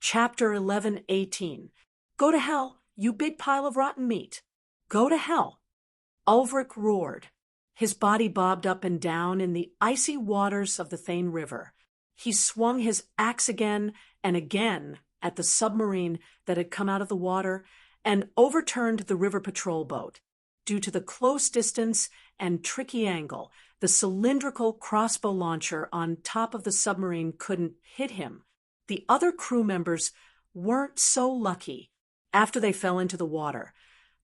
Chapter 11:18. Go to hell, you big pile of rotten meat. Go to hell. Ulrich roared. His body bobbed up and down in the icy waters of the Thane River. He swung his axe again and again at the submarine that had come out of the water and overturned the river patrol boat. Due to the close distance and tricky angle, the cylindrical crossbow launcher on top of the submarine couldn't hit him. The other crew members weren't so lucky. After they fell into the water,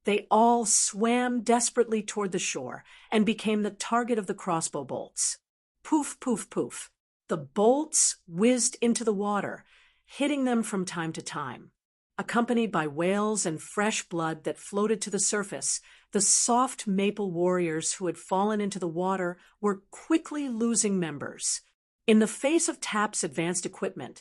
they all swam desperately toward the shore and became the target of the crossbow bolts. Poof, poof, poof. The bolts whizzed into the water, hitting them from time to time. Accompanied by wails and fresh blood that floated to the surface, the soft maple warriors who had fallen into the water were quickly losing members. In the face of TAP's advanced equipment,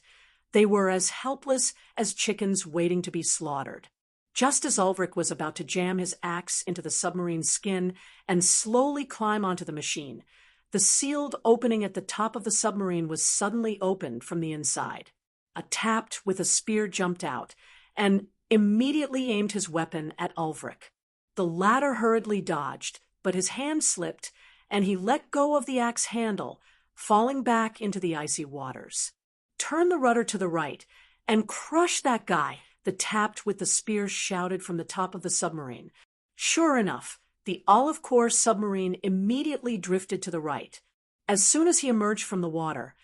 they were as helpless as chickens waiting to be slaughtered. Just as Ulrich was about to jam his axe into the submarine's skin and slowly climb onto the machine, the sealed opening at the top of the submarine was suddenly opened from the inside. A TAP with a spear jumped out and immediately aimed his weapon at Ulrich. The latter hurriedly dodged, but his hand slipped, and he let go of the axe handle, falling back into the icy waters. Turn the rudder to the right and crush that guy, the TAP with the spear shouted from the top of the submarine. Sure enough, the olive core submarine immediately drifted to the right. As soon as he emerged from the water,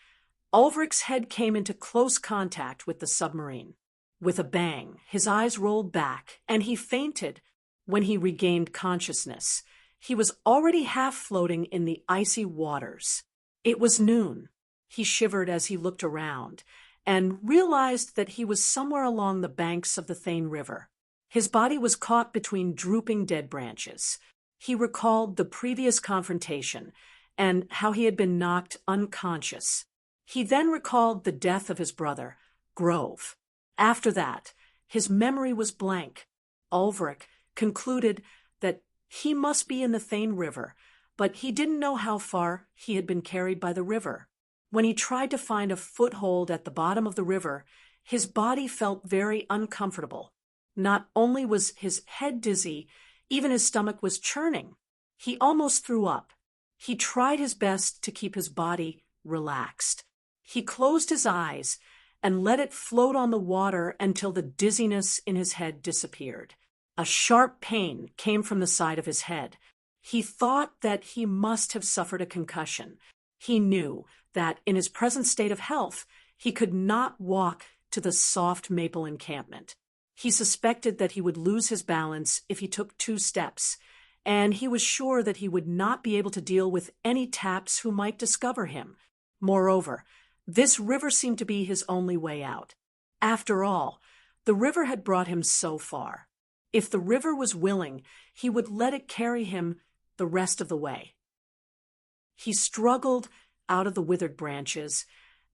Ulrich's head came into close contact with the submarine. With a bang, his eyes rolled back, and he fainted. When he regained consciousness, he was already half floating in the icy waters. It was noon. He shivered as he looked around and realized that he was somewhere along the banks of the Thane River. His body was caught between drooping dead branches. He recalled the previous confrontation and how he had been knocked unconscious. He then recalled the death of his brother, Grove. After that, his memory was blank. Ulrich concluded that he must be in the Thane River, but he didn't know how far he had been carried by the river. When he tried to find a foothold at the bottom of the river, his body felt very uncomfortable. Not only was his head dizzy, even his stomach was churning. He almost threw up. He tried his best to keep his body relaxed. He closed his eyes and let it float on the water until the dizziness in his head disappeared. A sharp pain came from the side of his head. He thought that he must have suffered a concussion. He knew that in his present state of health, he could not walk to the soft maple encampment. He suspected that he would lose his balance if he took 2 steps, and he was sure that he would not be able to deal with any TAPs who might discover him. Moreover, this river seemed to be his only way out. After all, the river had brought him so far. If the river was willing, he would let it carry him the rest of the way. He struggled out of the withered branches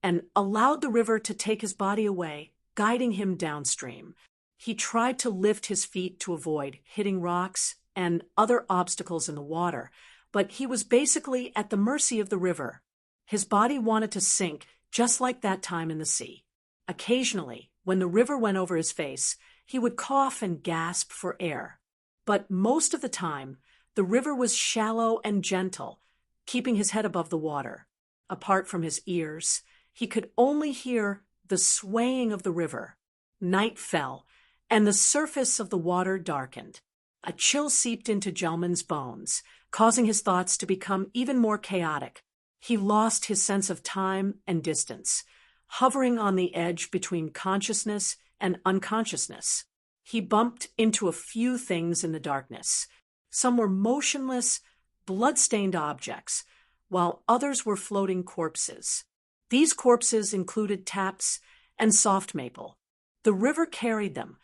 and allowed the river to take his body away, guiding him downstream. He tried to lift his feet to avoid hitting rocks and other obstacles in the water, but he was basically at the mercy of the river. His body wanted to sink just like that time in the sea. Occasionally, when the river went over his face, he would cough and gasp for air. But most of the time, the river was shallow and gentle, keeping his head above the water. Apart from his ears, he could only hear the swaying of the river. Night fell, and the surface of the water darkened. A chill seeped into Gelman's bones, causing his thoughts to become even more chaotic. He lost his sense of time and distance, hovering on the edge between consciousness and unconsciousness. He bumped into a few things in the darkness. Some were motionless, blood-stained objects, while others were floating corpses. These corpses included TAPs and soft maple. The river carried them,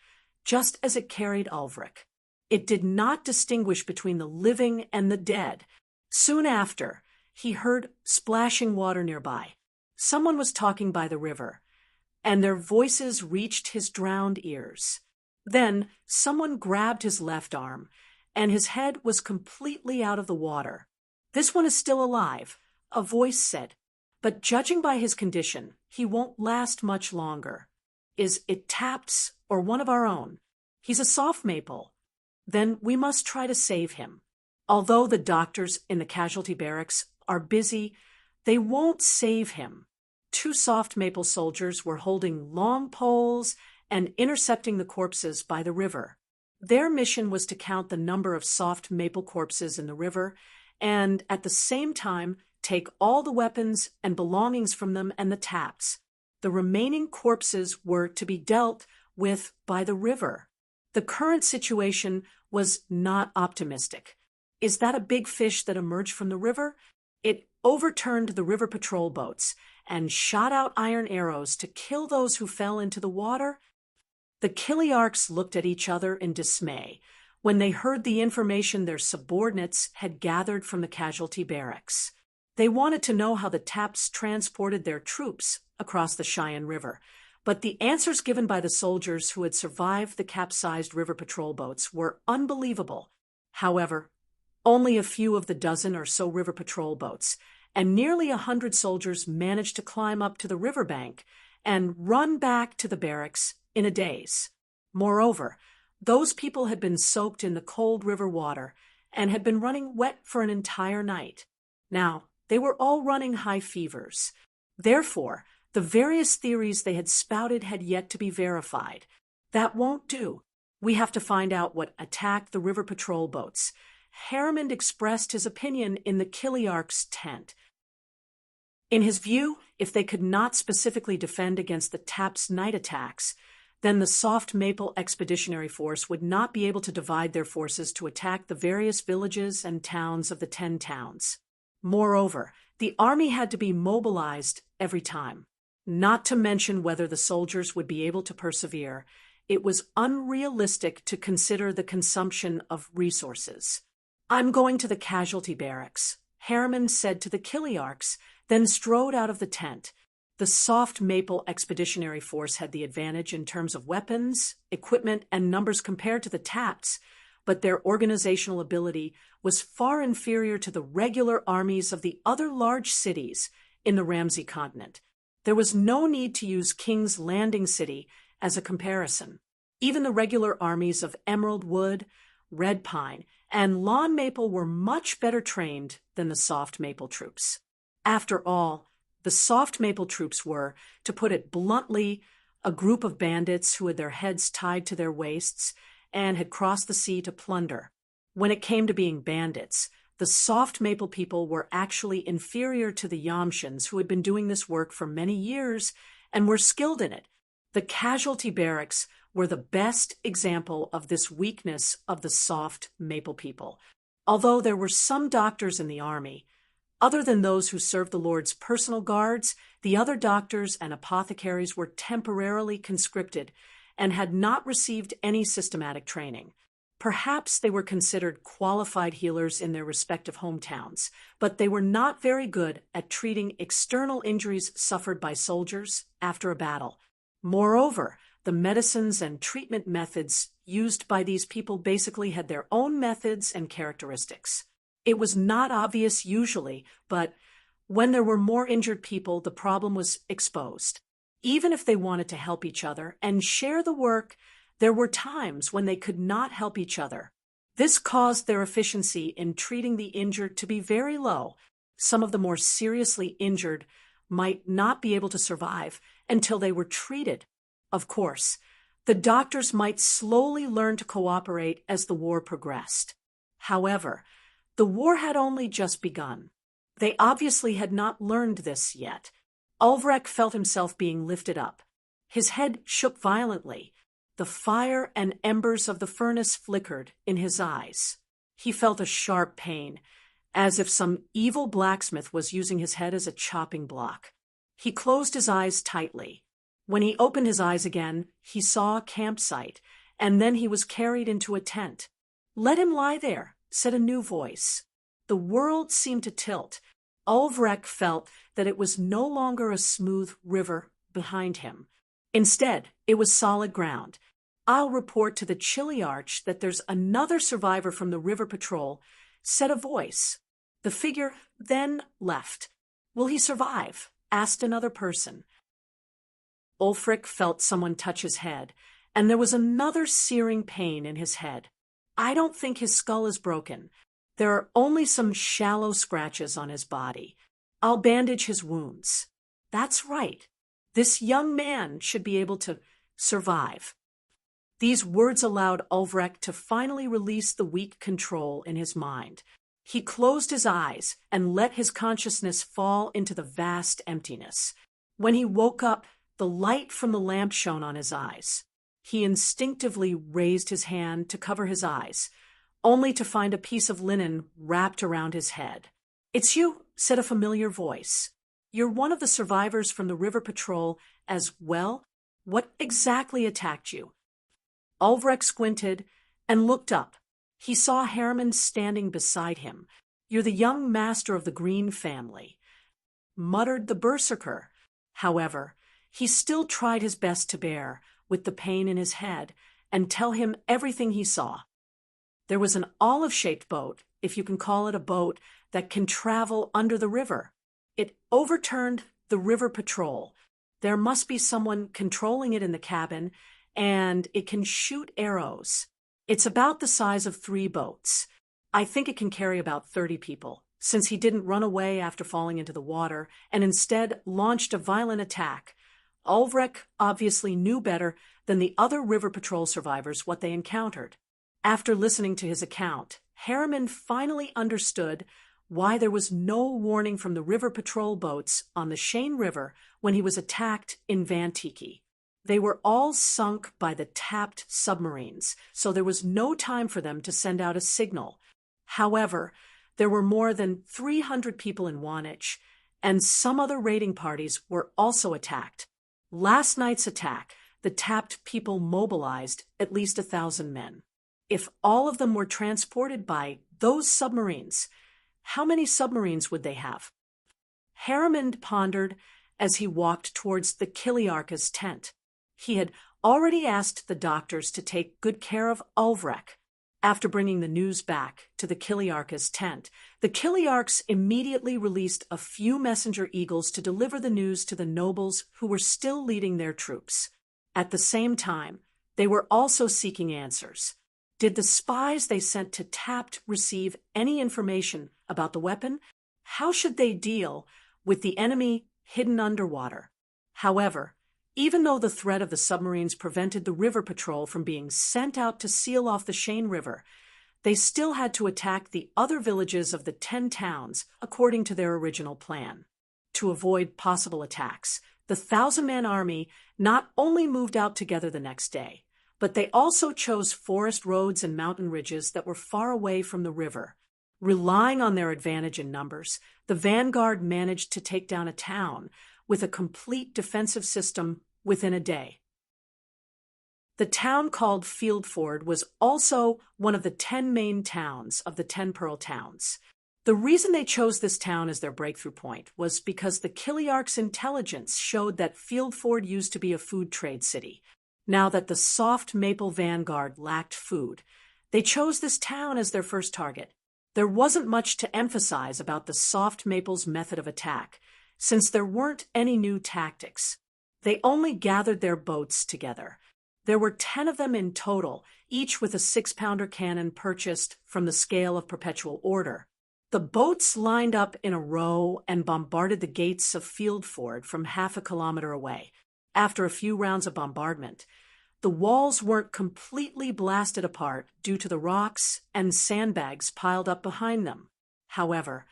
just as it carried Ulrich. It did not distinguish between the living and the dead. Soon after, he heard splashing water nearby. Someone was talking by the river, and their voices reached his drowned ears. Then someone grabbed his left arm, and his head was completely out of the water. "This one is still alive," a voice said, "but judging by his condition, he won't last much longer." is it Taps or one of our own? He's a soft maple. Then we must try to save him. Although the doctors in the casualty barracks are busy, they won't save him. Two soft maple soldiers were holding long poles and intercepting the corpses by the river. Their mission was to count the number of soft maple corpses in the river and, at the same time, take all the weapons and belongings from them and the Taps. The remaining corpses were to be dealt with by the river. The current situation was not optimistic. Is that a big fish that emerged from the river? It overturned the river patrol boats and shot out iron arrows to kill those who fell into the water. The Kiliarchs looked at each other in dismay when they heard the information their subordinates had gathered from the casualty barracks. They wanted to know how the Taps transported their troops across the Cheyenne River, but the answers given by the soldiers who had survived the capsized river patrol boats were unbelievable. However, only a few of the dozen or so river patrol boats and nearly 100 soldiers managed to climb up to the riverbank and run back to the barracks in a daze. Moreover, those people had been soaked in the cold river water and had been running wet for an entire night. Now, they were all running high fevers. Therefore, the various theories they had spouted had yet to be verified. That won't do. We have to find out what attacked the river patrol boats. Harriman expressed his opinion in the Kiliarch's tent. In his view, if they could not specifically defend against the Taps' night attacks, then the Soft Maple Expeditionary Force would not be able to divide their forces to attack the various villages and towns of the 10 towns. Moreover, the army had to be mobilized every time. Not to mention whether the soldiers would be able to persevere, it was unrealistic to consider the consumption of resources. "I'm going to the casualty barracks," Harriman said to the Kiliarchs, then strode out of the tent. The Soft Maple Expeditionary Force had the advantage in terms of weapons, equipment, and numbers compared to the Taps, but their organizational ability was far inferior to the regular armies of the other large cities in the Ramsey continent. There was no need to use King's Landing City as a comparison. Even the regular armies of Emerald Wood, Red Pine, and Lawn Maple were much better trained than the Soft Maple troops. After all, the Soft Maple troops were, to put it bluntly, a group of bandits who had their heads tied to their waists and had crossed the sea to plunder. When it came to being bandits, the Soft Maple people were actually inferior to the Yamshans, who had been doing this work for many years and were skilled in it. The casualty barracks were the best example of this weakness of the Soft Maple people. Although there were some doctors in the army, other than those who served the Lord's personal guards, the other doctors and apothecaries were temporarily conscripted and had not received any systematic training. Perhaps they were considered qualified healers in their respective hometowns, but they were not very good at treating external injuries suffered by soldiers after a battle. Moreover, the medicines and treatment methods used by these people basically had their own methods and characteristics. It was not obvious usually, but when there were more injured people, the problem was exposed. Even if they wanted to help each other and share the work, there were times when they could not help each other. This caused their efficiency in treating the injured to be very low. Some of the more seriously injured might not be able to survive until they were treated. Of course, the doctors might slowly learn to cooperate as the war progressed. However, the war had only just begun. They obviously had not learned this yet. Ulvrich felt himself being lifted up. His head shook violently. The fire and embers of the furnace flickered in his eyes. He felt a sharp pain, as if some evil blacksmith was using his head as a chopping block. He closed his eyes tightly. When he opened his eyes again, he saw a campsite, and then he was carried into a tent. "Let him lie there," said a new voice. The world seemed to tilt. Ulvrich felt that it was no longer a smooth river behind him. Instead, it was solid ground. "I'll report to the Kiliarch that there's another survivor from the river patrol," said a voice. The figure then left. "Will he survive?" asked another person. Ulfric felt someone touch his head, and there was another searing pain in his head. I don't think his skull is broken. There are only some shallow scratches on his body. I'll bandage his wounds. That's right. This young man should be able to survive. These words allowed Ulfric to finally release the weak control in his mind. He closed his eyes and let his consciousness fall into the vast emptiness. When he woke up, the light from the lamp shone on his eyes. He instinctively raised his hand to cover his eyes, only to find a piece of linen wrapped around his head. "It's you," said a familiar voice. "You're one of the survivors from the river patrol as well? What exactly attacked you?" Ulfric squinted and looked up. He saw Harriman standing beside him. "You're the young master of the Green family," muttered the berserker. However, he still tried his best to bear with the pain in his head and tell him everything he saw. There was an olive-shaped boat, if you can call it a boat, that can travel under the river. It overturned the river patrol. There must be someone controlling it in the cabin, and it can shoot arrows. It's about the size of 3 boats. I think it can carry about 30 people, since he didn't run away after falling into the water and instead launched a violent attack. Ulfric obviously knew better than the other river patrol survivors what they encountered. After listening to his account, Harriman finally understood why there was no warning from the river patrol boats on the Shane River when he was attacked in Vantiki. They were all sunk by the tapped submarines, so there was no time for them to send out a signal. However, there were more than 300 people in Wanich, and some other raiding parties were also attacked. Last night's attack, the tapped people mobilized at least 1,000 men. If all of them were transported by those submarines, how many submarines would they have? Harriman pondered as he walked towards the Kiliarka's tent. He had already asked the doctors to take good care of Ulfric. After bringing the news back to the Kiliarka's tent, the Kiliarks immediately released a few messenger eagles to deliver the news to the nobles who were still leading their troops. At the same time, they were also seeking answers. Did the spies they sent to Tapt receive any information about the weapon? How should they deal with the enemy hidden underwater? However, even though the threat of the submarines prevented the river patrol from being sent out to seal off the Shane River, they still had to attack the other villages of the 10 towns according to their original plan. To avoid possible attacks, the 1,000-man army not only moved out together the next day, but they also chose forest roads and mountain ridges that were far away from the river. Relying on their advantage in numbers, the vanguard managed to take down a town with a complete defensive system within a day. The town called Fieldford was also one of the 10 main towns of the 10 Pearl Towns. The reason they chose this town as their breakthrough point was because the Kiliark's intelligence showed that Fieldford used to be a food trade city. Now that the soft maple vanguard lacked food, they chose this town as their first target. There wasn't much to emphasize about the soft maple's method of attack, since there weren't any new tactics. They only gathered their boats together. There were 10 of them in total, each with a 6-pounder cannon purchased from the scale of Perpetual Order. The boats lined up in a row and bombarded the gates of Fieldford from half a kilometer away. After a few rounds of bombardment, the walls weren't completely blasted apart due to the rocks and sandbags piled up behind them. However,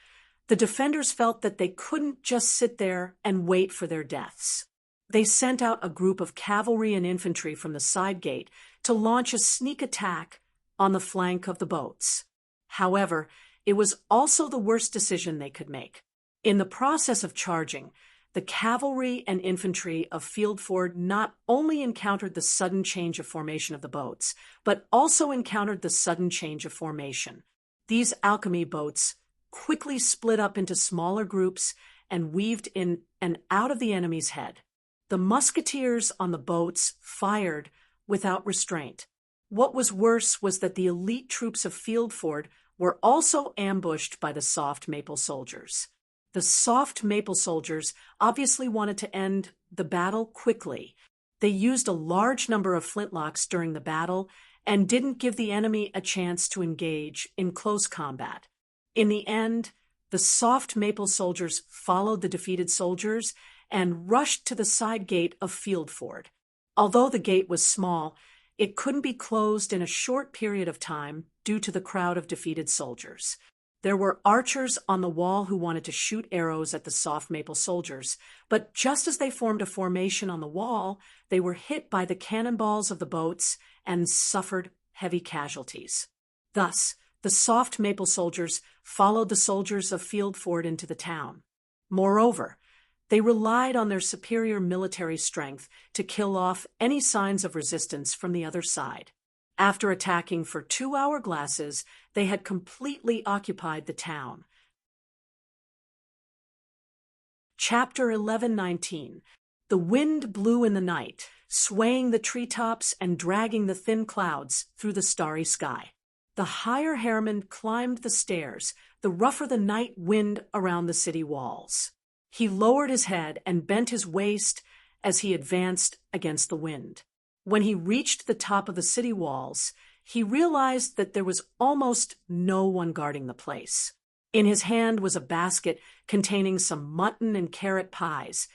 the defenders felt that they couldn't just sit there and wait for their deaths. They sent out a group of cavalry and infantry from the side gate to launch a sneak attack on the flank of the boats. However, it was also the worst decision they could make. In the process of charging, the cavalry and infantry of Fieldford not only encountered the sudden change of formation of the boats, but also encountered the sudden change of formation. These alchemy boats quickly split up into smaller groups and weaved in and out of the enemy's head. The musketeers on the boats fired without restraint. What was worse was that the elite troops of Fieldford were also ambushed by the soft maple soldiers. The soft maple soldiers obviously wanted to end the battle quickly. They used a large number of flintlocks during the battle and didn't give the enemy a chance to engage in close combat. In the end, the soft maple soldiers followed the defeated soldiers and rushed to the side gate of Fieldford. Although the gate was small, it couldn't be closed in a short period of time due to the crowd of defeated soldiers. There were archers on the wall who wanted to shoot arrows at the soft maple soldiers, but just as they formed a formation on the wall, they were hit by the cannonballs of the boats and suffered heavy casualties. Thus, the soft maple soldiers followed the soldiers of Fieldford into the town. Moreover, they relied on their superior military strength to kill off any signs of resistance from the other side. After attacking for 2 hourglasses, they had completely occupied the town. Chapter 11:19. The wind blew in the night, swaying the treetops and dragging the thin clouds through the starry sky. The higher Harriman climbed the stairs, the rougher the night wind around the city walls. He lowered his head and bent his waist as he advanced against the wind. When he reached the top of the city walls, he realized that there was almost no one guarding the place. In his hand was a basket containing some mutton and carrot pies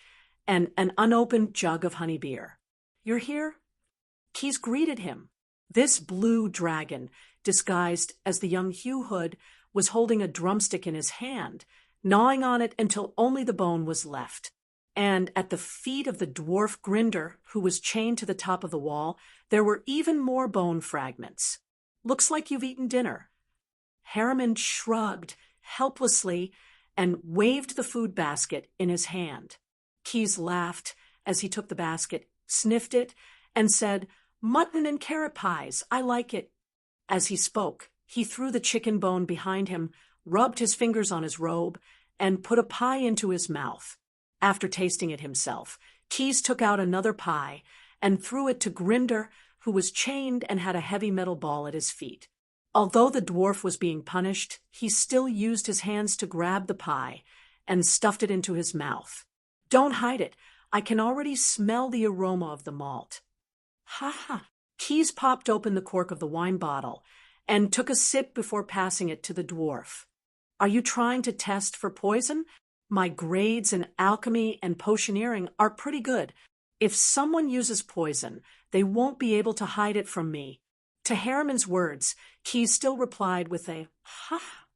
and an unopened jug of honey beer. "You're here?" Keyes greeted him. This blue dragon, disguised as the young Hugh Hood, was holding a drumstick in his hand, gnawing on it until only the bone was left. And at the feet of the dwarf Grinder, who was chained to the top of the wall, there were even more bone fragments. "Looks like you've eaten dinner." Harriman shrugged helplessly and waved the food basket in his hand. Keyes laughed as he took the basket, sniffed it, and said, "Mutton and carrot pies, I like it." As he spoke, he threw the chicken bone behind him, rubbed his fingers on his robe, and put a pie into his mouth. After tasting it himself, Keyes took out another pie and threw it to Grinder, who was chained and had a heavy metal ball at his feet. Although the dwarf was being punished, he still used his hands to grab the pie and stuffed it into his mouth. "Don't hide it. I can already smell the aroma of the malt." "Ha ha!" Keyes popped open the cork of the wine bottle and took a sip before passing it to the dwarf. "Are you trying to test for poison? My grades in alchemy and potioneering are pretty good. If someone uses poison, they won't be able to hide it from me." To Harriman's words, Keyes still replied with a "ha."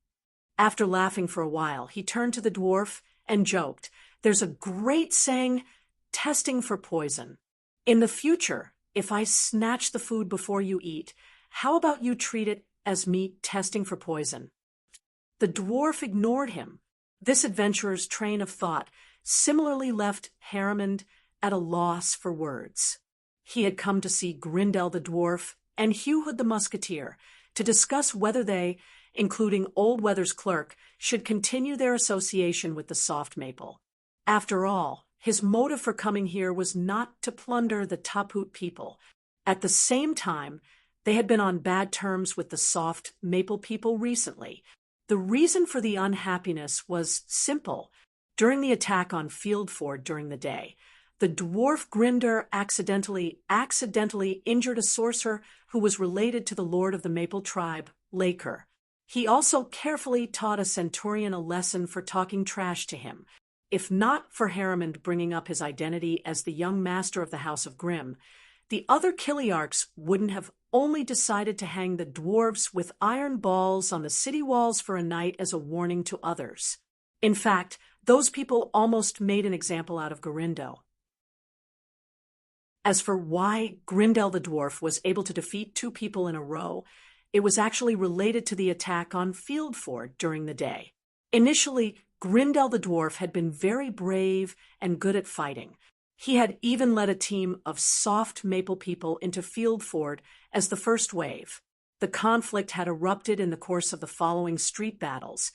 After laughing for a while, he turned to the dwarf and joked, "There's a great saying, testing for poison. In the future, if I snatch the food before you eat, how about you treat it as me testing for poison?" The dwarf ignored him. This adventurer's train of thought similarly left Harriman at a loss for words. He had come to see Grindel the dwarf and Hugh Hood the musketeer to discuss whether they, including Old Weather's clerk, should continue their association with the soft maple. After all, his motive for coming here was not to plunder the Taphut people. At the same time, they had been on bad terms with the soft maple people recently. The reason for the unhappiness was simple. During the attack on Fieldford during the day, the dwarf Grinder accidentally injured a sorcerer who was related to the lord of the maple tribe, Laker. He also carefully taught a centurion a lesson for talking trash to him. If not for Harriman bringing up his identity as the young master of the House of Grimm, the other Kiliarchs wouldn't have only decided to hang the dwarves with iron balls on the city walls for a night as a warning to others. In fact, those people almost made an example out of Gorindo. As for why Grindel the dwarf was able to defeat 2 people in a row, it was actually related to the attack on Fieldford during the day. Initially, Grindel the dwarf had been very brave and good at fighting. He had even led a team of soft maple people into Fieldford as the first wave. The conflict had erupted in the course of the following street battles,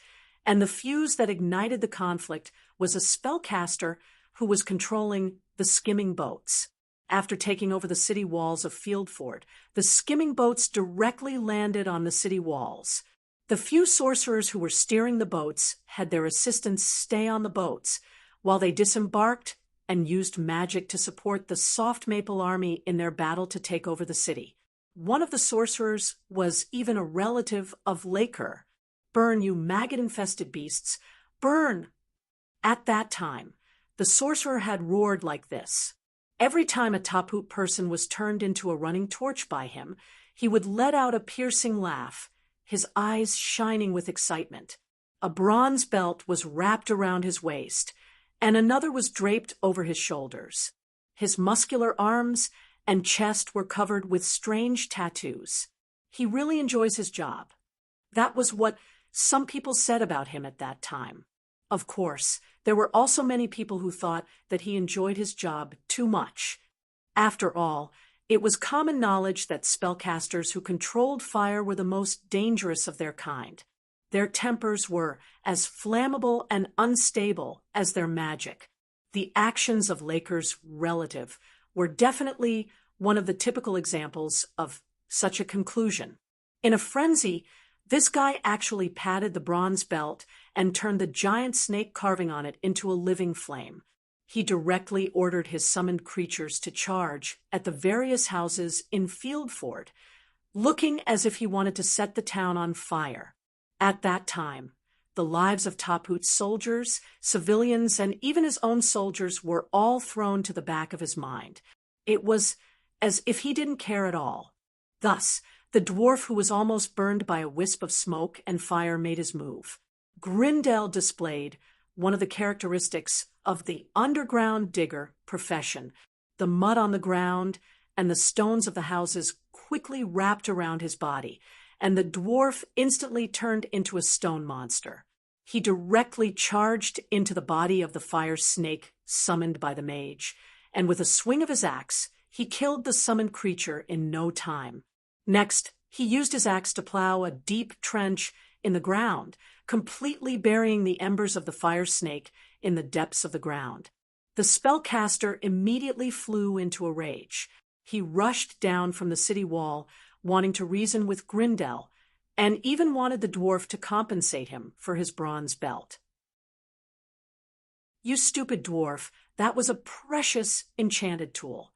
and the fuse that ignited the conflict was a spellcaster who was controlling the skimming boats. After taking over the city walls of Fieldford, the skimming boats directly landed on the city walls. The few sorcerers who were steering the boats had their assistants stay on the boats while they disembarked and used magic to support the soft maple army in their battle to take over the city. One of the sorcerers was even a relative of Laker. Burn, you maggot-infested beasts! Burn! At that time, the sorcerer had roared like this. Every time a Taphut person was turned into a running torch by him, he would let out a piercing laugh, his eyes shining with excitement. A bronze belt was wrapped around his waist, and another was draped over his shoulders. His muscular arms and chest were covered with strange tattoos. He really enjoys his job. That was what some people said about him at that time. Of course, there were also many people who thought that he enjoyed his job too much. After all, it was common knowledge that spellcasters who controlled fire were the most dangerous of their kind. Their tempers were as flammable and unstable as their magic. The actions of Laker's relative were definitely one of the typical examples of such a conclusion. In a frenzy, this guy actually patted the bronze belt and turned the giant snake carving on it into a living flame. He directly ordered his summoned creatures to charge at the various houses in Fieldford, looking as if he wanted to set the town on fire. At that time, the lives of Taphut's soldiers, civilians, and even his own soldiers were all thrown to the back of his mind. It was as if he didn't care at all. Thus, the dwarf who was almost burned by a wisp of smoke and fire made his move. Grindel displayed one of the characteristics of the underground digger profession. The mud on the ground and the stones of the houses quickly wrapped around his body, and the dwarf instantly turned into a stone monster. He directly charged into the body of the fire snake summoned by the mage, and with a swing of his axe, he killed the summoned creature in no time. Next, he used his axe to plow a deep trench in the ground, completely burying the embers of the fire snake in the depths of the ground. The spellcaster immediately flew into a rage. He rushed down from the city wall, wanting to reason with Grindel, and even wanted the dwarf to compensate him for his bronze belt. "You stupid dwarf, that was a precious enchanted tool."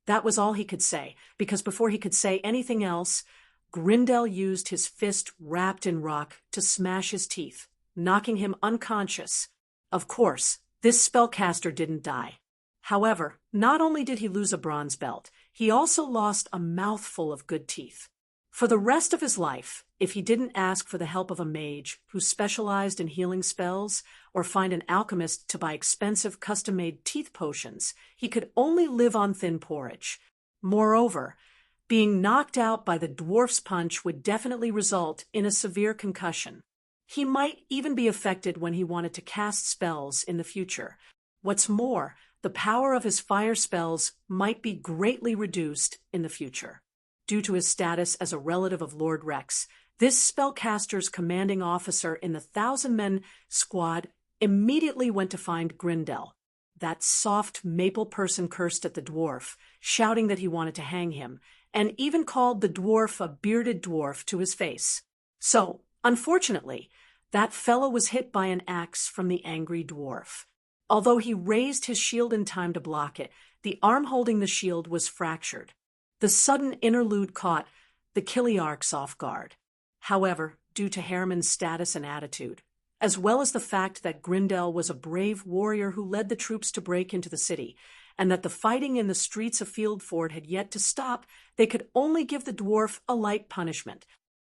That was all he could say, because before he could say anything else, Grindel used his fist wrapped in rock to smash his teeth, knocking him unconscious. Of course, this spellcaster didn't die. However, not only did he lose a bronze belt, he also lost a mouthful of good teeth. For the rest of his life, if he didn't ask for the help of a mage who specialized in healing spells or find an alchemist to buy expensive custom-made teeth potions, he could only live on thin porridge. Moreover, being knocked out by the dwarf's punch would definitely result in a severe concussion. He might even be affected when he wanted to cast spells in the future. What's more, the power of his fire spells might be greatly reduced in the future. Due to his status as a relative of Lord Rex, this spellcaster's commanding officer in the 1,000-men squad immediately went to find Grindel. That soft maple person cursed at the dwarf, shouting that he wanted to hang him, and even called the dwarf a bearded dwarf to his face. So, unfortunately, that fellow was hit by an axe from the angry dwarf. Although he raised his shield in time to block it, the arm holding the shield was fractured. The sudden interlude caught the Kiliarchs off guard. However, due to Herman's status and attitude, as well as the fact that Grindel was a brave warrior who led the troops to break into the city, and that the fighting in the streets of Fieldford had yet to stop, they could only give the dwarf a light punishment.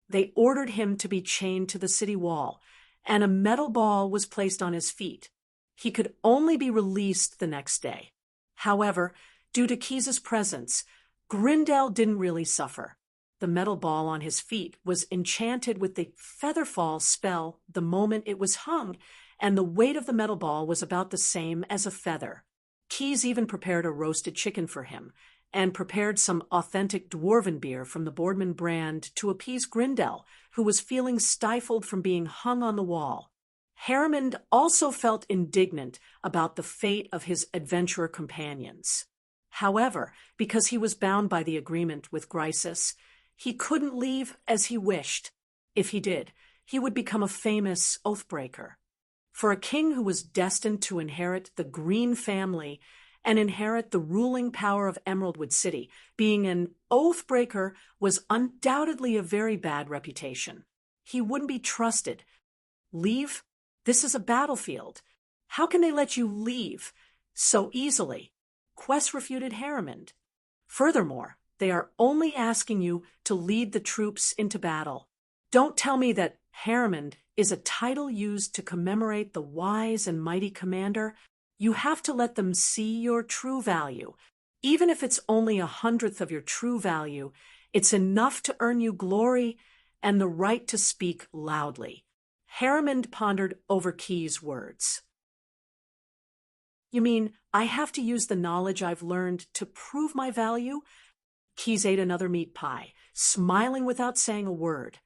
They ordered him to be chained to the city wall, and a metal ball was placed on his feet. He could only be released the next day. However, due to Keys's presence, Grindel didn't really suffer. The metal ball on his feet was enchanted with the Featherfall spell the moment it was hung, and the weight of the metal ball was about the same as a feather. Keys even prepared a roasted chicken for him, and prepared some authentic dwarven beer from the Boardman brand to appease Grindel, who was feeling stifled from being hung on the wall. Hermund also felt indignant about the fate of his adventurer companions. However, because he was bound by the agreement with Grisus, he couldn't leave as he wished. If he did, he would become a famous oathbreaker. For a king who was destined to inherit the Green family and inherit the ruling power of Emeraldwood City. Being an oath-breaker was undoubtedly a very bad reputation. He wouldn't be trusted. Leave? This is a battlefield. How can they let you leave so easily? Quest refuted Harriman. Furthermore, they are only asking you to lead the troops into battle. Don't tell me that Harriman is a title used to commemorate the wise and mighty commander. You have to let them see your true value. Even if it's only 1/100th of your true value, it's enough to earn you glory and the right to speak loudly. Harriman pondered over Key's words. You mean I have to use the knowledge I've learned to prove my value? Keyes ate another meat pie, smiling without saying a word.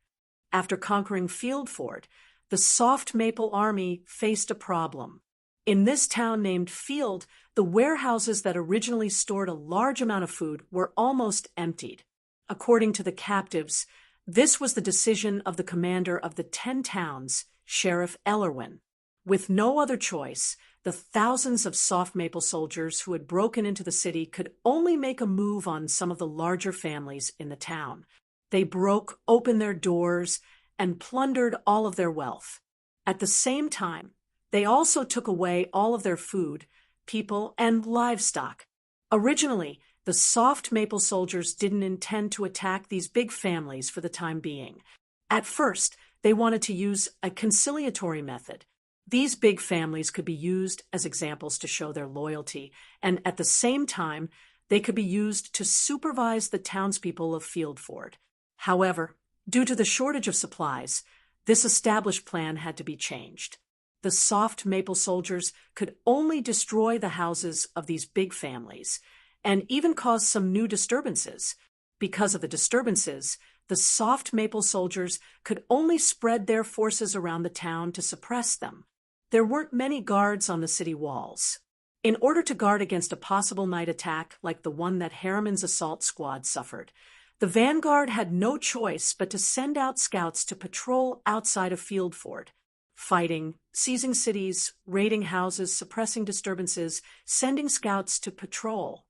After conquering Fieldford, the Soft Maple Army faced a problem. In this town named Field, the warehouses that originally stored a large amount of food were almost emptied. According to the captives, this was the decision of the commander of the 10 towns, Sheriff Ellerwin. With no other choice, the thousands of Soft Maple soldiers who had broken into the city could only make a move on some of the larger families in the town. They broke open their doors and plundered all of their wealth. At the same time, they also took away all of their food, people, and livestock. Originally, the Soft Maple soldiers didn't intend to attack these big families for the time being. At first, they wanted to use a conciliatory method. These big families could be used as examples to show their loyalty, and at the same time, they could be used to supervise the townspeople of Fieldford. However, due to the shortage of supplies, this established plan had to be changed. The Soft Maple soldiers could only destroy the houses of these big families, and even cause some new disturbances. Because of the disturbances, the Soft Maple soldiers could only spread their forces around the town to suppress them. There weren't many guards on the city walls. In order to guard against a possible night attack like the one that Harriman's assault squad suffered, the vanguard had no choice but to send out scouts to patrol outside of Fieldford, fighting, seizing cities, raiding houses, suppressing disturbances, sending scouts to patrol.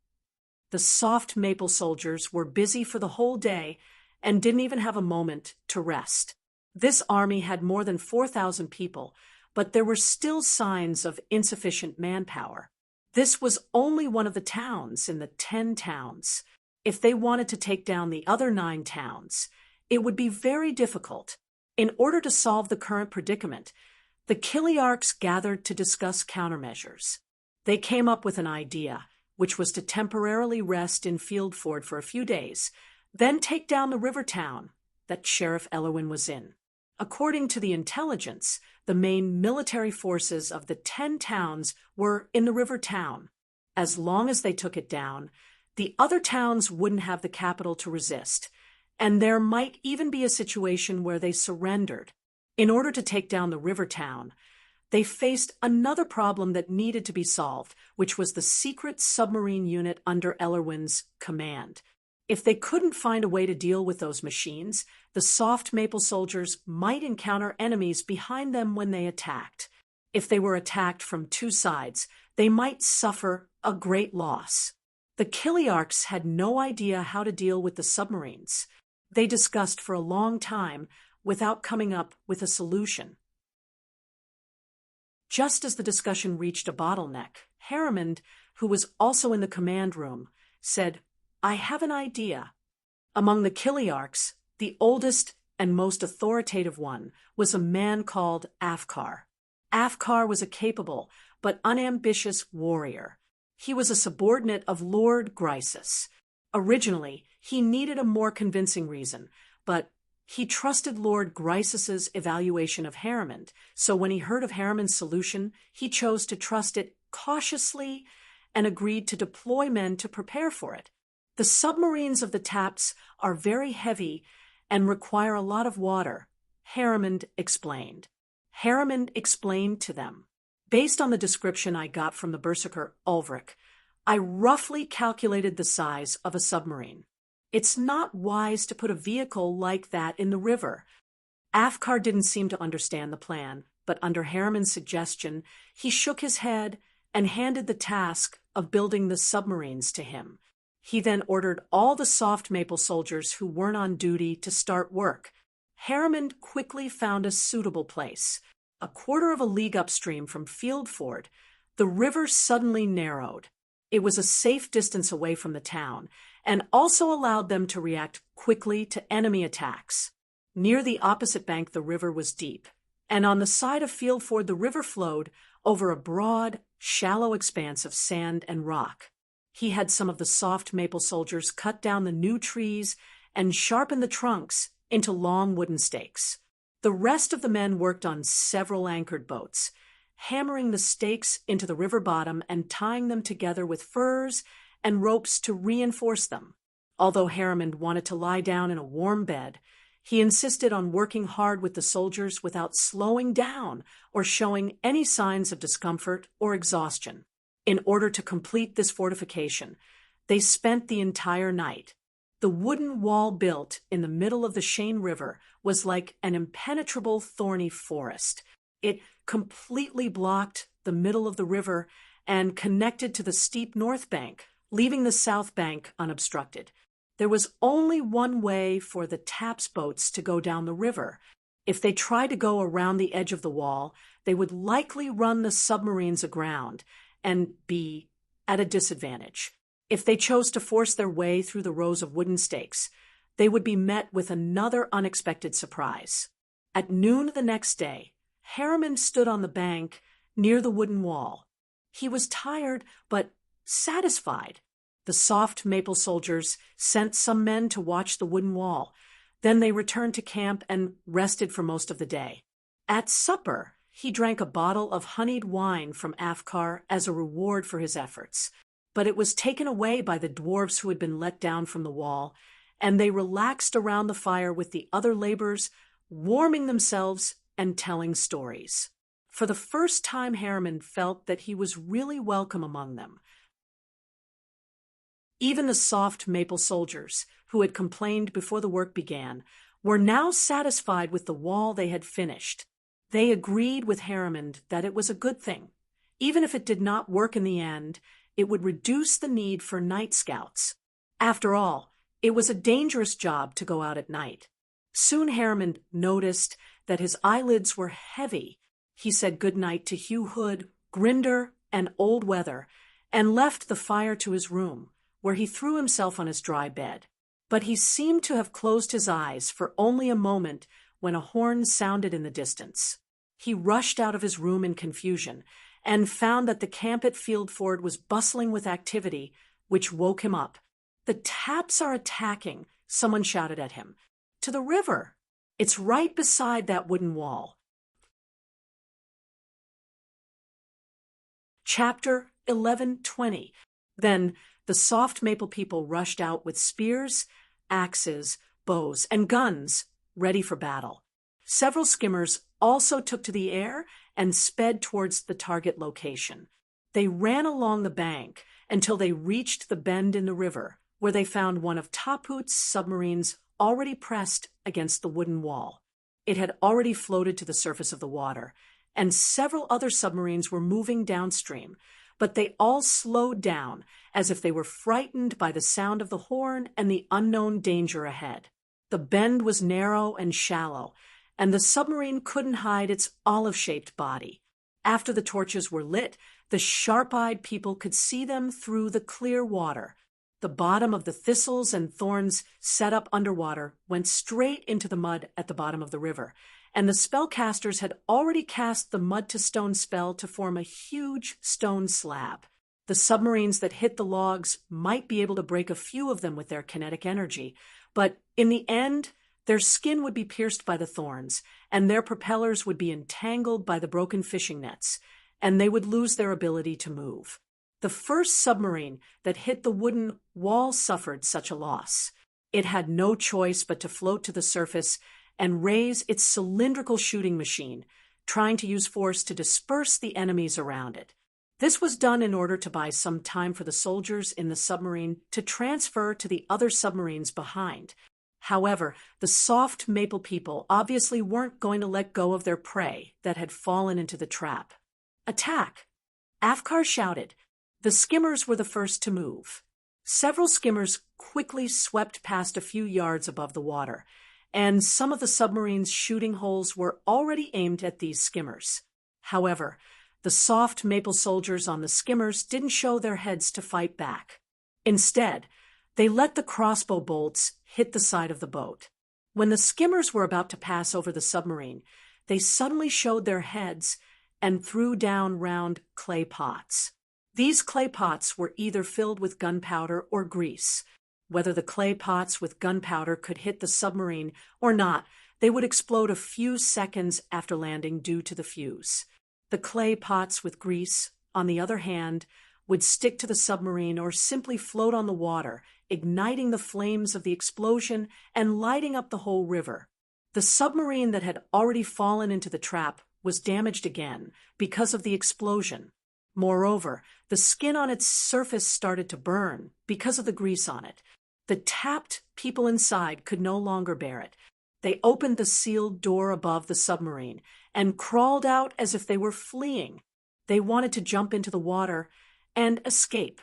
The Soft Maple soldiers were busy for the whole day and didn't even have a moment to rest. This army had more than 4,000 people, but there were still signs of insufficient manpower. This was only one of the towns in the 10 towns. If they wanted to take down the other 9 towns, it would be very difficult. In order to solve the current predicament, the Kiliarchs gathered to discuss countermeasures. They came up with an idea, which was to temporarily rest in Fieldford for a few days, then take down the river town that Sheriff Ellerwin was in. According to the intelligence, the main military forces of the 10 towns were in the river town. As long as they took it down, the other towns wouldn't have the capital to resist, and there might even be a situation where they surrendered. In order to take down the river town, they faced another problem that needed to be solved, which was the secret submarine unit under Ellerwin's command. If they couldn't find a way to deal with those machines, the Soft Maple soldiers might encounter enemies behind them when they attacked. If they were attacked from 2 sides, they might suffer a great loss. The Kiliarchs had no idea how to deal with the submarines. They discussed for a long time without coming up with a solution. Just as the discussion reached a bottleneck, Harriman, who was also in the command room, said, "I have an idea." Among the Kiliarchs, the oldest and most authoritative one was a man called Afkar. Afkar was a capable but unambitious warrior. He was a subordinate of Lord Grisus. Originally, he needed a more convincing reason, but he trusted Lord Grisus's evaluation of Harriman, so when he heard of Harriman's solution, he chose to trust it cautiously and agreed to deploy men to prepare for it. The submarines of the Taps are very heavy and require a lot of water, Harriman explained. Harriman explained to them, "Based on the description I got from the berserker Ulrich, I roughly calculated the size of a submarine. It's not wise to put a vehicle like that in the river." Afkar didn't seem to understand the plan, but under Harriman's suggestion, he shook his head and handed the task of building the submarines to him. He then ordered all the soft maple soldiers who weren't on duty to start work. Harriman quickly found a suitable place. A quarter of a league upstream from Fieldford, the river suddenly narrowed. It was a safe distance away from the town, and also allowed them to react quickly to enemy attacks. Near the opposite bank the river was deep, and on the side of Fieldford the river flowed over a broad, shallow expanse of sand and rock. He had some of the soft maple soldiers cut down the new trees and sharpen the trunks into long wooden stakes. The rest of the men worked on several anchored boats, hammering the stakes into the river bottom and tying them together with furs and ropes to reinforce them. Although Harriman wanted to lie down in a warm bed, he insisted on working hard with the soldiers without slowing down or showing any signs of discomfort or exhaustion. In order to complete this fortification, they spent the entire night. The wooden wall built in the middle of the Shane River was like an impenetrable thorny forest. It completely blocked the middle of the river and connected to the steep north bank, leaving the south bank unobstructed. There was only one way for the Taps boats to go down the river. If they tried to go around the edge of the wall, they would likely run the submarines aground and be at a disadvantage. If they chose to force their way through the rows of wooden stakes, they would be met with another unexpected surprise. At noon the next day, Harriman stood on the bank near the wooden wall. He was tired but satisfied. The soft maple soldiers sent some men to watch the wooden wall. Then they returned to camp and rested for most of the day. At supper, he drank a bottle of honeyed wine from Afkar as a reward for his efforts. But it was taken away by the dwarfs who had been let down from the wall, and they relaxed around the fire with the other laborers, warming themselves and telling stories. For the first time, Harriman felt that he was really welcome among them. Even the soft maple soldiers, who had complained before the work began, were now satisfied with the wall they had finished. They agreed with Harriman that it was a good thing. Even if it did not work in the end, it would reduce the need for night scouts. After all, it was a dangerous job to go out at night. Soon Harriman noticed that his eyelids were heavy. He said good night to Hugh Hood, Grinder, and Old Weather, and left the fire to his room, where he threw himself on his dry bed. But he seemed to have closed his eyes for only a moment when a horn sounded in the distance. He rushed out of his room in confusion and found that the camp at Fieldford was bustling with activity, which woke him up. "The Taps are attacking," someone shouted at him. "To the river. It's right beside that wooden wall." Chapter 11:20. Then the soft maple people rushed out with spears, axes, bows, and guns, ready for battle. Several skimmers also took to the air and sped towards the target location. They ran along the bank until they reached the bend in the river, where they found one of Tapoot's submarines already pressed against the wooden wall. It had already floated to the surface of the water, and several other submarines were moving downstream, but they all slowed down as if they were frightened by the sound of the horn and the unknown danger ahead. The bend was narrow and shallow, and the submarine couldn't hide its olive-shaped body. After the torches were lit, the sharp-eyed people could see them through the clear water. The bottom of the thistles and thorns set up underwater went straight into the mud at the bottom of the river, and the spellcasters had already cast the mud-to-stone spell to form a huge stone slab. The submarines that hit the logs might be able to break a few of them with their kinetic energy, but in the end, their skin would be pierced by the thorns, and their propellers would be entangled by the broken fishing nets, and they would lose their ability to move. The first submarine that hit the wooden wall suffered such a loss. It had no choice but to float to the surface and raise its cylindrical shooting machine, trying to use force to disperse the enemies around it. This was done in order to buy some time for the soldiers in the submarine to transfer to the other submarines behind. However, the soft maple people obviously weren't going to let go of their prey that had fallen into the trap. "Attack! Afkar shouted. The skimmers were the first to move. Several skimmers quickly swept past a few yards above the water, and some of the submarine's shooting holes were already aimed at these skimmers. However, the soft maple soldiers on the skimmers didn't show their heads to fight back. Instead, they let the crossbow bolts hit the side of the boat. When the skimmers were about to pass over the submarine, they suddenly showed their heads and threw down round clay pots. These clay pots were either filled with gunpowder or grease. Whether the clay pots with gunpowder could hit the submarine or not, they would explode a few seconds after landing due to the fuse. The clay pots with grease, on the other hand, would stick to the submarine or simply float on the water, igniting the flames of the explosion and lighting up the whole river. The submarine that had already fallen into the trap was damaged again because of the explosion. Moreover, the skin on its surface started to burn because of the grease on it. The tapped people inside could no longer bear it. They opened the sealed door above the submarine and crawled out as if they were fleeing. They wanted to jump into the water and escape.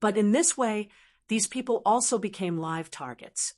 But in this way, these people also became live targets.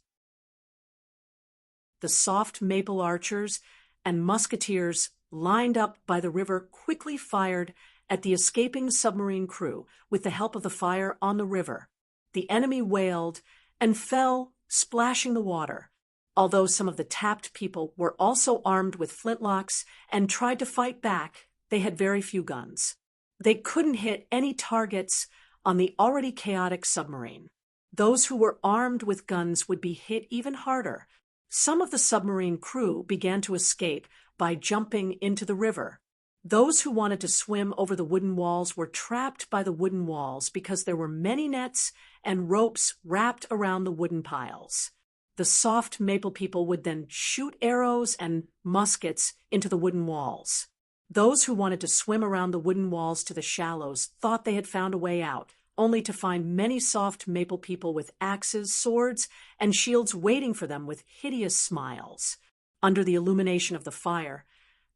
The soft maple archers and musketeers lined up by the river quickly fired at the escaping submarine crew with the help of the fire on the river. The enemy wailed and fell, splashing the water. Although some of the tapped people were also armed with flintlocks and tried to fight back, they had very few guns. They couldn't hit any targets on the already chaotic submarine. Those who were armed with guns would be hit even harder. Some of the submarine crew began to escape by jumping into the river. Those who wanted to swim over the wooden walls were trapped by the wooden walls because there were many nets and ropes wrapped around the wooden piles. The soft maple people would then shoot arrows and muskets into the wooden walls. Those who wanted to swim around the wooden walls to the shallows thought they had found a way out, only to find many soft maple people with axes, swords, and shields waiting for them with hideous smiles. Under the illumination of the fire,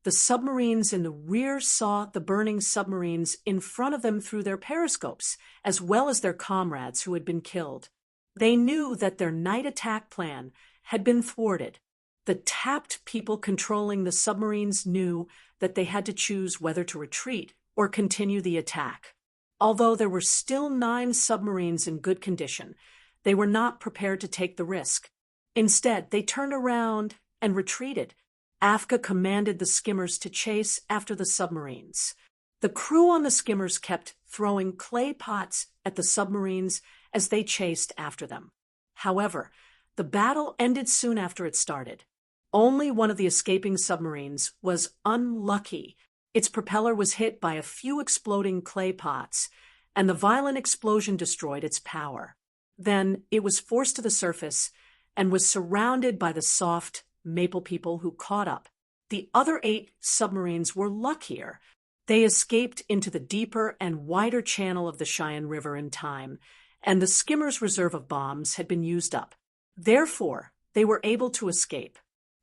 the submarines in the rear saw the burning submarines in front of them through their periscopes, as well as their comrades who had been killed. They knew that their night attack plan had been thwarted. The tapped people controlling the submarines knew that they had to choose whether to retreat or continue the attack. Although there were still 9 submarines in good condition, they were not prepared to take the risk. Instead, they turned around and retreated. Afka commanded the skimmers to chase after the submarines. The crew on the skimmers kept throwing clay pots at the submarines as they chased after them. However, the battle ended soon after it started. Only one of the escaping submarines was unlucky. Its propeller was hit by a few exploding clay pots, and the violent explosion destroyed its power. Then it was forced to the surface and was surrounded by the soft maple people who caught up. The other 8 submarines were luckier. They escaped into the deeper and wider channel of the Cheyenne River in time, and the skimmer's reserve of bombs had been used up. Therefore, they were able to escape.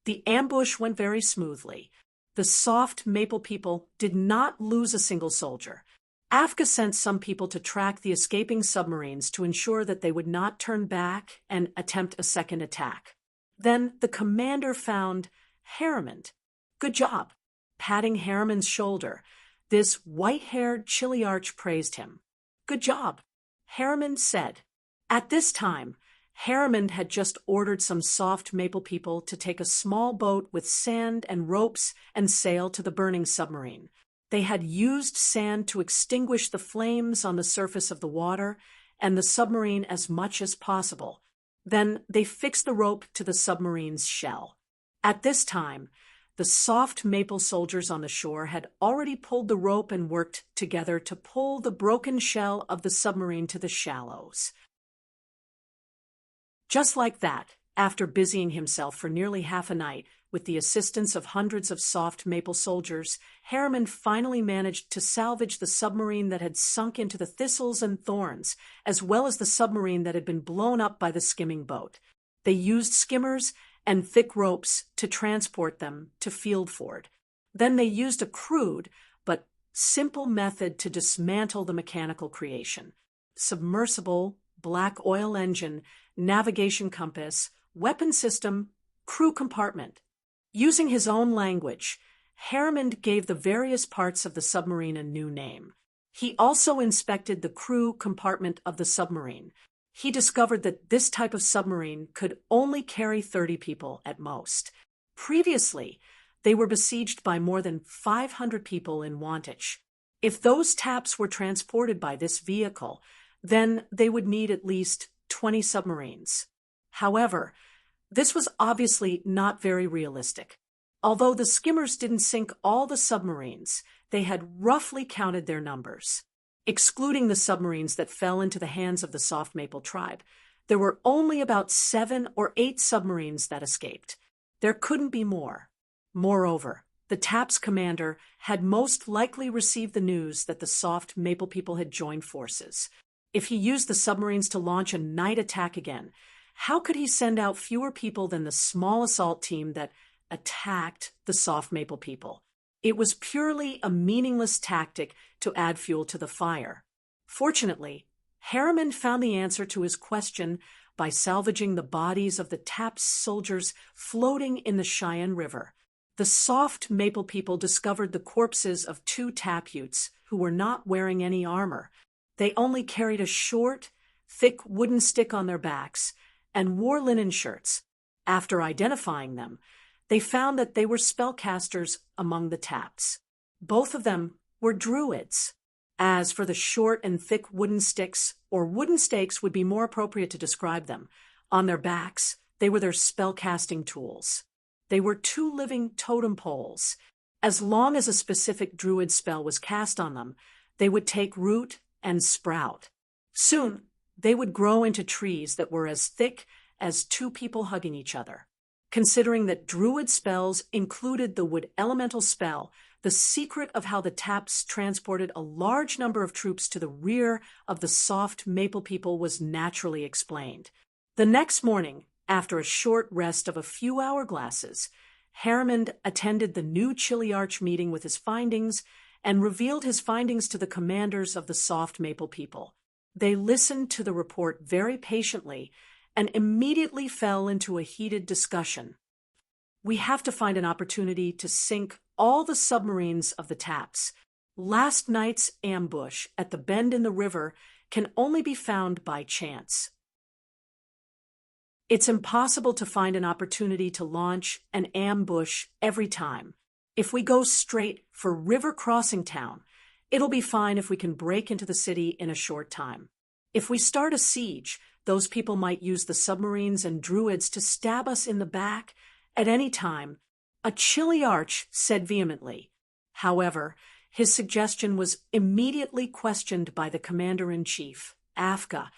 The ambush went very smoothly. The soft maple people did not lose a single soldier. Afka sent some people to track the escaping submarines to ensure that they would not turn back and attempt a second attack. Then the commander found Harriman. Good job. Patting Harriman's shoulder, this white-haired Chiliarch praised him. Good job, Harriman said. At this time, Harriman had just ordered some soft maple people to take a small boat with sand and ropes and sail to the burning submarine. They had used sand to extinguish the flames on the surface of the water and the submarine as much as possible. Then they fixed the rope to the submarine's shell. At this time, the soft maple soldiers on the shore had already pulled the rope and worked together to pull the broken shell of the submarine to the shallows. Just like that, after busying himself for nearly half a night with the assistance of hundreds of soft maple soldiers, Harriman finally managed to salvage the submarine that had sunk into the thistles and thorns, as well as the submarine that had been blown up by the skimming boat. They used skimmers and thick ropes to transport them to Fieldford. Then they used a crude but simple method to dismantle the mechanical creation. Submersible, black oil engine, navigation compass, weapon system, crew compartment. Using his own language, Harriman gave the various parts of the submarine a new name. He also inspected the crew compartment of the submarine. He discovered that this type of submarine could only carry 30 people at most. Previously, they were besieged by more than 500 people in Wantage. If those taps were transported by this vehicle, then they would need at least 20 submarines. However, this was obviously not very realistic. Although the skimmers didn't sink all the submarines, they had roughly counted their numbers. Excluding the submarines that fell into the hands of the Soft Maple tribe, there were only about 7 or 8 submarines that escaped. There couldn't be more. Moreover, the TAP's commander had most likely received the news that the Soft Maple people had joined forces. If he used the submarines to launch a night attack again, how could he send out fewer people than the small assault team that attacked the Soft Maple people? It was purely a meaningless tactic to add fuel to the fire. Fortunately, Harriman found the answer to his question by salvaging the bodies of the TAP's soldiers floating in the Cheyenne River. The Soft Maple people discovered the corpses of 2 TAP Utes who were not wearing any armor. They only carried a short, thick wooden stick on their backs and wore linen shirts. After identifying them, they found that they were spellcasters among the TAPs. Both of them were druids. As for the short and thick wooden sticks, or wooden stakes would be more appropriate to describe them, on their backs, they were their spellcasting tools. They were 2 living totem poles. As long as a specific druid spell was cast on them, they would take root and sprout. Soon, they would grow into trees that were as thick as 2 people hugging each other. Considering that druid spells included the wood elemental spell, the secret of how the TAPs transported a large number of troops to the rear of the Soft Maple people was naturally explained. The next morning, after a short rest of a few hourglasses, Harriman attended the new Chiliarch meeting with his findings and revealed his findings to the commanders of the Soft Maple people. They listened to the report very patiently and immediately fell into a heated discussion. We have to find an opportunity to sink all the submarines of the TAPs. Last night's ambush at the bend in the river can only be found by chance. It's impossible to find an opportunity to launch an ambush every time. If we go straight for River Crossing Town, it'll be fine if we can break into the city in a short time. If we start a siege, those people might use the submarines and druids to stab us in the back at any time, a Chiliarch said vehemently. However, his suggestion was immediately questioned by the commander-in-chief, Afka.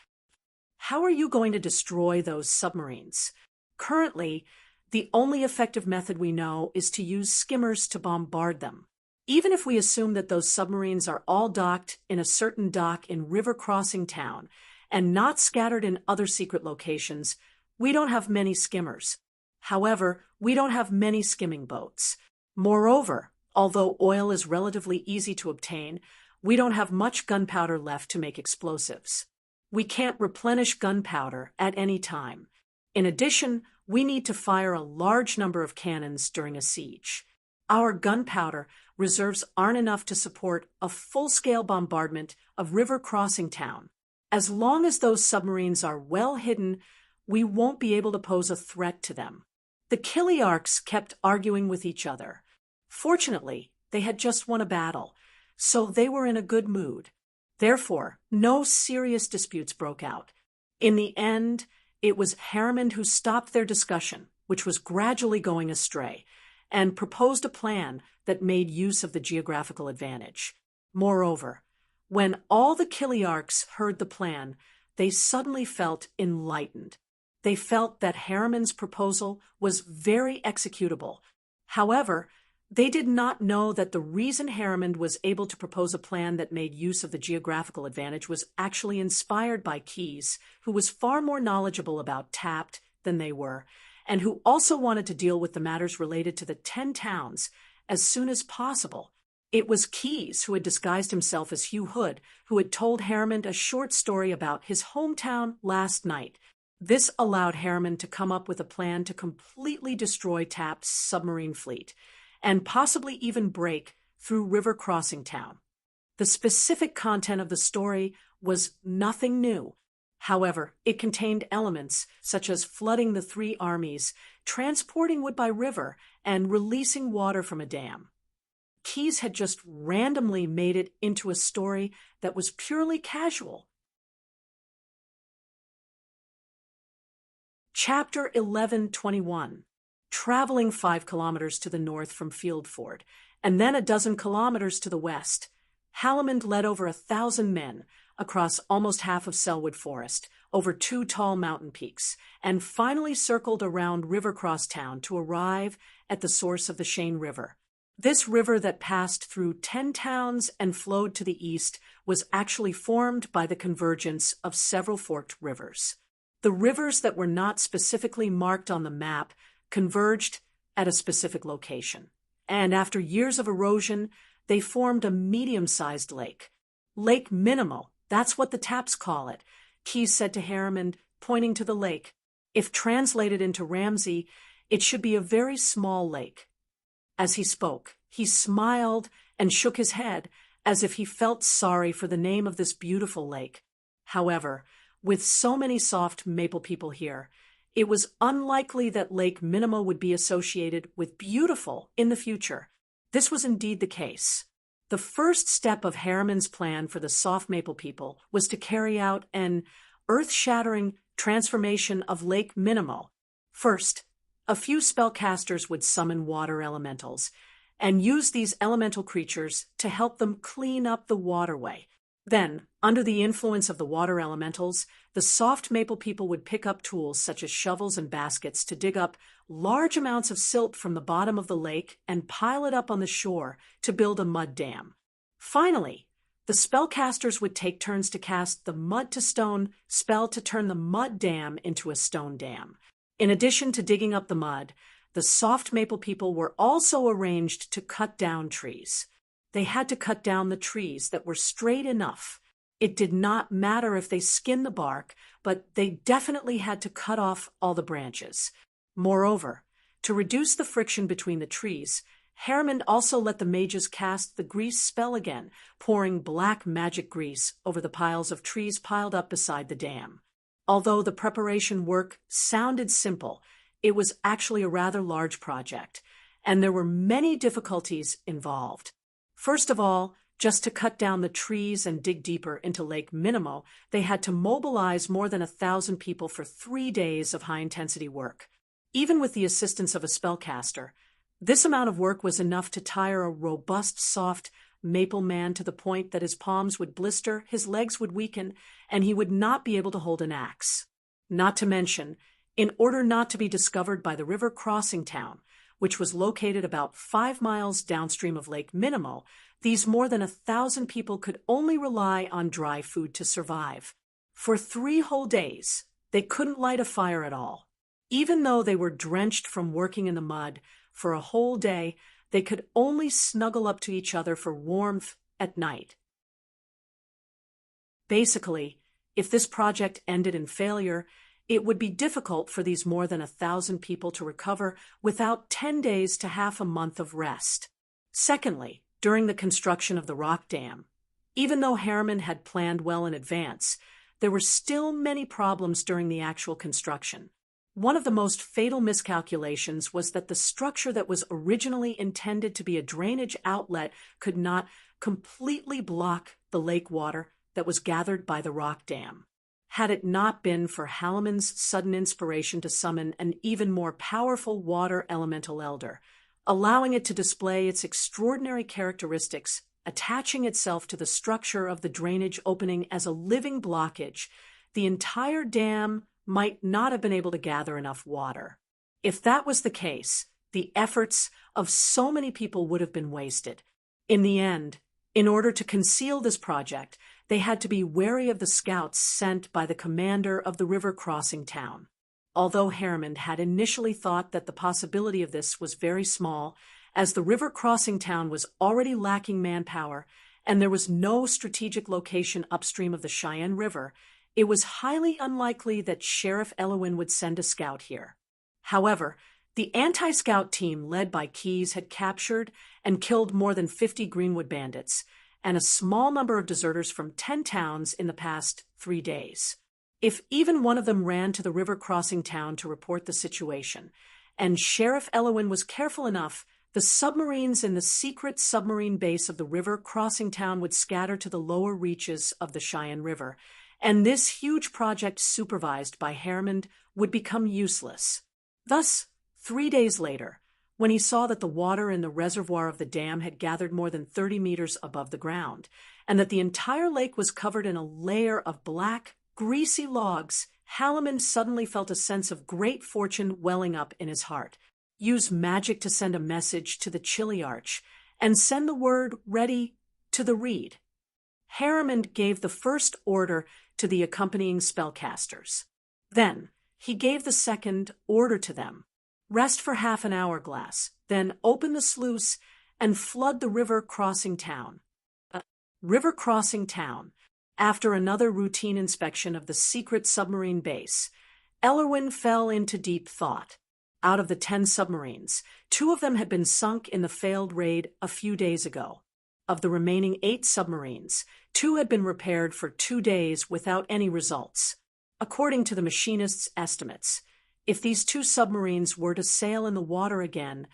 How are you going to destroy those submarines? Currently, the only effective method we know is to use skimmers to bombard them. Even if we assume that those submarines are all docked in a certain dock in River Crossing Town and not scattered in other secret locations, we don't have many skimmers. However, we don't have many skimming boats. Moreover, although oil is relatively easy to obtain, we don't have much gunpowder left to make explosives. We can't replenish gunpowder at any time. In addition, we need to fire a large number of cannons during a siege. Our gunpowder reserves aren't enough to support a full-scale bombardment of River Crossing Town. As long as those submarines are well hidden, we won't be able to pose a threat to them. The Chiliarchs kept arguing with each other. Fortunately, they had just won a battle, so they were in a good mood. Therefore, no serious disputes broke out. In the end, it was Harriman who stopped their discussion, which was gradually going astray, and proposed a plan that made use of the geographical advantage. Moreover, when all the Chiliarchs heard the plan, they suddenly felt enlightened. They felt that Harriman's proposal was very executable. However, they did not know that the reason Harriman was able to propose a plan that made use of the geographical advantage was actually inspired by Keyes, who was far more knowledgeable about Tapt than they were, and who also wanted to deal with the matters related to the 10 towns as soon as possible. It was Keyes who had disguised himself as Hugh Hood, who had told Harriman a short story about his hometown last night. This allowed Harriman to come up with a plan to completely destroy Tapp's submarine fleet, and possibly even break through River Crossing Town. The specific content of the story was nothing new. However, it contained elements such as flooding the three armies, transporting wood by river, and releasing water from a dam. Keyes had just randomly made it into a story that was purely casual. Chapter 11:21. Traveling 5 kilometers to the north from Field Ford, and then a dozen kilometers to the west, Hallimond led over 1,000 men across almost half of Selwood Forest, over 2 tall mountain peaks, and finally circled around Rivercross Town to arrive at the source of the Shane River. This river that passed through 10 towns and flowed to the east was actually formed by the convergence of several forked rivers. The rivers that were not specifically marked on the map converged at a specific location, and after years of erosion, they formed a medium-sized lake. Lake Minimo, that's what the Tapps call it, Keyes said to Harriman, pointing to the lake. If translated into Ramsey, it should be a very small lake. As he spoke, he smiled and shook his head as if he felt sorry for the name of this beautiful lake. However, with so many soft maple people here, it was unlikely that Lake Minimo would be associated with beautiful in the future. This was indeed the case. The first step of Harriman's plan for the soft maple people was to carry out an earth-shattering transformation of Lake Minimo. First, a few spellcasters would summon water elementals and use these elemental creatures to help them clean up the waterway. Then, under the influence of the water elementals, the soft maple people would pick up tools such as shovels and baskets to dig up large amounts of silt from the bottom of the lake and pile it up on the shore to build a mud dam. Finally, the spellcasters would take turns to cast the mud-to-stone spell to turn the mud dam into a stone dam. In addition to digging up the mud, the soft maple people were also arranged to cut down trees. They had to cut down the trees that were straight enough. It did not matter if they skinned the bark, but they definitely had to cut off all the branches. Moreover, to reduce the friction between the trees, Harriman also let the mages cast the grease spell again, pouring black magic grease over the piles of trees piled up beside the dam. Although the preparation work sounded simple, it was actually a rather large project, and there were many difficulties involved. First of all, just to cut down the trees and dig deeper into Lake Minimo, they had to mobilize more than 1,000 people for 3 days of high-intensity work. Even with the assistance of a spellcaster, this amount of work was enough to tire a robust, soft maple man to the point that his palms would blister, his legs would weaken, and he would not be able to hold an axe. Not to mention, in order not to be discovered by the River Crossing Town, which was located about 5 miles downstream of Lake Minimo, these more than 1,000 people could only rely on dry food to survive. For 3 whole days, they couldn't light a fire at all. Even though they were drenched from working in the mud, for a whole day, they could only snuggle up to each other for warmth at night. Basically, if this project ended in failure, it would be difficult for these more than 1,000 people to recover without 10 days to half a month of rest. Secondly, during the construction of the rock dam, even though Harriman had planned well in advance, there were still many problems during the actual construction. One of the most fatal miscalculations was that the structure that was originally intended to be a drainage outlet could not completely block the lake water that was gathered by the rock dam. Had it not been for Halliman's sudden inspiration to summon an even more powerful water elemental elder, allowing it to display its extraordinary characteristics, attaching itself to the structure of the drainage opening as a living blockage, the entire dam might not have been able to gather enough water. If that was the case, the efforts of so many people would have been wasted. In the end, in order to conceal this project, they had to be wary of the scouts sent by the commander of the river crossing town. Although Harriman had initially thought that the possibility of this was very small, as the river crossing town was already lacking manpower and there was no strategic location upstream of the Cheyenne River. It was highly unlikely that Sheriff Elwyn would send a scout here. However, the anti-scout team led by Keyes had captured and killed more than 50 Greenwood bandits and a small number of deserters from 10 towns in the past 3 days. If even one of them ran to the river crossing town to report the situation, and Sheriff Elwyn was careful enough, the submarines in the secret submarine base of the river crossing town would scatter to the lower reaches of the Cheyenne River, and this huge project supervised by Harriman would become useless. Thus, 3 days later, when he saw that the water in the reservoir of the dam had gathered more than 30 meters above the ground, and that the entire lake was covered in a layer of black, greasy logs, Halliman suddenly felt a sense of great fortune welling up in his heart. Use magic to send a message to the Chili Arch, and send the word ready to the reed. Harriman gave the first order to the accompanying spellcasters. Then, he gave the second order to them. Rest for half an hourglass, then open the sluice and flood the river crossing town. River crossing town. After another routine inspection of the secret submarine base, Elwyn fell into deep thought. Out of the 10 submarines, 2 of them had been sunk in the failed raid a few days ago. Of the remaining 8 submarines, 2 had been repaired for 2 days without any results. According to the machinist's estimates, if these 2 submarines were to sail in the water again,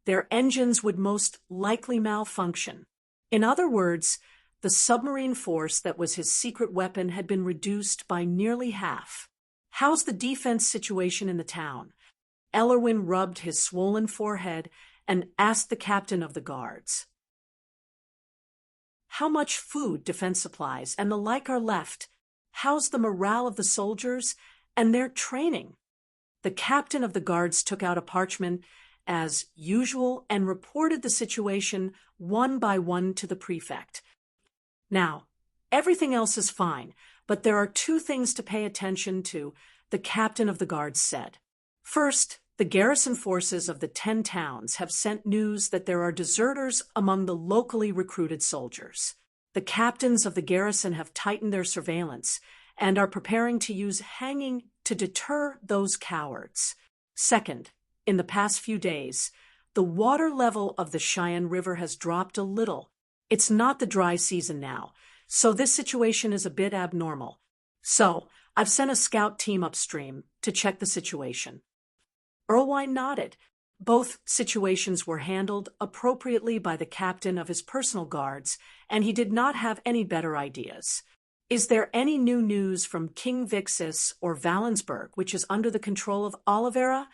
their engines would most likely malfunction. In other words, the submarine force that was his secret weapon had been reduced by nearly half. How's the defense situation in the town? Elwyn rubbed his swollen forehead and asked the captain of the guards. How much food, defense supplies, and the like are left? How's the morale of the soldiers and their training? The captain of the guards took out a parchment as usual and reported the situation one by one to the prefect. Now, everything else is fine, but there are 2 things to pay attention to, the captain of the guards said. First, the garrison forces of the 10 towns have sent news that there are deserters among the locally recruited soldiers. The captains of the garrison have tightened their surveillance and are preparing to use hanging to deter those cowards. Second, in the past few days, the water level of the Cheyenne River has dropped a little. It's not the dry season now, so this situation is a bit abnormal. So, I've sent a scout team upstream to check the situation. Erlewine nodded. Both situations were handled appropriately by the captain of his personal guards, and he did not have any better ideas. Is there any new news from King Vixis or Valensburg, which is under the control of Oliveira?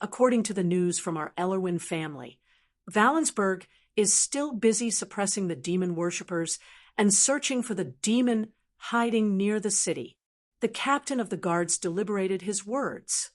According to the news from our Elwyn family, Valensburg is still busy suppressing the demon worshippers and searching for the demon hiding near the city. The captain of the guards deliberated his words.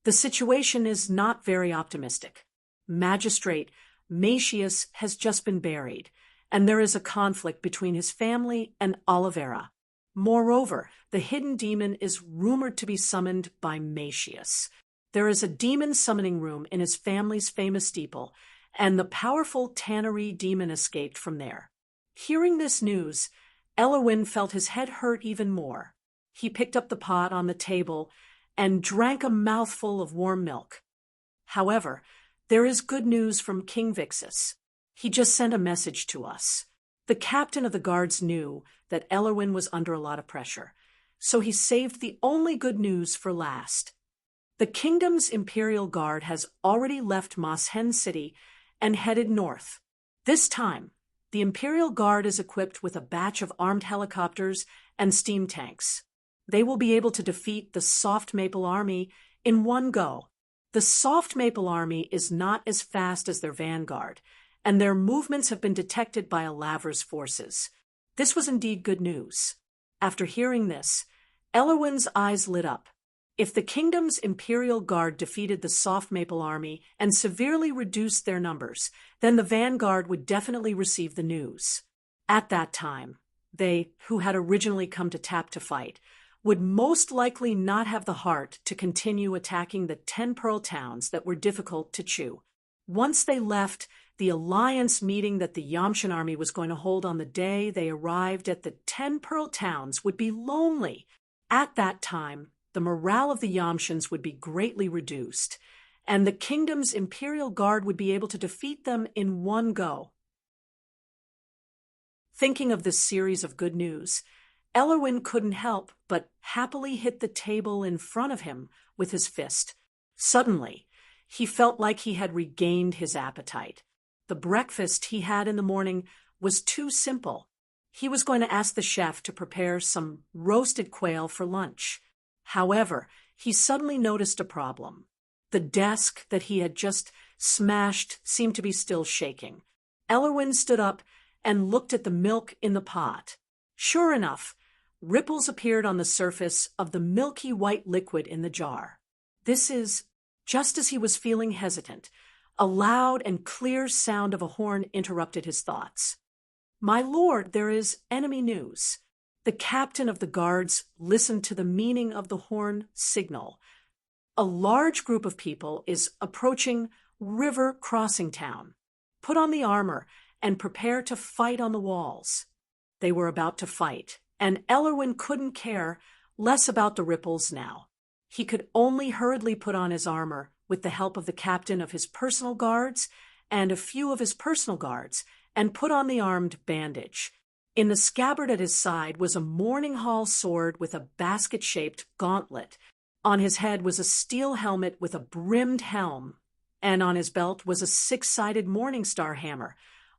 The situation is not very optimistic. Magistrate Macius has just been buried, and there is a conflict between his family and Oliveira. Moreover, the hidden demon is rumored to be summoned by Macius. There is a demon summoning room in his family's famous steeple, and the powerful tannery demon escaped from there. Hearing this news, Elwyn felt his head hurt even more. He picked up the pot on the table and drank a mouthful of warm milk. However, there is good news from King Vixis. He just sent a message to us. The captain of the guards knew that Elwyn was under a lot of pressure, so he saved the only good news for last. The kingdom's Imperial Guard has already left Moshen City and headed north. This time, the Imperial Guard is equipped with a batch of armed helicopters and steam tanks. They will be able to defeat the Soft Maple Army in one go. The Soft Maple Army is not as fast as their vanguard, and their movements have been detected by Alavra's forces. This was indeed good news. After hearing this, Elwyn's eyes lit up. If the kingdom's Imperial Guard defeated the Soft Maple Army and severely reduced their numbers, then the vanguard would definitely receive the news. At that time, they, who had originally come to Tap to fight, would most likely not have the heart to continue attacking the 10 pearl towns that were difficult to chew. Once they left the alliance meeting that the Yamshan army was going to hold on the day they arrived at the 10 Pearl towns would be lonely. At that time, the morale of the Yamshans would be greatly reduced, and the kingdom's imperial guard would be able to defeat them in one go. Thinking of this series of good news, Ellerwin couldn't help but happily hit the table in front of him with his fist. Suddenly, he felt like he had regained his appetite. The breakfast he had in the morning was too simple. He was going to ask the chef to prepare some roasted quail for lunch. However, he suddenly noticed a problem. The desk that he had just smashed seemed to be still shaking. Ellerwin stood up and looked at the milk in the pot. Sure enough, ripples appeared on the surface of the milky white liquid in the jar. Just as he was feeling hesitant, a loud and clear sound of a horn interrupted his thoughts. "My lord, there is enemy news." The captain of the guards listened to the meaning of the horn signal. "A large group of people is approaching River Crossing Town. Put on the armor and prepare to fight on the walls." They were about to fight, and Ellerwin couldn't care less about the ripples now. He could only hurriedly put on his armor with the help of the captain of his personal guards and a few of his personal guards, and put on the armed bandage. In the scabbard at his side was a morning hall sword with a basket-shaped gauntlet. On his head was a steel helmet with a brimmed helm, and on his belt was a 6-sided morning star hammer,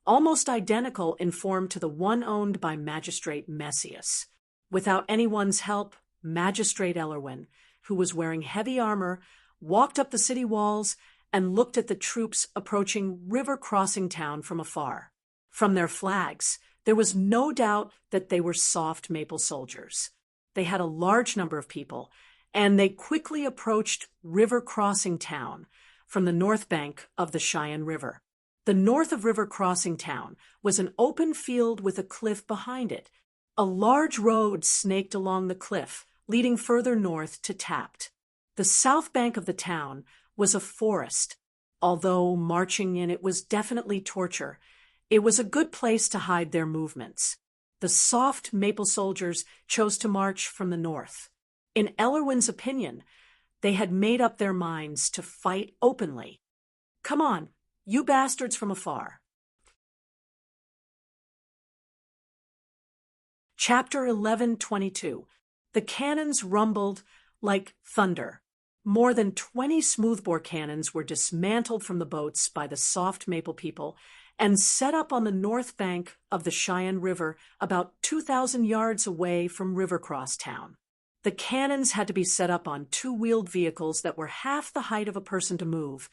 almost identical in form to the one owned by Magistrate Messias. Without anyone's help, Magistrate Ellerwin, who was wearing heavy armor, walked up the city walls and looked at the troops approaching River Crossing Town from afar. From their flags, there was no doubt that they were soft maple soldiers. They had a large number of people, and they quickly approached River Crossing Town from the north bank of the Cheyenne River. The north of River Crossing Town was an open field with a cliff behind it. A large road snaked along the cliff, leading further north to Tapt. The south bank of the town was a forest. Although marching in it was definitely torture, it was a good place to hide their movements. The soft maple soldiers chose to march from the north. In Ellerwin's opinion, they had made up their minds to fight openly. "Come on, you bastards from afar." Chapter 11:22. The cannons rumbled like thunder. More than 20 smoothbore cannons were dismantled from the boats by the soft maple people and set up on the north bank of the Cheyenne River about 2,000 yards away from Rivercross Town. The cannons had to be set up on 2-wheeled vehicles that were half the height of a person to move,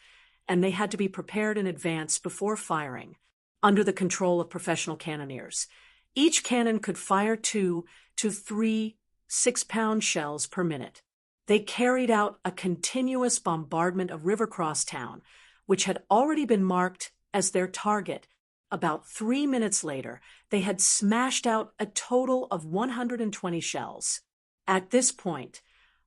and they had to be prepared in advance before firing, under the control of professional cannoneers. Each cannon could fire 2 to 3 6-pound shells per minute. They carried out a continuous bombardment of Rivercross Town, which had already been marked as their target. About 3 minutes later, they had smashed out a total of 120 shells. At this point,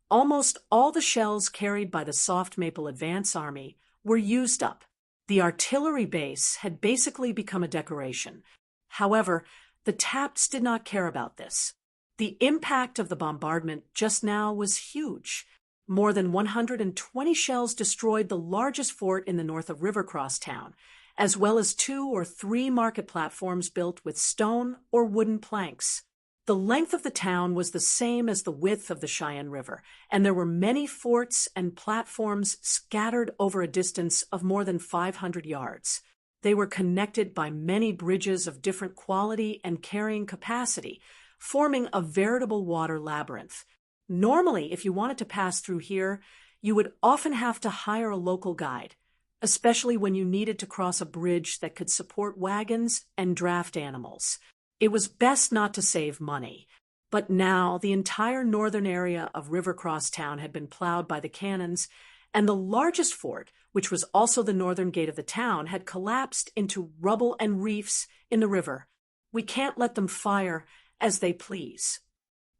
almost all the shells carried by the Soft Maple Advance Army were used up. The artillery base had basically become a decoration. However, the Tapts did not care about this. The impact of the bombardment just now was huge. More than 120 shells destroyed the largest fort in the north of Rivercross Town, as well as 2 or 3 market platforms built with stone or wooden planks. The length of the town was the same as the width of the Cheyenne River, and there were many forts and platforms scattered over a distance of more than 500 yards. They were connected by many bridges of different quality and carrying capacity, forming a veritable water labyrinth. Normally, if you wanted to pass through here, you would often have to hire a local guide, especially when you needed to cross a bridge that could support wagons and draft animals. It was best not to save money. But now the entire northern area of Rivercross Town had been plowed by the cannons, and the largest fort, which was also the northern gate of the town, had collapsed into rubble and reefs in the river. "We can't let them fire as they please."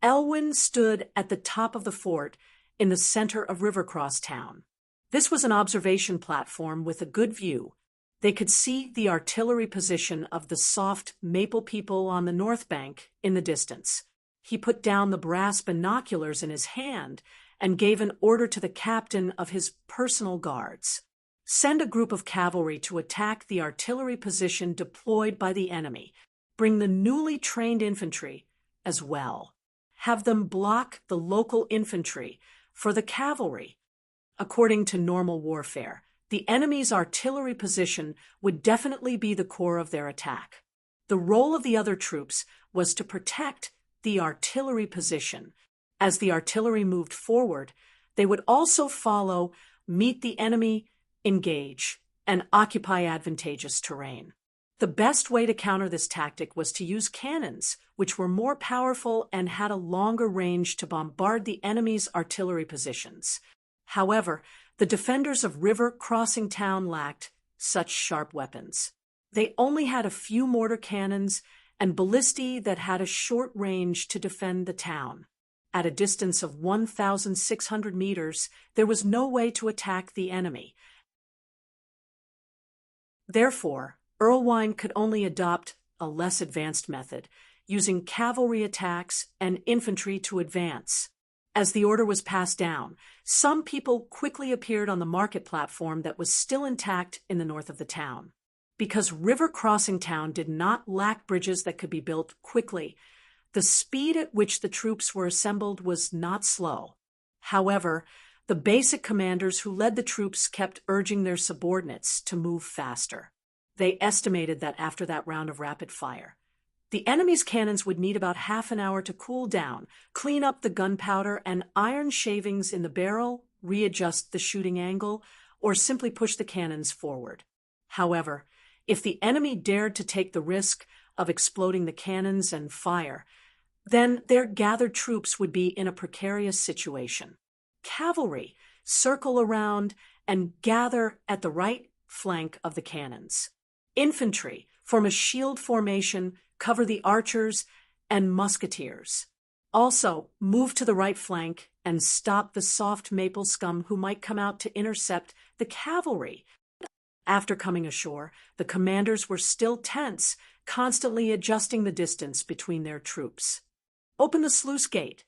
Elwyn stood at the top of the fort in the center of Rivercross Town. This was an observation platform with a good view, They could see the artillery position of the soft maple people on the north bank in the distance. He put down the brass binoculars in his hand and gave an order to the captain of his personal guards. Send a group of cavalry to attack the artillery position deployed by the enemy. Bring the newly trained infantry as well. Have them block the local infantry for the cavalry. According to normal warfare, the enemy's artillery position would definitely be the core of their attack. The role of the other troops was to protect the artillery position. As the artillery moved forward, they would also follow, meet the enemy, engage, and occupy advantageous terrain. The best way to counter this tactic was to use cannons, which were more powerful and had a longer range to bombard the enemy's artillery positions. However, the defenders of River Crossing Town lacked such sharp weapons. They only had a few mortar cannons and ballistae that had a short range to defend the town. At a distance of 1,600 meters, there was no way to attack the enemy. Therefore, Erlewine could only adopt a less advanced method, using cavalry attacks and infantry to advance. As the order was passed down, some people quickly appeared on the market platform that was still intact in the north of the town. Because River Crossing Town did not lack bridges that could be built quickly, the speed at which the troops were assembled was not slow. However, the basic commanders who led the troops kept urging their subordinates to move faster. They estimated that after that round of rapid fire, the enemy's cannons would need about half an hour to cool down, clean up the gunpowder and iron shavings in the barrel, readjust the shooting angle, or simply push the cannons forward. However, if the enemy dared to take the risk of exploding the cannons and fire, then their gathered troops would be in a precarious situation. Cavalry circle around and gather at the right flank of the cannons. Infantry form a shield formation, cover the archers and musketeers. Also, move to the right flank and stop the soft maple scum who might come out to intercept the cavalry. After coming ashore, the commanders were still tense, constantly adjusting the distance between their troops. Open the sluice gate.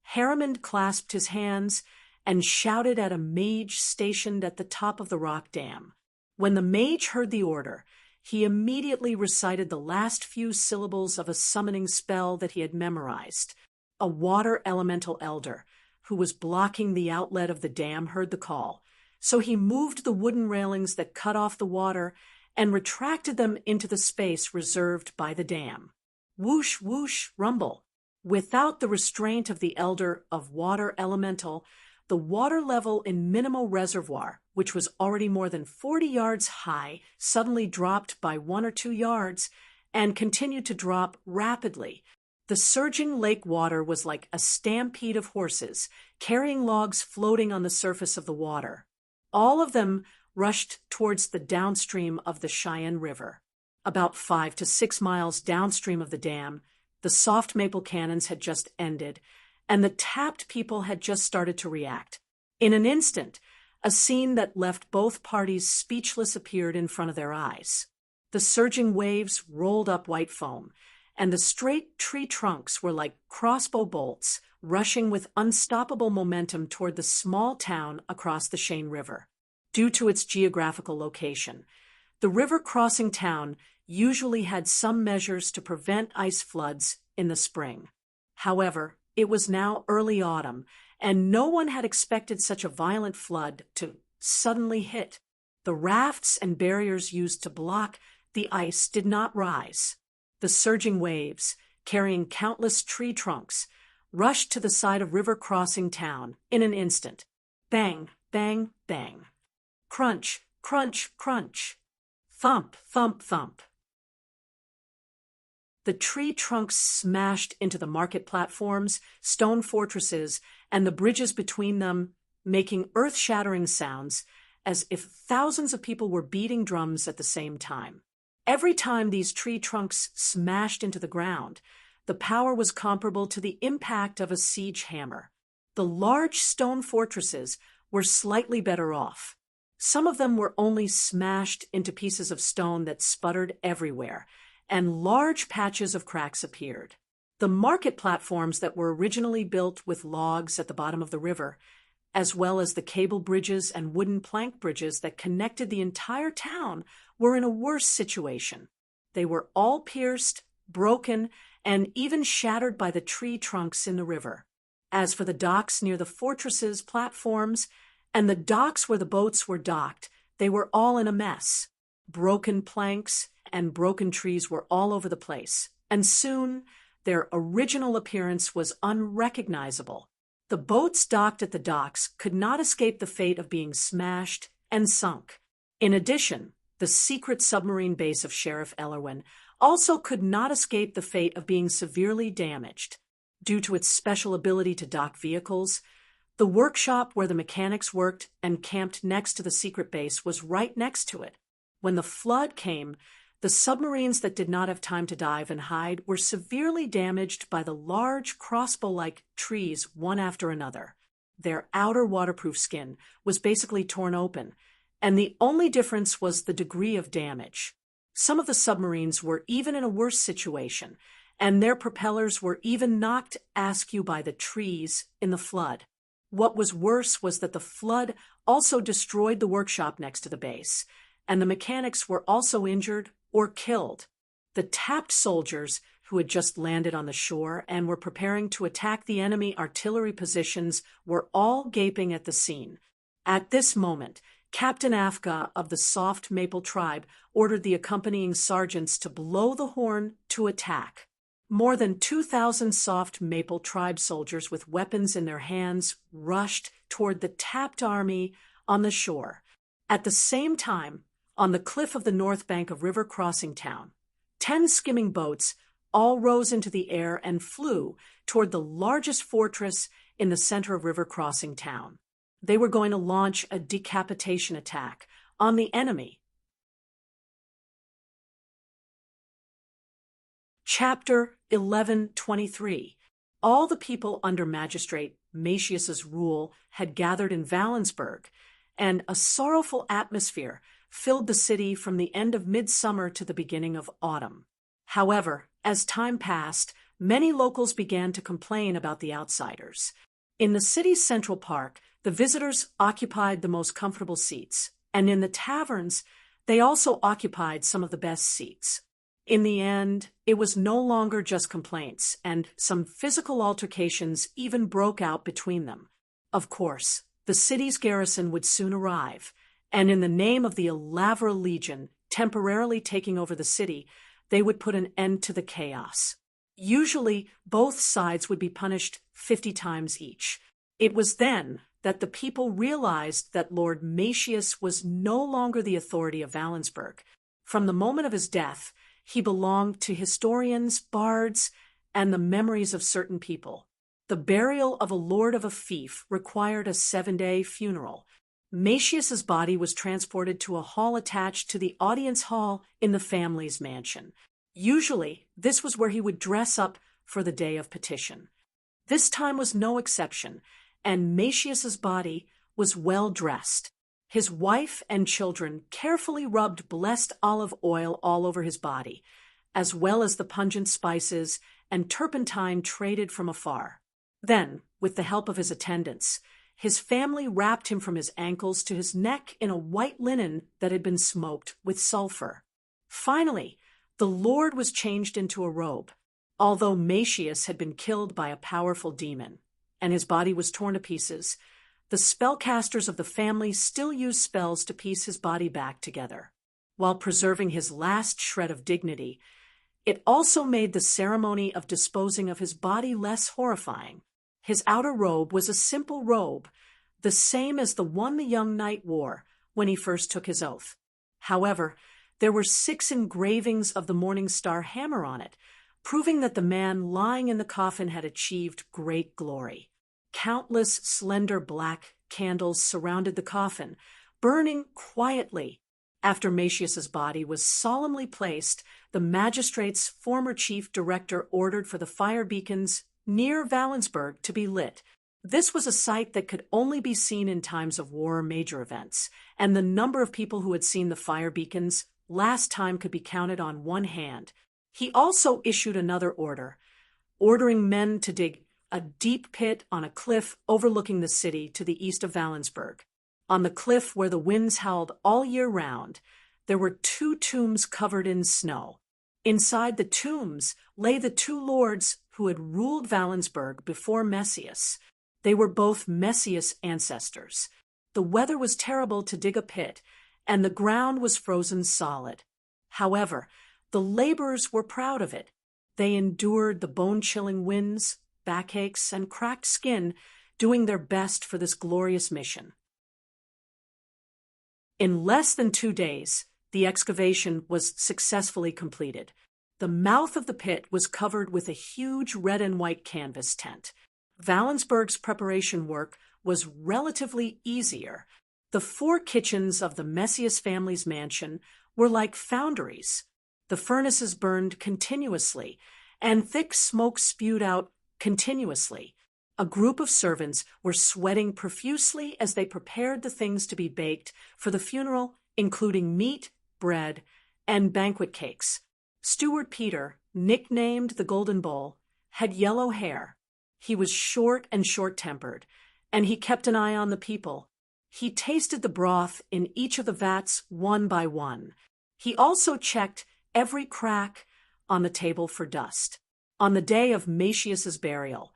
Harriman clasped his hands and shouted at a mage stationed at the top of the rock dam. When the mage heard the order, he immediately recited the last few syllables of a summoning spell that he had memorized. A water elemental elder, who was blocking the outlet of the dam, heard the call, so he moved the wooden railings that cut off the water and retracted them into the space reserved by the dam. Whoosh, whoosh, rumble. Without the restraint of the elder of water elemental, the water level in Minimal Reservoir, which was already more than 40 yards high, suddenly dropped by 1 or 2 yards and continued to drop rapidly. The surging lake water was like a stampede of horses, carrying logs floating on the surface of the water. All of them rushed towards the downstream of the Cheyenne River. About 5 to 6 miles downstream of the dam, the soft maple cannons had just ended, and the tapped people had just started to react. In an instant, a scene that left both parties speechless appeared in front of their eyes. The surging waves rolled up white foam, and the straight tree trunks were like crossbow bolts, rushing with unstoppable momentum toward the small town across the Cheyenne River. Due to its geographical location, the river crossing town usually had some measures to prevent ice floods in the spring. However, it was now early autumn, and no one had expected such a violent flood to suddenly hit. The rafts and barriers used to block the ice did not rise. The surging waves, carrying countless tree trunks, rushed to the side of river crossing town in an instant. Bang, bang, bang. Crunch, crunch, crunch. Thump, thump, thump. The tree trunks smashed into the market platforms, stone fortresses, and the bridges between them, making earth-shattering sounds as if thousands of people were beating drums at the same time. Every time these tree trunks smashed into the ground, the power was comparable to the impact of a siege hammer. The large stone fortresses were slightly better off. Some of them were only smashed into pieces of stone that sputtered everywhere, and large patches of cracks appeared. The market platforms that were originally built with logs at the bottom of the river, as well as the cable bridges and wooden plank bridges that connected the entire town, were in a worse situation. They were all pierced, broken, and even shattered by the tree trunks in the river. As for the docks near the fortress's platforms and the docks where the boats were docked, they were all in a mess. Broken planks and broken trees were all over the place, and soon their original appearance was unrecognizable. The boats docked at the docks could not escape the fate of being smashed and sunk. In addition, the secret submarine base of Sheriff Ellerwin also could not escape the fate of being severely damaged. Due to its special ability to dock vehicles, the workshop where the mechanics worked and camped next to the secret base was right next to it. When the flood came, the submarines that did not have time to dive and hide were severely damaged by the large crossbow-like trees one after another. Their outer waterproof skin was basically torn open, and the only difference was the degree of damage. Some of the submarines were even in a worse situation, and their propellers were even knocked askew by the trees in the flood. What was worse was that the flood also destroyed the workshop next to the base, and the mechanics were also injured or killed. The tapped soldiers who had just landed on the shore and were preparing to attack the enemy artillery positions were all gaping at the scene. At this moment, Captain Afka of the Soft Maple tribe ordered the accompanying sergeants to blow the horn to attack. More than 2,000 Soft Maple tribe soldiers with weapons in their hands rushed toward the tapped army on the shore. At the same time, on the cliff of the north bank of River Crossing Town, 10 skimming boats all rose into the air and flew toward the largest fortress in the center of River Crossing Town. They were going to launch a decapitation attack on the enemy. Chapter 11:23. All the people under Magistrate Macius's rule had gathered in Valensburg, and a sorrowful atmosphere filled the city from the end of midsummer to the beginning of autumn. However, as time passed, many locals began to complain about the outsiders. In the city's Central Park, the visitors occupied the most comfortable seats, and in the taverns, they also occupied some of the best seats. In the end, it was no longer just complaints, and some physical altercations even broke out between them. Of course, the city's garrison would soon arrive, and in the name of the Alavra Legion temporarily taking over the city, they would put an end to the chaos. Usually, both sides would be punished 50 times each. It was then that the people realized that Lord Macius was no longer the authority of Valensburg. From the moment of his death, he belonged to historians, bards, and the memories of certain people. The burial of a lord of a fief required a 7-day funeral. Macius's body was transported to a hall attached to the audience hall in the family's mansion. Usually, this was where he would dress up for the day of petition. This time was no exception, and Macius's body was well dressed. His wife and children carefully rubbed blessed olive oil all over his body, as well as the pungent spices and turpentine traded from afar. Then, with the help of his attendants, his family wrapped him from his ankles to his neck in a white linen that had been smoked with sulfur. Finally, the Lord was changed into a robe. Although Macius had been killed by a powerful demon, and his body was torn to pieces, the spellcasters of the family still used spells to piece his body back together. While preserving his last shred of dignity, it also made the ceremony of disposing of his body less horrifying. His outer robe was a simple robe, the same as the one the young knight wore when he first took his oath. However, there were 6 engravings of the morning star hammer on it, proving that the man lying in the coffin had achieved great glory. Countless slender black candles surrounded the coffin, burning quietly. After Macius's body was solemnly placed, the magistrate's former chief director ordered for the fire beacons near Valensburg to be lit. This was a sight that could only be seen in times of war or major events, and the number of people who had seen the fire beacons last time could be counted on one hand. He also issued another order, ordering men to dig a deep pit on a cliff overlooking the city to the east of Valensburg. On the cliff where the winds howled all year round, there were 2 tombs covered in snow. Inside the tombs lay the 2 lords who had ruled Valensburg before Messias. They were both Messias' ancestors. The weather was terrible to dig a pit, and the ground was frozen solid. However, the laborers were proud of it. They endured the bone-chilling winds, backaches, and cracked skin, doing their best for this glorious mission. In less than 2 days, the excavation was successfully completed. The mouth of the pit was covered with a huge red and white canvas tent. Valensburg's preparation work was relatively easier. The 4 kitchens of the Messias family's mansion were like foundries. The furnaces burned continuously, and thick smoke spewed out continuously. A group of servants were sweating profusely as they prepared the things to be baked for the funeral, including meat, bread, and banquet cakes. Steward Peter, nicknamed the Golden Bowl, had yellow hair. He was short and short-tempered, and he kept an eye on the people. He tasted the broth in each of the vats one by one. He also checked every crack on the table for dust. On the day of Matius's burial,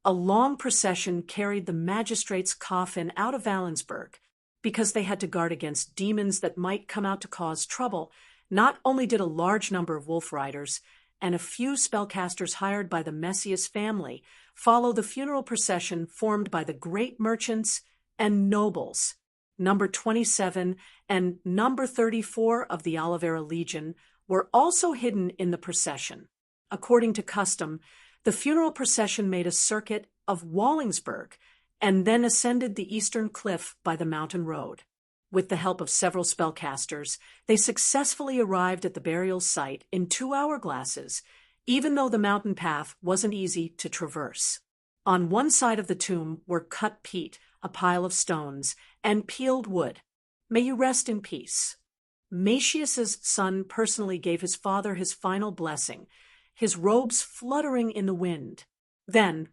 a long procession carried the magistrate's coffin out of Valensburg. Because they had to guard against demons that might come out to cause trouble, not only did a large number of wolf riders and a few spellcasters hired by the Messias family follow the funeral procession formed by the great merchants and nobles. Number 27 and number 34 of the Oliveira Legion were also hidden in the procession. According to custom, the funeral procession made a circuit of Wallingsburg and then ascended the eastern cliff by the mountain road. With the help of several spellcasters, they successfully arrived at the burial site in 2 hourglasses, even though the mountain path wasn't easy to traverse. On one side of the tomb were cut peat, a pile of stones, and peeled wood. May you rest in peace. Matius's son personally gave his father his final blessing, his robes fluttering in the wind. Then,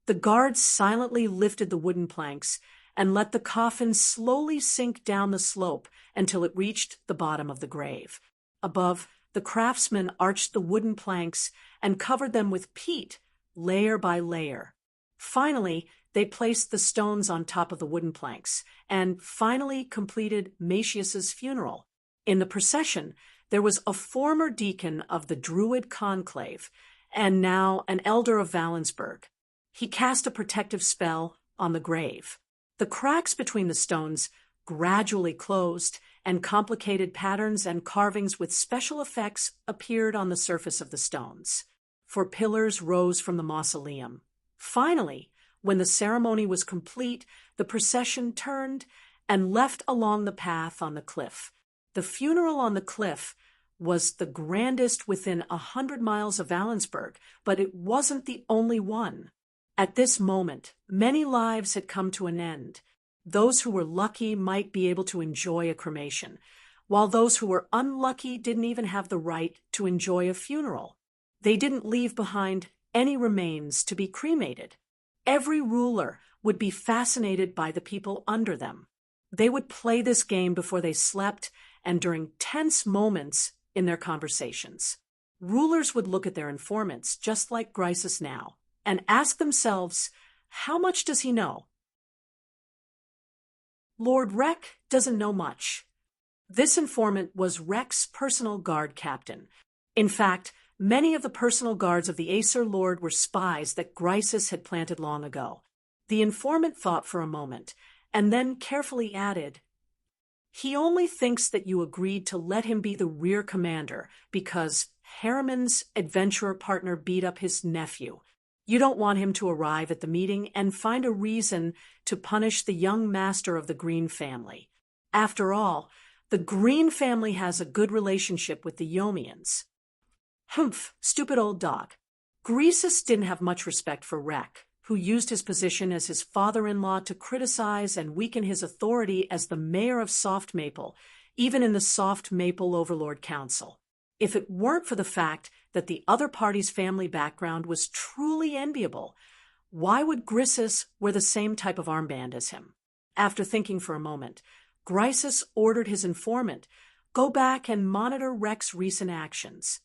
the guards silently lifted the wooden planks and let the coffin slowly sink down the slope until it reached the bottom of the grave. Above, the craftsmen arched the wooden planks and covered them with peat, layer by layer. Finally, they placed the stones on top of the wooden planks and finally completed Matius's funeral. In the procession, there was a former deacon of the Druid conclave and now an elder of Valensburg. He cast a protective spell on the grave. The cracks between the stones gradually closed, and complicated patterns and carvings with special effects appeared on the surface of the stones. 4 pillars rose from the mausoleum. Finally, when the ceremony was complete, the procession turned and left along the path on the cliff. The funeral on the cliff was the grandest within 100 miles of Valensburg, but it wasn't the only one. At this moment, many lives had come to an end. Those who were lucky might be able to enjoy a cremation, while those who were unlucky didn't even have the right to enjoy a funeral. They didn't leave behind any remains to be cremated. Every ruler would be fascinated by the people under them. They would play this game before they slept and during tense moments in their conversations. Rulers would look at their informants, just like Grisus now, and ask themselves, how much does he know? Lord Rek doesn't know much. This informant was Rek's personal guard captain. In fact, many of the personal guards of the Aesir Lord were spies that Grisus had planted long ago. The informant thought for a moment, and then carefully added, he only thinks that you agreed to let him be the rear commander because Harriman's adventurer partner beat up his nephew. You don't want him to arrive at the meeting and find a reason to punish the young master of the Green family. After all, the Green family has a good relationship with the Yomians. Humph, stupid old dog. Grisus didn't have much respect for Rek, who used his position as his father-in-law to criticize and weaken his authority as the mayor of Soft Maple, even in the Soft Maple Overlord Council. If it weren't for the fact that the other party's family background was truly enviable, why would Grissus wear the same type of armband as him? After thinking for a moment, Grissus ordered his informant, "Go back and monitor Rex's recent actions."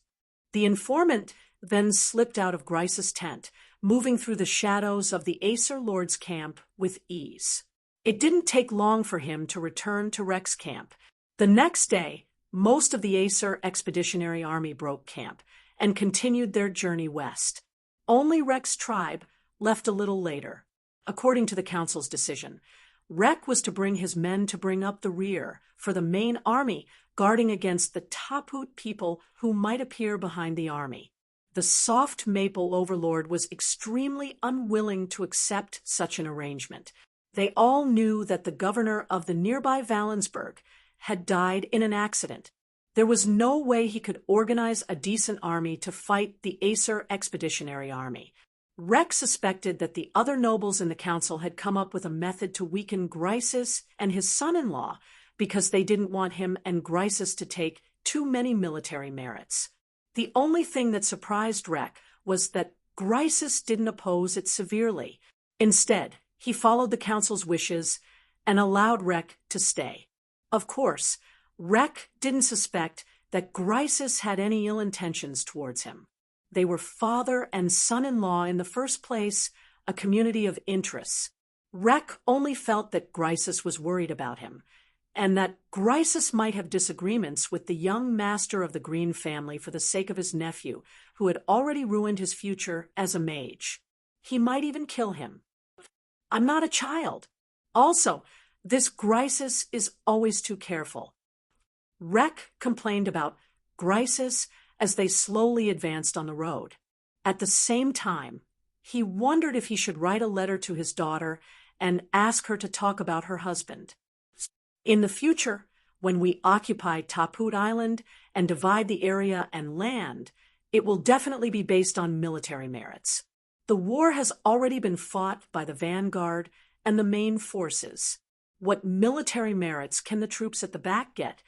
The informant then slipped out of Grissus' tent, moving through the shadows of the Aesir Lord's camp with ease. It didn't take long for him to return to Rex's camp. The next day, most of the Aesir Expeditionary Army broke camp and continued their journey west. Only Rex's tribe left a little later. According to the council's decision, Rek was to bring his men to bring up the rear for the main army, guarding against the Taphut people who might appear behind the army. The Soft Maple Overlord was extremely unwilling to accept such an arrangement. They all knew that the governor of the nearby Valensburg had died in an accident. There was no way he could organize a decent army to fight the Aesir Expeditionary Army. Rex suspected that the other nobles in the council had come up with a method to weaken Grissus and his son-in-law because they didn't want him and Grissus to take too many military merits. The only thing that surprised Rek was that Grissus didn't oppose it severely. Instead, he followed the council's wishes and allowed Rek to stay. Of course, Rek didn't suspect that Grissus had any ill intentions towards him. They were father and son-in-law in the first place, a community of interests. Rek only felt that Grissus was worried about him, and that Grissus might have disagreements with the young master of the Green family for the sake of his nephew, who had already ruined his future as a mage. He might even kill him. "I'm not a child. Also, this Grissus is always too careful." Rek complained about Grissus as they slowly advanced on the road. At the same time, he wondered if he should write a letter to his daughter and ask her to talk about her husband. In the future, when we occupy Taphut Island and divide the area and land, it will definitely be based on military merits. The war has already been fought by the vanguard and the main forces. What military merits can the troops at the back get?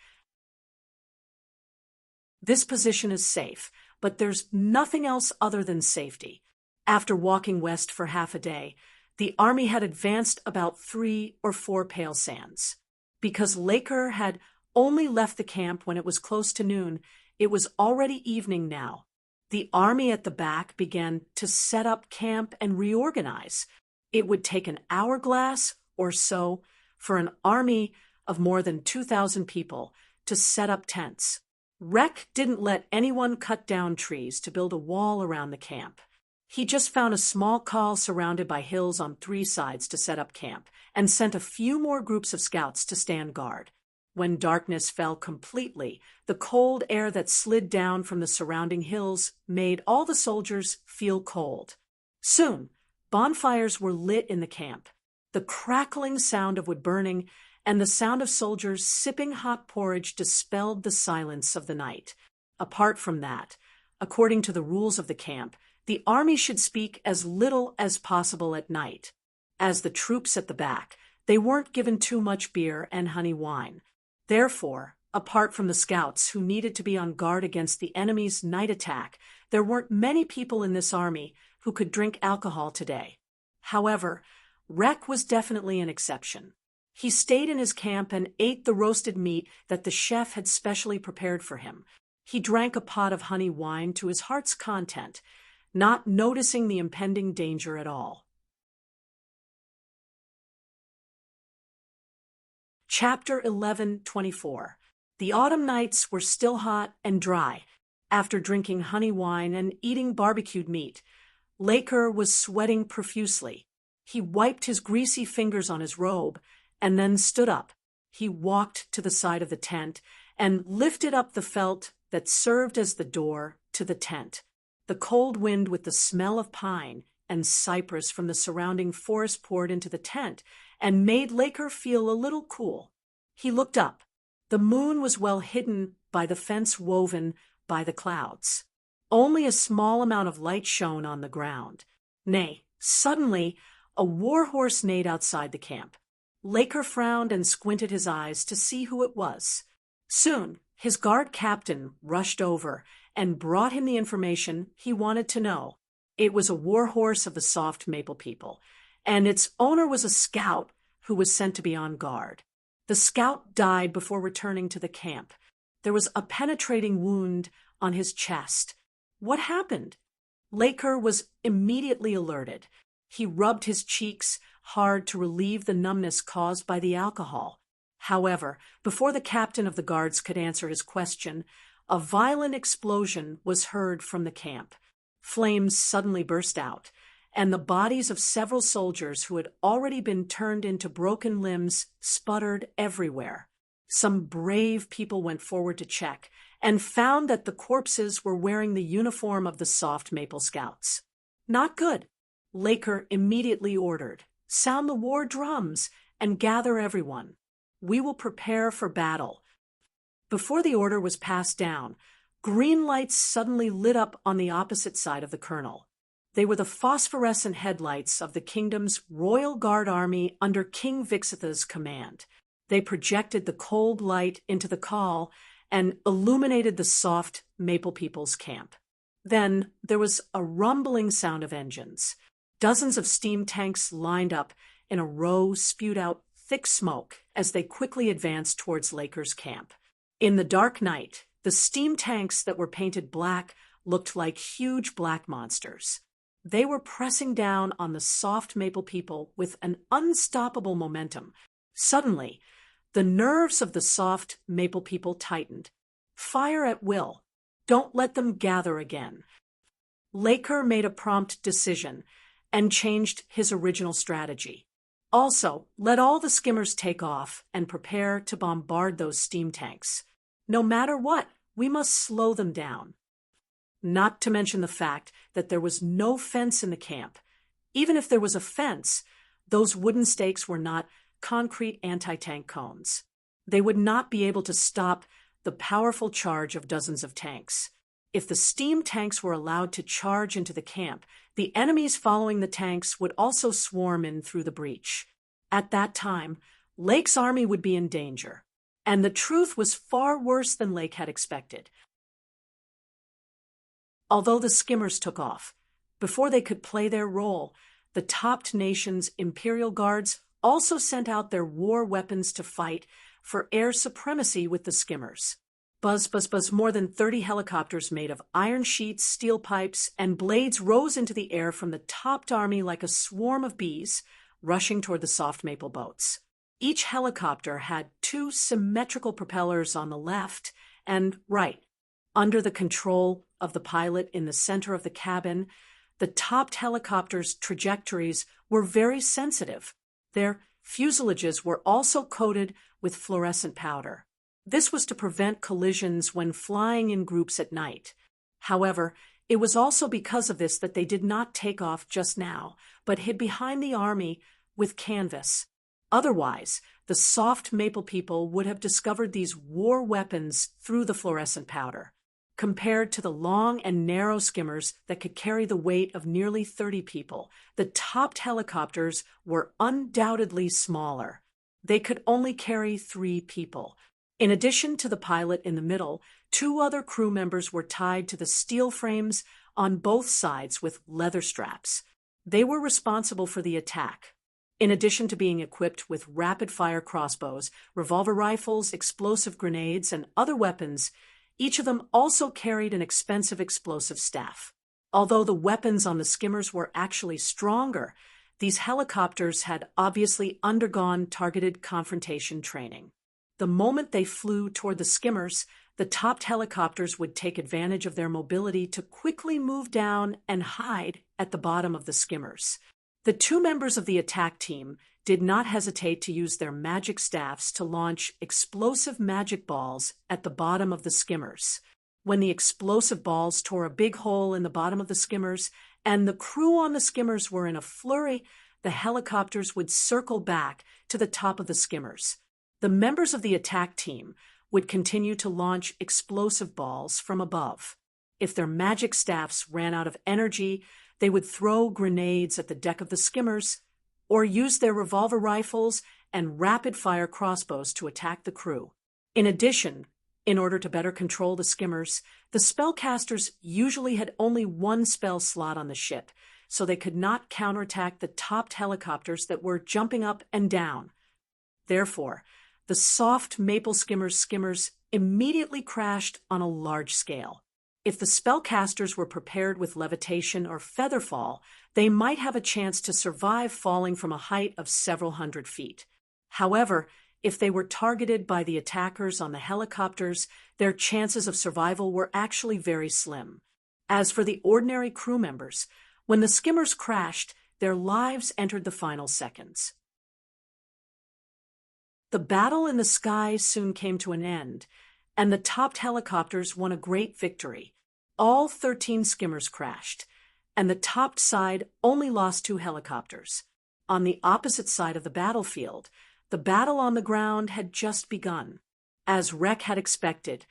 This position is safe, but there's nothing else other than safety. After walking west for half a day, the army had advanced about 3 or 4 pale sands. Because Laker had only left the camp when it was close to noon, it was already evening now. The army at the back began to set up camp and reorganize. It would take an hourglass or so for an army of more than 2,000 people to set up tents. Rek didn't let anyone cut down trees to build a wall around the camp. He just found a small col surrounded by hills on 3 sides to set up camp, and sent a few more groups of scouts to stand guard. When darkness fell completely, the cold air that slid down from the surrounding hills made all the soldiers feel cold. Soon, bonfires were lit in the camp. The crackling sound of wood burning and the sound of soldiers sipping hot porridge dispelled the silence of the night. Apart from that, according to the rules of the camp, the army should speak as little as possible at night. As the troops at the back, they weren't given too much beer and honey wine. Therefore, apart from the scouts who needed to be on guard against the enemy's night attack, there weren't many people in this army who could drink alcohol today. However, Rek was definitely an exception. He stayed in his camp and ate the roasted meat that the chef had specially prepared for him. He drank a pot of honey wine to his heart's content, not noticing the impending danger at all. Chapter 11:24. The autumn nights were still hot and dry. After drinking honey wine and eating barbecued meat, Laker was sweating profusely. He wiped his greasy fingers on his robe and then stood up. He walked to the side of the tent and lifted up the felt that served as the door to the tent. The cold wind with the smell of pine and cypress from the surrounding forest poured into the tent and made Laker feel a little cool. He looked up. The moon was well hidden by the fence woven by the clouds. Only a small amount of light shone on the ground. Nay, Suddenly, a war horse neighed outside the camp. Laker frowned and squinted his eyes to see who it was. Soon, his guard captain rushed over and brought him the information he wanted to know. It was a war horse of the soft maple people, and its owner was a scout who was sent to be on guard. The scout died before returning to the camp. There was a penetrating wound on his chest. What happened? Laker was immediately alerted. He rubbed his cheeks hard to relieve the numbness caused by the alcohol. However, before the captain of the guards could answer his question, a violent explosion was heard from the camp. Flames suddenly burst out, and the bodies of several soldiers who had already been turned into broken limbs sputtered everywhere. Some brave people went forward to check and found that the corpses were wearing the uniform of the Soft Maple Scouts. Not good. Laker immediately ordered, "Sound the war drums and gather everyone. We will prepare for battle." Before the order was passed down, green lights suddenly lit up on the opposite side of the colonel. They were the phosphorescent headlights of the kingdom's Royal Guard Army under King Vixitha's command. They projected the cold light into the call and illuminated the soft Maple People's camp. Then there was a rumbling sound of engines. Dozens of steam tanks lined up in a row spewed out thick smoke as they quickly advanced towards Laker's camp. In the dark night, the steam tanks that were painted black looked like huge black monsters. They were pressing down on the soft Maple people with an unstoppable momentum. Suddenly, the nerves of the soft Maple people tightened. Fire at will. Don't let them gather again. Laker made a prompt decision and changed his original strategy. Also, let all the skimmers take off and prepare to bombard those steam tanks. No matter what, we must slow them down. Not to mention the fact that there was no fence in the camp. Even if there was a fence, those wooden stakes were not concrete anti-tank cones. They would not be able to stop the powerful charge of dozens of tanks. If the steam tanks were allowed to charge into the camp, the enemies following the tanks would also swarm in through the breach. At that time, Lake's army would be in danger, and the truth was far worse than Lake had expected. Although the skimmers took off, before they could play their role, the topped nation's imperial guards also sent out their war weapons to fight for air supremacy with the skimmers. Buzz, buzz, buzz, more than 30 helicopters made of iron sheets, steel pipes, and blades rose into the air from the topped army like a swarm of bees, rushing toward the soft maple boats. Each helicopter had 2 symmetrical propellers on the left and right. Under the control of the pilot in the center of the cabin, the topped helicopters' trajectories were very sensitive. Their fuselages were also coated with fluorescent powder. This was to prevent collisions when flying in groups at night. However, it was also because of this that they did not take off just now, but hid behind the army with canvas. Otherwise, the soft maple people would have discovered these war weapons through the fluorescent powder. Compared to the long and narrow skimmers that could carry the weight of nearly 30 people, the topped helicopters were undoubtedly smaller. They could only carry 3 people. In addition to the pilot in the middle, 2 other crew members were tied to the steel frames on both sides with leather straps. They were responsible for the attack. In addition to being equipped with rapid-fire crossbows, revolver rifles, explosive grenades, and other weapons, each of them also carried an expensive explosive staff. Although the weapons on the skimmers were actually stronger, these helicopters had obviously undergone targeted confrontation training. The moment they flew toward the skimmers, the topped helicopters would take advantage of their mobility to quickly move down and hide at the bottom of the skimmers. The 2 members of the attack team did not hesitate to use their magic staffs to launch explosive magic balls at the bottom of the skimmers. When the explosive balls tore a big hole in the bottom of the skimmers and the crew on the skimmers were in a flurry, the helicopters would circle back to the top of the skimmers. The members of the attack team would continue to launch explosive balls from above. If their magic staffs ran out of energy, They would throw grenades at the deck of the skimmers, or use their revolver rifles and rapid-fire crossbows to attack the crew. In addition, in order to better control the skimmers, the spellcasters usually had only one spell slot on the ship, so they could not counterattack the topped helicopters that were jumping up and down. Therefore, the soft maple skimmers immediately crashed on a large scale. If the spellcasters were prepared with levitation or feather fall, they might have a chance to survive falling from a height of several hundred feet. However, if they were targeted by the attackers on the helicopters, their chances of survival were actually very slim. As for the ordinary crew members, when the skimmers crashed, their lives entered the final seconds. The battle in the sky soon came to an end, and the topped helicopters won a great victory. All 13 skimmers crashed, and the topped side only lost 2 helicopters. On the opposite side of the battlefield, the battle on the ground had just begun. As Rek had expected,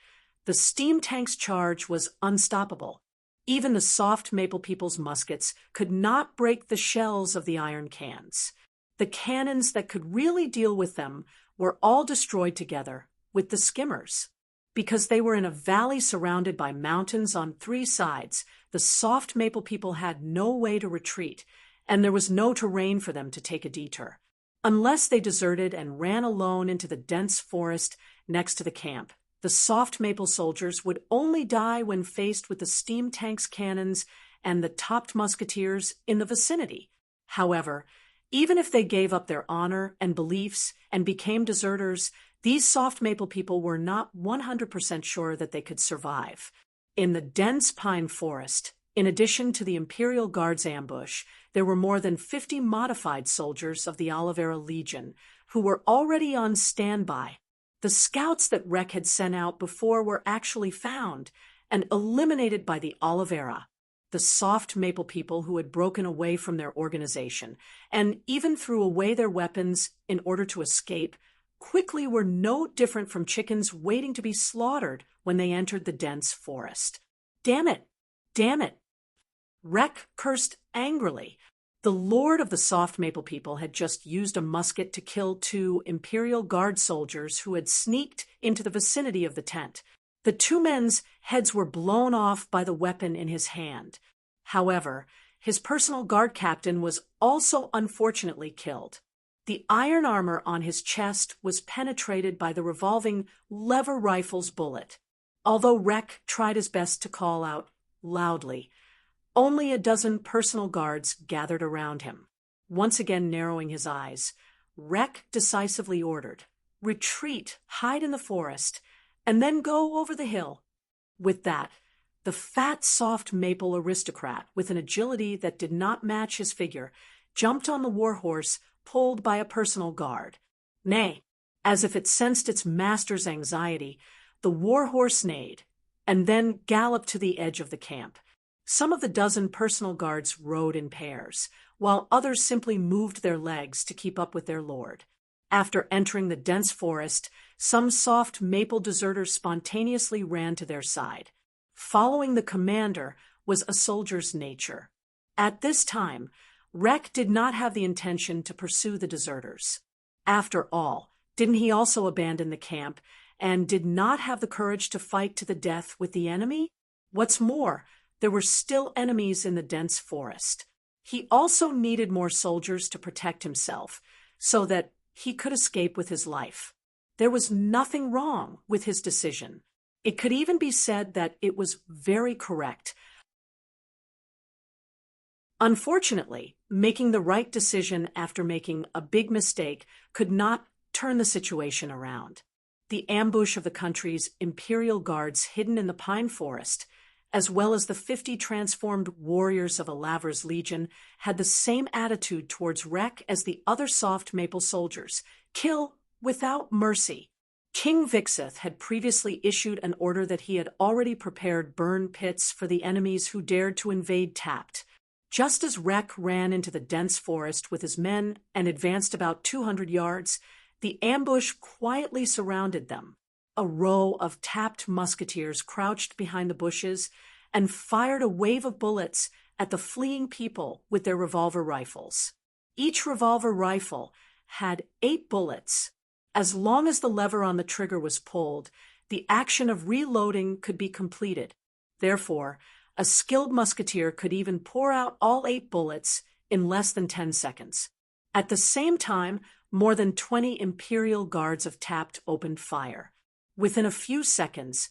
the steam tank's charge was unstoppable. Even the soft maple people's muskets could not break the shells of the iron cans. The cannons that could really deal with them were all destroyed together with the skimmers. Because they were in a valley surrounded by mountains on 3 sides, the soft maple people had no way to retreat, and there was no terrain for them to take a detour. Unless they deserted and ran alone into the dense forest next to the camp, the soft maple soldiers would only die when faced with the steam tank's cannons and the topped musketeers in the vicinity. However, even if they gave up their honor and beliefs and became deserters, these soft maple people were not 100% sure that they could survive. In the dense pine forest, in addition to the Imperial Guard's ambush, there were more than 50 modified soldiers of the Oliveira Legion who were already on standby. The scouts that Rek had sent out before were actually found and eliminated by the Oliveira, the soft maple people who had broken away from their organization and even threw away their weapons in order to escape, quickly were no different from chickens waiting to be slaughtered when they entered the dense forest. Damn it! Damn it! Rek cursed angrily. The lord of the soft maple people had just used a musket to kill 2 Imperial Guard soldiers who had sneaked into the vicinity of the tent. The 2 men's heads were blown off by the weapon in his hand. However, his personal guard captain was also unfortunately killed. The iron armor on his chest was penetrated by the revolving lever rifle's bullet. Although Rek tried his best to call out loudly, only a dozen personal guards gathered around him. Once again narrowing his eyes, Rek decisively ordered, "Retreat, hide in the forest, and then go over the hill." With that, the fat, soft maple aristocrat, with an agility that did not match his figure, jumped on the warhorse pulled by a personal guard. Nay, as if it sensed its master's anxiety, the warhorse neighed, and then galloped to the edge of the camp. Some of the dozen personal guards rode in pairs, while others simply moved their legs to keep up with their lord. After entering the dense forest, some soft maple deserters spontaneously ran to their side. Following the commander was a soldier's nature. At this time, Rek did not have the intention to pursue the deserters. After all, didn't he also abandon the camp and did not have the courage to fight to the death with the enemy? What's more, there were still enemies in the dense forest. He also needed more soldiers to protect himself, so that he could escape with his life. There was nothing wrong with his decision. It could even be said that it was very correct. Unfortunately, making the right decision after making a big mistake could not turn the situation around. The ambush of the country's Imperial Guards hidden in the pine forest, as well as the 50 transformed warriors of Alavra's Legion, had the same attitude towards Rek as the other soft maple soldiers: kill without mercy. King Vixeth had previously issued an order that he had already prepared burn pits for the enemies who dared to invade Tapt. Just as Rek ran into the dense forest with his men and advanced about 200 yards, the ambush quietly surrounded them. A row of Tapt musketeers crouched behind the bushes and fired a wave of bullets at the fleeing people with their revolver rifles. Each revolver rifle had 8 bullets. As long as the lever on the trigger was pulled, the action of reloading could be completed. Therefore, a skilled musketeer could even pour out all 8 bullets in less than 10 seconds. At the same time, more than 20 Imperial guards of Tapt opened fire. Within a few seconds,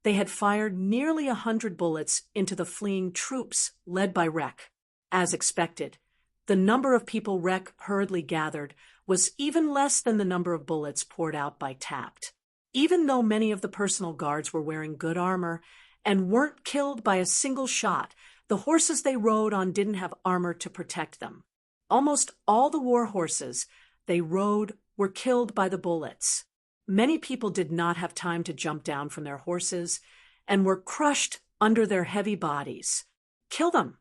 they had fired nearly 100 bullets into the fleeing troops led by Rek. As expected, the number of people Rek hurriedly gathered was even less than the number of bullets poured out by Tapt. Even though many of the personal guards were wearing good armor and weren't killed by a single shot, the horses they rode on didn't have armor to protect them. Almost all the war horses they rode were killed by the bullets. Many people did not have time to jump down from their horses and were crushed under their heavy bodies. Kill them!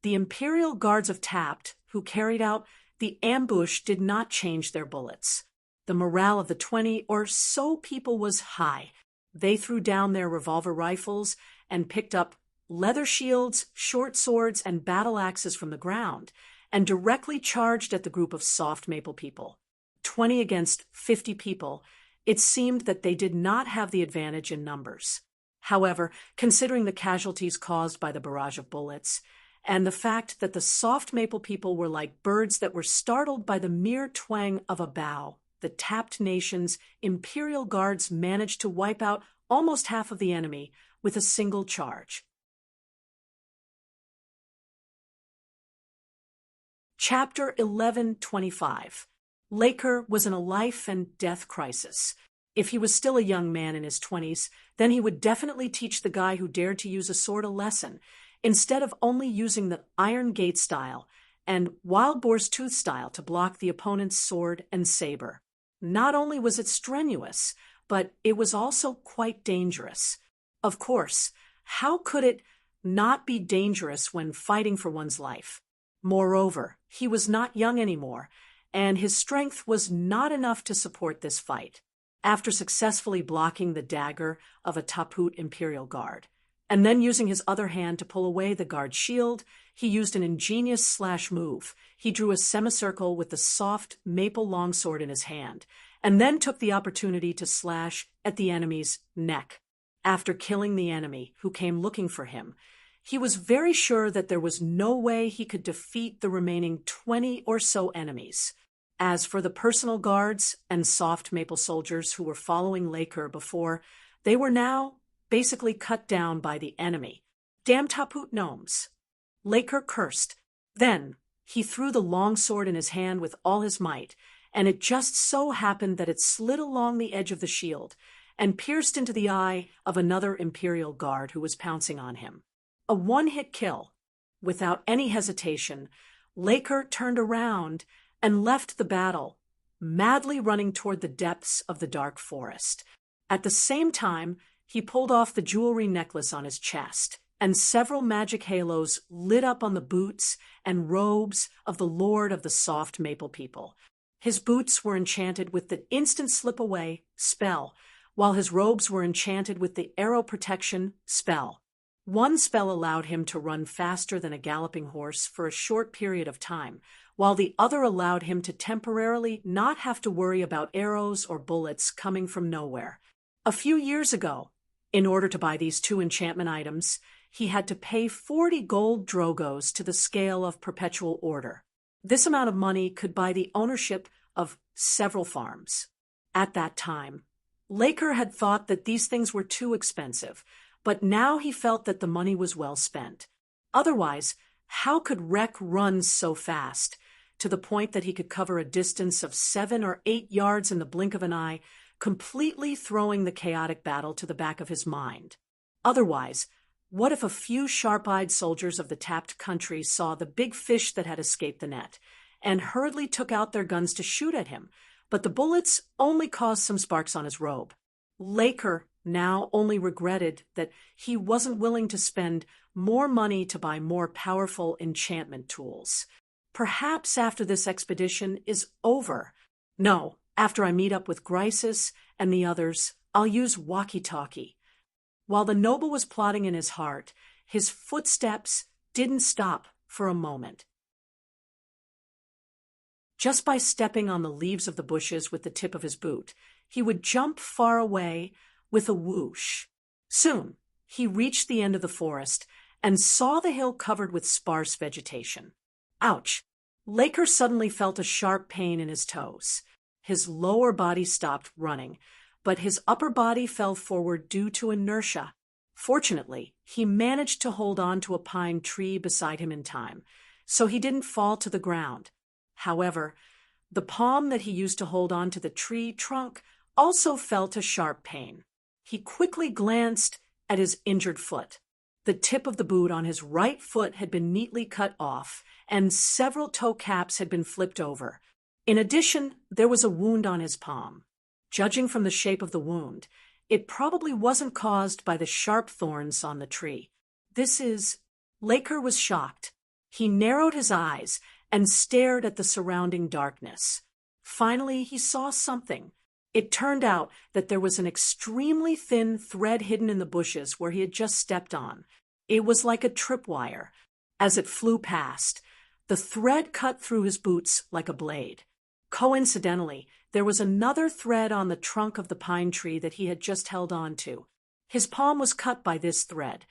The Imperial guards of Tapt, who carried out the ambush, did not change their bullets. The morale of the 20 or so people was high. They threw down their revolver rifles and picked up leather shields, short swords, and battle axes from the ground, and directly charged at the group of soft maple people. 20 against 50 people, it seemed that they did not have the advantage in numbers. However, considering the casualties caused by the barrage of bullets, and the fact that the soft maple people were like birds that were startled by the mere twang of a bow, the Tapt nation's Imperial guards managed to wipe out almost half of the enemy with a single charge. Chapter 11:25. Laker was in a life and death crisis. If he was still a young man in his 20s, then he would definitely teach the guy who dared to use a sword a lesson, instead of only using the iron gate style and wild boar's tooth style to block the opponent's sword and saber. Not only was it strenuous, but it was also quite dangerous. Of course, how could it not be dangerous when fighting for one's life? Moreover, he was not young anymore, and his strength was not enough to support this fight. After successfully blocking the dagger of a Taput Imperial guard, and then using his other hand to pull away the guard's shield, he used an ingenious slash move. He drew a semicircle with the soft maple longsword in his hand, and then took the opportunity to slash at the enemy's neck. After killing the enemy, who came looking for him, he was very sure that there was no way he could defeat the remaining 20 or so enemies. As for the personal guards and soft maple soldiers who were following Laker before, they were now basically cut down by the enemy. Damn Taput gnomes! Laker cursed. Then he threw the long sword in his hand with all his might, and it just so happened that it slid along the edge of the shield and pierced into the eye of another Imperial guard who was pouncing on him. A one-hit kill. Without any hesitation, Laker turned around and left the battle, madly running toward the depths of the dark forest. At the same time, he pulled off the jewelry necklace on his chest, and several magic halos lit up on the boots and robes of the Lord of the Soft Maple People. His boots were enchanted with the instant slip-away spell, while his robes were enchanted with the arrow protection spell. One spell allowed him to run faster than a galloping horse for a short period of time, while the other allowed him to temporarily not have to worry about arrows or bullets coming from nowhere. A few years ago, in order to buy these 2 enchantment items, he had to pay 40 gold drogos to the scale of perpetual order. This amount of money could buy the ownership of several farms. At that time, Laker had thought that these things were too expensive, but now he felt that the money was well spent. Otherwise, how could Rek run so fast, to the point that he could cover a distance of 7 or 8 yards in the blink of an eye, completely throwing the chaotic battle to the back of his mind? Otherwise, what if a few sharp-eyed soldiers of the Tapt country saw the big fish that had escaped the net, and hurriedly took out their guns to shoot at him, but the bullets only caused some sparks on his robe? Laker now only regretted that he wasn't willing to spend more money to buy more powerful enchantment tools. Perhaps after this expedition is over. No, after I meet up with Grisis and the others, I'll use walkie-talkie. While the noble was plotting in his heart, his footsteps didn't stop for a moment. Just by stepping on the leaves of the bushes with the tip of his boot, he would jump far away with a whoosh. Soon, he reached the end of the forest and saw the hill covered with sparse vegetation. Ouch! Laker suddenly felt a sharp pain in his toes. His lower body stopped running, but his upper body fell forward due to inertia. Fortunately, he managed to hold on to a pine tree beside him in time, so he didn't fall to the ground. However, the palm that he used to hold on to the tree trunk also felt a sharp pain. He quickly glanced at his injured foot. The tip of the boot on his right foot had been neatly cut off, and several toe caps had been flipped over. In addition, there was a wound on his palm. Judging from the shape of the wound, it probably wasn't caused by the sharp thorns on the tree. Laker was shocked. He narrowed his eyes and stared at the surrounding darkness. Finally, he saw something. It turned out that there was an extremely thin thread hidden in the bushes where he had just stepped on. It was like a tripwire. As it flew past, the thread cut through his boots like a blade. Coincidentally, there was another thread on the trunk of the pine tree that he had just held on to. His palm was cut by this thread.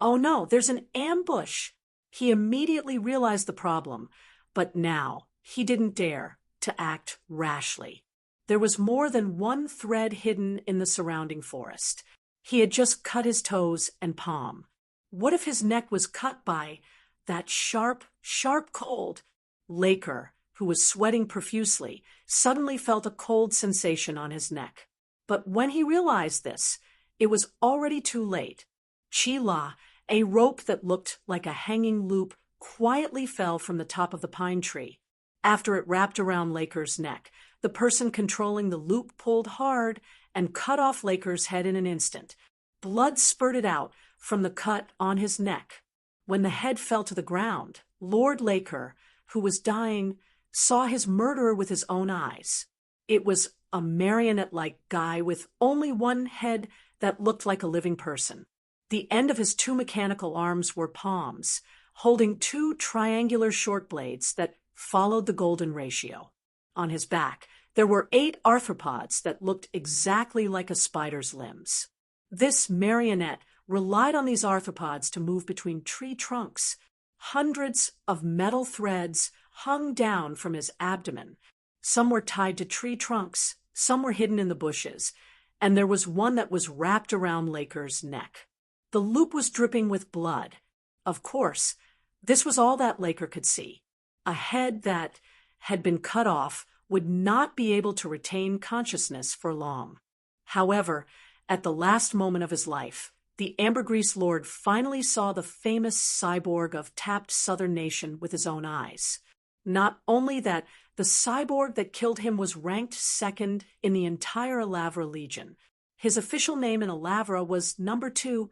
Oh no, there's an ambush! He immediately realized the problem, but now he didn't dare to act rashly. There was more than one thread hidden in the surrounding forest. He had just cut his toes and palm. What if his neck was cut by that sharp, sharp cold? Laker, who was sweating profusely, suddenly felt a cold sensation on his neck. But when he realized this, it was already too late. Chila, a rope that looked like a hanging loop, quietly fell from the top of the pine tree. After it wrapped around Laker's neck, the person controlling the loop pulled hard and cut off Laker's head in an instant. Blood spurted out from the cut on his neck. When the head fell to the ground, Lord Laker, who was dying, saw his murderer with his own eyes. It was a marionette-like guy with only one head that looked like a living person. The end of his two mechanical arms were palms, holding two triangular short blades that followed the golden ratio. On his back, there were 8 arthropods that looked exactly like a spider's limbs. This marionette relied on these arthropods to move between tree trunks. Hundreds of metal threads hung down from his abdomen. Some were tied to tree trunks, some were hidden in the bushes, and there was one that was wrapped around Laker's neck. The loop was dripping with blood. Of course, this was all that Laker could see. A head that had been cut off would not be able to retain consciousness for long. However, at the last moment of his life, the Ambergris Lord finally saw the famous cyborg of tapped southern nation with his own eyes. Not only that, the cyborg that killed him was ranked second in the entire Alavra Legion. His official name in Alavra was number 2.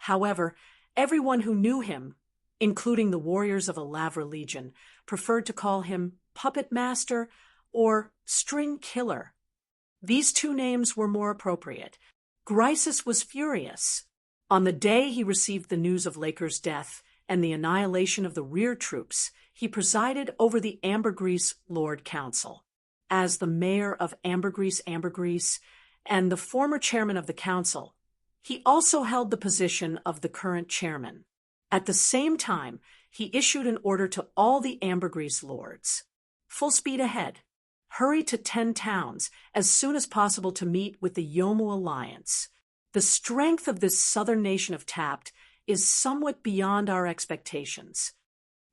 However, everyone who knew him, including the warriors of Alavra Legion, preferred to call him Puppet Master or String Killer. These 2 names were more appropriate. Grisus was furious. On the day he received the news of Laker's death and the annihilation of the rear troops, he presided over the Ambergris Lord Council. As the mayor of Ambergris, and the former chairman of the council, he also held the position of the current chairman. At the same time, he issued an order to all the Ambergris lords. Full speed ahead. Hurry to 10 towns as soon as possible to meet with the Yomu Alliance. The strength of this southern nation of Tapt is somewhat beyond our expectations.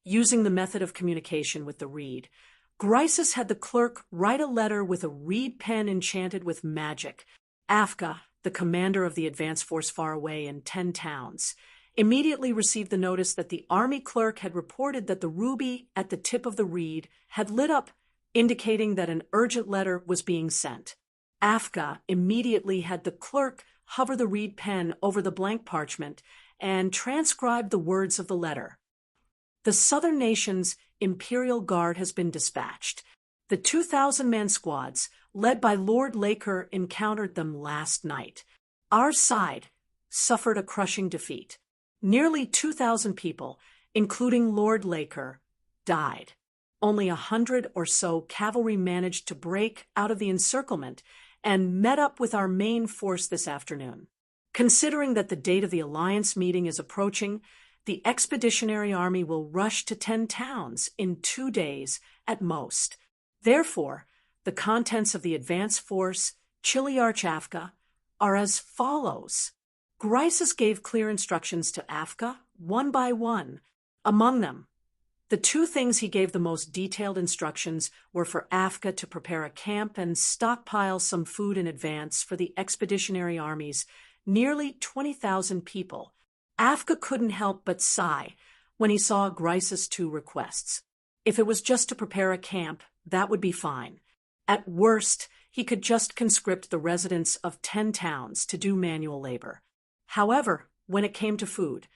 Using the method of communication with the reed, Grisus had the clerk write a letter with a reed pen enchanted with magic. Afka, the commander of the advance force far away in 10 towns, immediately received the notice that the army clerk had reported that the ruby at the tip of the reed had lit up, indicating that an urgent letter was being sent. Afka immediately had the clerk hover the reed pen over the blank parchment and transcribe the words of the letter. The southern nation's Imperial Guard has been dispatched. The 2,000-man squads, led by Lord Laker, encountered them last night. Our side suffered a crushing defeat. Nearly 2,000 people, including Lord Laker, died. Only 100 or so cavalry managed to break out of the encirclement and met up with our main force this afternoon. Considering that the date of the Alliance meeting is approaching, the Expeditionary Army will rush to 10 towns in 2 days at most. Therefore, the contents of the advance force, Chiliarch Afka, are as follows. Grisus gave clear instructions to Afka, one by one. Among them, the two things he gave the most detailed instructions were for Afka to prepare a camp and stockpile some food in advance for the Expeditionary Army's nearly 20,000 people. Afka couldn't help but sigh when he saw Grisus' two requests. If it was just to prepare a camp, that would be fine. At worst, he could just conscript the residents of 10 towns to do manual labor. However, when it came to food,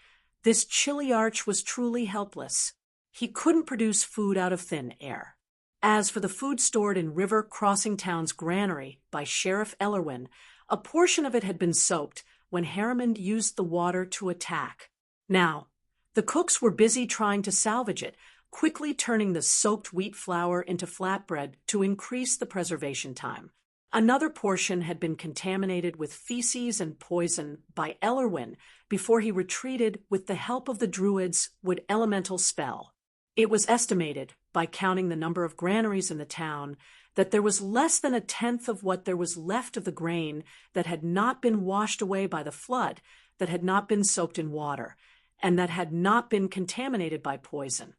this Chiliarch was truly helpless. He couldn't produce food out of thin air. As for the food stored in River Crossing Town's granary by Sheriff Ellerwin, a portion of it had been soaked when Harriman used the water to attack. Now, the cooks were busy trying to salvage it, quickly turning the soaked wheat flour into flatbread to increase the preservation time. Another portion had been contaminated with feces and poison by Ellerwin before he retreated with the help of the Druids' wood elemental spell. It was estimated, by counting the number of granaries in the town, that there was less than a tenth of what there was left of the grain that had not been washed away by the flood, that had not been soaked in water, and that had not been contaminated by poison.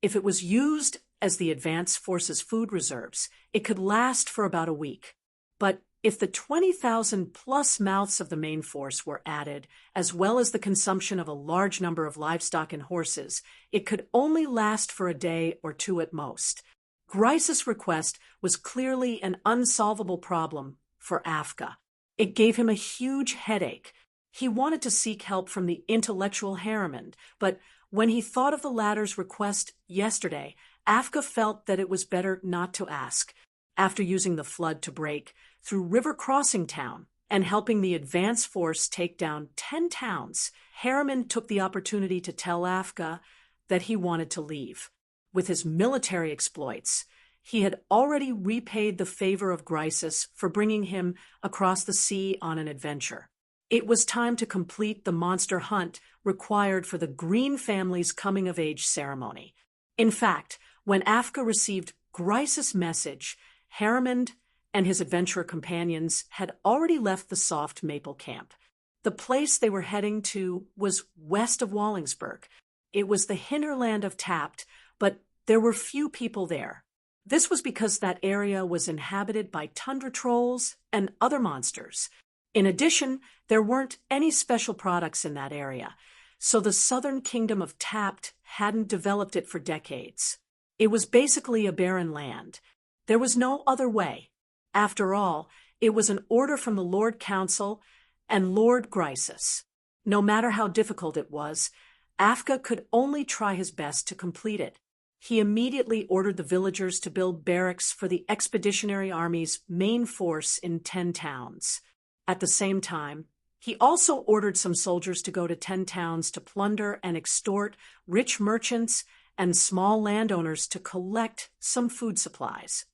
If it was used as the advance force's food reserves, it could last for about a week. But if the 20,000 plus mouths of the main force were added, as well as the consumption of a large number of livestock and horses, it could only last for a day or two at most. Grisus' request was clearly an unsolvable problem for Afka. It gave him a huge headache. He wanted to seek help from the intellectual Harriman, but when he thought of the latter's request yesterday, Afka felt that it was better not to ask. After using the flood to break through River Crossing Town and helping the advance force take down 10 towns, Harriman took the opportunity to tell Afka that he wanted to leave. With his military exploits, he had already repaid the favor of Grisus for bringing him across the sea on an adventure. It was time to complete the monster hunt required for the Green family's coming-of-age ceremony. In fact, when Afka received Grisus' message, Harriman and his adventurer companions had already left the soft maple camp. The place they were heading to was west of Wallingsburg. It was the hinterland of Tapt, but there were few people there. This was because that area was inhabited by tundra trolls and other monsters. In addition, there weren't any special products in that area, so the southern kingdom of Tapt hadn't developed it for decades. It was basically a barren land. There was no other way. After all, it was an order from the Lord Council and Lord Grisus. No matter how difficult it was, Afka could only try his best to complete it. He immediately ordered the villagers to build barracks for the Expeditionary Army's main force in 10 towns. At the same time, he also ordered some soldiers to go to 10 towns to plunder and extort rich merchants and small landowners to collect some food supplies.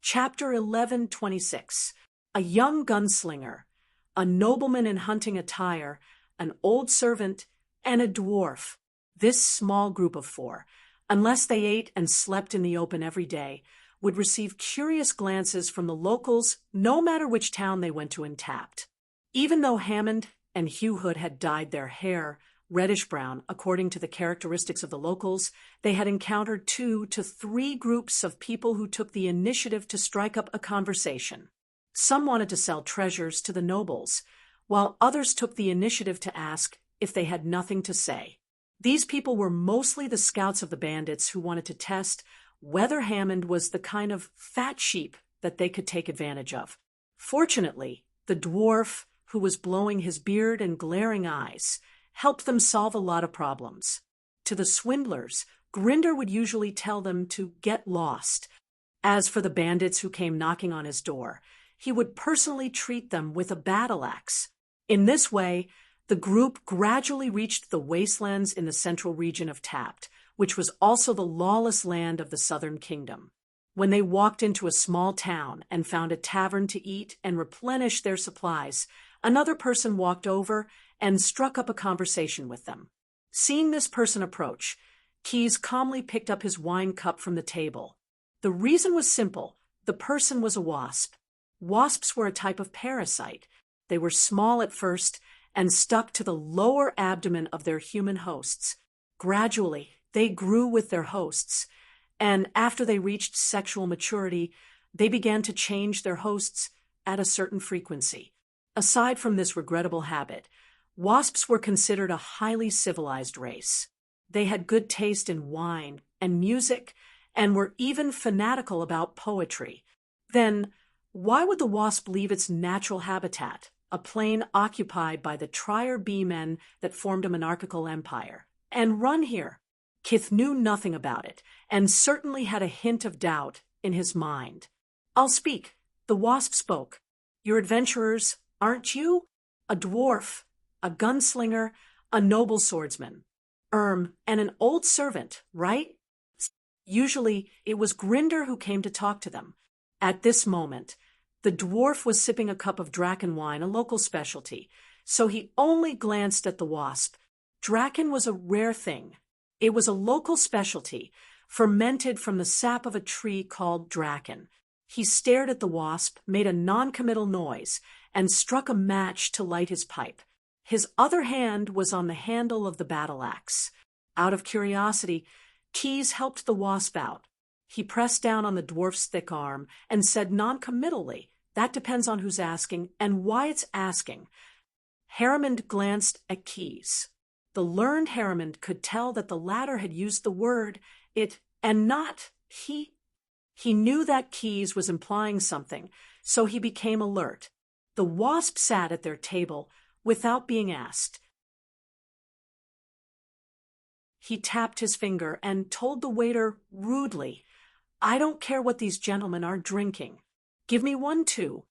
Chapter 11:26. A young gunslinger, a nobleman in hunting attire, an old servant, and a dwarf. This small group of 4, unless they ate and slept in the open every day, would receive curious glances from the locals no matter which town they went to in Tapt. Even though Hammond and Hugh Hood had dyed their hair reddish-brown according to the characteristics of the locals, they had encountered 2 to 3 groups of people who took the initiative to strike up a conversation. Some wanted to sell treasures to the nobles, while others took the initiative to ask if they had nothing to say. These people were mostly the scouts of the bandits who wanted to test whether Hammond was the kind of fat sheep that they could take advantage of. Fortunately, the dwarf, who was blowing his beard and glaring eyes, helped them solve a lot of problems. To the swindlers, Grinder would usually tell them to get lost. As for the bandits who came knocking on his door, he would personally treat them with a battle axe. In this way, the group gradually reached the wastelands in the central region of Tapt, which was also the lawless land of the southern kingdom. When they walked into a small town and found a tavern to eat and replenish their supplies, another person walked over and struck up a conversation with them. Seeing this person approach, Keyes calmly picked up his wine cup from the table. The reason was simple. The person was a wasp. Wasps were a type of parasite. They were small at first and stuck to the lower abdomen of their human hosts. Gradually, they grew with their hosts, and after they reached sexual maturity, they began to change their hosts at a certain frequency. Aside from this regrettable habit, wasps were considered a highly civilized race. They had good taste in wine and music and were even fanatical about poetry. Then, why would the wasp leave its natural habitat, a plain occupied by the Trier bee-men that formed a monarchical empire, and run here? Kith knew nothing about it, and certainly had a hint of doubt in his mind. "I'll speak," the wasp spoke. "Your adventurers, aren't you? A dwarf, a gunslinger, a noble swordsman. And an old servant, right?" Usually, it was Grinder who came to talk to them. At this moment, the dwarf was sipping a cup of Draken wine, a local specialty, so he only glanced at the wasp. Draken was a rare thing. It was a local specialty, fermented from the sap of a tree called Draken. He stared at the wasp, made a non-committal noise, and struck a match to light his pipe. His other hand was on the handle of the battle axe. Out of curiosity, Keyes helped the wasp out. He pressed down on the dwarf's thick arm and said non-committally, "That depends on who's asking and why it's asking." Harriman glanced at Keyes. The learned Harriman could tell that the latter had used the word "it" and not "he." He knew that Keyes was implying something, so he became alert. The wasp sat at their table without being asked. He tapped his finger and told the waiter rudely, "I don't care what these gentlemen are drinking. Give me one, too."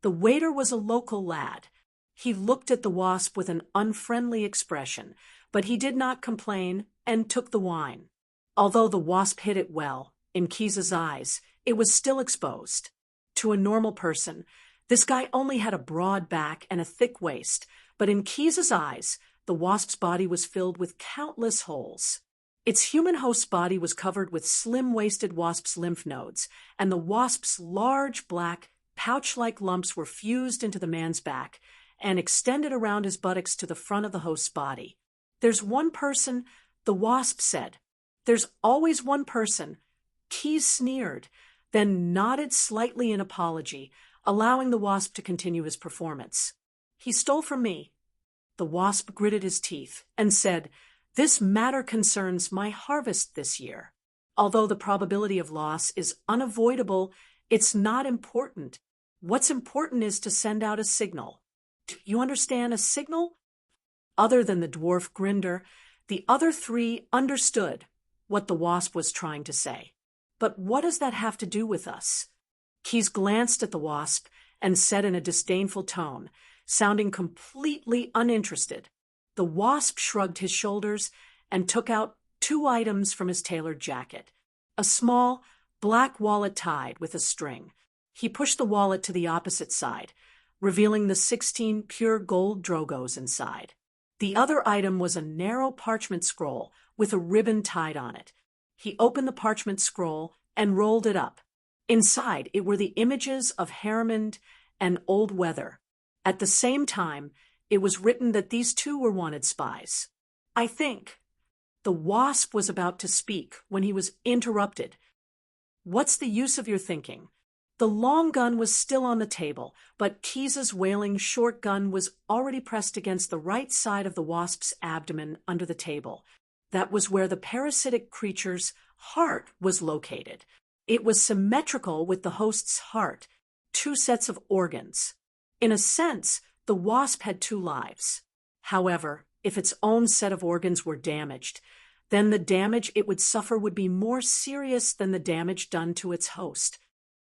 The waiter was a local lad. He looked at the wasp with an unfriendly expression, but he did not complain and took the wine. Although the wasp hid it well, in Keyes's eyes, it was still exposed. To a normal person, this guy only had a broad back and a thick waist, but in Keyes's eyes, the wasp's body was filled with countless holes. Its human host's body was covered with slim-waisted wasp's lymph nodes, and the wasp's large, black, pouch-like lumps were fused into the man's back and extended around his buttocks to the front of the host's body. "There's one person," the wasp said. "There's always one person." Keyes sneered, then nodded slightly in apology, allowing the wasp to continue his performance. "He stole from me." The wasp gritted his teeth and said, "This matter concerns my harvest this year. Although the probability of loss is unavoidable, it's not important. What's important is to send out a signal." "Do you understand a signal?" Other than the dwarf Grinder, the other three understood what the wasp was trying to say. "But what does that have to do with us?" Keyes glanced at the wasp and said in a disdainful tone, sounding completely uninterested. The wasp shrugged his shoulders and took out 2 items from his tailored jacket. A small, black wallet tied with a string. He pushed the wallet to the opposite side, revealing the 16 pure gold drogos inside. The other item was a narrow parchment scroll with a ribbon tied on it. He opened the parchment scroll and rolled it up. Inside, it were the images of Harriman and Old Weather. At the same time, it was written that these two were wanted spies. "I think." The wasp was about to speak when he was interrupted. "What's the use of your thinking?" The long gun was still on the table, but Keyes's wailing short gun was already pressed against the right side of the wasp's abdomen under the table. That was where the parasitic creature's heart was located. It was symmetrical with the host's heart, 2 sets of organs. In a sense, the wasp had 2 lives. However, if its own set of organs were damaged, then the damage it would suffer would be more serious than the damage done to its host.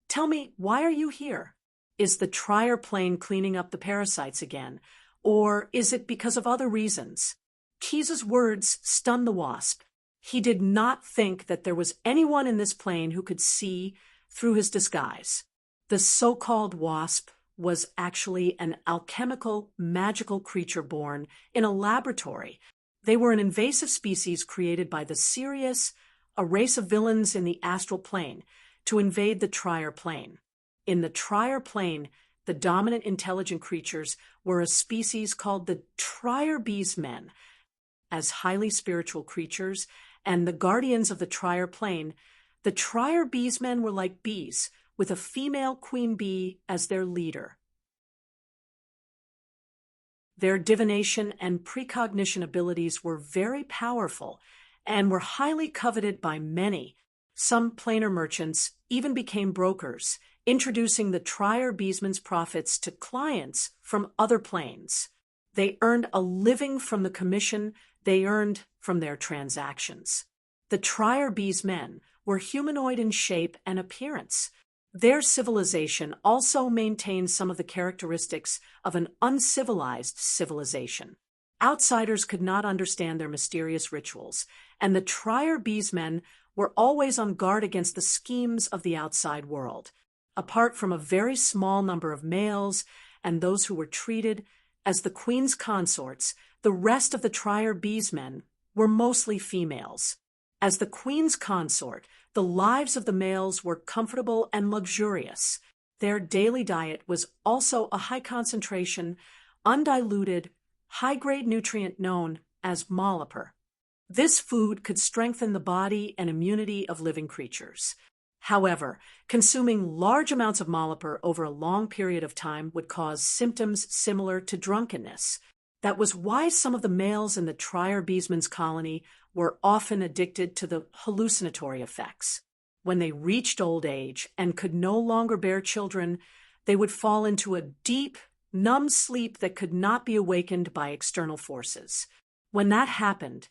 Tell me, why are you here? Is the Trier plane cleaning up the parasites again, or is it because of other reasons? Keyes's words stunned the wasp. He did not think that there was anyone in this plane who could see through his disguise. The so-called wasp was actually an alchemical, magical creature born in a laboratory. They were an invasive species created by the Sirius, a race of villains in the astral plane, to invade the Trier plane. In the Trier plane, the dominant intelligent creatures were a species called the Trier Beesmen. As highly spiritual creatures and the guardians of the Trier plane, the Trier Beesmen were like bees, with a female queen bee as their leader. Their divination and precognition abilities were very powerful and were highly coveted by many. Some planar merchants even became brokers, introducing the Trier Beesmen's profits to clients from other planes. They earned a living from the commission they earned from their transactions. The Trier Beesmen were humanoid in shape and appearance. Their civilization also maintained some of the characteristics of an uncivilized civilization. Outsiders could not understand their mysterious rituals, and the Trier Beesmen were always on guard against the schemes of the outside world. Apart from a very small number of males and those who were treated as the queen's consorts, the rest of the Trier Beesmen were mostly females. As the queen's consort, the lives of the males were comfortable and luxurious. Their daily diet was also a high-concentration, undiluted, high-grade nutrient known as molliper. This food could strengthen the body and immunity of living creatures. However, consuming large amounts of molliper over a long period of time would cause symptoms similar to drunkenness. That was why some of the males in the Trier Beesmen's colony were often addicted to the hallucinatory effects. When they reached old age and could no longer bear children, they would fall into a deep, numb sleep that could not be awakened by external forces. When that happened,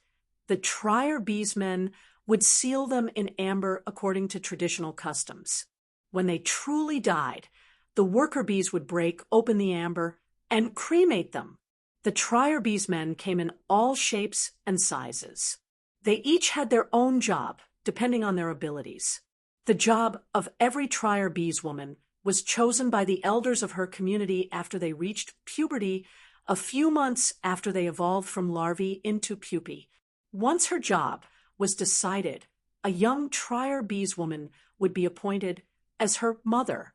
the Trier Beesmen would seal them in amber according to traditional customs. When they truly died, the worker bees would break open the amber and cremate them. The Trier Beesmen came in all shapes and sizes. They each had their own job, depending on their abilities. The job of every Trier Beeswoman was chosen by the elders of her community after they reached puberty, a few months after they evolved from larvae into pupae. Once her job was decided, a young Trier Beeswoman would be appointed as her mother.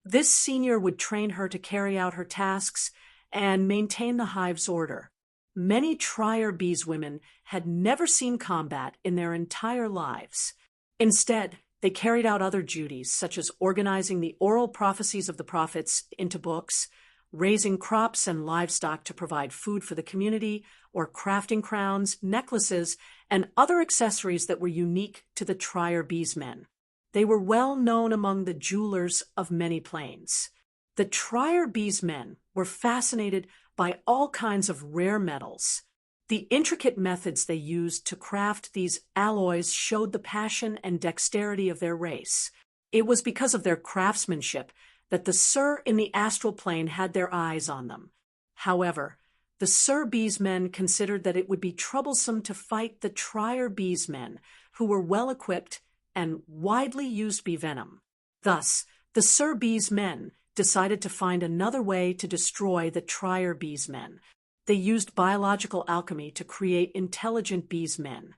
This senior would train her to carry out her tasks and maintain the hive's order. Many Trier Beeswomen had never seen combat in their entire lives. Instead, they carried out other duties, such as organizing the oral prophecies of the prophets into books, raising crops and livestock to provide food for the community, or crafting crowns, necklaces, and other accessories that were unique to the Trier Beesmen. They were well known among the jewelers of many planes. The Trier Beesmen were fascinated by all kinds of rare metals. The intricate methods they used to craft these alloys showed the passion and dexterity of their race. It was because of their craftsmanship that the Sur in the astral plane had their eyes on them. However, the Sur Beesmen considered that it would be troublesome to fight the Trier Beesmen, who were well-equipped and widely used bee venom. Thus, the Sur Beesmen decided to find another way to destroy the Trier Beesmen. They used biological alchemy to create intelligent beesmen.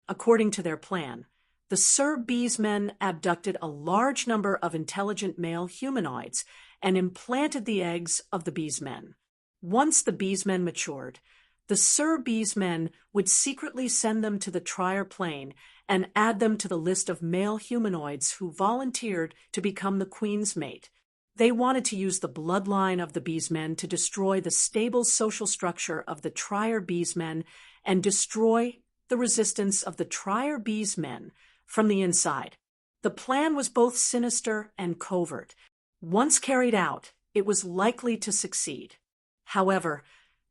According to their plan, the Sur Beesmen abducted a large number of intelligent male humanoids and implanted the eggs of the beesmen. Once the beesmen matured, the Sur Beesmen would secretly send them to the Trier plane and add them to the list of male humanoids who volunteered to become the queen's mate. They wanted to use the bloodline of the beesmen to destroy the stable social structure of the Trier Beesmen and destroy the resistance of the Trier Beesmen from the inside. The plan was both sinister and covert. Once carried out, it was likely to succeed. However,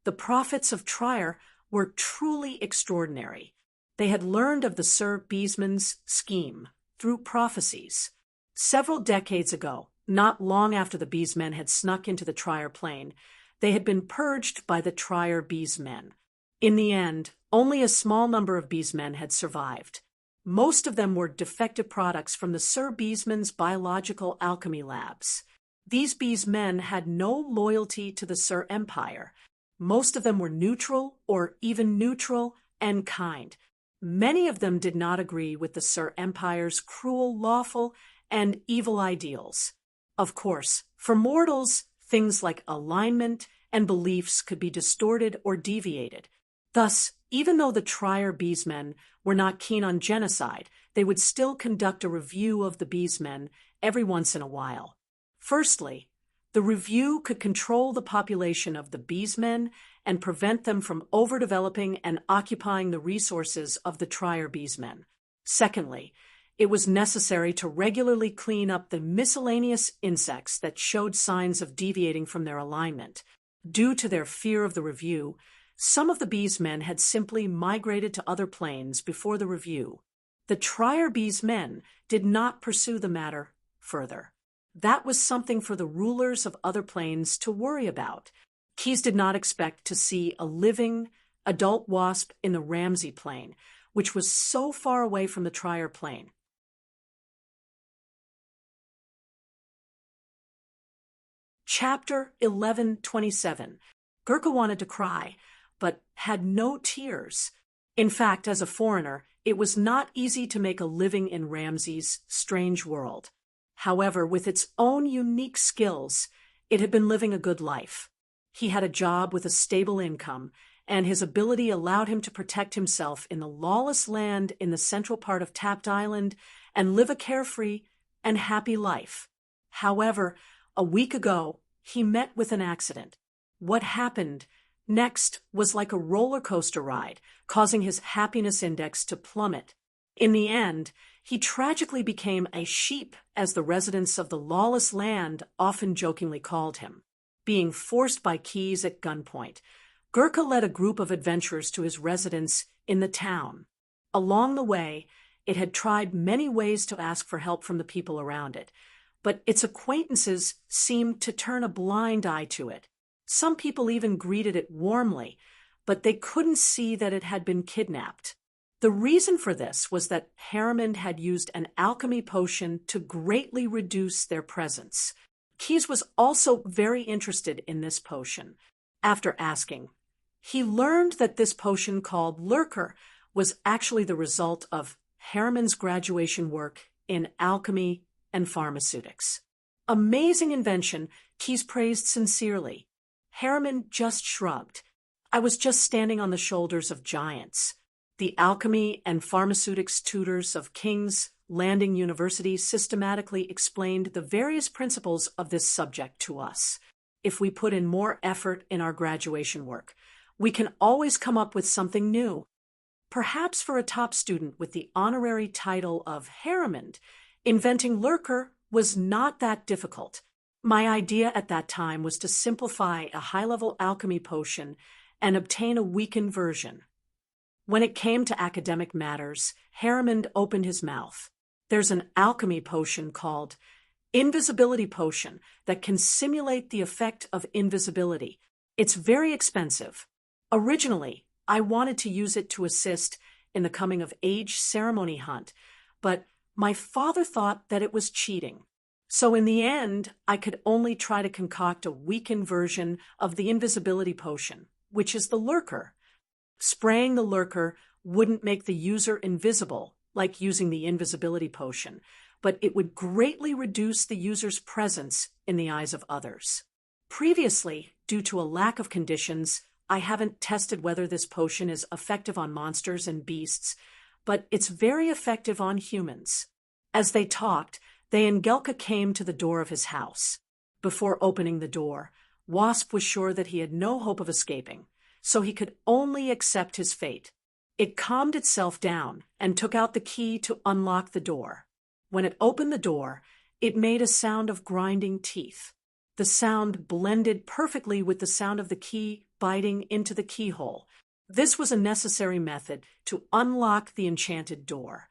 the prophets of Trier were truly extraordinary. They had learned of the Sir Beesman's scheme through prophecies. Several decades ago, not long after the Beesmen had snuck into the Trier Plain, they had been purged by the Trier Beesmen. In the end, only a small number of Beesmen had survived. Most of them were defective products from the Sir Beesman's biological alchemy labs. These Beesmen had no loyalty to the Sir Empire. Most of them were neutral or even neutral and kind. Many of them did not agree with the Sir Empire's cruel, lawful, and evil ideals. Of course, for mortals, things like alignment and beliefs could be distorted or deviated. Thus, even though the Trier Beesmen were not keen on genocide, they would still conduct a review of the Beesmen every once in a while. Firstly, the review could control the population of the Beesmen and prevent them from overdeveloping and occupying the resources of the Trier Beesmen. Secondly, it was necessary to regularly clean up the miscellaneous insects that showed signs of deviating from their alignment. Due to their fear of the review, some of the Beesmen had simply migrated to other planes before the review. The Trier Beesmen did not pursue the matter further. That was something for the rulers of other planes to worry about. Keyes did not expect to see a living, adult wasp in the Ramsey plane, which was so far away from the Trier plane. Chapter 11:27. Gurkha wanted to cry, but had no tears. In fact, as a foreigner, it was not easy to make a living in Ramsey's strange world. However, with its own unique skills, it had been living a good life. He had a job with a stable income, and his ability allowed him to protect himself in the lawless land in the central part of Tapt Island and live a carefree and happy life. However, a week ago, he met with an accident. What happened next was like a roller coaster ride, causing his happiness index to plummet. In the end, he tragically became a sheep, as the residents of the lawless land often jokingly called him. Being forced by Keyes at gunpoint, Gurkha led a group of adventurers to his residence in the town. Along the way, it had tried many ways to ask for help from the people around it, but its acquaintances seemed to turn a blind eye to it. Some people even greeted it warmly, but they couldn't see that it had been kidnapped. The reason for this was that Harriman had used an alchemy potion to greatly reduce their presence. Keyes was also very interested in this potion. After asking, he learned that this potion called Lurker was actually the result of Harriman's graduation work in alchemy and pharmaceutics. Amazing invention, Keyes praised sincerely. Harriman just shrugged. I was just standing on the shoulders of giants. The alchemy and pharmaceutics tutors of King's Landing University systematically explained the various principles of this subject to us. If we put in more effort in our graduation work, we can always come up with something new. Perhaps for a top student with the honorary title of Harriman, inventing Lurker was not that difficult. My idea at that time was to simplify a high-level alchemy potion and obtain a weakened version. When it came to academic matters, Harriman opened his mouth. There's an alchemy potion called Invisibility Potion that can simulate the effect of invisibility. It's very expensive. Originally, I wanted to use it to assist in the coming-of-age ceremony hunt, but my father thought that it was cheating. So in the end, I could only try to concoct a weakened version of the invisibility potion, which is the Lurker. Spraying the Lurker wouldn't make the user invisible, like using the invisibility potion, but it would greatly reduce the user's presence in the eyes of others. Previously, due to a lack of conditions, I haven't tested whether this potion is effective on monsters and beasts, but it's very effective on humans. As they talked, they and Gelka came to the door of his house. Before opening the door, Wasp was sure that he had no hope of escaping, so he could only accept his fate. It calmed itself down and took out the key to unlock the door. When it opened the door, it made a sound of grinding teeth. The sound blended perfectly with the sound of the key biting into the keyhole. This was a necessary method to unlock the enchanted door.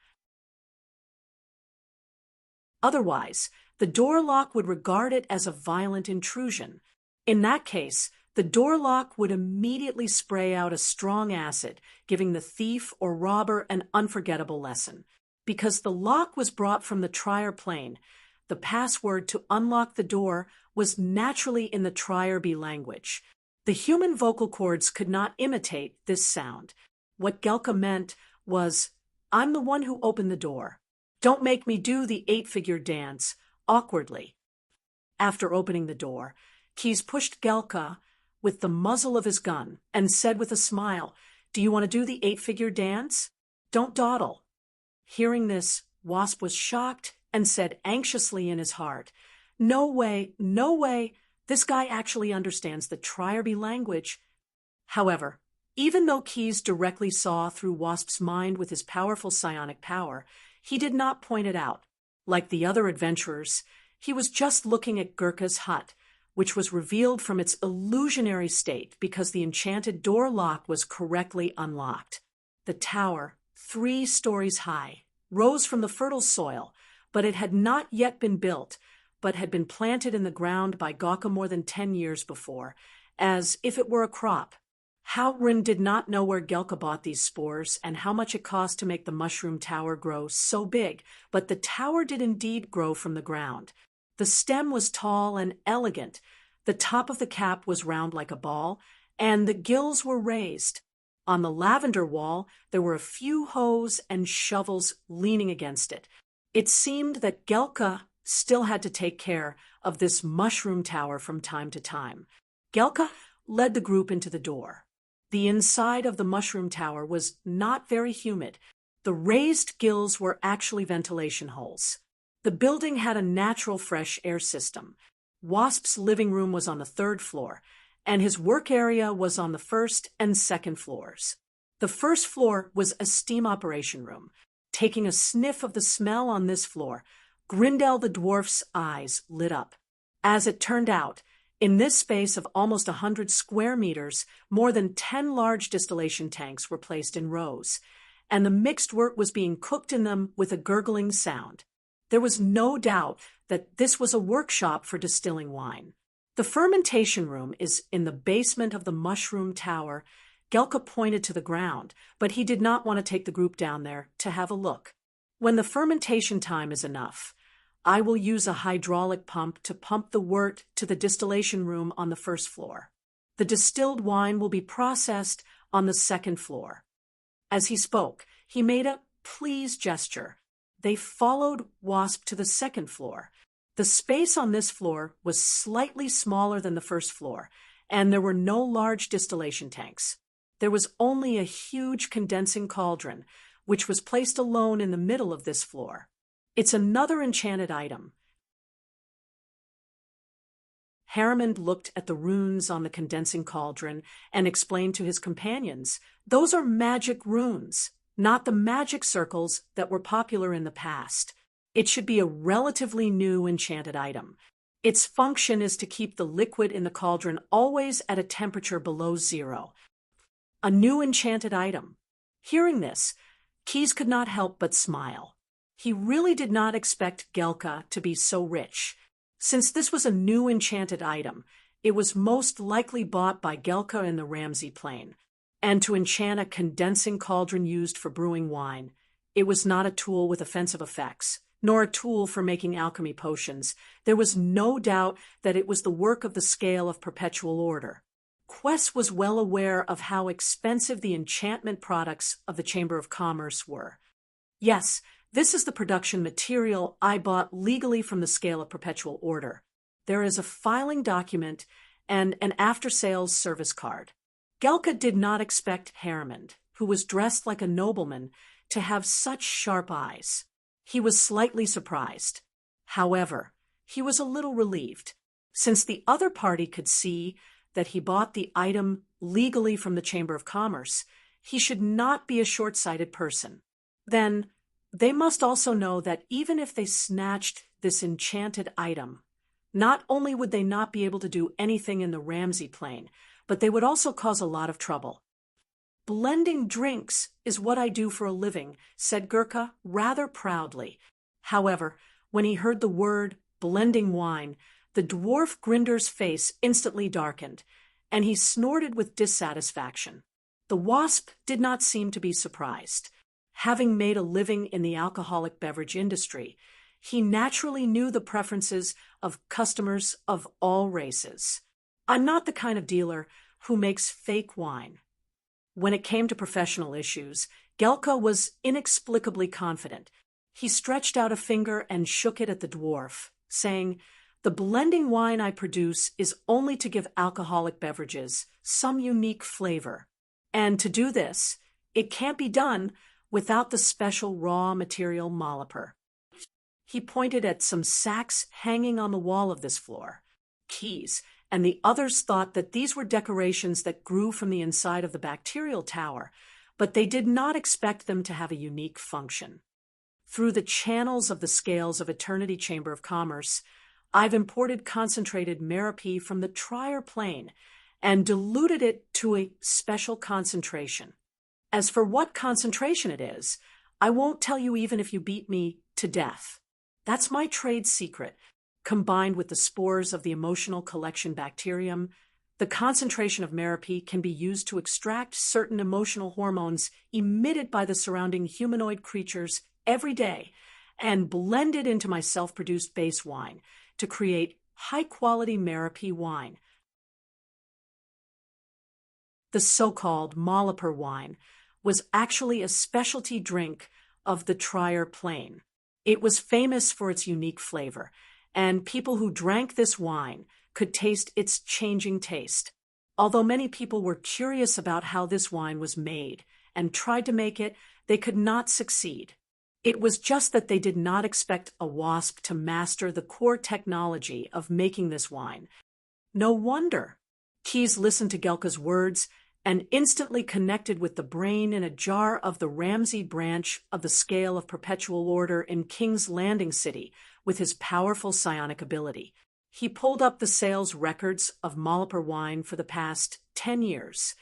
Otherwise, the door lock would regard it as a violent intrusion. In that case, the door lock would immediately spray out a strong acid, giving the thief or robber an unforgettable lesson. Because the lock was brought from the trier plane, the password to unlock the door was naturally in the trier B language. The human vocal cords could not imitate this sound. What Gelka meant was, "I'm the one who opened the door. Don't make me do the 8-figure dance awkwardly." After opening the door, Keyes pushed Gelka with the muzzle of his gun and said with a smile, "Do you want to do the 8-figure dance? Don't dawdle." Hearing this, Wasp was shocked and said anxiously in his heart, "No way, no way, this guy actually understands the Trier-B language." However, even though Keyes directly saw through Wasp's mind with his powerful psionic power, he did not point it out. Like the other adventurers, he was just looking at Gurkha's hut, which was revealed from its illusionary state because the enchanted door lock was correctly unlocked. The tower, 3 stories high, rose from the fertile soil, but it had not yet been built, but had been planted in the ground by Gawka more than 10 years before, as if it were a crop. Halrin did not know where Gelka bought these spores and how much it cost to make the mushroom tower grow so big, but the tower did indeed grow from the ground. The stem was tall and elegant, the top of the cap was round like a ball, and the gills were raised. On the lavender wall, there were a few hoes and shovels leaning against it. It seemed that Gelka still had to take care of this mushroom tower from time to time. Gelka led the group into the door. The inside of the mushroom tower was not very humid. The raised gills were actually ventilation holes. The building had a natural fresh air system. Wasp's living room was on the 3rd floor, and his work area was on the 1st and 2nd floors. The 1st floor was a steam operation room. Taking a sniff of the smell on this floor, Grindel the dwarf's eyes lit up. As it turned out, in this space of almost 100 square meters, more than 10 large distillation tanks were placed in rows, and the mixed wort was being cooked in them with a gurgling sound. There was no doubt that this was a workshop for distilling wine. The fermentation room is in the basement of the mushroom tower. Gelka pointed to the ground, but he did not want to take the group down there to have a look. "When the fermentation time is enough, I will use a hydraulic pump to pump the wort to the distillation room on the 1st floor. The distilled wine will be processed on the 2nd floor." As he spoke, he made a please gesture. They followed Wasp to the 2nd floor. The space on this floor was slightly smaller than the 1st floor, and there were no large distillation tanks. There was only a huge condensing cauldron, which was placed alone in the middle of this floor. "It's another enchanted item." Harriman looked at the runes on the condensing cauldron and explained to his companions, "Those are magic runes, not the magic circles that were popular in the past. It should be a relatively new enchanted item. Its function is to keep the liquid in the cauldron always at a temperature below 0. A new enchanted item." Hearing this, Keyes could not help but smile. He really did not expect Gelka to be so rich. Since this was a new enchanted item, it was most likely bought by Gelka in the Ramsey Plain. And to enchant a condensing cauldron used for brewing wine, it was not a tool with offensive effects, nor a tool for making alchemy potions. There was no doubt that it was the work of the scale of perpetual order. Quest was well aware of how expensive the enchantment products of the Chamber of Commerce were. "Yes, this is the production material I bought legally from the scale of perpetual order. There is a filing document and an after-sales service card." Gelka did not expect Harriman, who was dressed like a nobleman, to have such sharp eyes. He was slightly surprised. However, he was a little relieved. Since the other party could see that he bought the item legally from the Chamber of Commerce, he should not be a short-sighted person. Then, they must also know that even if they snatched this enchanted item, not only would they not be able to do anything in the Ramsey Plain, but they would also cause a lot of trouble. Blending drinks is what I do for a living, said Gurkha rather proudly. However, when he heard the word blending wine, the dwarf Grinder's face instantly darkened, and he snorted with dissatisfaction. The wasp did not seem to be surprised. Having made a living in the alcoholic beverage industry, he naturally knew the preferences of customers of all races. I'm not the kind of dealer who makes fake wine. When it came to professional issues, Gelka was inexplicably confident. He stretched out a finger and shook it at the dwarf, saying, "The blending wine I produce is only to give alcoholic beverages some unique flavor. And to do this, it can't be done without the special raw material Malaper." He pointed at some sacks hanging on the wall of this floor. Keys and the others thought that these were decorations that grew from the inside of the bacterial tower, but they did not expect them to have a unique function. Through the channels of the scales of Eternity Chamber of Commerce, I've imported concentrated Merapy from the Trier Plane and diluted it to a special concentration. As for what concentration it is, I won't tell you even if you beat me to death. That's my trade secret. Combined with the spores of the emotional collection bacterium, the concentration of Merapy can be used to extract certain emotional hormones emitted by the surrounding humanoid creatures every day and blend it into my self-produced base wine to create high-quality Merapy wine. The so-called Malaper wine was actually a specialty drink of the Trier Plane. It was famous for its unique flavor, and people who drank this wine could taste its changing taste. Although many people were curious about how this wine was made and tried to make it, they could not succeed. It was just that they did not expect a wasp to master the core technology of making this wine. No wonder. Keyes listened to Gelka's words and instantly connected with the brain in a jar of the Ramsey branch of the scale of perpetual order in King's Landing City with his powerful psionic ability. He pulled up the sales records of Malaper wine for the past 10 years.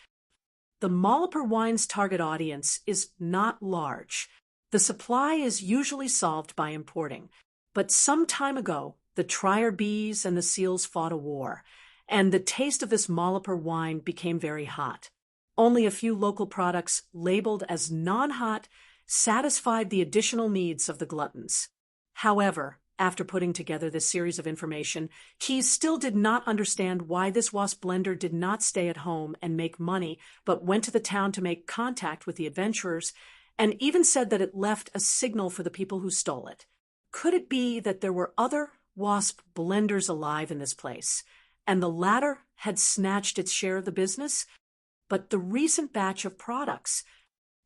The Malaper wine's target audience is not large. The supply is usually solved by importing. But some time ago, the Trier bees and the seals fought a war, and the taste of this Malaper wine became very hot. Only a few local products labeled as non-hot satisfied the additional needs of the gluttons. However, after putting together this series of information, Keyes still did not understand why this wasp blender did not stay at home and make money, but went to the town to make contact with the adventurers, and even said that it left a signal for the people who stole it. Could it be that there were other wasp blenders alive in this place, and the latter had snatched its share of the business? But the recent batch of products.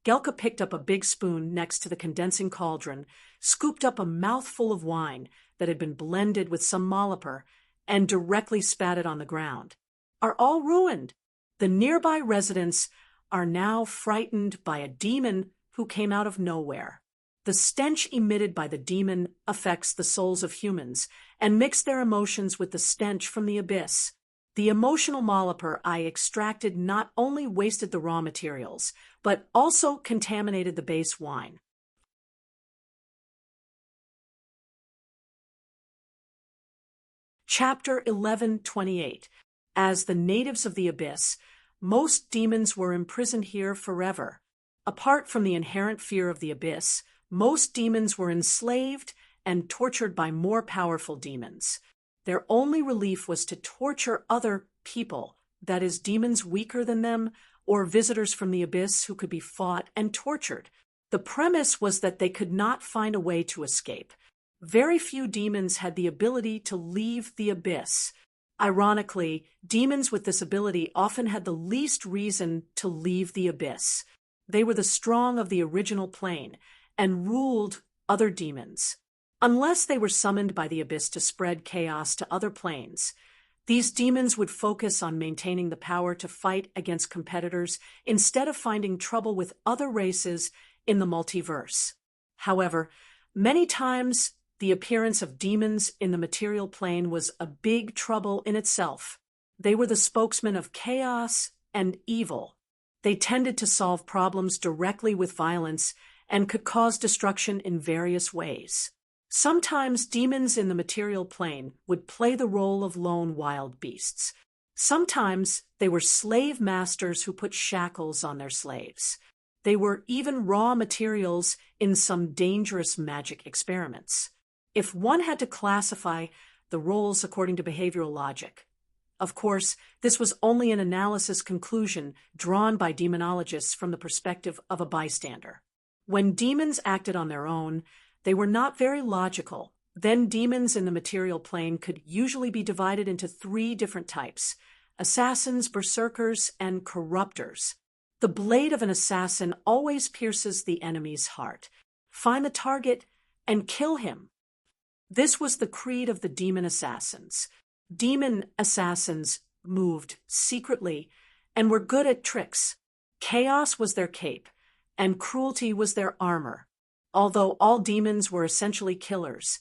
Gelka picked up a big spoon next to the condensing cauldron, scooped up a mouthful of wine that had been blended with some Malaper, and directly spat it on the ground. Are all ruined. The nearby residents are now frightened by a demon who came out of nowhere. The stench emitted by the demon affects the souls of humans and mixed their emotions with the stench from the abyss. The emotional Malaper I extracted not only wasted the raw materials, but also contaminated the base wine. Chapter 11:28. As the natives of the abyss, most demons were imprisoned here forever. Apart from the inherent fear of the abyss, most demons were enslaved and tortured by more powerful demons. Their only relief was to torture other people, that is, demons weaker than them, or visitors from the abyss who could be fought and tortured. The premise was that they could not find a way to escape. Very few demons had the ability to leave the abyss. Ironically, demons with this ability often had the least reason to leave the abyss. They were the strong of the original plane and ruled other demons. Unless they were summoned by the abyss to spread chaos to other planes, these demons would focus on maintaining the power to fight against competitors instead of finding trouble with other races in the multiverse. However, many times the appearance of demons in the material plane was a big trouble in itself. They were the spokesmen of chaos and evil. They tended to solve problems directly with violence and could cause destruction in various ways. Sometimes demons in the material plane would play the role of lone wild beasts. Sometimes they were slave masters who put shackles on their slaves. They were even raw materials in some dangerous magic experiments. If one had to classify the roles according to behavioral logic, of course, this was only an analysis conclusion drawn by demonologists from the perspective of a bystander. When demons acted on their own, they were not very logical. Then demons in the material plane could usually be divided into 3 different types: assassins, berserkers, and corruptors. The blade of an assassin always pierces the enemy's heart. Find the target and kill him. This was the creed of the demon assassins. Demon assassins moved secretly and were good at tricks. Chaos was their cape, and cruelty was their armor. Although all demons were essentially killers,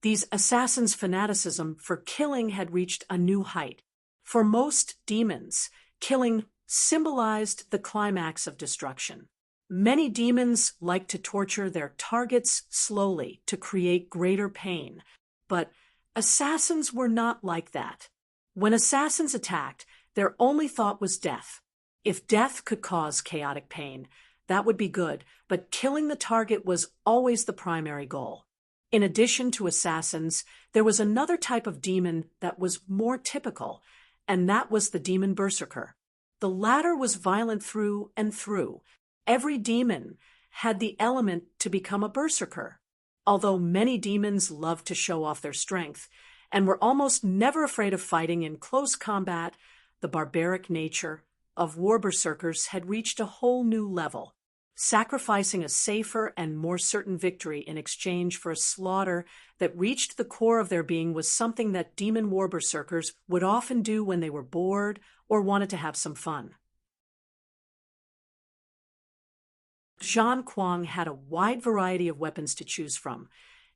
these assassins' fanaticism for killing had reached a new height. For most demons, killing symbolized the climax of destruction. Many demons liked to torture their targets slowly to create greater pain, but assassins were not like that. When assassins attacked, their only thought was death. If death could cause chaotic pain, that would be good, but killing the target was always the primary goal. In addition to assassins, there was another type of demon that was more typical, and that was the demon berserker. The latter was violent through and through. Every demon had the element to become a berserker. Although many demons loved to show off their strength and were almost never afraid of fighting in close combat, the barbaric nature of war berserkers had reached a whole new level. Sacrificing a safer and more certain victory in exchange for a slaughter that reached the core of their being was something that demon war berserkers would often do when they were bored or wanted to have some fun. Zhan Kuang had a wide variety of weapons to choose from,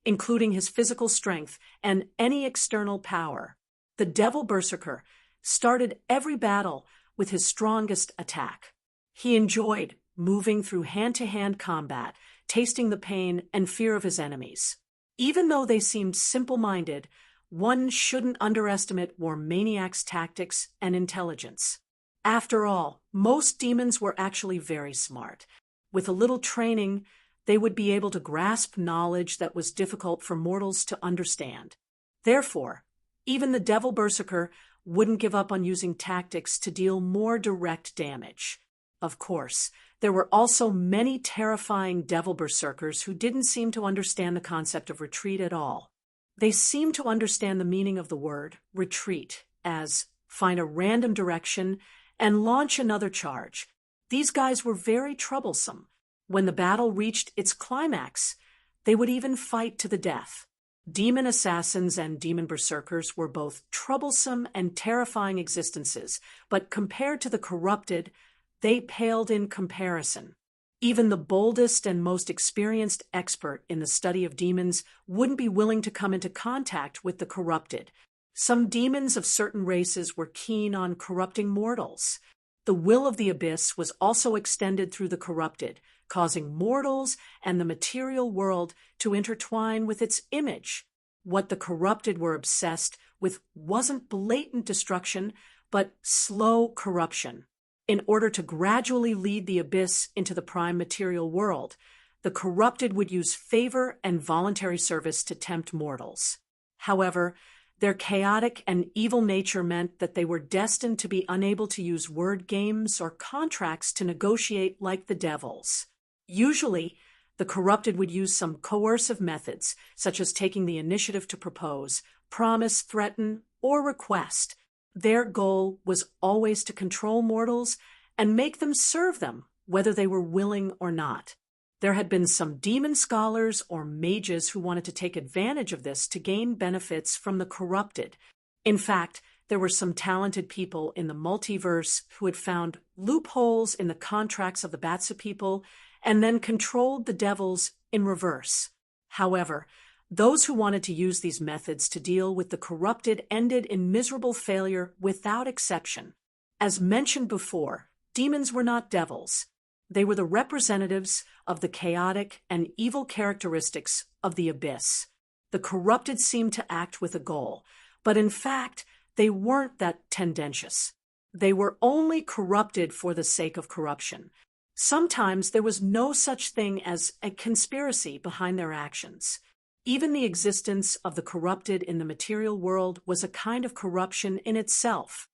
including his physical strength and any external power. The Devil Berserker started every battle with his strongest attack. He enjoyed moving through hand-to-hand combat, tasting the pain and fear of his enemies. Even though they seemed simple-minded, one shouldn't underestimate War Maniac's tactics and intelligence. After all, most demons were actually very smart. With a little training, they would be able to grasp knowledge that was difficult for mortals to understand. Therefore, even the Devil Berserker wouldn't give up on using tactics to deal more direct damage. Of course, there were also many terrifying Devil Berserkers who didn't seem to understand the concept of retreat at all. They seemed to understand the meaning of the word retreat as find a random direction and launch another charge. These guys were very troublesome. When the battle reached its climax, they would even fight to the death. Demon assassins and demon berserkers were both troublesome and terrifying existences, but compared to the corrupted, they paled in comparison. Even the boldest and most experienced expert in the study of demons wouldn't be willing to come into contact with the corrupted. Some demons of certain races were keen on corrupting mortals. The will of the abyss was also extended through the corrupted, causing mortals and the material world to intertwine with its image. What the corrupted were obsessed with wasn't blatant destruction, but slow corruption. In order to gradually lead the abyss into the prime material world, the corrupted would use favor and voluntary service to tempt mortals. However, their chaotic and evil nature meant that they were destined to be unable to use word games or contracts to negotiate like the devils. Usually, the corrupted would use some coercive methods, such as taking the initiative to propose, promise, threaten, or request. Their goal was always to control mortals and make them serve them, whether they were willing or not. There had been some demon scholars or mages who wanted to take advantage of this to gain benefits from the corrupted. In fact, there were some talented people in the multiverse who had found loopholes in the contracts of the Batsa people and then controlled the devils in reverse. However, those who wanted to use these methods to deal with the corrupted ended in miserable failure without exception. As mentioned before, demons were not devils. They were the representatives of the chaotic and evil characteristics of the abyss. The corrupted seemed to act with a goal, but in fact, they weren't that tendentious. They were only corrupted for the sake of corruption. Sometimes there was no such thing as a conspiracy behind their actions. Even the existence of the corrupted in the material world was a kind of corruption in itself.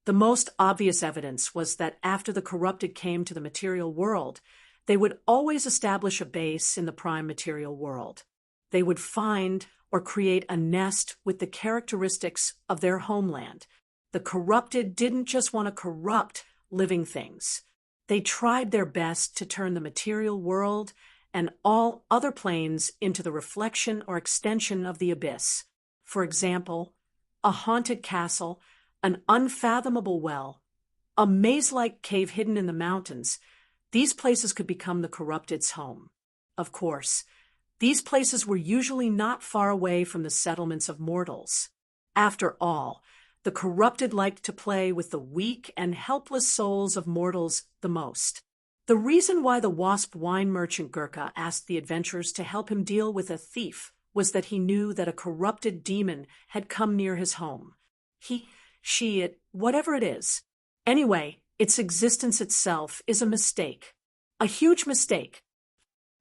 The most obvious evidence was that after the corrupted came to the material world, they would always establish a base in the prime material world. They would find or create a nest with the characteristics of their homeland. The corrupted didn't just want to corrupt living things. They tried their best to turn the material world and all other planes into the reflection or extension of the abyss. For example, a haunted castle, an unfathomable well, a maze-like cave hidden in the mountains. These places could become the corrupted's home. Of course, these places were usually not far away from the settlements of mortals. After all, the corrupted liked to play with the weak and helpless souls of mortals the most. The reason why the wasp wine merchant Gurkha asked the adventurers to help him deal with a thief was that he knew that a corrupted demon had come near his home. Whatever it is. Anyway, its existence itself is a mistake. A huge mistake.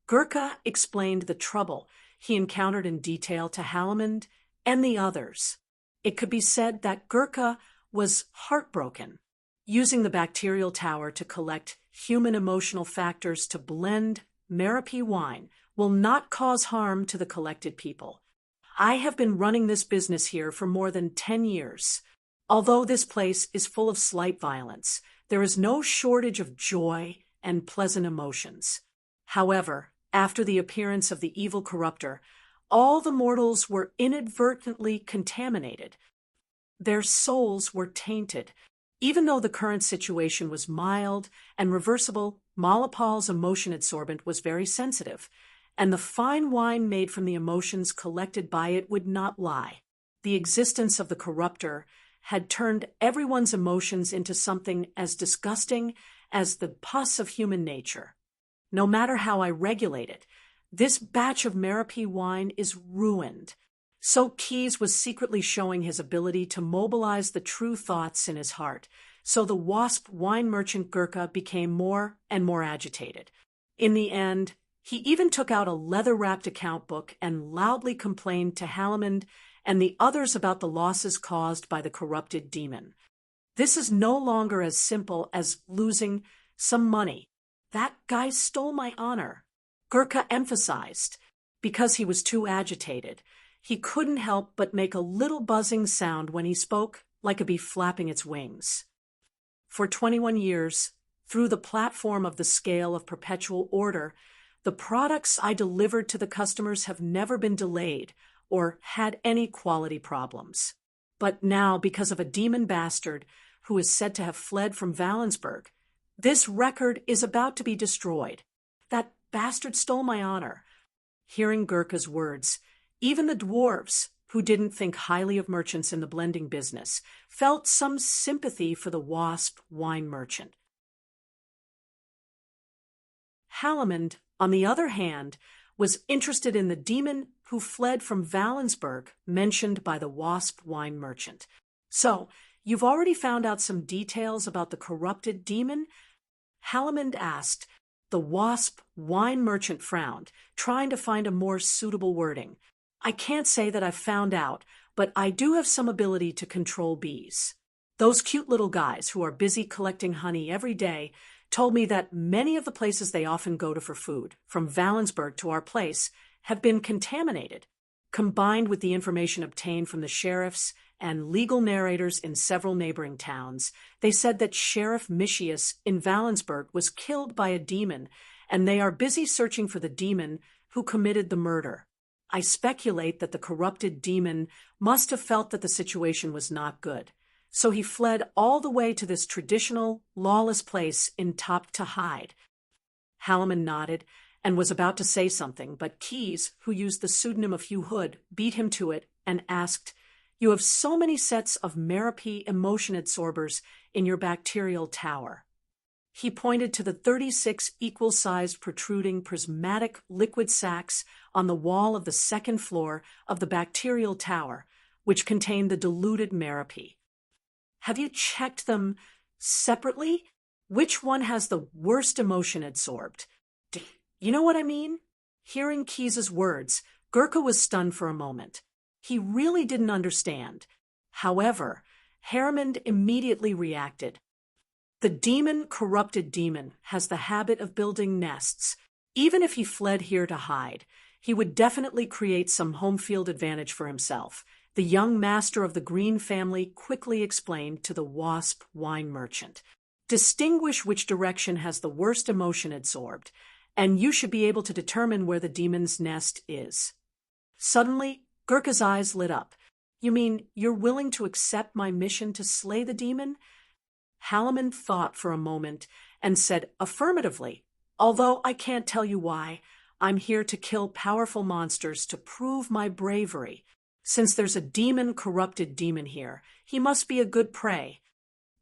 Gurkha explained the trouble he encountered in detail to Halamand and the others. It could be said that Gurkha was heartbroken. Using the bacterial tower to collect human emotional factors to blend Merapi wine will not cause harm to the collected people. I have been running this business here for more than 10 years. Although this place is full of slight violence, there is no shortage of joy and pleasant emotions. However, after the appearance of the evil corrupter, all the mortals were inadvertently contaminated. Their souls were tainted. Even though the current situation was mild and reversible, Malapal's emotion adsorbent was very sensitive, and the fine wine made from the emotions collected by it would not lie. The existence of the corrupter had turned everyone's emotions into something as disgusting as the pus of human nature. No matter how I regulate it, this batch of Merapi wine is ruined. So Keyes was secretly showing his ability to mobilize the true thoughts in his heart. So the wasp wine merchant Gurkha became more and more agitated. In the end, he even took out a leather-wrapped account book and loudly complained to Halamand and the others about the losses caused by the corrupted demon. This is no longer as simple as losing some money. That guy stole my honor, Gurkha emphasized. Because he was too agitated, he couldn't help but make a little buzzing sound when he spoke, like a bee flapping its wings. For 21 years, through the platform of the scale of perpetual order, the products I delivered to the customers have never been delayed or had any quality problems. But now, because of a demon bastard who is said to have fled from Valensburg, this record is about to be destroyed. That bastard stole my honor. Hearing Gurkha's words, even the dwarves, who didn't think highly of merchants in the blending business, felt some sympathy for the wasp wine merchant. Halamand, on the other hand, was interested in the demon who fled from Valensburg, mentioned by the wasp wine merchant. So, you've already found out some details about the corrupted demon? Halamand asked. The wasp wine merchant frowned, trying to find a more suitable wording. I can't say that I've found out, but I do have some ability to control bees. Those cute little guys who are busy collecting honey every day told me that many of the places they often go to for food, from Valensburg to our place, have been contaminated. Combined with the information obtained from the sheriffs and legal narrators in several neighboring towns, they said that Sheriff Mischius in Valensburg was killed by a demon, and they are busy searching for the demon who committed the murder. I speculate that the corrupted demon must have felt that the situation was not good, so he fled all the way to this traditional, lawless place in Top to hide. Halamand nodded and was about to say something, but Keyes, who used the pseudonym of Hugh Hood, beat him to it and asked, You have so many sets of Merapy emotion absorbers in your bacterial tower. He pointed to the 36 equal-sized protruding prismatic liquid sacs on the wall of the second floor of the bacterial tower, which contained the diluted Merapy. Have you checked them separately? Which one has the worst emotion absorbed? You know what I mean? Hearing Keyes' words, Gurkha was stunned for a moment. He really didn't understand. However, Harriman immediately reacted. The demon-corrupted demon has the habit of building nests. Even if he fled here to hide, he would definitely create some home field advantage for himself. The young master of the Green family quickly explained to the Wasp wine merchant. Distinguish which direction has the worst emotion absorbed, and you should be able to determine where the demon's nest is. Suddenly, Gurkha's eyes lit up. You mean you're willing to accept my mission to slay the demon? Halliman thought for a moment and said affirmatively, although I can't tell you why. I'm here to kill powerful monsters to prove my bravery. Since there's a demon-corrupted demon here, he must be a good prey.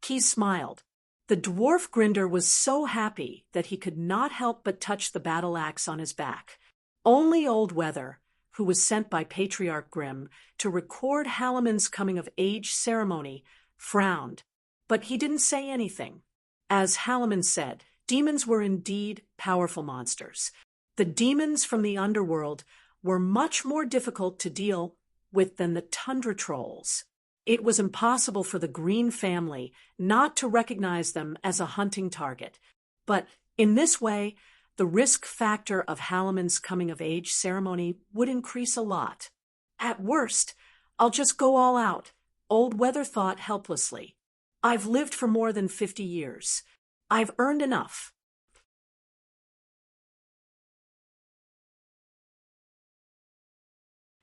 Keyes smiled. The dwarf Grinder was so happy that he could not help but touch the battle axe on his back. Only Old Weather, who was sent by Patriarch Grimm to record Halliman's coming-of-age ceremony, frowned. But he didn't say anything. As Halliman said, demons were indeed powerful monsters. The demons from the underworld were much more difficult to deal with than the tundra trolls. It was impossible for the Green family not to recognize them as a hunting target. But in this way, the risk factor of Halliman's coming-of-age ceremony would increase a lot. At worst, I'll just go all out, Old Weather thought helplessly. I've lived for more than 50 years. I've earned enough.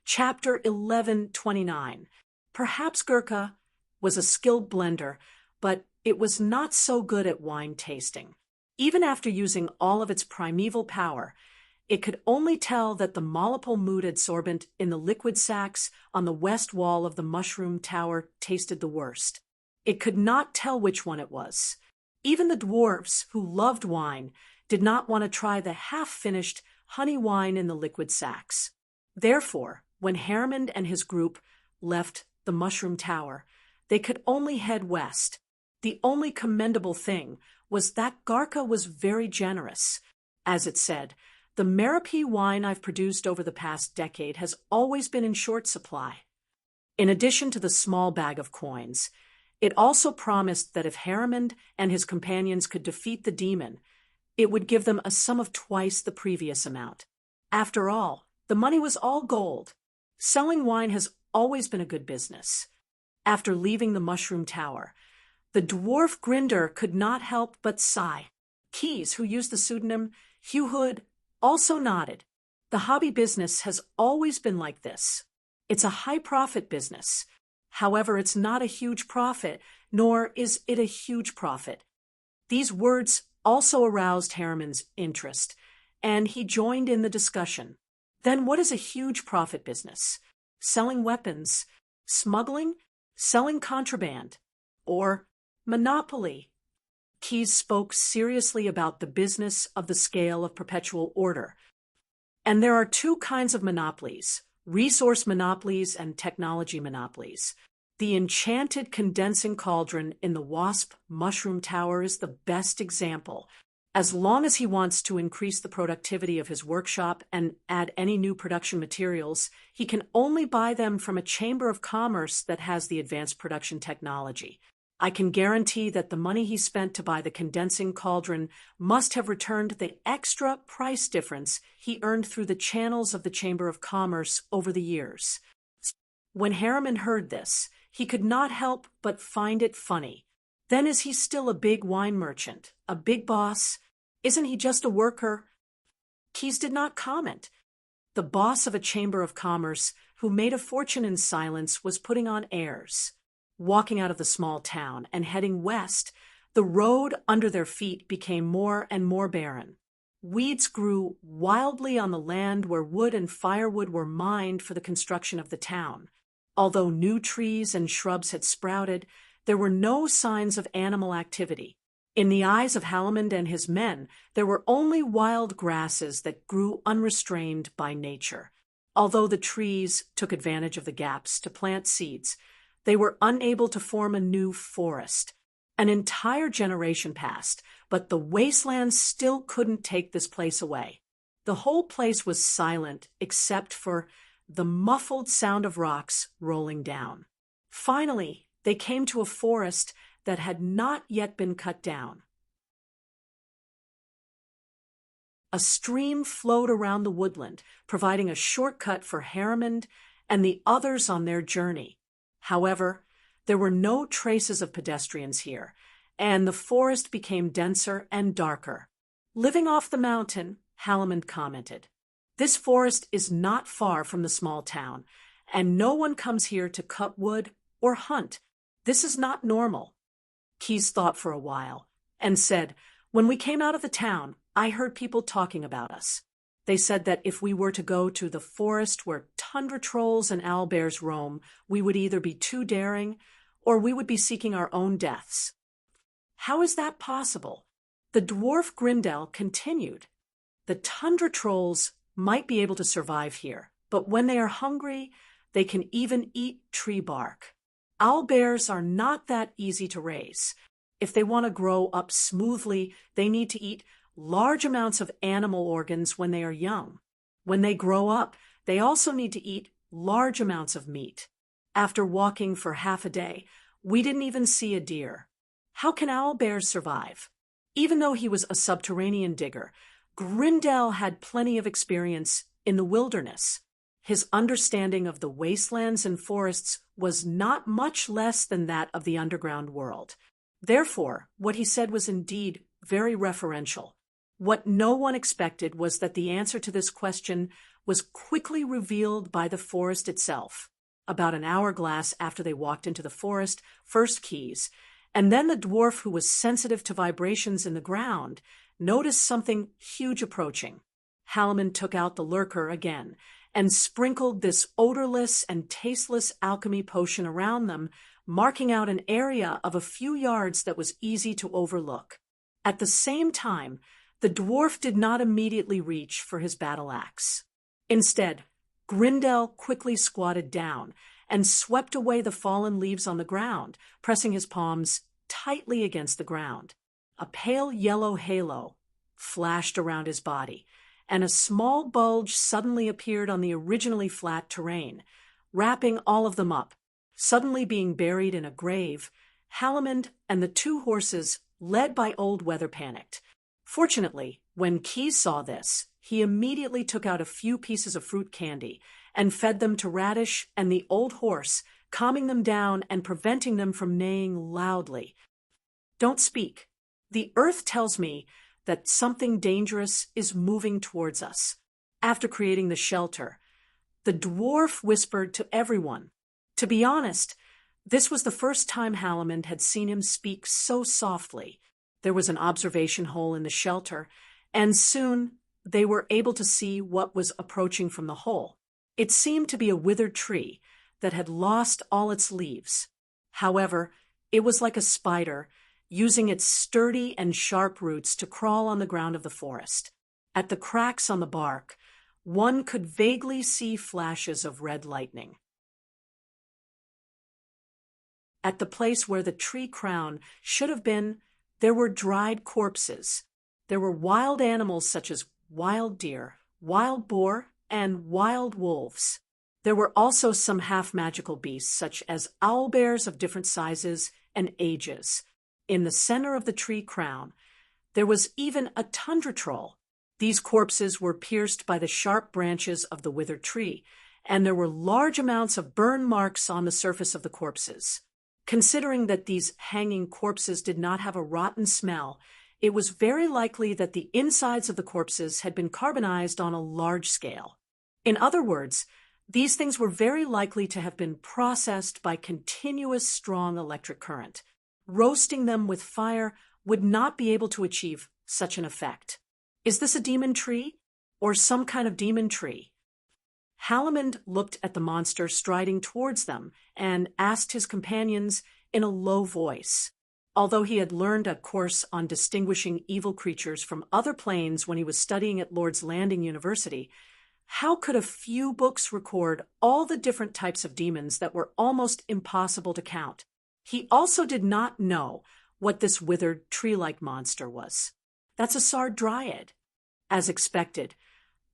Chapter 1129. Perhaps Gurkha was a skilled blender, but it was not so good at wine tasting. Even after using all of its primeval power, it could only tell that the molipole mood adsorbent in the liquid sacs on the west wall of the mushroom tower tasted the worst. It could not tell which one it was. Even the dwarves, who loved wine, did not want to try the half-finished honey wine in the liquid sacs. Therefore, when Harriman and his group left the mushroom tower, they could only head west. The only commendable thing was that Gurkha was very generous. As it said, the Merapy wine I've produced over the past decade has always been in short supply. In addition to the small bag of coins, it also promised that if Harriman and his companions could defeat the demon, it would give them a sum of twice the previous amount. After all, the money was all gold. Selling wine has always been a good business. After leaving the mushroom tower, the dwarf Grinder could not help but sigh. Keyes, who used the pseudonym Hugh Hood, also nodded. The hobby business has always been like this. It's a high-profit business. However, it's not a huge profit, nor is it a huge profit. These words also aroused Harriman's interest, and he joined in the discussion. Then what is a huge profit business? Selling weapons, smuggling, selling contraband, or monopoly? Keyes spoke seriously about the business of the scale of perpetual order. And there are two kinds of monopolies: resource monopolies and technology monopolies. The enchanted condensing cauldron in the Wasp Mushroom Tower is the best example. As long as he wants to increase the productivity of his workshop and add any new production materials, he can only buy them from a chamber of commerce that has the advanced production technology. I can guarantee that the money he spent to buy the condensing cauldron must have returned the extra price difference he earned through the channels of the Chamber of Commerce over the years. When Harriman heard this, he could not help but find it funny. Then is he still a big wine merchant, a big boss? Isn't he just a worker? Keyes did not comment. The boss of a Chamber of Commerce who made a fortune in silence was putting on airs. Walking out of the small town and heading west, the road under their feet became more and more barren. Weeds grew wildly on the land where wood and firewood were mined for the construction of the town. Although new trees and shrubs had sprouted, there were no signs of animal activity. In the eyes of Halamond and his men, there were only wild grasses that grew unrestrained by nature. Although the trees took advantage of the gaps to plant seeds, they were unable to form a new forest. An entire generation passed, but the wastelands still couldn't take this place away. The whole place was silent except for the muffled sound of rocks rolling down. Finally, they came to a forest that had not yet been cut down. A stream flowed around the woodland, providing a shortcut for Haramond and the others on their journey. However, there were no traces of pedestrians here, and the forest became denser and darker. Living off the mountain, Halamond commented, "This forest is not far from the small town, and no one comes here to cut wood or hunt. This is not normal." Keyes thought for a while and said, "When we came out of the town, I heard people talking about us. They said that if we were to go to the forest where tundra trolls and owlbears roam, we would either be too daring or we would be seeking our own deaths." "How is that possible?" The dwarf Grindel continued. "The tundra trolls might be able to survive here, but when they are hungry, they can even eat tree bark. Owlbears are not that easy to raise. If they want to grow up smoothly, they need to eat large amounts of animal organs when they are young. When they grow up, they also need to eat large amounts of meat. After walking for half a day, we didn't even see a deer. How can owlbears survive?" Even though he was a subterranean digger, Grindel had plenty of experience in the wilderness. His understanding of the wastelands and forests was not much less than that of the underground world. Therefore, what he said was indeed very referential. What no one expected was that the answer to this question was quickly revealed by the forest itself. About an hourglass after they walked into the forest, first Keyes, and then the dwarf who was sensitive to vibrations in the ground, noticed something huge approaching. Halamond took out the lurker again and sprinkled this odorless and tasteless alchemy potion around them, marking out an area of a few yards that was easy to overlook. At the same time, the dwarf did not immediately reach for his battle axe. Instead, Grindel quickly squatted down and swept away the fallen leaves on the ground, pressing his palms tightly against the ground. A pale yellow halo flashed around his body, and a small bulge suddenly appeared on the originally flat terrain, wrapping all of them up. Suddenly being buried in a grave, Halamond and the two horses, led by Old Weather, panicked. Fortunately, when Keyes saw this, he immediately took out a few pieces of fruit candy and fed them to Radish and the old horse, calming them down and preventing them from neighing loudly. "Don't speak. The earth tells me that something dangerous is moving towards us." After creating the shelter, the dwarf whispered to everyone. To be honest, this was the first time Halamond had seen him speak so softly. There was an observation hole in the shelter, and soon they were able to see what was approaching from the hole. It seemed to be a withered tree that had lost all its leaves. However, it was like a spider, using its sturdy and sharp roots to crawl on the ground of the forest. At the cracks on the bark, one could vaguely see flashes of red lightning. At the place where the tree crown should have been, there were dried corpses. There were wild animals such as wild deer, wild boar, and wild wolves. There were also some half-magical beasts such as owlbears of different sizes and ages. In the center of the tree crown, there was even a tundra troll. These corpses were pierced by the sharp branches of the withered tree, and there were large amounts of burn marks on the surface of the corpses. Considering that these hanging corpses did not have a rotten smell, it was very likely that the insides of the corpses had been carbonized on a large scale. In other words, these things were very likely to have been processed by continuous strong electric current. Roasting them with fire would not be able to achieve such an effect. Is this a demon tree? Or some kind of demon tree? Hallimond looked at the monster striding towards them and asked his companions in a low voice. Although he had learned a course on distinguishing evil creatures from other planes when he was studying at Lord's Landing University, how could a few books record all the different types of demons that were almost impossible to count? He also did not know what this withered tree-like monster was. That's a Sard Dryad. As expected,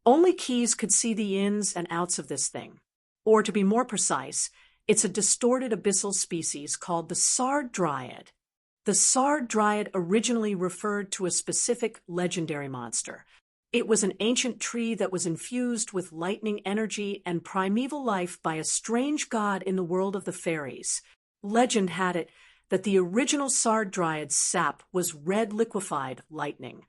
only Keyes could see the ins and outs of this thing. Or to be more precise, it's a distorted abyssal species called the Sard Dryad. The Sard Dryad originally referred to a specific legendary monster. It was an ancient tree that was infused with lightning energy and primeval life by a strange god in the world of the fairies. Legend had it that the original Sard Dryad's sap was red liquefied lightning.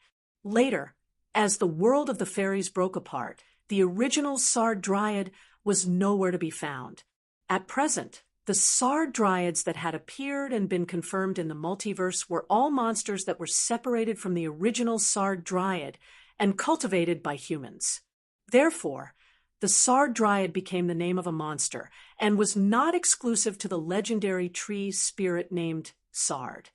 Later, as the world of the fairies broke apart, the original Sard Dryad was nowhere to be found. At present, the Sard Dryads that had appeared and been confirmed in the multiverse were all monsters that were separated from the original Sard Dryad and cultivated by humans. Therefore, the Sard Dryad became the name of a monster and was not exclusive to the legendary tree spirit named Sard.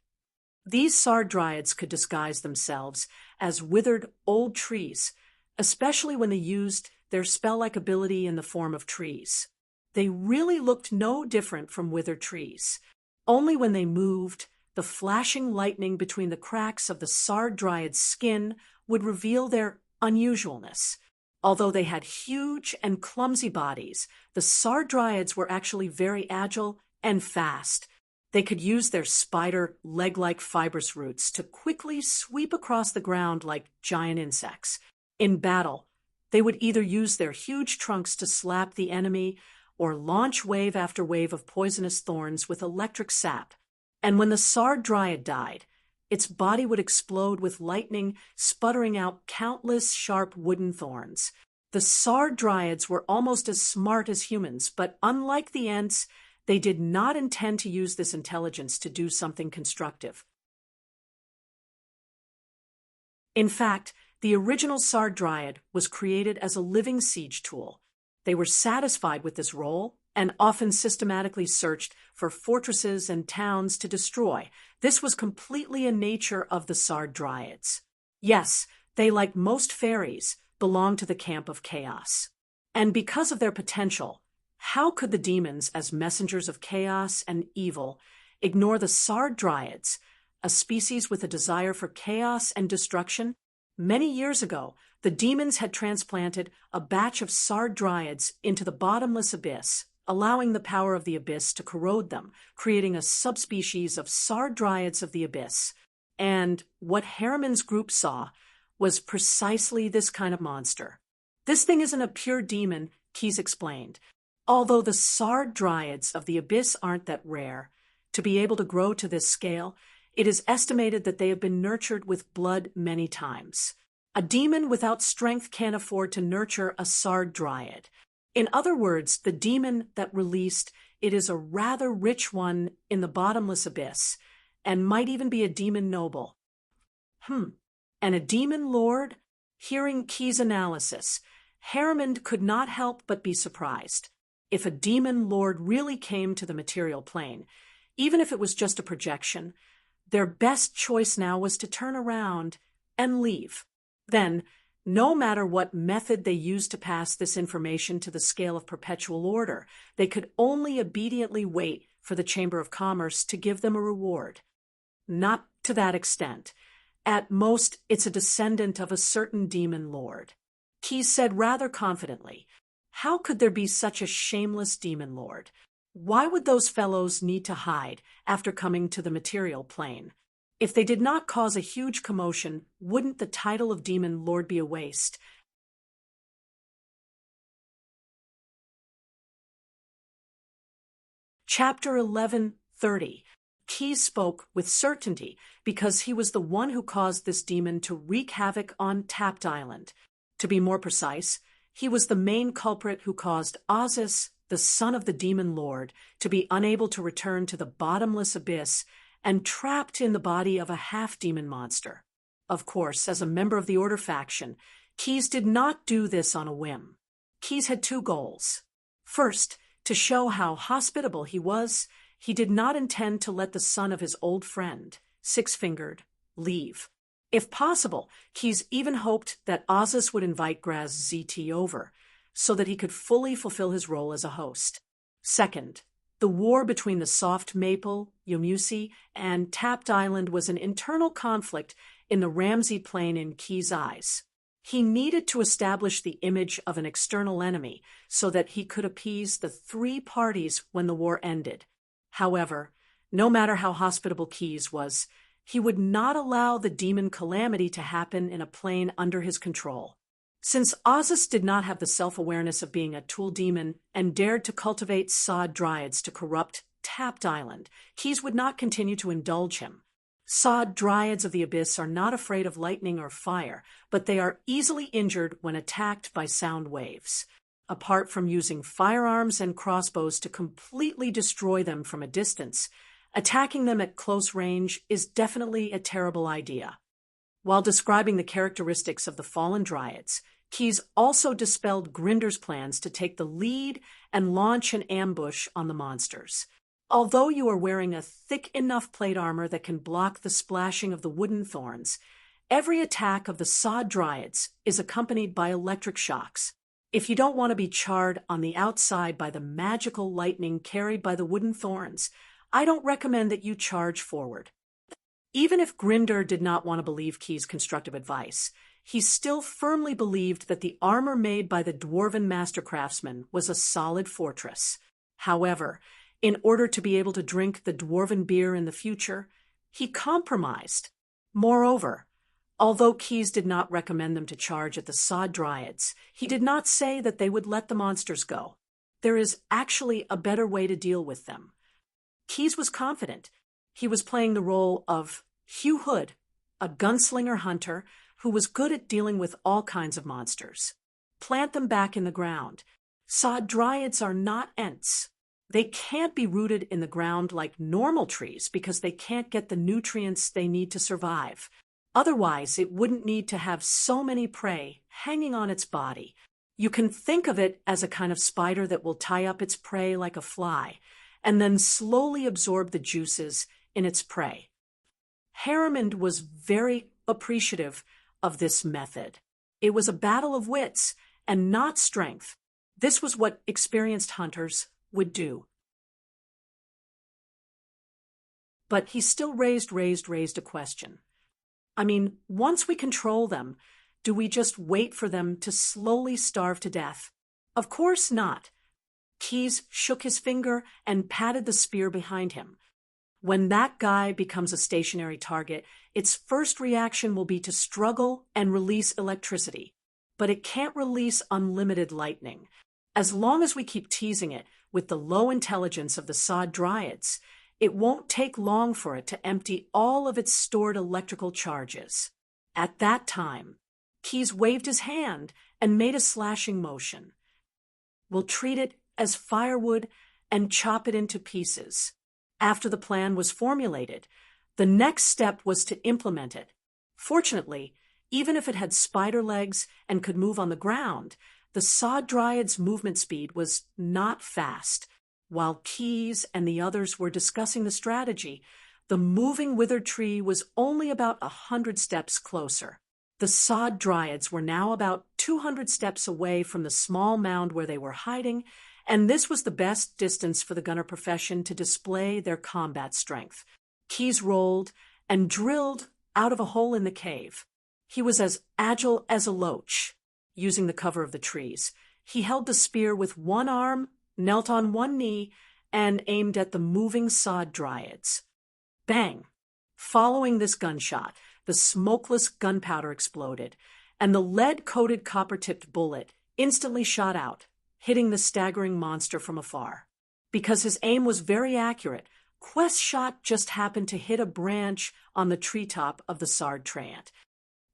These Sard Dryads could disguise themselves as withered old trees, especially when they used their spell-like ability in the form of trees. They really looked no different from withered trees. Only when they moved, the flashing lightning between the cracks of the Sard Dryad's skin would reveal their unusualness. Although they had huge and clumsy bodies, the Sard Dryads were actually very agile and fast. They could use their spider, leg-like fibrous roots to quickly sweep across the ground like giant insects. In battle, they would either use their huge trunks to slap the enemy or launch wave after wave of poisonous thorns with electric sap. And when the Sard Dryad died, its body would explode with lightning, sputtering out countless sharp wooden thorns. The Sard Dryads were almost as smart as humans, but unlike the Ents, they did not intend to use this intelligence to do something constructive. In fact, the original Sard Dryad was created as a living siege tool. They were satisfied with this role and often systematically searched for fortresses and towns to destroy. This was completely a nature of the Sard Dryads. Yes, they, like most fairies, belonged to the camp of chaos. And because of their potential, how could the demons, as messengers of chaos and evil, ignore the Sard Dryads, a species with a desire for chaos and destruction? Many years ago, the demons had transplanted a batch of Sard Dryads into the bottomless abyss, allowing the power of the abyss to corrode them, creating a subspecies of Sard Dryads of the abyss. And what Harriman's group saw was precisely this kind of monster. This thing isn't a pure demon, Keyes explained. Although the Sard Dryads of the abyss aren't that rare, to be able to grow to this scale, it is estimated that they have been nurtured with blood many times. A demon without strength can't afford to nurture a Sard Dryad. In other words, the demon that released it is a rather rich one in the bottomless abyss, and might even be a demon noble. And a demon lord? Hearing Keyes' analysis, Harriman could not help but be surprised. If a demon lord really came to the material plane, even if it was just a projection, their best choice now was to turn around and leave. Then, no matter what method they used to pass this information to the scale of perpetual order, they could only obediently wait for the Chamber of Commerce to give them a reward. Not to that extent. At most, it's a descendant of a certain demon lord. Keyes said rather confidently, "How could there be such a shameless demon lord? Why would those fellows need to hide after coming to the material plane? If they did not cause a huge commotion, wouldn't the title of demon lord be a waste?" Chapter 11:30. Keyes spoke with certainty because he was the one who caused this demon to wreak havoc on Tapt Island. To be more precise, he was the main culprit who caused Ozus, the son of the demon lord, to be unable to return to the bottomless abyss and trapped in the body of a half-demon monster. Of course, as a member of the Order faction, Keyes did not do this on a whim. Keyes had two goals. First, to show how hospitable he was, he did not intend to let the son of his old friend, Six-Fingered, leave. If possible, Keyes even hoped that Ozus would invite Graz ZT over, so that he could fully fulfill his role as a host. Second, the war between the soft maple, Yomusi, and Tapped Island was an internal conflict in the Ramsey Plain in Keyes' eyes. He needed to establish the image of an external enemy so that he could appease the three parties when the war ended. However, no matter how hospitable Keyes was, he would not allow the demon calamity to happen in a plane under his control. Since Ozus did not have the self-awareness of being a tool demon and dared to cultivate sod dryads to corrupt Tapped Island, Keyes would not continue to indulge him. Sod dryads of the abyss are not afraid of lightning or fire, but they are easily injured when attacked by sound waves. Apart from using firearms and crossbows to completely destroy them from a distance, attacking them at close range is definitely a terrible idea. While describing the characteristics of the fallen dryads, Keyes also dispelled Grinder's plans to take the lead and launch an ambush on the monsters. Although you are wearing a thick enough plate armor that can block the splashing of the wooden thorns, every attack of the sod dryads is accompanied by electric shocks. If you don't want to be charred on the outside by the magical lightning carried by the wooden thorns, I don't recommend that you charge forward. Even if Grinder did not want to believe Keyes' constructive advice, he still firmly believed that the armor made by the dwarven master craftsman was a solid fortress. However, in order to be able to drink the dwarven beer in the future, he compromised. Moreover, although Keyes did not recommend them to charge at the sod dryads, he did not say that they would let the monsters go. There is actually a better way to deal with them. Keyes was confident. He was playing the role of Hugh Hood, a gunslinger hunter who was good at dealing with all kinds of monsters. Plant them back in the ground. Sod dryads are not ents. They can't be rooted in the ground like normal trees because they can't get the nutrients they need to survive. Otherwise, it wouldn't need to have so many prey hanging on its body. You can think of it as a kind of spider that will tie up its prey like a fly, and then slowly absorb the juices in its prey. Harriman was very appreciative of this method. It was a battle of wits and not strength. This was what experienced hunters would do. But he still raised a question. I mean, once we control them, do we just wait for them to slowly starve to death? Of course not. Keyes shook his finger and patted the spear behind him. When that guy becomes a stationary target, its first reaction will be to struggle and release electricity. But it can't release unlimited lightning. As long as we keep teasing it with the low intelligence of the sod dryads, it won't take long for it to empty all of its stored electrical charges. At that time, Keyes waved his hand and made a slashing motion. We'll treat it as firewood and chop it into pieces. After the plan was formulated, the next step was to implement it. Fortunately, even if it had spider legs and could move on the ground, the sod dryad's movement speed was not fast. While Keyes and the others were discussing the strategy, the moving withered tree was only about 100 steps closer. The sod dryads were now about 200 steps away from the small mound where they were hiding, and this was the best distance for the gunner profession to display their combat strength. Keyes rolled and drilled out of a hole in the cave. He was as agile as a loach, using the cover of the trees. He held the spear with one arm, knelt on one knee, and aimed at the moving sod dryads. Bang! Following this gunshot, the smokeless gunpowder exploded, and the lead-coated copper-tipped bullet instantly shot out, hitting the staggering monster from afar. Because his aim was very accurate, Quest's shot just happened to hit a branch on the treetop of the sod trant.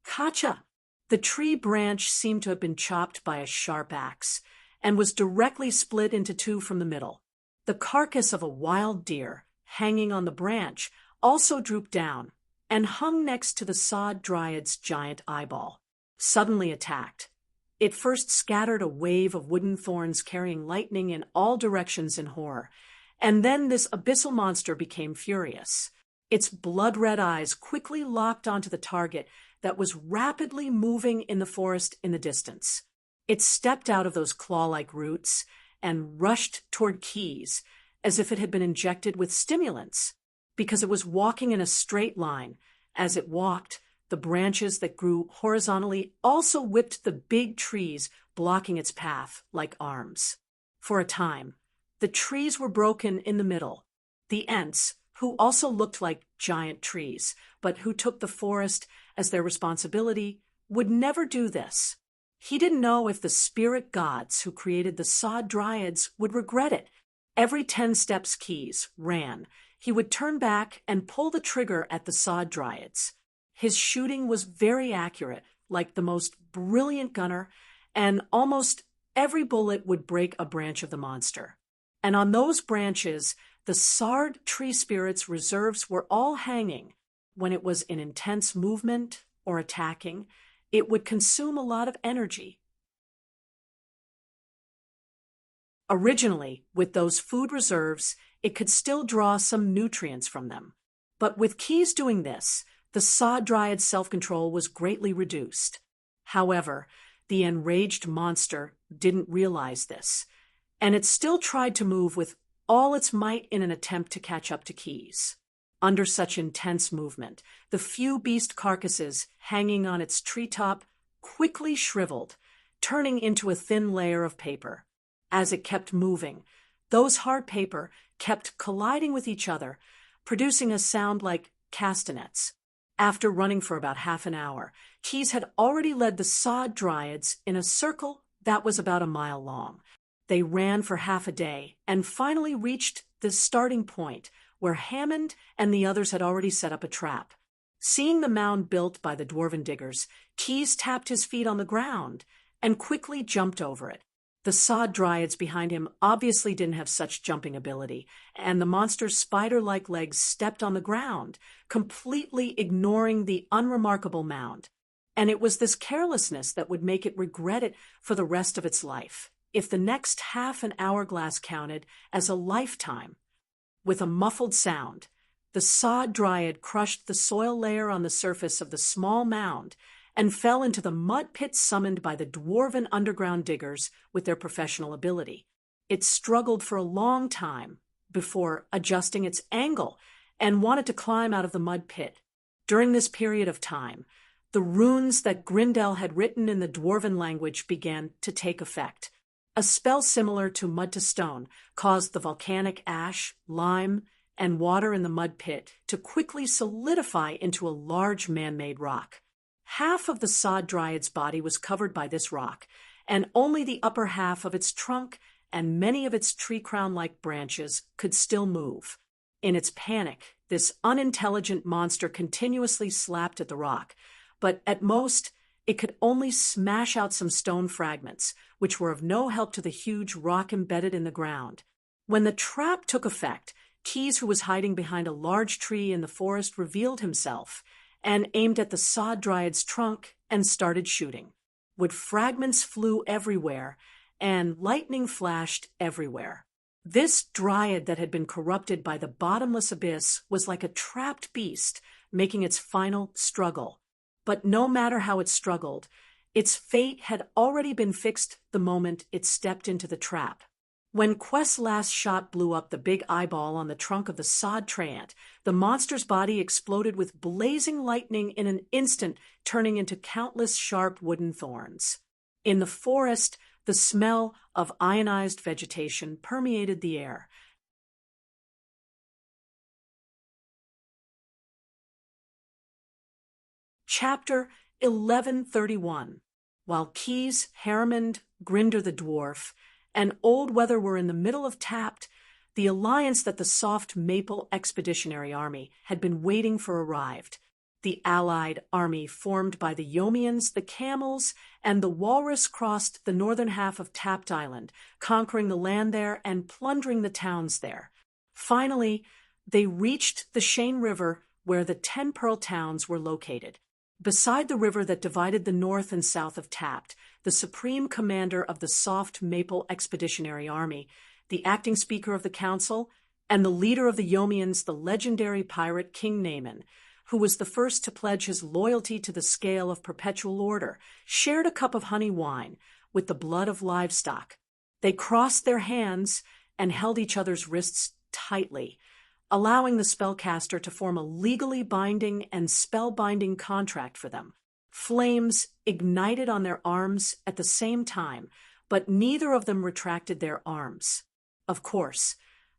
Kacha! The tree branch seemed to have been chopped by a sharp axe, and was directly split into two from the middle. The carcass of a wild deer, hanging on the branch, also drooped down, and hung next to the sod dryad's giant eyeball. Suddenly attacked, It first scattered a wave of wooden thorns carrying lightning in all directions in horror, and then this abyssal monster became furious. Its blood-red eyes quickly locked onto the target that was rapidly moving in the forest in the distance. It stepped out of those claw-like roots and rushed toward Keys as if it had been injected with stimulants, because it was walking in a straight line. As it walked, the branches that grew horizontally also whipped the big trees blocking its path like arms. For a time, the trees were broken in the middle. The Ents, who also looked like giant trees, but who took the forest as their responsibility, would never do this. He didn't know if the spirit gods who created the sod dryads would regret it. Every 10 steps Keys ran, he would turn back and pull the trigger at the sod dryads. His shooting was very accurate, like the most brilliant gunner, and almost every bullet would break a branch of the monster. And on those branches, the Sard tree spirit's reserves were all hanging. When it was in intense movement or attacking, it would consume a lot of energy. Originally, with those food reserves, it could still draw some nutrients from them. But with Keys doing this, the sod dryad's self-control was greatly reduced. However, the enraged monster didn't realize this, and it still tried to move with all its might in an attempt to catch up to Keys. Under such intense movement, the few beast carcasses hanging on its treetop quickly shriveled, turning into a thin layer of paper. As it kept moving, those hard paper kept colliding with each other, producing a sound like castanets. After running for about half an hour, Keys had already led the sod dryads in a circle that was about a mile long. They ran for half a day and finally reached the starting point where Hammond and the others had already set up a trap. Seeing the mound built by the dwarven diggers, Keys tapped his feet on the ground and quickly jumped over it. The sod dryads behind him obviously didn't have such jumping ability, and the monster's spider-like legs stepped on the ground, completely ignoring the unremarkable mound. And it was this carelessness that would make it regret it for the rest of its life, if the next half an hourglass counted as a lifetime. With a muffled sound, the sod dryad crushed the soil layer on the surface of the small mound and fell into the mud pit summoned by the dwarven underground diggers with their professional ability. It struggled for a long time before adjusting its angle and wanted to climb out of the mud pit. During this period of time, the runes that Grindel had written in the dwarven language began to take effect. A spell similar to mud to stone caused the volcanic ash, lime, and water in the mud pit to quickly solidify into a large man-made rock. Half of the sod dryad's body was covered by this rock, and only the upper half of its trunk and many of its tree crown-like branches could still move. In its panic, this unintelligent monster continuously slapped at the rock, but at most, it could only smash out some stone fragments, which were of no help to the huge rock embedded in the ground. When the trap took effect, Keys, who was hiding behind a large tree in the forest, revealed himself and aimed at the sod dryad's trunk and started shooting. Wood fragments flew everywhere, and lightning flashed everywhere. This dryad that had been corrupted by the bottomless abyss was like a trapped beast, making its final struggle. But no matter how it struggled, its fate had already been fixed the moment it stepped into the trap. When Quest's last shot blew up the big eyeball on the trunk of the sod treant, the monster's body exploded with blazing lightning in an instant, turning into countless sharp wooden thorns. In the forest, the smell of ionized vegetation permeated the air. Chapter 1131. While Keys, Hammond, Grinder the dwarf, and Old Weather were in the middle of Tapt, the alliance that the Soft Maple Expeditionary Army had been waiting for arrived. The allied army formed by the Yomians, the Camels, and the Walrus crossed the northern half of Tapt Island, conquering the land there and plundering the towns there. Finally, they reached the Shane River, where the 10 Pearl towns were located. Beside the river that divided the north and south of Tapt, the supreme commander of the Soft Maple Expeditionary Army, the acting speaker of the council, and the leader of the Yomians, the legendary pirate King Naaman, who was the first to pledge his loyalty to the scale of perpetual order, shared a cup of honey wine with the blood of livestock. They crossed their hands and held each other's wrists tightly, allowing the spellcaster to form a legally binding and spellbinding contract for them. Flames ignited on their arms at the same time, but neither of them retracted their arms. Of course,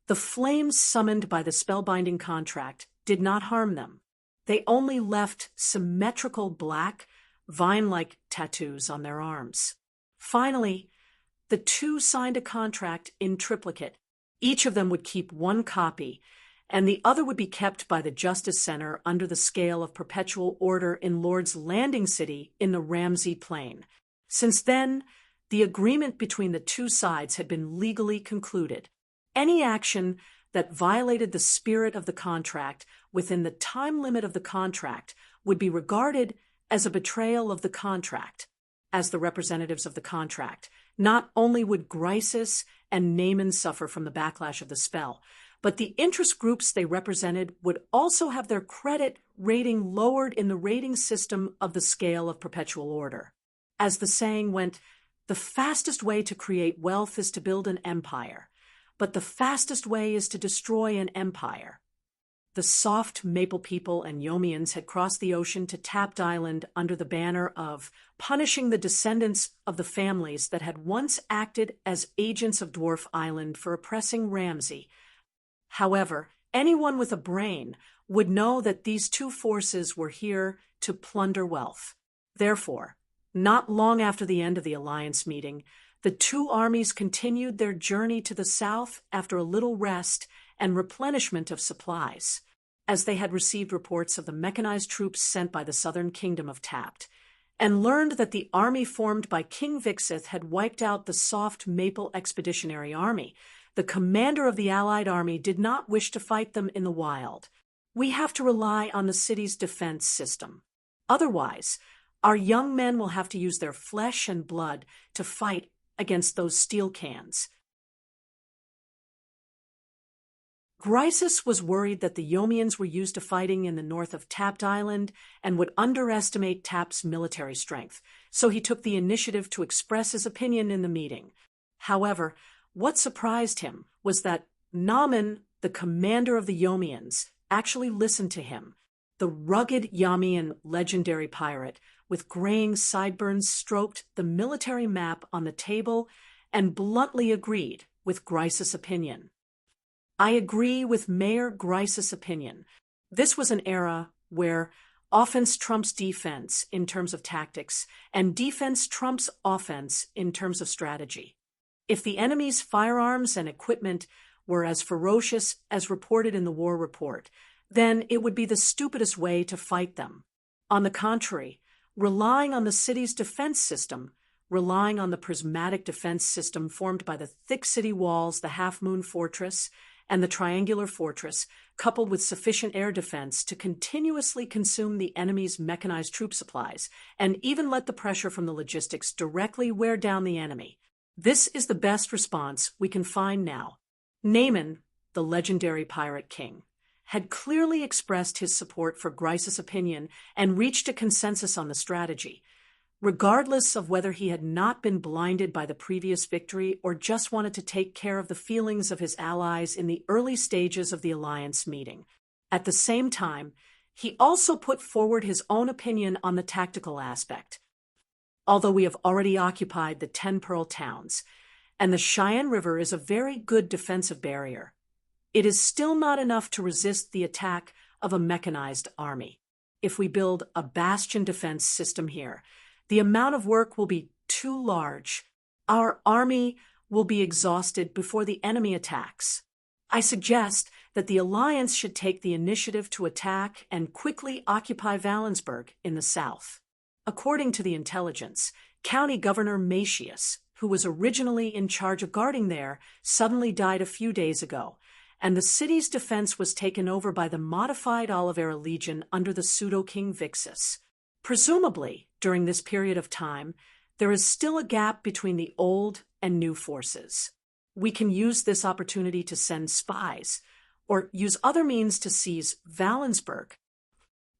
the flames summoned by the spellbinding contract did not harm them. They only left symmetrical black, vine-like tattoos on their arms. Finally, the two signed a contract in triplicate. Each of them would keep one copy, and the other would be kept by the Justice Center under the scale of perpetual order in Lord's Landing City in the Ramsey Plain. Since then, the agreement between the two sides had been legally concluded. Any action that violated the spirit of the contract within the time limit of the contract would be regarded as a betrayal of the contract. As the representatives of the contract, not only would Grisus and Naaman suffer from the backlash of the spell, but the interest groups they represented would also have their credit rating lowered in the rating system of the scale of perpetual order. As the saying went, the fastest way to create wealth is to build an empire, but the fastest way is to destroy an empire. The Soft Maple people and Yomians had crossed the ocean to Tapt Island under the banner of punishing the descendants of the families that had once acted as agents of Dwarf Island for oppressing Ramsey. However, anyone with a brain would know that these two forces were here to plunder wealth. Therefore, not long after the end of the alliance meeting, the two armies continued their journey to the south after a little rest and replenishment of supplies, as they had received reports of the mechanized troops sent by the southern kingdom of Tapt, and learned that the army formed by King Vixith had wiped out the Soft Maple Expeditionary Army. The commander of the allied army did not wish to fight them in the wild. We have to rely on the city's defense system. Otherwise, our young men will have to use their flesh and blood to fight against those steel cans. Grisus was worried that the Yomians were used to fighting in the north of Tapt Island and would underestimate Tapt's military strength, so he took the initiative to express his opinion in the meeting. However, what surprised him was that Naaman, the commander of the Yomians, actually listened to him. The rugged Yamian legendary pirate with graying sideburns stroked the military map on the table and bluntly agreed with Grisus' opinion. I agree with Mayor Grisus' opinion. This was an era where offense trumps defense in terms of tactics, and defense trumps offense in terms of strategy. If the enemy's firearms and equipment were as ferocious as reported in the war report, then it would be the stupidest way to fight them. On the contrary, relying on the city's defense system, relying on the prismatic defense system formed by the thick city walls, the half-moon fortress, and the triangular fortress, coupled with sufficient air defense to continuously consume the enemy's mechanized troop supplies, and even let the pressure from the logistics directly wear down the enemy. This is the best response we can find now. Naaman, the legendary pirate king, had clearly expressed his support for Grisus' opinion and reached a consensus on the strategy. Regardless of whether he had not been blinded by the previous victory or just wanted to take care of the feelings of his allies in the early stages of the alliance meeting. At the same time, he also put forward his own opinion on the tactical aspect. Although we have already occupied the 10 Pearl towns, and the Cheyenne River is a very good defensive barrier, it is still not enough to resist the attack of a mechanized army. If we build a bastion defense system here, the amount of work will be too large. Our army will be exhausted before the enemy attacks. I suggest that the Alliance should take the initiative to attack and quickly occupy Valensburg in the south. According to the intelligence, County Governor Macius, who was originally in charge of guarding there, suddenly died a few days ago, and the city's defense was taken over by the modified Olivera Legion under the pseudo-King Vixus. Presumably, during this period of time, there is still a gap between the old and new forces. We can use this opportunity to send spies, or use other means to seize Valensburg.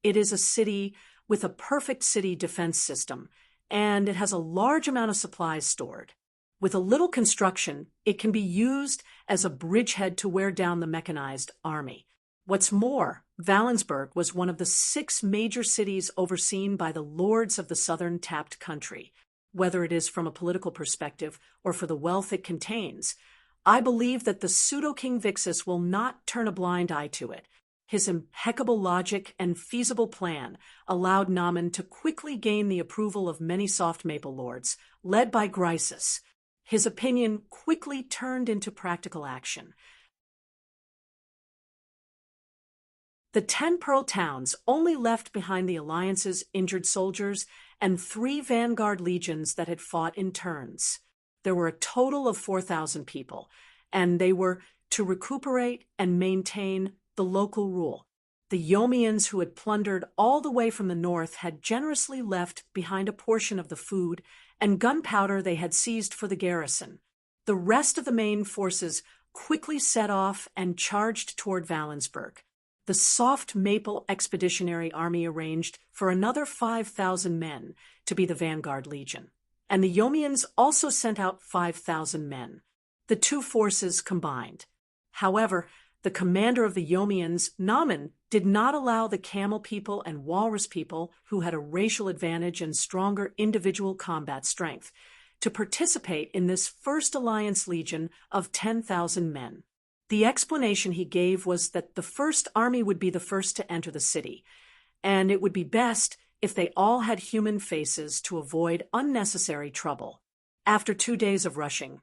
It is a city with a perfect city defense system, and it has a large amount of supplies stored. With a little construction, it can be used as a bridgehead to wear down the mechanized army. What's more, Valensburg was one of the 6 major cities overseen by the lords of the southern tapped country. Whether it is from a political perspective or for the wealth it contains, I believe that the pseudo-King Vixus will not turn a blind eye to it. His impeccable logic and feasible plan allowed Naaman to quickly gain the approval of many soft maple lords, led by Grisus. His opinion quickly turned into practical action. The 10 Pearl towns only left behind the Alliance's injured soldiers and 3 vanguard legions that had fought in turns. There were a total of 4,000 people, and they were to recuperate and maintain the local rule. The Yomians, who had plundered all the way from the north, had generously left behind a portion of the food and gunpowder they had seized for the garrison. The rest of the main forces quickly set off and charged toward Valensburg. The Soft Maple Expeditionary Army arranged for another 5,000 men to be the vanguard legion, and the Yomians also sent out 5,000 men. The 2 forces combined. However, the commander of the Yomians, Naaman, did not allow the Camel people and Walrus people, who had a racial advantage and stronger individual combat strength, to participate in this first Alliance Legion of 10,000 men. The explanation he gave was that the first army would be the first to enter the city, and it would be best if they all had human faces to avoid unnecessary trouble. After 2 days of rushing,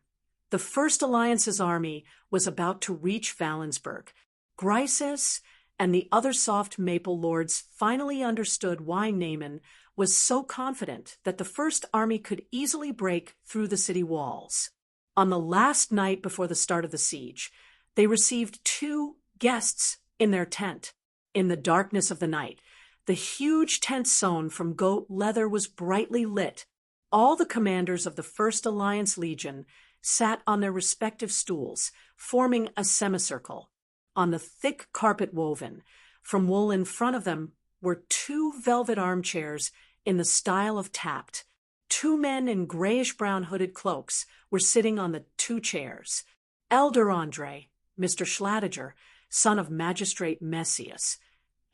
the First Alliance's army was about to reach Valensburg. Grisus and the other soft maple lords finally understood why Naaman was so confident that the first army could easily break through the city walls. On the last night before the start of the siege, they received 2 guests in their tent. In the darkness of the night, the huge tent sewn from goat leather was brightly lit. All the commanders of the First Alliance Legion sat on their respective stools, forming a semicircle. On the thick carpet woven from wool in front of them were 2 velvet armchairs in the style of tapped. 2 men in grayish-brown hooded cloaks were sitting on the 2 chairs. Elder Andre, Mr. Schladiger, son of Magistrate Messias.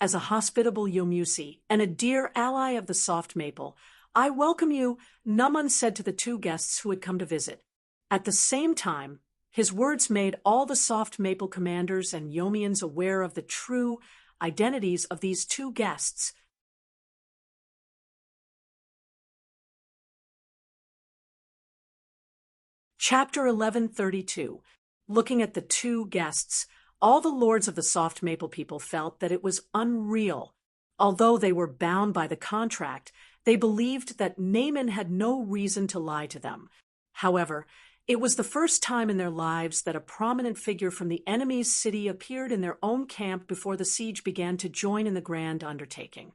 As a hospitable Yomusi and a dear ally of the soft maple, I welcome you, Naaman said to the 2 guests who had come to visit. At the same time, his words made all the soft maple commanders and Yomians aware of the true identities of these 2 guests. Chapter 1132. Looking at the 2 guests, all the lords of the soft maple people felt that it was unreal. Although they were bound by the contract, they believed that Naaman had no reason to lie to them. However, it was the first time in their lives that a prominent figure from the enemy's city appeared in their own camp before the siege began to join in the grand undertaking.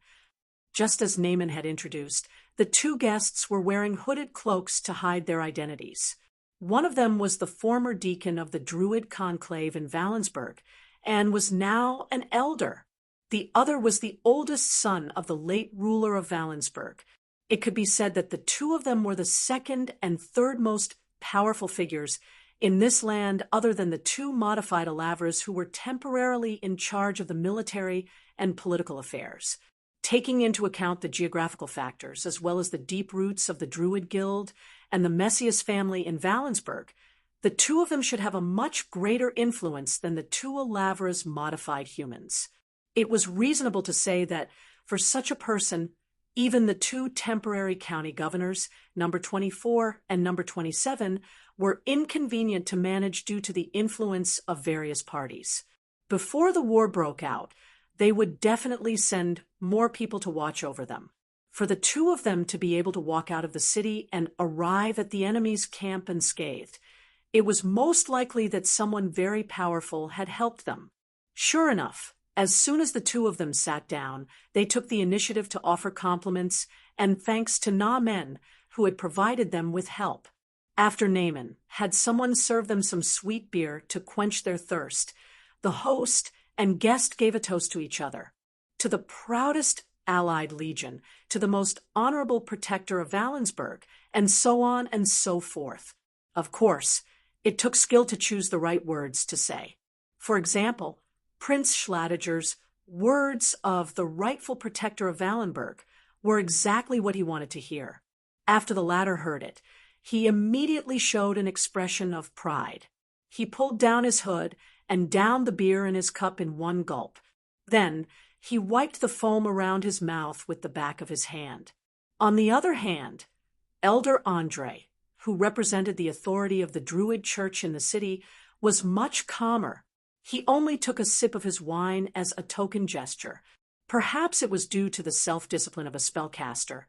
Just as Naaman had introduced, the 2 guests were wearing hooded cloaks to hide their identities. One of them was the former deacon of the Druid conclave in Valensburg, and was now an elder. The other was the oldest son of the late ruler of Valensburg. It could be said that the 2 of them were the second and third most powerful figures in this land, other than the 2 modified Alavras who were temporarily in charge of the military and political affairs. Taking into account the geographical factors, as well as the deep roots of the Druid Guild and the Messias family in Valensburg, the 2 of them should have a much greater influence than the 2 Alavras modified humans. It was reasonable to say that, for such a person, even the 2 temporary county governors, number 24 and number 27, were inconvenient to manage due to the influence of various parties. Before the war broke out, they would definitely send more people to watch over them. For the 2 of them to be able to walk out of the city and arrive at the enemy's camp unscathed, it was most likely that someone very powerful had helped them. Sure enough, as soon as the 2 of them sat down, they took the initiative to offer compliments and thanks to Naaman, who had provided them with help. After Naaman had someone serve them some sweet beer to quench their thirst, the host and guest gave a toast to each other. To the proudest allied legion, to the most honorable protector of Valensburg, and so on and so forth. Of course, it took skill to choose the right words to say. For example, Prince Schladiger's words of the rightful protector of Valenberg were exactly what he wanted to hear. After the latter heard it, he immediately showed an expression of pride. He pulled down his hood and downed the beer in his cup in one gulp. Then he wiped the foam around his mouth with the back of his hand. On the other hand, Elder Andre, who represented the authority of the Druid church in the city, was much calmer. He only took a sip of his wine as a token gesture. Perhaps it was due to the self-discipline of a spellcaster,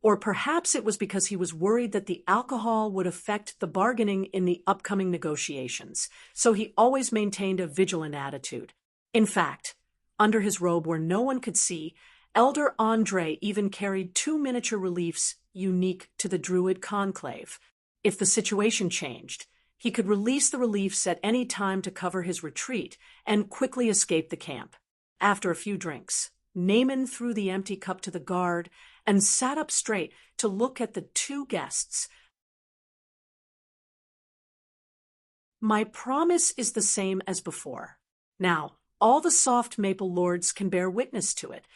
or perhaps it was because he was worried that the alcohol would affect the bargaining in the upcoming negotiations, so he always maintained a vigilant attitude. In fact, under his robe where no one could see, Elder Andre even carried 2 miniature reliefs unique to the Druid conclave. If the situation changed, he could release the reliefs at any time to cover his retreat and quickly escape the camp. After a few drinks, Naaman threw the empty cup to the guard and sat up straight to look at the 2 guests. My promise is the same as before. Now, all the soft maple lords can bear witness to it.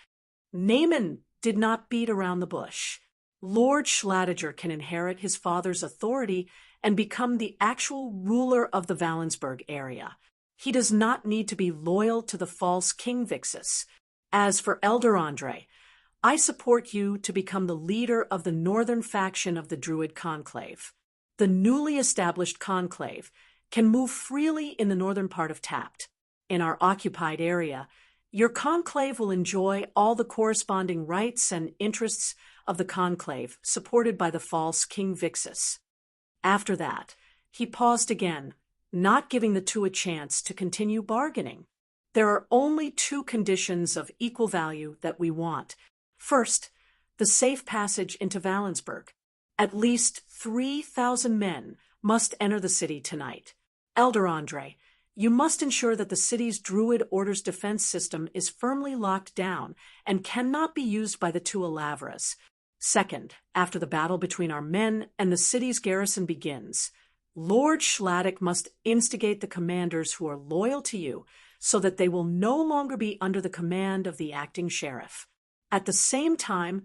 Naaman did not beat around the bush. Lord Schladiger can inherit his father's authority and become the actual ruler of the Valensburg area. He does not need to be loyal to the false King Vixus. As for Elder Andre, I support you to become the leader of the northern faction of the Druid conclave. The newly established conclave can move freely in the northern part of Tapt. In our occupied area, your conclave will enjoy all the corresponding rights and interests of the conclave supported by the false King Vixus. After that, he paused again, not giving the 2 a chance to continue bargaining. There are only 2 conditions of equal value that we want. First, the safe passage into Valensburg. At least 3,000 men must enter the city tonight. Elder Andre, you must ensure that the city's Druid Order's defense system is firmly locked down and cannot be used by the 2 Alavras. Second, after the battle between our men and the city's garrison begins, Lord Schladik must instigate the commanders who are loyal to you so that they will no longer be under the command of the acting sheriff. At the same time,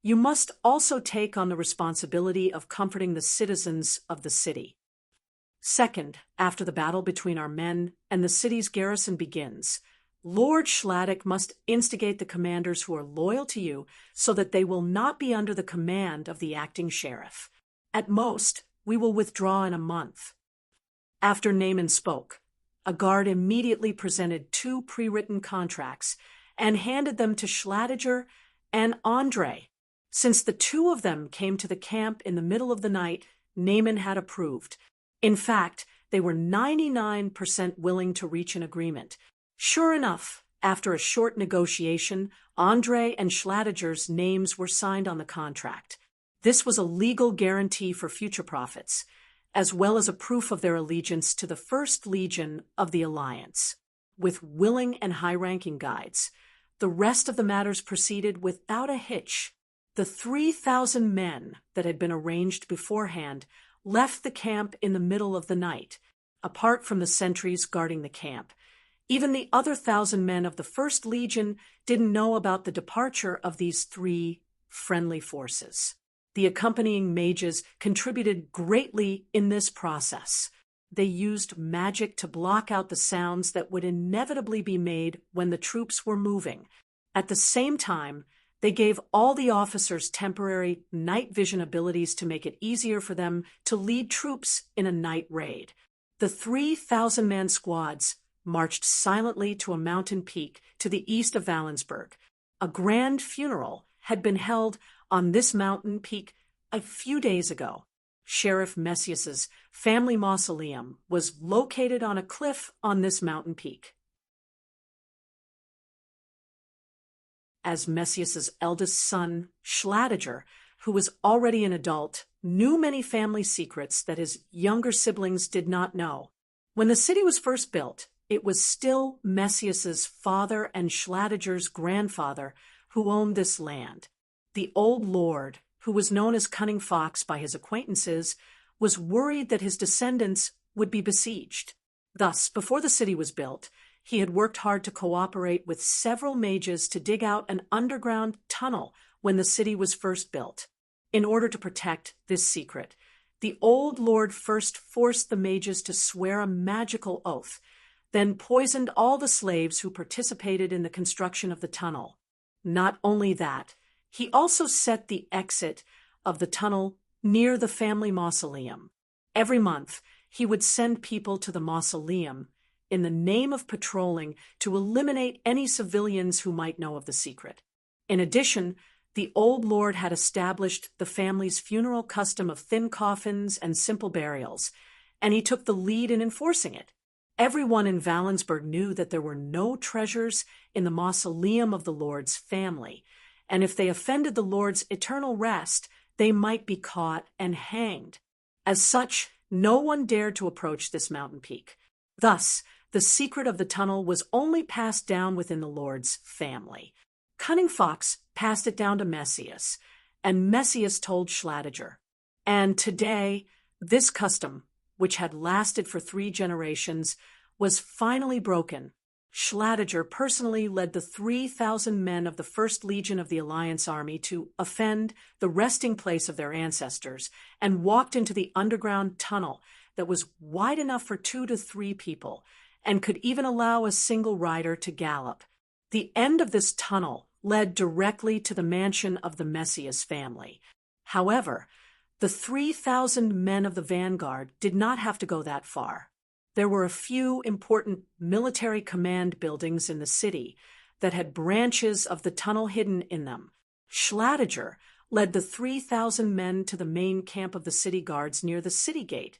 you must also take on the responsibility of comforting the citizens of the city. Second, after the battle between our men and the city's garrison begins, Lord Schladik must instigate the commanders who are loyal to you so that they will not be under the command of the acting sheriff. At most, we will withdraw in a month. After Naaman spoke, a guard immediately presented 2 pre-written contracts and handed them to Schladiger and Andre. Since the 2 of them came to the camp in the middle of the night, Naaman had approved. In fact, they were 99% willing to reach an agreement. Sure enough, after a short negotiation, Andre and Schladiger's names were signed on the contract. This was a legal guarantee for future profits, as well as a proof of their allegiance to the 1st Legion of the Alliance. With willing and high-ranking guides, the rest of the matters proceeded without a hitch. The 3,000 men that had been arranged beforehand left the camp in the middle of the night, apart from the sentries guarding the camp. Even the other 1,000 men of the 1st Legion didn't know about the departure of these 3 friendly forces. The accompanying mages contributed greatly in this process. They used magic to block out the sounds that would inevitably be made when the troops were moving. At the same time, they gave all the officers temporary night vision abilities to make it easier for them to lead troops in a night raid. The 3,000-man squads marched silently to a mountain peak to the east of Valensburg. A grand funeral had been held on this mountain peak a few days ago. Sheriff Messius's family mausoleum was located on a cliff on this mountain peak. As Messius's eldest son, Schladiger, who was already an adult, knew many family secrets that his younger siblings did not know. When the city was first built, it was still Messias's father and Schladiger's grandfather who owned this land. The old lord, who was known as Cunning Fox by his acquaintances, was worried that his descendants would be besieged. Thus, before the city was built, he had worked hard to cooperate with several mages to dig out an underground tunnel when the city was first built. In order to protect this secret, the old lord first forced the mages to swear a magical oath, then poisoned all the slaves who participated in the construction of the tunnel. Not only that, he also set the exit of the tunnel near the family mausoleum. Every month, he would send people to the mausoleum in the name of patrolling to eliminate any civilians who might know of the secret. In addition, the old lord had established the family's funeral custom of thin coffins and simple burials, and he took the lead in enforcing it. Everyone in Valensburg knew that there were no treasures in the mausoleum of the lord's family, and if they offended the lord's eternal rest, they might be caught and hanged. As such, no one dared to approach this mountain peak. Thus, the secret of the tunnel was only passed down within the lord's family. Cunning Fox passed it down to Messias, and Messias told Schladiger. And today, this custom, which had lasted for 3 generations, was finally broken. Schladiger personally led the 3,000 men of the 1st Legion of the Alliance Army to offend the resting place of their ancestors and walked into the underground tunnel that was wide enough for 2 to 3 people and could even allow a single rider to gallop. The end of this tunnel led directly to the mansion of the Messias family. However, the 3,000 men of the vanguard did not have to go that far. There were a few important military command buildings in the city that had branches of the tunnel hidden in them. Schladiger led the 3,000 men to the main camp of the city guards near the city gate,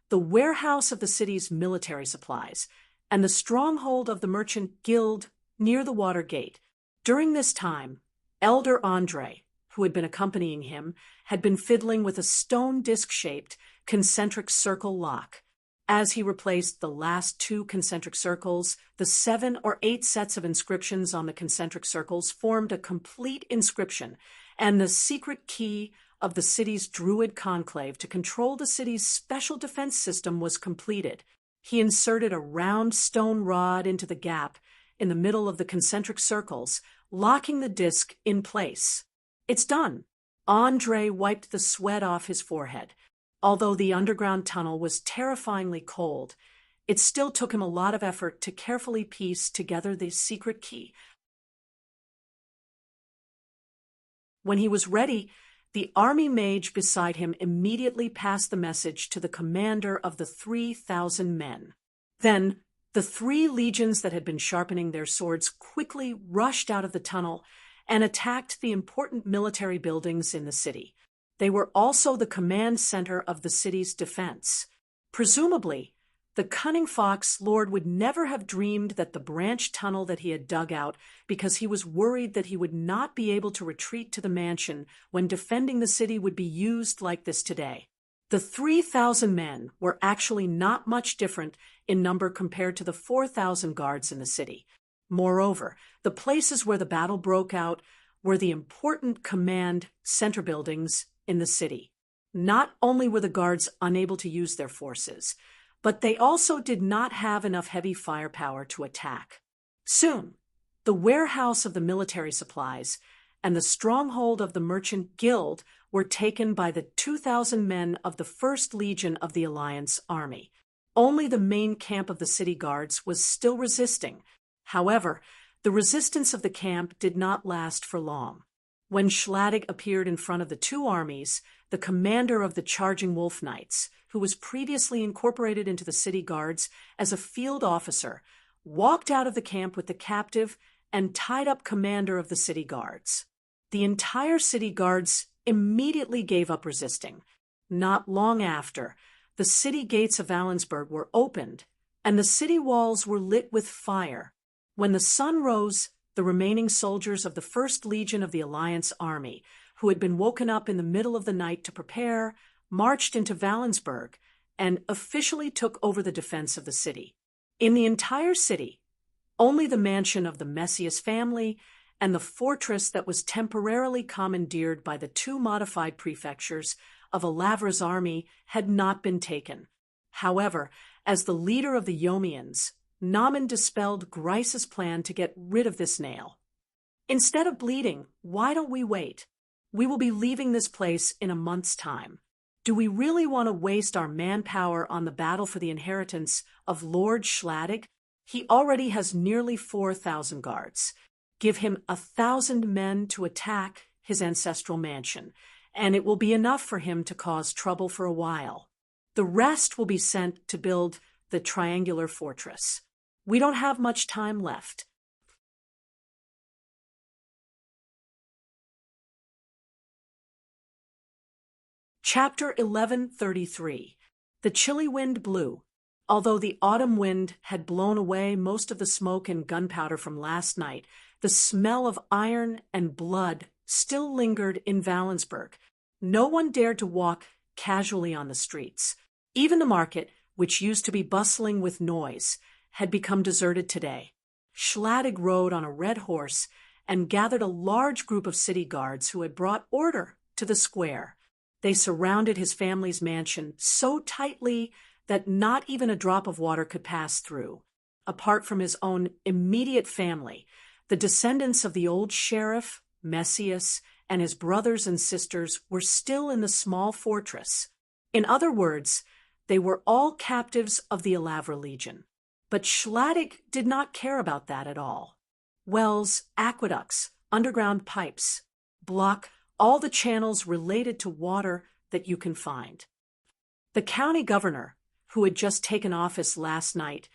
the warehouse of the city's military supplies, and the stronghold of the merchant guild near the water gate. During this time, Elder Andre, who had been accompanying him, had been fiddling with a stone disc-shaped concentric circle lock. As he replaced the last 2 concentric circles, the 7 or 8 sets of inscriptions on the concentric circles formed a complete inscription, and the secret key of the city's druid conclave to control the city's special defense system was completed. He inserted a round stone rod into the gap in the middle of the concentric circles, locking the disc in place. It's done. Andre wiped the sweat off his forehead. Although the underground tunnel was terrifyingly cold, it still took him a lot of effort to carefully piece together the secret key. When he was ready, the army mage beside him immediately passed the message to the commander of the 3,000 men. Then, the 3 legions that had been sharpening their swords quickly rushed out of the tunnel and attacked the important military buildings in the city. They were also the command center of the city's defense. Presumably, the Cunning Fox Lord would never have dreamed that the branch tunnel that he had dug out because he was worried that he would not be able to retreat to the mansion when defending the city would be used like this today. The 3,000 men were actually not much different in number compared to the 4,000 guards in the city. Moreover, the places where the battle broke out were the important command center buildings in the city. Not only were the guards unable to use their forces, but they also did not have enough heavy firepower to attack. Soon, the warehouse of the military supplies and the stronghold of the merchant guild were taken by the 2,000 men of the 1st Legion of the Alliance Army. Only the main camp of the city guards was still resisting. However, the resistance of the camp did not last for long. When Schladig appeared in front of the 2 armies, the commander of the Charging Wolf Knights, who was previously incorporated into the city guards as a field officer, walked out of the camp with the captive and tied up commander of the city guards. The entire city guards immediately gave up resisting. Not long after, the city gates of Valensburg were opened, and the city walls were lit with fire. When the sun rose, the remaining soldiers of the 1st Legion of the Alliance Army, who had been woken up in the middle of the night to prepare, marched into Valensburg and officially took over the defense of the city. In the entire city, only the mansion of the Messias family and the fortress that was temporarily commandeered by the two modified prefectures of Alavra's army had not been taken. However, as the leader of the Yomians, Naaman dispelled Grice's plan to get rid of this nail. Instead of bleeding, why don't we wait? We will be leaving this place in a month's time. Do we really want to waste our manpower on the battle for the inheritance of Lord Schladig? He already has nearly 4,000 guards. Give him 1,000 men to attack his ancestral mansion, and it will be enough for him to cause trouble for a while. The rest will be sent to build the triangular fortress. We don't have much time left. Chapter 1133. The chilly wind blew. Although the autumn wind had blown away most of the smoke and gunpowder from last night, the smell of iron and blood still lingered in Valensburg. No one dared to walk casually on the streets. Even the market, which used to be bustling with noise, had become deserted today. Schladig rode on a red horse and gathered a large group of city guards who had brought order to the square. They surrounded his family's mansion so tightly that not even a drop of water could pass through. Apart from his own immediate family, the descendants of the old sheriff, Messias, and his brothers and sisters were still in the small fortress. In other words, they were all captives of the Alavra Legion. But Schladig did not care about that at all. Wells, aqueducts, underground pipes block all the channels related to water that you can find. The county governor, who had just taken office last night,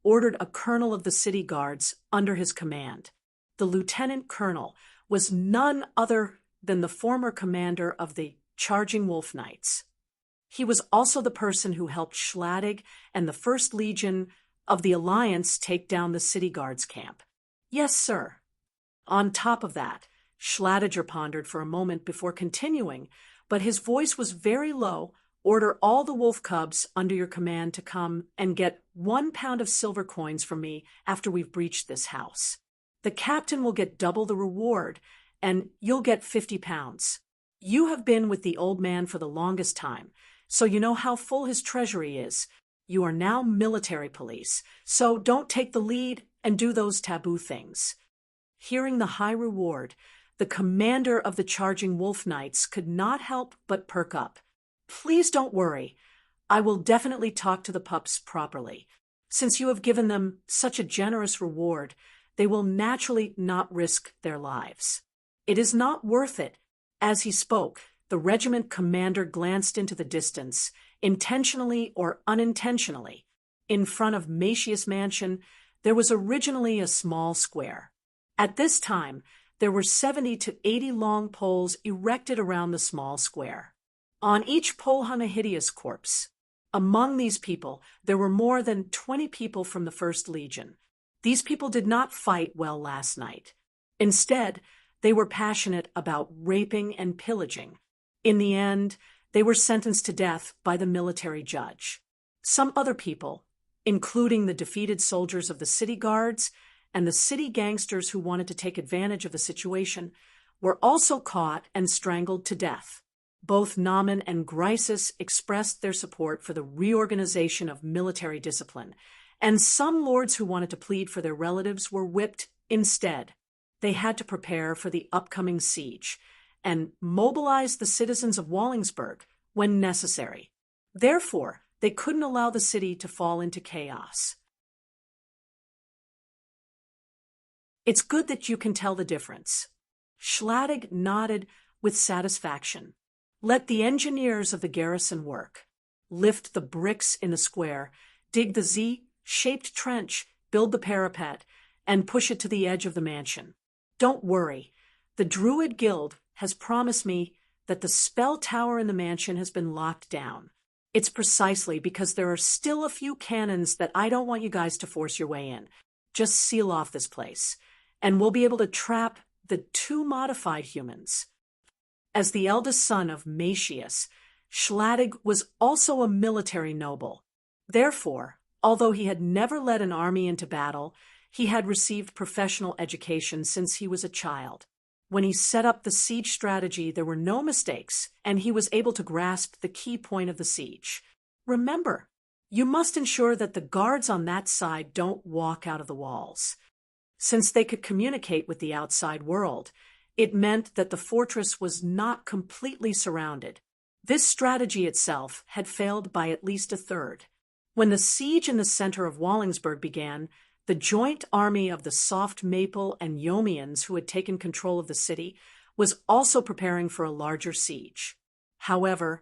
ordered a colonel of the city guards under his command. The lieutenant colonel was none other than the former commander of the Charging Wolf Knights. He was also the person who helped Schladig and the First Legion of the Alliance take down the city guards camp. Yes, sir. On top of that, Schladiger pondered for a moment before continuing, but his voice was very low. Order all the wolf cubs under your command to come and get 1 pound of silver coins from me after we've breached this house. The captain will get double the reward, and you'll get 50 pounds. You have been with the old man for the longest time, so you know how full his treasury is. You are now military police, so don't take the lead and do those taboo things. Hearing the high reward, the commander of the Charging Wolf Knights could not help but perk up. Please don't worry. I will definitely talk to the pups properly. Since you have given them such a generous reward, they will naturally not risk their lives. It is not worth it. As he spoke, the regiment commander glanced into the distance, intentionally or unintentionally. In front of Matius' mansion, there was originally a small square. At this time, there were 70 to 80 long poles erected around the small square. On each pole hung a hideous corpse. Among these people, there were more than 20 people from the First Legion. These people did not fight well last night. Instead, they were passionate about raping and pillaging. In the end, they were sentenced to death by the military judge. Some other people, including the defeated soldiers of the city guards and the city gangsters who wanted to take advantage of the situation, were also caught and strangled to death. Both Naaman and Grice's expressed their support for the reorganization of military discipline, and some lords who wanted to plead for their relatives were whipped instead. They had to prepare for the upcoming siege and mobilize the citizens of Wallingsburg when necessary. Therefore, they couldn't allow the city to fall into chaos. It's good that you can tell the difference. Schladig nodded with satisfaction. Let the engineers of the garrison work. Lift the bricks in the square, dig the Z-shaped trench, build the parapet, and push it to the edge of the mansion. Don't worry. The Druid Guild has promised me that the spell tower in the mansion has been locked down. It's precisely because there are still a few cannons that I don't want you guys to force your way in. Just seal off this place, and we'll be able to trap the 2 modified humans. As the eldest son of Macius, Schladig was also a military noble. Therefore, although he had never led an army into battle, he had received professional education since he was a child. When he set up the siege strategy, there were no mistakes, and he was able to grasp the key point of the siege. Remember, you must ensure that the guards on that side don't walk out of the walls. Since they could communicate with the outside world, it meant that the fortress was not completely surrounded. This strategy itself had failed by at least a third. When the siege in the center of Wallingsburg began, the joint army of the Soft Maple and Yomians who had taken control of the city was also preparing for a larger siege. However,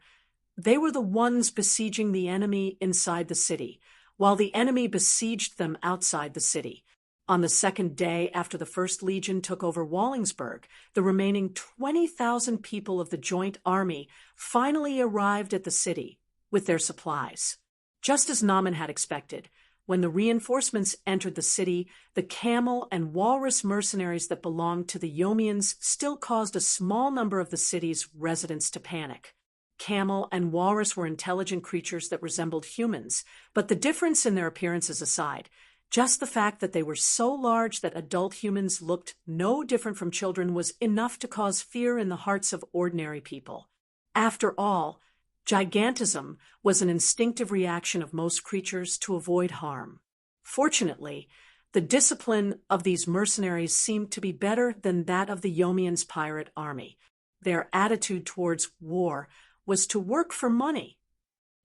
they were the ones besieging the enemy inside the city, while the enemy besieged them outside the city. On the second day after the First Legion took over Wallingsburg, the remaining 20,000 people of the joint army finally arrived at the city with their supplies. Just as Naaman had expected, when the reinforcements entered the city, the camel and walrus mercenaries that belonged to the Yomians still caused a small number of the city's residents to panic. Camel and walrus were intelligent creatures that resembled humans, but the difference in their appearances aside, just the fact that they were so large that adult humans looked no different from children was enough to cause fear in the hearts of ordinary people. After all, gigantism was an instinctive reaction of most creatures to avoid harm. Fortunately, the discipline of these mercenaries seemed to be better than that of the Yomians' pirate army. Their attitude towards war was to work for money.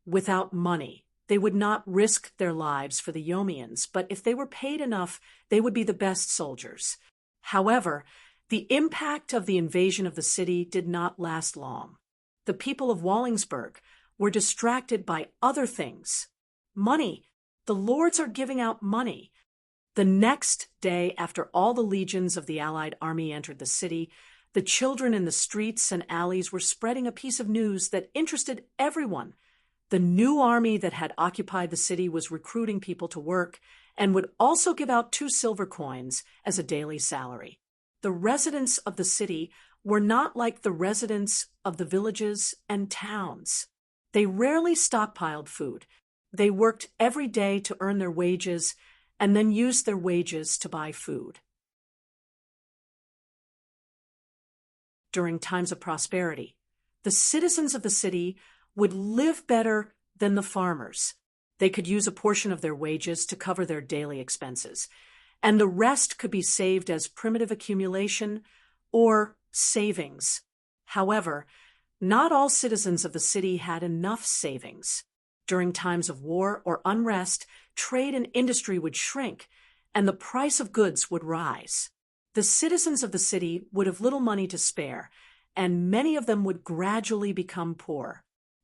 Without money, they would not risk their lives for the Yomians, but if they were paid enough, they would be the best soldiers. However, the impact of the invasion of the city did not last long. The people of Wallingsburg were distracted by other things. Money. The lords are giving out money. The next day, after all the legions of the Allied army entered the city, the children in the streets and alleys were spreading a piece of news that interested everyone. The new army that had occupied the city was recruiting people to work and would also give out 2 silver coins as a daily salary. The residents of the city were not like the residents of the villages and towns. They rarely stockpiled food. They worked every day to earn their wages and then used their wages to buy food. During times of prosperity, the citizens of the city would live better than the farmers. They could use a portion of their wages to cover their daily expenses, and the rest could be saved as primitive accumulation or savings. However, not all citizens of the city had enough savings. During times of war or unrest, trade and industry would shrink, and the price of goods would rise. The citizens of the city would have little money to spare, and many of them would gradually become poor.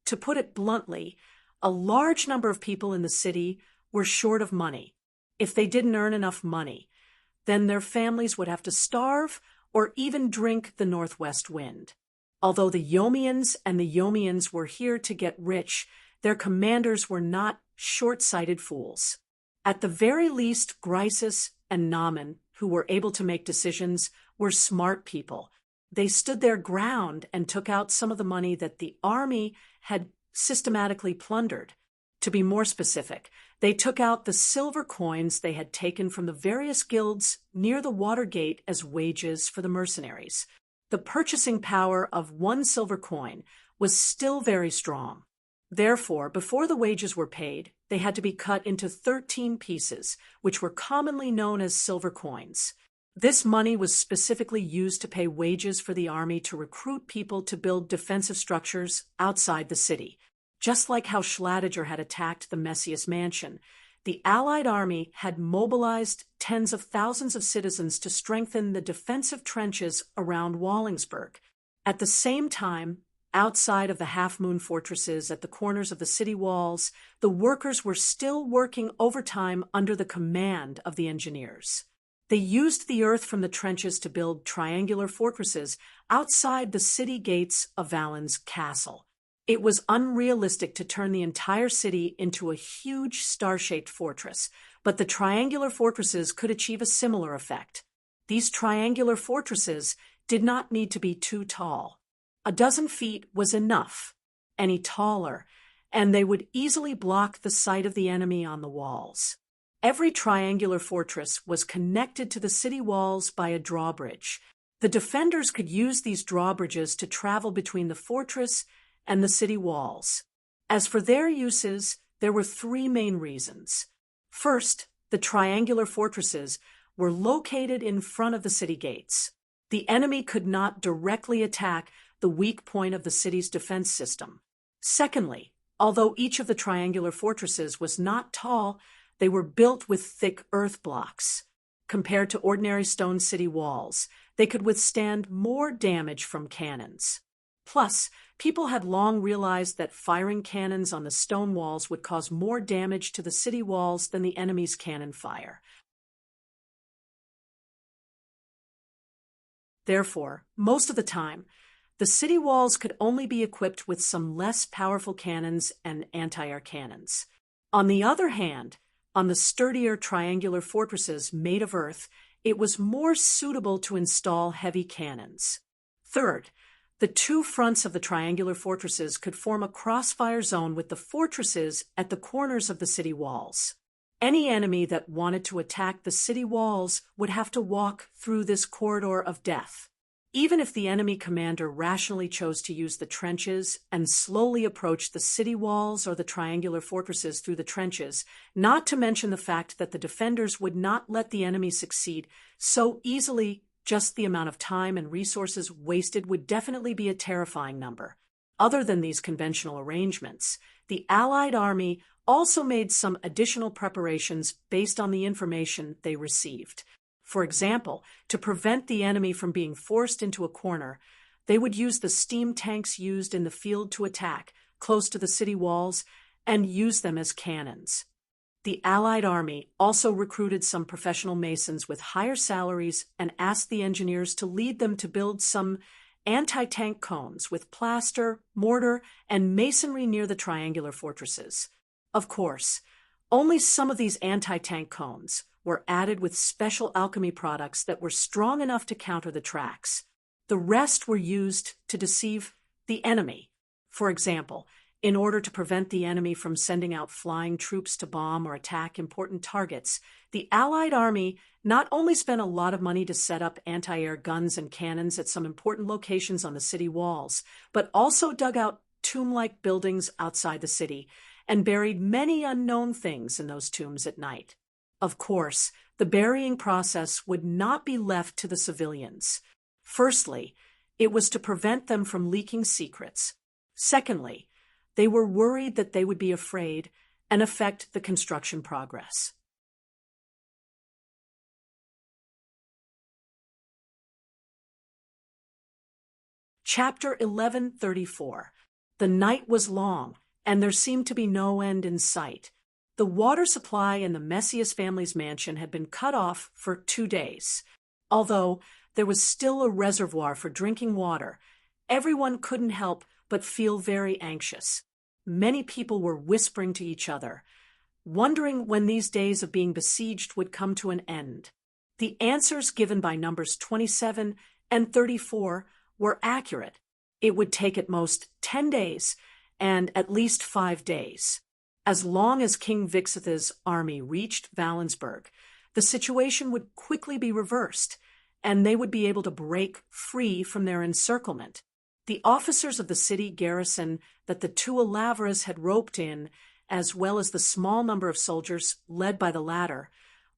To put it bluntly, a large number of people in the city were short of money. If they didn't earn enough money, then their families would have to starve or even drink the northwest wind. Although the Yomians and the Yomians were here to get rich, their commanders were not short-sighted fools. At the very least, Grisus and Naaman, who were able to make decisions, were smart people. They stood their ground and took out some of the money that the army had systematically plundered. To be more specific, they took out the silver coins they had taken from the various guilds near the Watergate as wages for the mercenaries. The purchasing power of 1 silver coin was still very strong. Therefore, before the wages were paid, they had to be cut into 13 pieces, which were commonly known as silver coins. This money was specifically used to pay wages for the army to recruit people to build defensive structures outside the city. Just like how Schladiger had attacked the Messias mansion, the Allied army had mobilized tens of thousands of citizens to strengthen the defensive trenches around Wallingsburg. At the same time, outside of the half-moon fortresses at the corners of the city walls, the workers were still working overtime under the command of the engineers. They used the earth from the trenches to build triangular fortresses outside the city gates of Valen's castle. It was unrealistic to turn the entire city into a huge star-shaped fortress, but the triangular fortresses could achieve a similar effect. These triangular fortresses did not need to be too tall. A dozen feet was enough. Any taller, and they would easily block the sight of the enemy on the walls. Every triangular fortress was connected to the city walls by a drawbridge. The defenders could use these drawbridges to travel between the fortress and the city walls. As for their uses, there were three main reasons. First, the triangular fortresses were located in front of the city gates. The enemy could not directly attack the weak point of the city's defense system. Secondly, although each of the triangular fortresses was not tall, they were built with thick earth blocks. Compared to ordinary stone city walls, they could withstand more damage from cannons. Plus, people had long realized that firing cannons on the stone walls would cause more damage to the city walls than the enemy's cannon fire. Therefore, most of the time, the city walls could only be equipped with some less powerful cannons and anti-air cannons. On the other hand, on the sturdier triangular fortresses made of earth, it was more suitable to install heavy cannons. Third, the two fronts of the triangular fortresses could form a crossfire zone with the fortresses at the corners of the city walls. Any enemy that wanted to attack the city walls would have to walk through this corridor of death. Even if the enemy commander rationally chose to use the trenches and slowly approach the city walls or the triangular fortresses through the trenches, not to mention the fact that the defenders would not let the enemy succeed so easily, just the amount of time and resources wasted would definitely be a terrifying number. Other than these conventional arrangements, the Allied army also made some additional preparations based on the information they received. For example, to prevent the enemy from being forced into a corner, they would use the steam tanks used in the field to attack, close to the city walls, and use them as cannons. The Allied army also recruited some professional masons with higher salaries and asked the engineers to lead them to build some anti-tank cones with plaster, mortar, and masonry near the triangular fortresses. Of course, only some of these anti-tank cones were added with special alchemy products that were strong enough to counter the tracks. The rest were used to deceive the enemy. For example, in order to prevent the enemy from sending out flying troops to bomb or attack important targets, the Allied army not only spent a lot of money to set up anti-air guns and cannons at some important locations on the city walls, but also dug out tomb-like buildings outside the city and buried many unknown things in those tombs at night. Of course, the burying process would not be left to the civilians. Firstly, it was to prevent them from leaking secrets. Secondly, they were worried that they would be afraid and affect the construction progress. Chapter 1134. The night was long, and there seemed to be no end in sight. The water supply in the Messias family's mansion had been cut off for 2 days. Although there was still a reservoir for drinking water, everyone couldn't help but feel very anxious. Many people were whispering to each other, wondering when these days of being besieged would come to an end. The answers given by numbers 27 and 34 were accurate. It would take at most 10 days and at least 5 days. As long as King Vixith's army reached Valensburg, the situation would quickly be reversed, and they would be able to break free from their encirclement. The officers of the city garrison that the two Alavras had roped in, as well as the small number of soldiers led by the latter,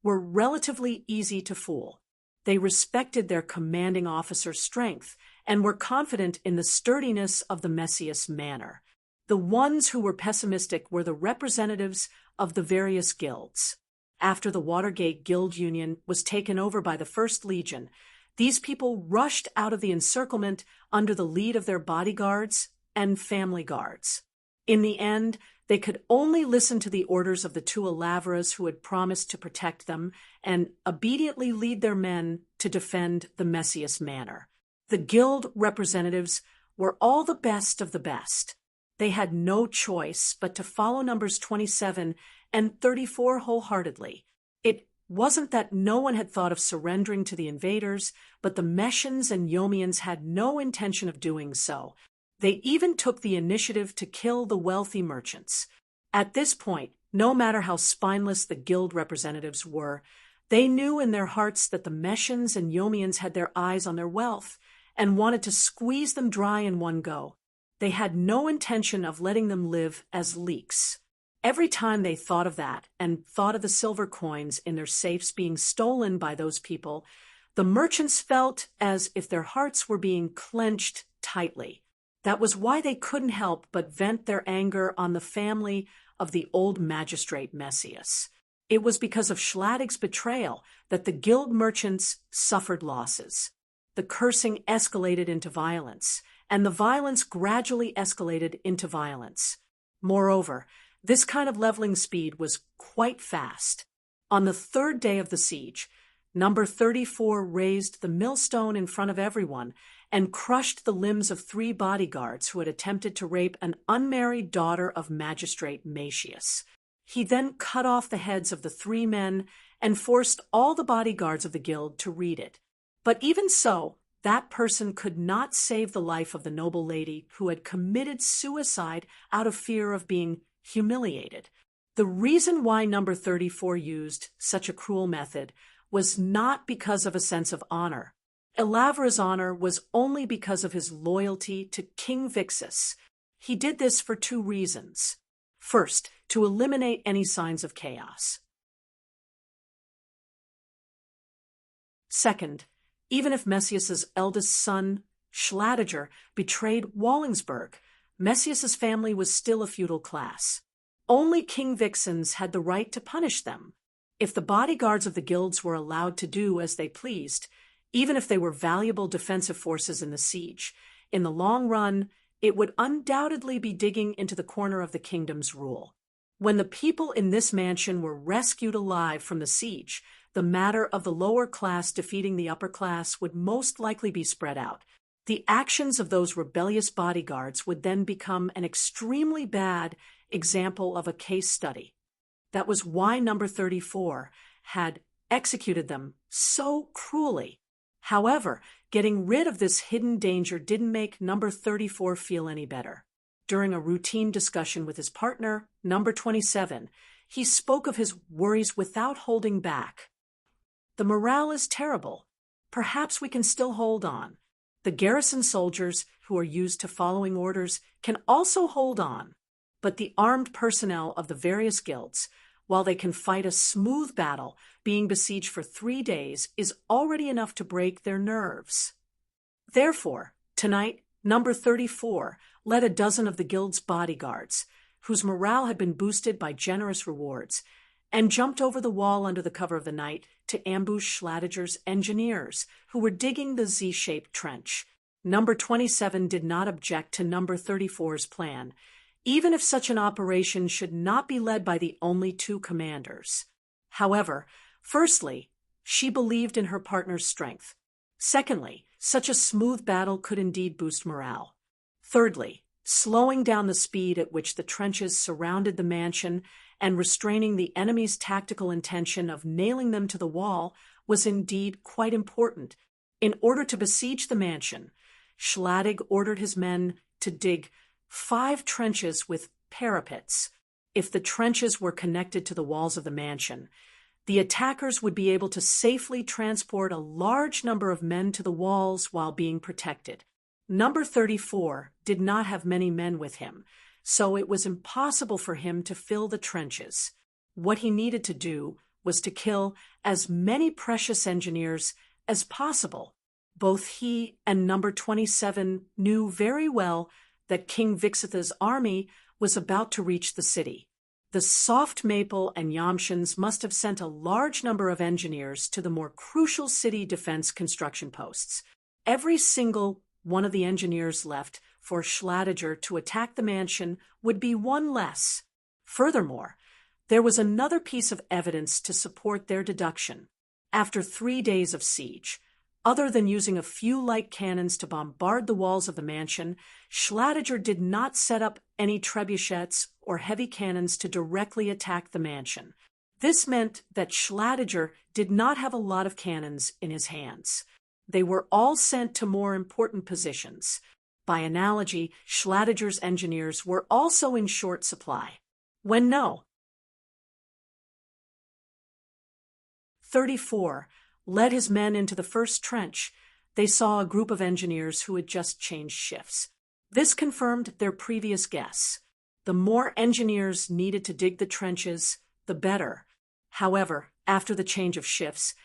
were relatively easy to fool. They respected their commanding officer's strength and were confident in the sturdiness of the Messias manor. The ones who were pessimistic were the representatives of the various guilds. After the Watergate Guild Union was taken over by the First Legion, these people rushed out of the encirclement under the lead of their bodyguards and family guards. In the end, they could only listen to the orders of the two Alavras who had promised to protect them and obediently lead their men to defend the Messias manor. The guild representatives were all the best of the best. They had no choice but to follow numbers 27 and 34 wholeheartedly. It wasn't that no one had thought of surrendering to the invaders, but the Messians and Yomians had no intention of doing so. They even took the initiative to kill the wealthy merchants. At this point, no matter how spineless the guild representatives were, they knew in their hearts that the Messians and Yomians had their eyes on their wealth and wanted to squeeze them dry in one go. They had no intention of letting them live as leaks. Every time they thought of that and thought of the silver coins in their safes being stolen by those people, the merchants felt as if their hearts were being clenched tightly. That was why they couldn't help but vent their anger on the family of the old magistrate Messias. It was because of Schladig's betrayal that the guild merchants suffered losses. The cursing escalated into violence, and the violence gradually escalated into violence. Moreover, this kind of leveling speed was quite fast. On the third day of the siege, Number 34 raised the millstone in front of everyone and crushed the limbs of 3 bodyguards who had attempted to rape an unmarried daughter of Magistrate Matius. He then cut off the heads of the 3 men and forced all the bodyguards of the guild to read it. But even so, that person could not save the life of the noble lady who had committed suicide out of fear of being humiliated. The reason why Number 34 used such a cruel method was not because of a sense of honor. Elavra's honor was only because of his loyalty to King Vixus. He did this for 2 reasons. First, to eliminate any signs of chaos. Second, even if Messias's eldest son, Schladiger, betrayed Wallingsburg, Messias's family was still a feudal class. Only King Vixens had the right to punish them. If the bodyguards of the guilds were allowed to do as they pleased, even if they were valuable defensive forces in the siege, in the long run, it would undoubtedly be digging into the corner of the kingdom's rule. When the people in this mansion were rescued alive from the siege, the matter of the lower class defeating the upper class would most likely be spread out. The actions of those rebellious bodyguards would then become an extremely bad example of a case study. That was why Number 34 had executed them so cruelly. However, getting rid of this hidden danger didn't make Number 34 feel any better. During a routine discussion with his partner, Number 27, he spoke of his worries without holding back. The morale is terrible. Perhaps we can still hold on. The garrison soldiers, who are used to following orders, can also hold on. But the armed personnel of the various guilds, while they can fight a smooth battle, being besieged for 3 days is already enough to break their nerves. Therefore, tonight, Number 34 led a dozen of the guild's bodyguards, whose morale had been boosted by generous rewards, and jumped over the wall under the cover of the night to ambush Schladiger's engineers, who were digging the Z-shaped trench. Number 27 did not object to Number 34's plan, even if such an operation should not be led by the only 2 commanders. However, firstly, she believed in her partner's strength. Secondly, such a smooth battle could indeed boost morale. Thirdly, slowing down the speed at which the trenches surrounded the mansion and restraining the enemy's tactical intention of nailing them to the wall was indeed quite important. In order to besiege the mansion, Schladig ordered his men to dig 5 trenches with parapets. If the trenches were connected to the walls of the mansion, the attackers would be able to safely transport a large number of men to the walls while being protected. Number 34 did not have many men with him, so it was impossible for him to fill the trenches. What he needed to do was to kill as many precious engineers as possible. Both he and Number 27 knew very well that King Vixitha's army was about to reach the city. The Soft Maple and Yamshans must have sent a large number of engineers to the more crucial city defense construction posts. Every single one of the engineers left for Schladiger to attack the mansion would be 1 less. Furthermore, there was another piece of evidence to support their deduction. After 3 days of siege, other than using a few light cannons to bombard the walls of the mansion, Schladiger did not set up any trebuchets or heavy cannons to directly attack the mansion. This meant that Schladiger did not have a lot of cannons in his hands. They were all sent to more important positions. By analogy, Schladiger's engineers were also in short supply. When no. 34 led his men into the first trench. They saw a group of engineers who had just changed shifts. This confirmed their previous guess. The more engineers needed to dig the trenches, the better. However, after the change of shifts,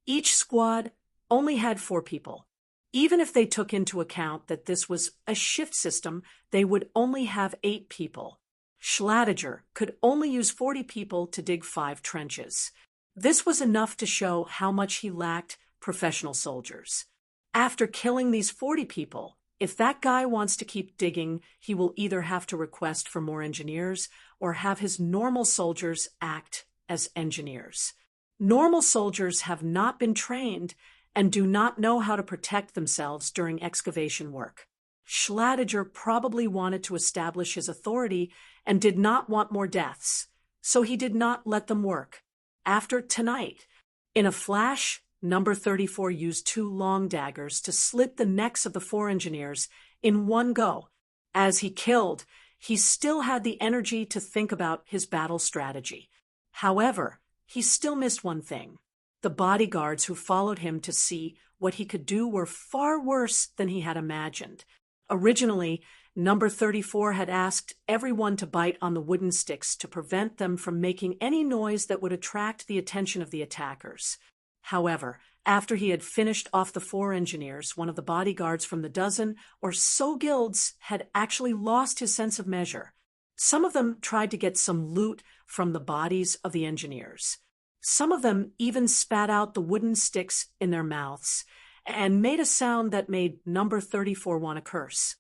each squad only had 4 people. Even if they took into account that this was a shift system, they would only have 8 people. Schladiger could only use 40 people to dig 5 trenches. This was enough to show how much he lacked professional soldiers. After killing these 40 people, if that guy wants to keep digging, he will either have to request for more engineers or have his normal soldiers act as engineers. Normal soldiers have not been trained and do not know how to protect themselves during excavation work. Schladiger probably wanted to establish his authority and did not want more deaths, so he did not let them work. After tonight, in a flash, Number 34 used 2 long daggers to slit the necks of the 4 engineers in one go. As he killed, he still had the energy to think about his battle strategy. However, he still missed one thing. The bodyguards who followed him to see what he could do were far worse than he had imagined. Originally, Number 34 had asked everyone to bite on the wooden sticks to prevent them from making any noise that would attract the attention of the attackers. However, after he had finished off the 4 engineers, one of the bodyguards from the dozen or so guilds had actually lost his sense of measure. Some of them tried to get some loot from the bodies of the engineers. Some of them even spat out the wooden sticks in their mouths and made a sound that made Number 34 want to curse.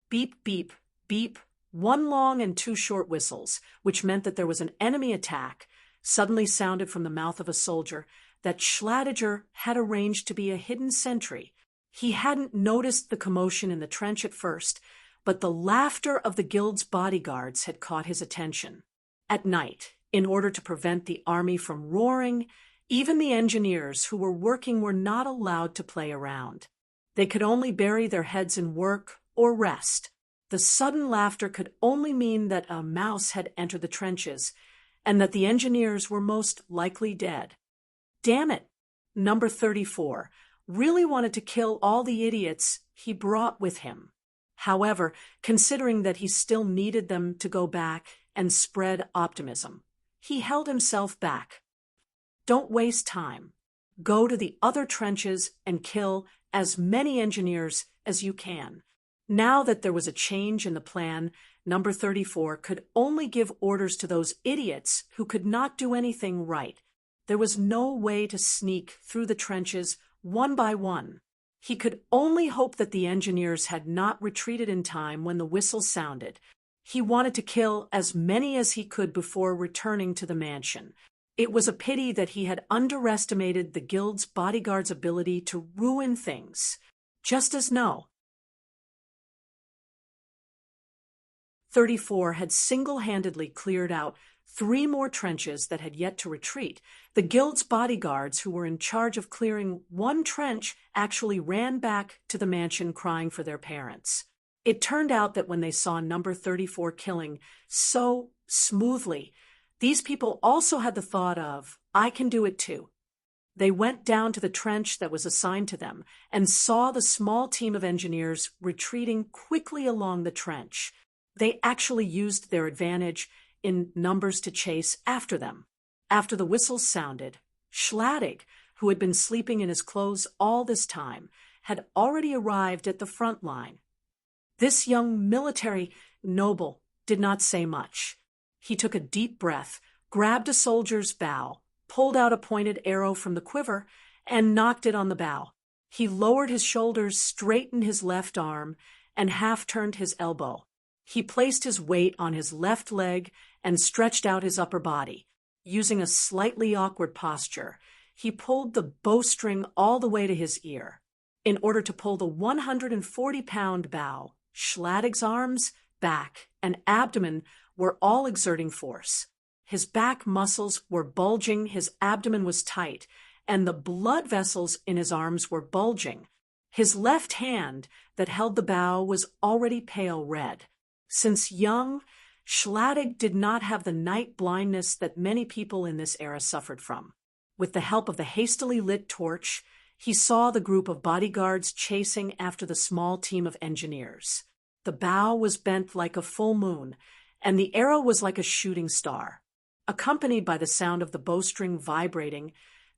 Beep, beep, beep, 1 long and 2 short whistles, which meant that there was an enemy attack, suddenly sounded from the mouth of a soldier that Schladiger had arranged to be a hidden sentry. He hadn't noticed the commotion in the trench at first, but the laughter of the guild's bodyguards had caught his attention. At night, in order to prevent the army from roaring, even the engineers who were working were not allowed to play around. They could only bury their heads in work or rest. The sudden laughter could only mean that a mouse had entered the trenches and that the engineers were most likely dead. Damn it! Number 34 really wanted to kill all the idiots he brought with him. However, considering that he still needed them to go back and spread optimism, he held himself back. Don't waste time. Go to the other trenches and kill as many engineers as you can. Now that there was a change in the plan, Number 34 could only give orders to those idiots who could not do anything right. There was no way to sneak through the trenches one by one. He could only hope that the engineers had not retreated in time when the whistle sounded. He wanted to kill as many as he could before returning to the mansion. It was a pity that he had underestimated the guild's bodyguards' ability to ruin things. Just as no. 34 had single-handedly cleared out 3 more trenches that had yet to retreat. The guild's bodyguards, who were in charge of clearing 1 trench, actually ran back to the mansion crying for their parents. It turned out that when they saw Number 34 killing so smoothly, these people also had the thought of, I can do it too. They went down to the trench that was assigned to them and saw the small team of engineers retreating quickly along the trench. They actually used their advantage in numbers to chase after them. After the whistles sounded, Schladig, who had been sleeping in his clothes all this time, had already arrived at the front line. This young military noble did not say much. He took a deep breath, grabbed a soldier's bow, pulled out a pointed arrow from the quiver, and knocked it on the bow. He lowered his shoulders, straightened his left arm, and half-turned his elbow. He placed his weight on his left leg and stretched out his upper body. Using a slightly awkward posture, he pulled the bowstring all the way to his ear. In order to pull the 140-pound bow, Schladig's arms, back, and abdomen were all exerting force. His back muscles were bulging, his abdomen was tight, and the blood vessels in his arms were bulging. His left hand that held the bow was already pale red. Since young, Schladig did not have the night blindness that many people in this era suffered from. With the help of the hastily lit torch, he saw the group of bodyguards chasing after the small team of engineers. The bow was bent like a full moon, and the arrow was like a shooting star. Accompanied by the sound of the bowstring vibrating,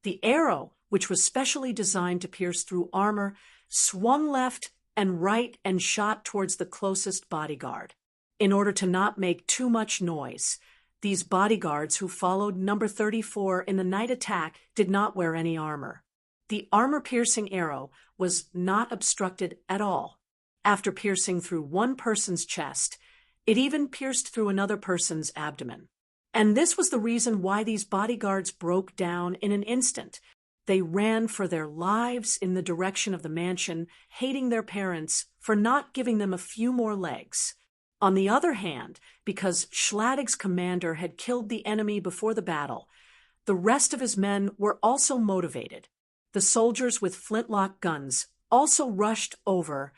the arrow, which was specially designed to pierce through armor, swung left and right and shot towards the closest bodyguard. In order to not make too much noise, these bodyguards who followed number 34 in the night attack did not wear any armor. The armor-piercing arrow was not obstructed at all. After piercing through one person's chest, it even pierced through another person's abdomen. And this was the reason why these bodyguards broke down in an instant. They ran for their lives in the direction of the mansion, hating their parents for not giving them a few more legs. On the other hand, because Schladig's commander had killed the enemy before the battle, the rest of his men were also motivated. The soldiers with flintlock guns also rushed over,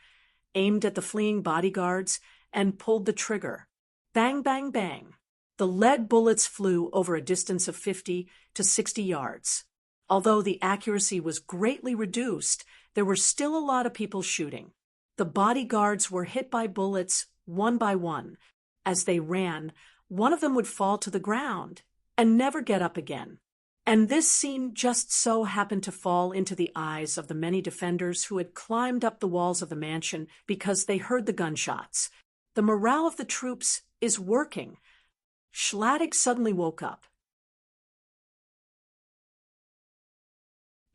aimed at the fleeing bodyguards, and pulled the trigger. Bang, bang, bang. The lead bullets flew over a distance of 50 to 60 yards. Although the accuracy was greatly reduced, there were still a lot of people shooting. The bodyguards were hit by bullets one by one. As they ran, one of them would fall to the ground and never get up again. And this scene just so happened to fall into the eyes of the many defenders who had climbed up the walls of the mansion because they heard the gunshots. The morale of the troops is working. Schladig suddenly woke up.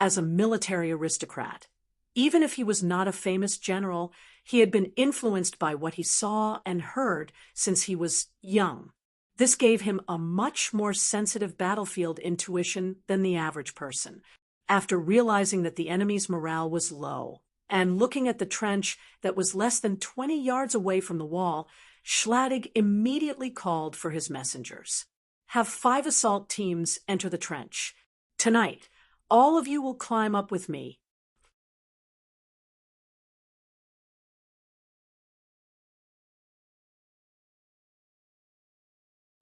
As a military aristocrat, even if he was not a famous general, he had been influenced by what he saw and heard since he was young. This gave him a much more sensitive battlefield intuition than the average person. After realizing that the enemy's morale was low, and looking at the trench that was less than 20 yards away from the wall, Schladig immediately called for his messengers. Have 5 assault teams enter the trench. Tonight, all of you will climb up with me.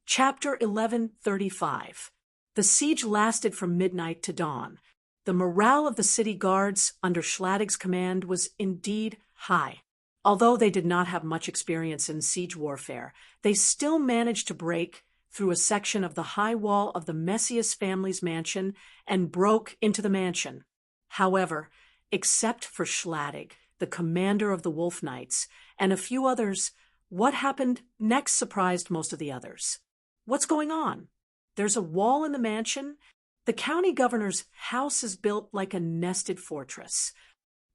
Chapter 1135. The siege lasted from midnight to dawn. The morale of the city guards under Schladig's command was indeed high. Although they did not have much experience in siege warfare, they still managed to break through a section of the high wall of the Messias family's mansion and broke into the mansion. However, except for Schladig, the commander of the Wolf Knights, and a few others, what happened next surprised most of the others. What's going on? There's a wall in the mansion. The county governor's house is built like a nested fortress.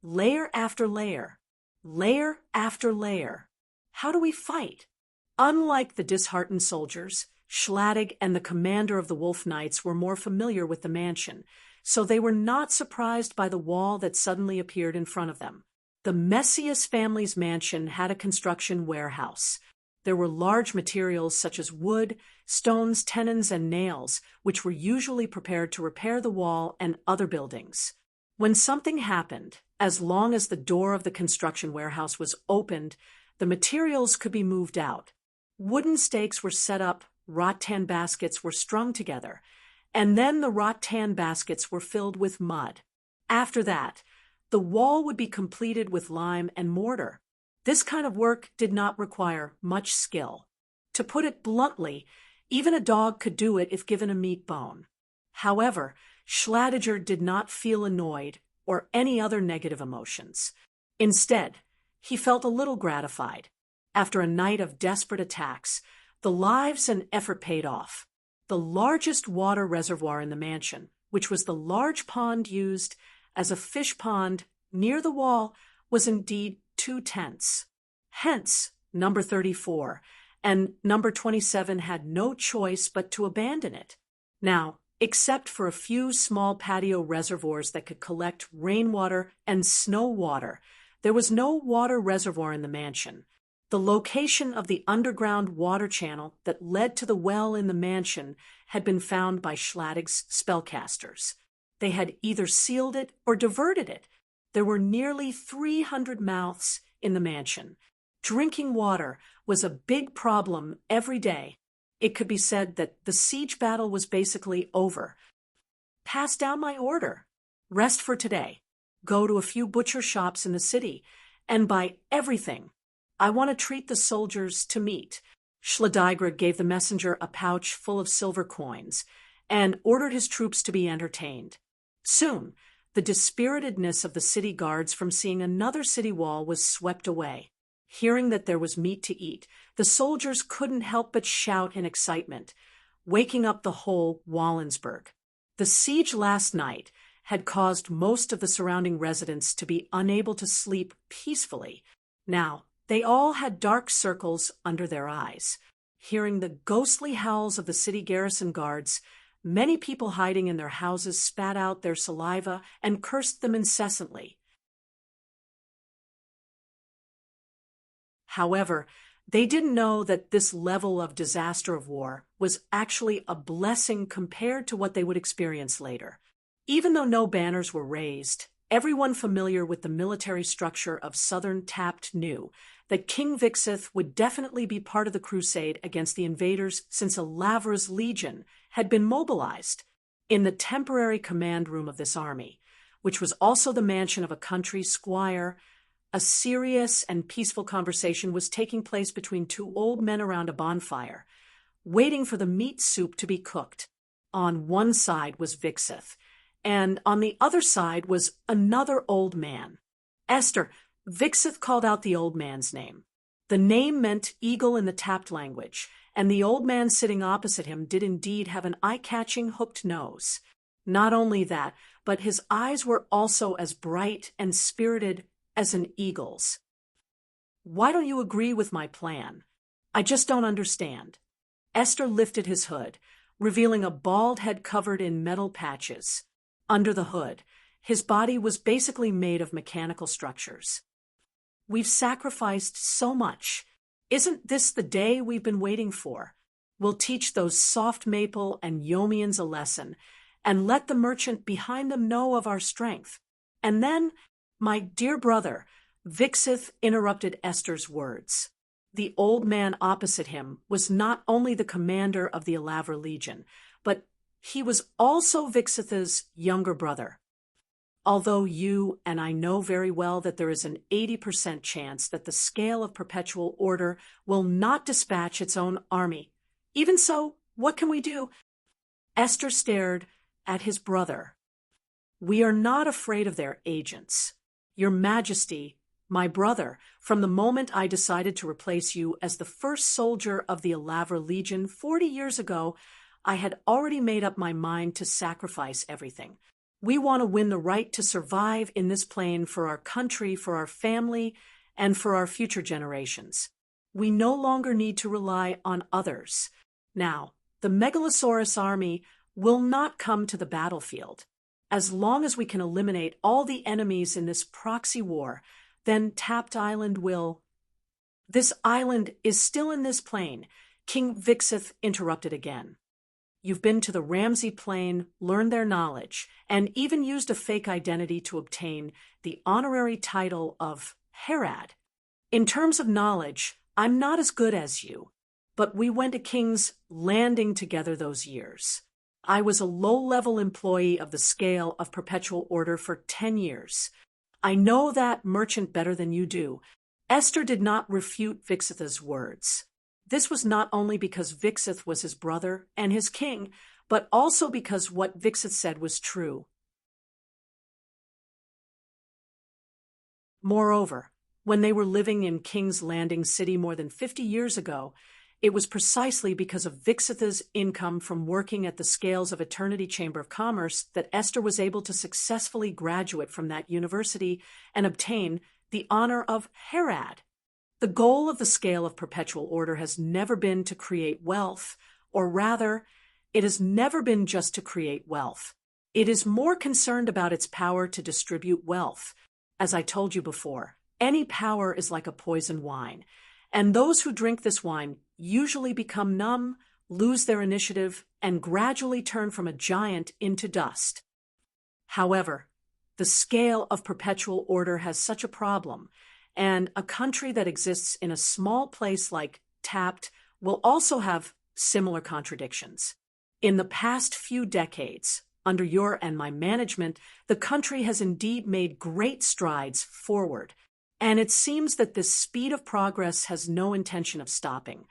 Layer after layer. Layer after layer. How do we fight? Unlike the disheartened soldiers, Schladig and the commander of the Wolf Knights were more familiar with the mansion, so they were not surprised by the wall that suddenly appeared in front of them. The Messias family's mansion had a construction warehouse. There were large materials such as wood, stones, tenons, and nails, which were usually prepared to repair the wall and other buildings. When something happened, as long as the door of the construction warehouse was opened, the materials could be moved out. Wooden stakes were set up, rattan baskets were strung together, and then the rattan baskets were filled with mud. After that, the wall would be completed with lime and mortar. This kind of work did not require much skill. To put it bluntly, even a dog could do it if given a meat bone. However, Schladiger did not feel annoyed or any other negative emotions. Instead, he felt a little gratified. After a night of desperate attacks, the lives and effort paid off. The largest water reservoir in the mansion, which was the large pond used as a fish pond near the wall, was indeed 2 tents. Hence, number 34, and number 27 had no choice but to abandon it. Now, except for a few small patio reservoirs that could collect rainwater and snow water, there was no water reservoir in the mansion. The location of the underground water channel that led to the well in the mansion had been found by Schladig's spellcasters. They had either sealed it or diverted it. There were nearly 300 mouths in the mansion. Drinking water was a big problem every day. It could be said that the siege battle was basically over. Pass down my order. Rest for today. Go to a few butcher shops in the city and buy everything. I want to treat the soldiers to meat. Schladigra gave the messenger a pouch full of silver coins and ordered his troops to be entertained. Soon, the dispiritedness of the city guards from seeing another city wall was swept away. Hearing that there was meat to eat, the soldiers couldn't help but shout in excitement, waking up the whole Wallensburg. The siege last night had caused most of the surrounding residents to be unable to sleep peacefully. Now, they all had dark circles under their eyes. Hearing the ghostly howls of the city garrison guards, many people hiding in their houses spat out their saliva and cursed them incessantly. However, they didn't know that this level of disaster of war was actually a blessing compared to what they would experience later. Even though no banners were raised, everyone familiar with the military structure of southern Tapt knew that King Vixith would definitely be part of the crusade against the invaders, since Alavra's legion had been mobilized. In the temporary command room of this army, which was also the mansion of a country squire, a serious and peaceful conversation was taking place between two old men around a bonfire, waiting for the meat soup to be cooked. On one side was Vixith, and on the other side was another old man. Esther, Vixith called out the old man's name. The name meant eagle in the Tapt language, and the old man sitting opposite him did indeed have an eye-catching hooked nose. Not only that, but his eyes were also as bright and spirited as an eagle's. Why don't you agree with my plan? I just don't understand. Esther lifted his hood, revealing a bald head covered in metal patches. Under the hood, his body was basically made of mechanical structures. We've sacrificed so much. Isn't this the day we've been waiting for? We'll teach those soft maple and Yomians a lesson, and let the merchant behind them know of our strength. And then, my dear brother, Vixith interrupted Esther's words. The old man opposite him was not only the commander of the Alavra Legion, but he was also Vixith's younger brother. Although you and I know very well that there is an 80% chance that the scale of perpetual order will not dispatch its own army. Even so, what can we do? Esther stared at his brother. We are not afraid of their agents. Your Majesty, my brother, from the moment I decided to replace you as the first soldier of the Alavra Legion 40 years ago, I had already made up my mind to sacrifice everything. We want to win the right to survive in this plane for our country, for our family, and for our future generations. We no longer need to rely on others. Now, the Megalosaurus army will not come to the battlefield. As long as we can eliminate all the enemies in this proxy war, then Tapt Island will... This island is still in this plane, King Vixith interrupted again. You've been to the Ramsey Plain, learned their knowledge, and even used a fake identity to obtain the honorary title of Herad. In terms of knowledge, I'm not as good as you, but we went to King's Landing together those years. I was a low-level employee of the scale of perpetual order for 10 years. I know that merchant better than you do. Esther did not refute Vixith's words. This was not only because Vixith was his brother and his king, but also because what Vixith said was true. Moreover, when they were living in King's Landing City more than 50 years ago, it was precisely because of Vixith's income from working at the scales of Eternity Chamber of Commerce that Esther was able to successfully graduate from that university and obtain the honor of Herad. The goal of the scale of perpetual order has never been to create wealth, or rather, it has never been just to create wealth. It is more concerned about its power to distribute wealth. As I told you before, any power is like a poison wine, and those who drink this wine usually become numb, lose their initiative, and gradually turn from a giant into dust. However, the scale of perpetual order has such a problem, and a country that exists in a small place like Tapt will also have similar contradictions. In the past few decades, under your and my management, the country has indeed made great strides forward, and it seems that this speed of progress has no intention of stopping.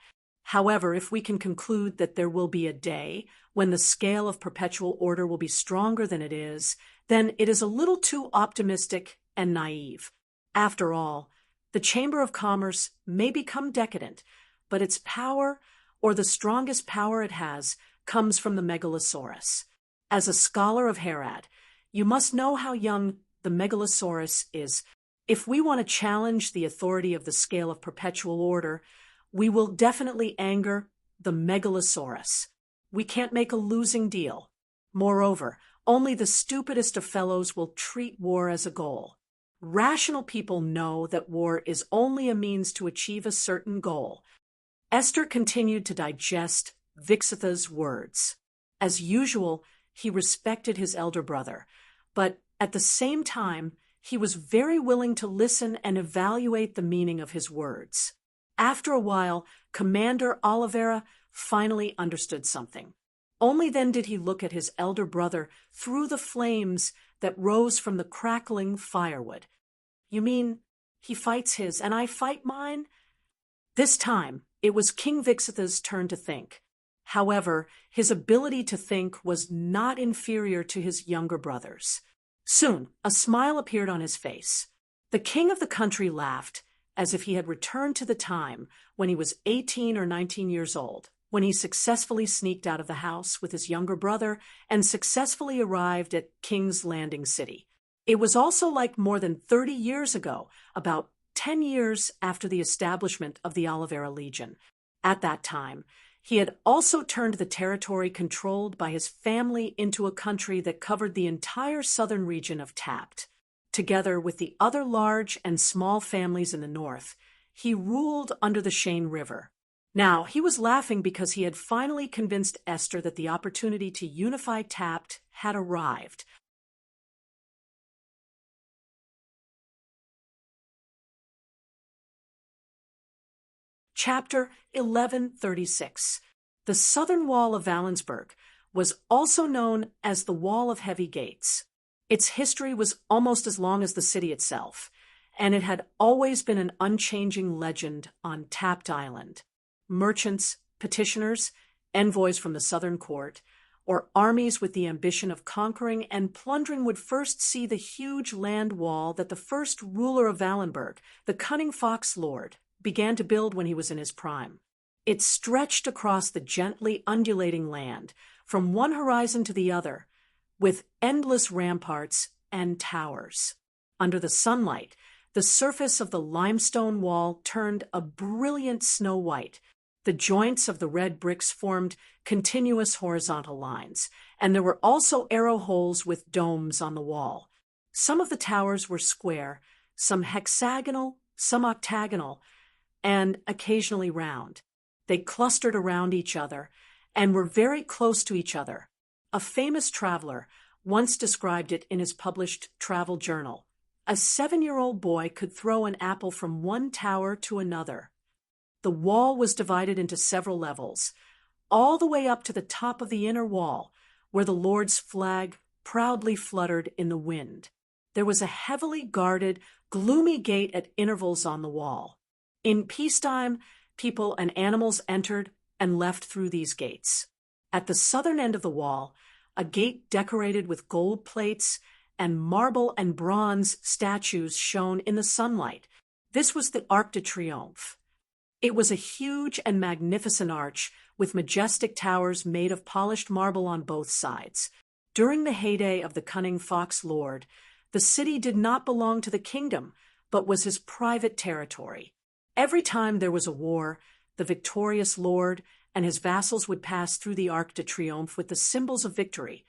However, if we can conclude that there will be a day when the scale of perpetual order will be stronger than it is, then it is a little too optimistic and naive. After all, the Chamber of Commerce may become decadent, but its power, or the strongest power it has, comes from the Megalosaurus. As a scholar of Herad, you must know how young the Megalosaurus is. If we want to challenge the authority of the scale of perpetual order, we will definitely anger the Megalosaurus. We can't make a losing deal. Moreover, only the stupidest of fellows will treat war as a goal. Rational people know that war is only a means to achieve a certain goal. Esther continued to digest Vixitha's words. As usual, he respected his elder brother, but at the same time, he was very willing to listen and evaluate the meaning of his words. After a while, Commander Oliveira finally understood something. Only then did he look at his elder brother through the flames that rose from the crackling firewood. "You mean he fights his and I fight mine?" This time, it was King Vixitha's turn to think. However, his ability to think was not inferior to his younger brother's. Soon, a smile appeared on his face. The king of the country laughed, as if he had returned to the time when he was 18 or 19 years old, when he successfully sneaked out of the house with his younger brother and successfully arrived at King's Landing City. It was also like more than 30 years ago, about 10 years after the establishment of the Oliveira Legion. At that time, he had also turned the territory controlled by his family into a country that covered the entire southern region of Tapt. Together with the other large and small families in the north, he ruled under the Shane River. Now, he was laughing because he had finally convinced Esther that the opportunity to unify Tapt had arrived. Chapter 1136. The southern wall of Valensburg was also known as the Wall of Heavy Gates. Its history was almost as long as the city itself, and it had always been an unchanging legend on Tapt Island. Merchants, petitioners, envoys from the southern court, or armies with the ambition of conquering and plundering would first see the huge land wall that the first ruler of Valenburg, the cunning fox lord, began to build when he was in his prime. It stretched across the gently undulating land, from one horizon to the other, with endless ramparts and towers. Under the sunlight, the surface of the limestone wall turned a brilliant snow white. The joints of the red bricks formed continuous horizontal lines, and there were also arrow holes with domes on the wall. Some of the towers were square, some hexagonal, some octagonal, and occasionally round. They clustered around each other and were very close to each other. A famous traveler once described it in his published travel journal. A 7-year-old boy could throw an apple from one tower to another. The wall was divided into several levels, all the way up to the top of the inner wall, where the Lord's flag proudly fluttered in the wind. There was a heavily guarded, gloomy gate at intervals on the wall. In peacetime, people and animals entered and left through these gates. At the southern end of the wall, a gate decorated with gold plates and marble and bronze statues shone in the sunlight. This was the Arc de Triomphe. It was a huge and magnificent arch with majestic towers made of polished marble on both sides. During the heyday of the cunning fox lord, the city did not belong to the kingdom, but was his private territory. Every time there was a war, the victorious lord and his vassals would pass through the Arc de Triomphe with the symbols of victory.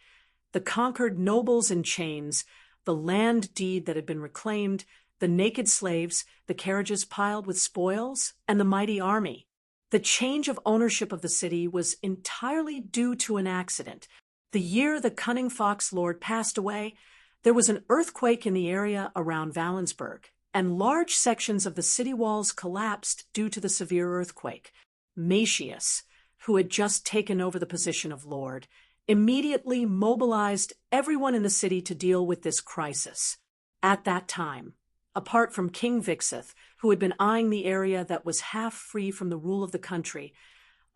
The conquered nobles in chains, the land deed that had been reclaimed, the naked slaves, the carriages piled with spoils, and the mighty army. The change of ownership of the city was entirely due to an accident. The year the cunning fox lord passed away, there was an earthquake in the area around Valensburg, and large sections of the city walls collapsed due to the severe earthquake. Macius, who had just taken over the position of lord, immediately mobilized everyone in the city to deal with this crisis. At that time, apart from King Vixith, who had been eyeing the area that was half free from the rule of the country,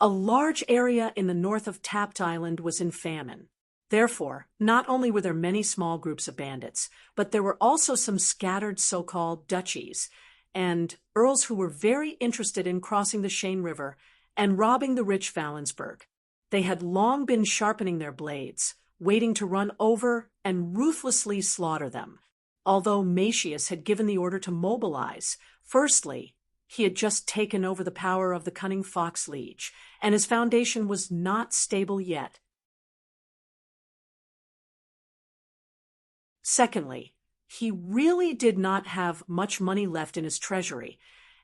a large area in the north of Tapt Island was in famine. Therefore, not only were there many small groups of bandits, but there were also some scattered so-called duchies and earls who were very interested in crossing the Seine River and robbing the rich Valensburg. They had long been sharpening their blades, waiting to run over and ruthlessly slaughter them. Although Macius had given the order to mobilize, firstly, he had just taken over the power of the cunning fox liege, and his foundation was not stable yet. Secondly, he really did not have much money left in his treasury,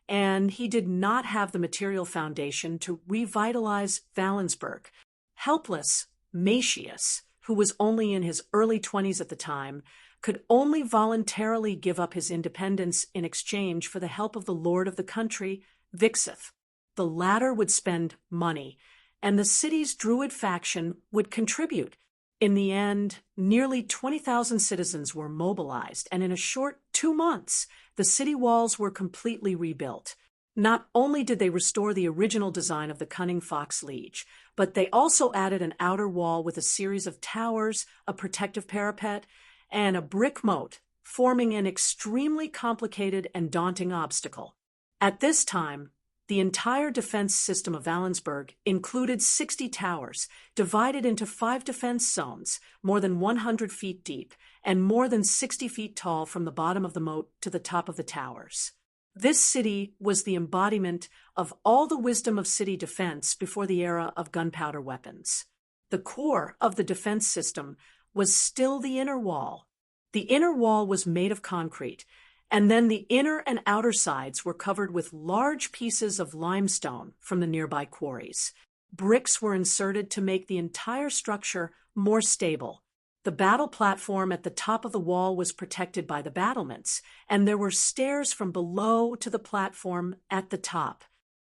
and he did not have the material foundation to revitalize Valensburg. Helpless, Macius, who was only in his early 20s at the time, could only voluntarily give up his independence in exchange for the help of the lord of the country, Vixith. The latter would spend money, and the city's Druid faction would contribute. In the end, nearly 20,000 citizens were mobilized, and in a short 2 months, the city walls were completely rebuilt. Not only did they restore the original design of the cunning fox liege, but they also added an outer wall with a series of towers, a protective parapet, and a brick moat, forming an extremely complicated and daunting obstacle. At this time, the entire defense system of Valensburg included 60 towers, divided into 5 defense zones, more than 100 feet deep, and more than 60 feet tall from the bottom of the moat to the top of the towers. This city was the embodiment of all the wisdom of city defense before the era of gunpowder weapons. The core of the defense system was still the inner wall. The inner wall was made of concrete, and then the inner and outer sides were covered with large pieces of limestone from the nearby quarries. Bricks were inserted to make the entire structure more stable. The battle platform at the top of the wall was protected by the battlements, and there were stairs from below to the platform at the top.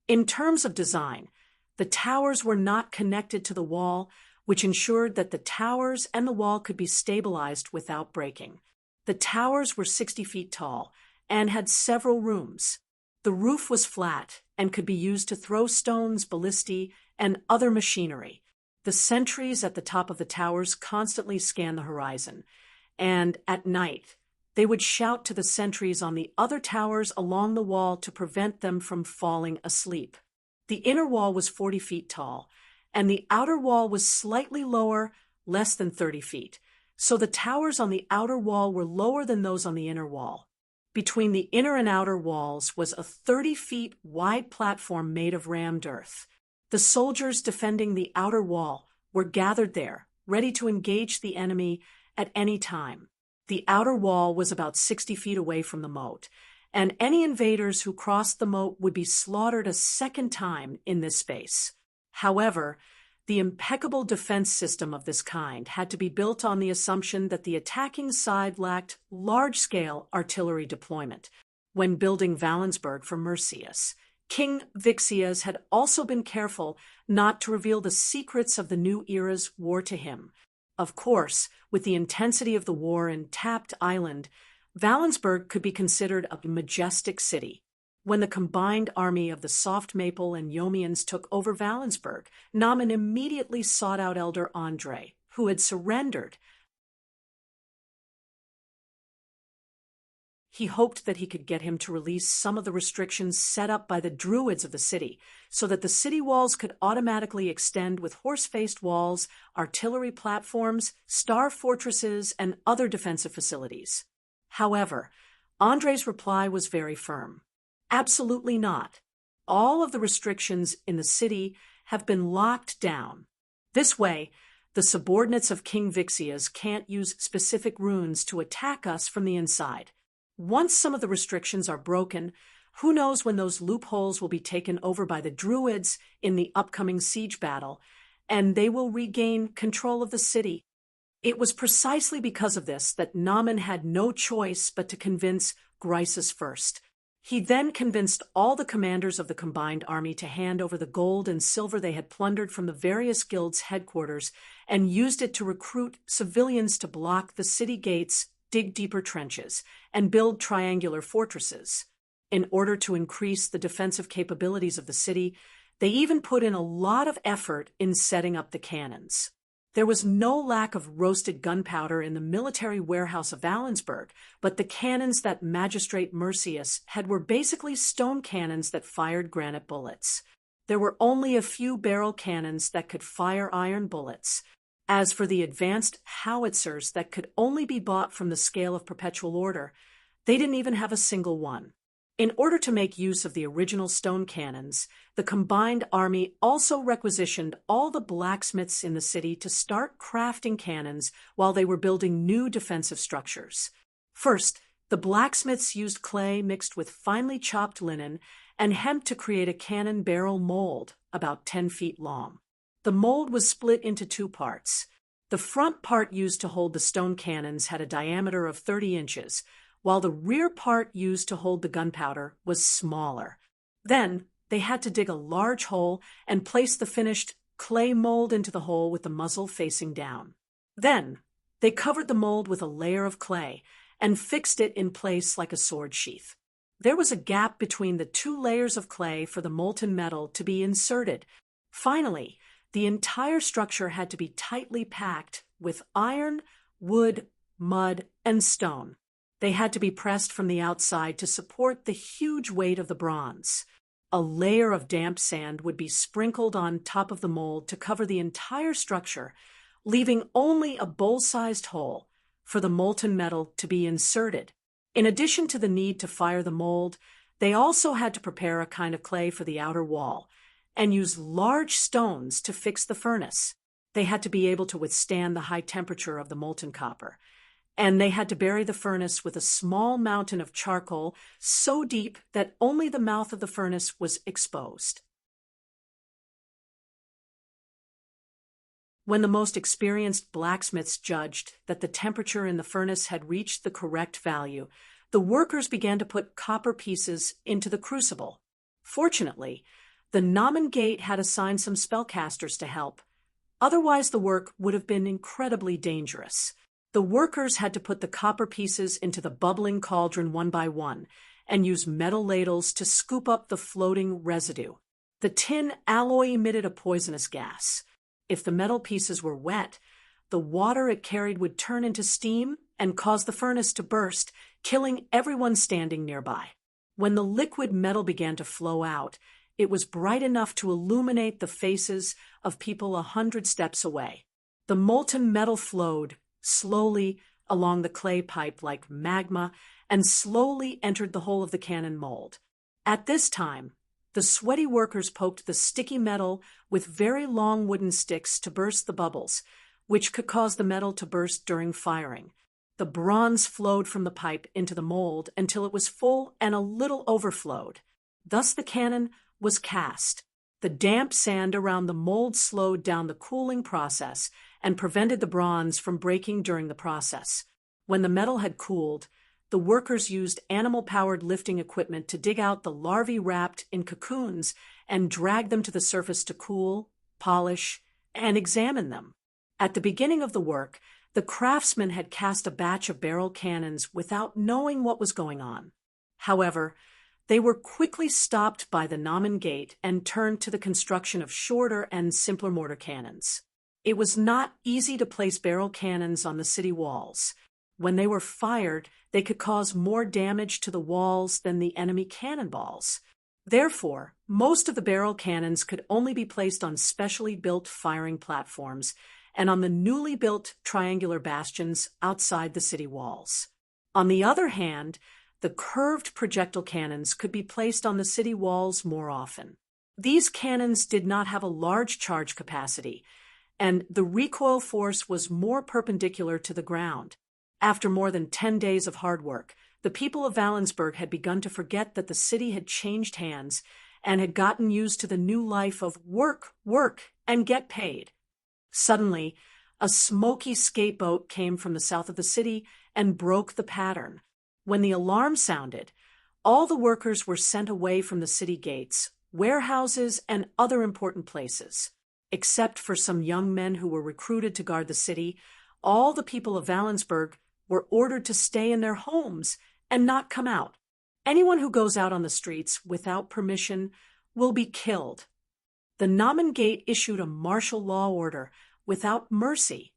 In terms of design, the towers were not connected to the wall, which ensured that the towers and the wall could be stabilized without breaking. The towers were 60 feet tall and had several rooms. The roof was flat and could be used to throw stones, ballistae, and other machinery. The sentries at the top of the towers constantly scanned the horizon, and at night, they would shout to the sentries on the other towers along the wall to prevent them from falling asleep. The inner wall was 40 feet tall, and the outer wall was slightly lower, less than 30 feet. So the towers on the outer wall were lower than those on the inner wall. Between the inner and outer walls was a 30-feet wide platform made of rammed earth. The soldiers defending the outer wall were gathered there, ready to engage the enemy at any time. The outer wall was about 60 feet away from the moat, and any invaders who crossed the moat would be slaughtered a second time in this space. However, the impeccable defense system of this kind had to be built on the assumption that the attacking side lacked large-scale artillery deployment. When building Valensburg for Mercius, King Vixias had also been careful not to reveal the secrets of the new era's war to him. Of course, with the intensity of the war in Tapt Island, Valensburg could be considered a majestic city. When the combined army of the Soft Maple and Yomians took over Valensburg, Naaman immediately sought out Elder Andre, who had surrendered. He hoped that he could get him to release some of the restrictions set up by the Druids of the city, so that the city walls could automatically extend with horse-faced walls, artillery platforms, star fortresses, and other defensive facilities. However, Andre's reply was very firm. Absolutely not. All of the restrictions in the city have been locked down. This way, the subordinates of King Vixias can't use specific runes to attack us from the inside. Once some of the restrictions are broken, who knows when those loopholes will be taken over by the Druids in the upcoming siege battle, and they will regain control of the city. It was precisely because of this that Naaman had no choice but to convince Grisus first. He then convinced all the commanders of the combined army to hand over the gold and silver they had plundered from the various guilds' headquarters and used it to recruit civilians to block the city gates, dig deeper trenches, and build triangular fortresses. In order to increase the defensive capabilities of the city, they even put in a lot of effort in setting up the cannons. There was no lack of roasted gunpowder in the military warehouse of Valensburg, but the cannons that Magistrate Mercius had were basically stone cannons that fired granite bullets. There were only a few barrel cannons that could fire iron bullets. As for the advanced howitzers that could only be bought from the scale of perpetual order, they didn't even have a single one. In order to make use of the original stone cannons, the combined army also requisitioned all the blacksmiths in the city to start crafting cannons while they were building new defensive structures. First, the blacksmiths used clay mixed with finely chopped linen and hemp to create a cannon barrel mold about 10 feet long. The mold was split into two parts. The front part used to hold the stone cannons had a diameter of 30 inches, while the rear part used to hold the gunpowder was smaller. Then, they had to dig a large hole and place the finished clay mold into the hole with the muzzle facing down. Then, they covered the mold with a layer of clay and fixed it in place like a sword sheath. There was a gap between the two layers of clay for the molten metal to be inserted. Finally, the entire structure had to be tightly packed with iron, wood, mud, and stone. They had to be pressed from the outside to support the huge weight of the bronze. A layer of damp sand would be sprinkled on top of the mold to cover the entire structure, leaving only a bowl-sized hole for the molten metal to be inserted. In addition to the need to fire the mold, they also had to prepare a kind of clay for the outer wall and use large stones to fix the furnace. They had to be able to withstand the high temperature of the molten copper, and they had to bury the furnace with a small mountain of charcoal so deep that only the mouth of the furnace was exposed. When the most experienced blacksmiths judged that the temperature in the furnace had reached the correct value, the workers began to put copper pieces into the crucible. Fortunately, the Naaman Gate had assigned some spellcasters to help. Otherwise, the work would have been incredibly dangerous. The workers had to put the copper pieces into the bubbling cauldron one by one and use metal ladles to scoop up the floating residue. The tin alloy emitted a poisonous gas. If the metal pieces were wet, the water it carried would turn into steam and cause the furnace to burst, killing everyone standing nearby. When the liquid metal began to flow out, it was bright enough to illuminate the faces of people 100 steps away. The molten metal flowed slowly along the clay pipe like magma and slowly entered the hole of the cannon mold. At this time, the sweaty workers poked the sticky metal with very long wooden sticks to burst the bubbles, which could cause the metal to burst during firing. The bronze flowed from the pipe into the mold until it was full and a little overflowed. Thus the cannon was cast. The damp sand around the mold slowed down the cooling process and prevented the bronze from breaking during the process. When the metal had cooled, the workers used animal-powered lifting equipment to dig out the larvae wrapped in cocoons and drag them to the surface to cool, polish, and examine them. At the beginning of the work, the craftsmen had cast a batch of barrel cannons without knowing what was going on. However, they were quickly stopped by the Naaman Gate and turned to the construction of shorter and simpler mortar cannons. It was not easy to place barrel cannons on the city walls. When they were fired, they could cause more damage to the walls than the enemy cannonballs. Therefore, most of the barrel cannons could only be placed on specially built firing platforms and on the newly built triangular bastions outside the city walls. On the other hand, the curved projectile cannons could be placed on the city walls more often. These cannons did not have a large charge capacity, and the recoil force was more perpendicular to the ground. After more than 10 days of hard work, The people of Valensburg had begun to forget that the city had changed hands and had gotten used to the new life of work, work, and get paid. Suddenly, a smoky scapegoat came from the south of the city and broke the pattern. When the alarm sounded, all the workers were sent away from the city gates, warehouses, and other important places. Except for some young men who were recruited to guard the city, all the people of Valensburg were ordered to stay in their homes and not come out. Anyone who goes out on the streets without permission will be killed. The Namengate issued a martial law order without mercy.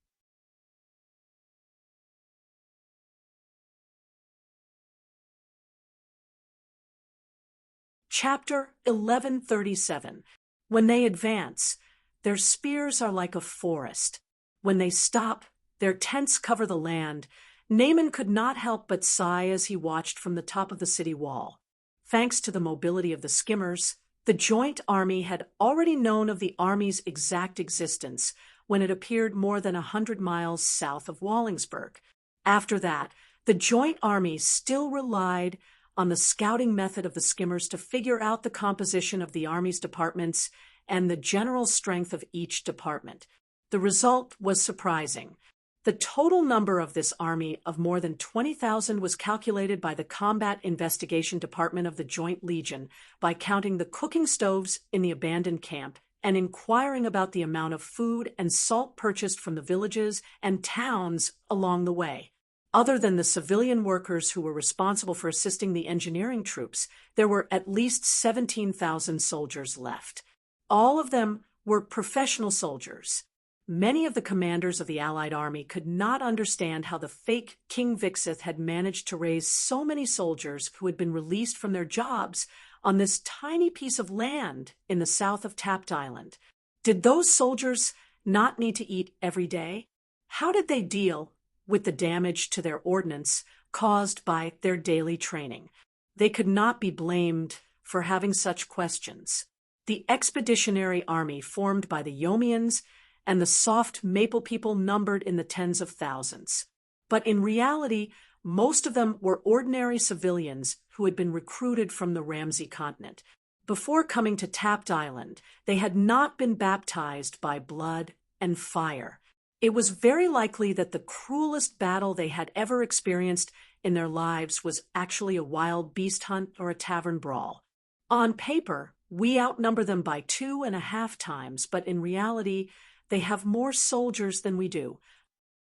Chapter 1137. When they advance, their spears are like a forest. When they stop, their tents cover the land. Naaman could not help but sigh as he watched from the top of the city wall. Thanks to the mobility of the skimmers, the Joint Army had already known of the army's exact existence when it appeared more than 100 miles south of Wallingsburg. After that, the Joint Army still relied on the scouting method of the skimmers to figure out the composition of the Army's departments and the general strength of each department. The result was surprising. The total number of this army of more than 20,000 was calculated by the Combat Investigation Department of the Joint Legion by counting the cooking stoves in the abandoned camp and inquiring about the amount of food and salt purchased from the villages and towns along the way. Other than the civilian workers who were responsible for assisting the engineering troops, there were at least 17,000 soldiers left. All of them were professional soldiers. Many of the commanders of the Allied army could not understand how the fake King Vixith had managed to raise so many soldiers who had been released from their jobs on this tiny piece of land in the south of Tapt Island. Did those soldiers not need to eat every day? How did they deal with the damage to their ordnance caused by their daily training? They could not be blamed for having such questions. The expeditionary army formed by the Yomians and the soft maple people numbered in the tens of thousands. But in reality, most of them were ordinary civilians who had been recruited from the Ramsey continent. Before coming to Tapt Island, they had not been baptized by blood and fire. It was very likely that the cruelest battle they had ever experienced in their lives was actually a wild beast hunt or a tavern brawl. On paper, we outnumber them by 2.5 times, but in reality, they have more soldiers than we do.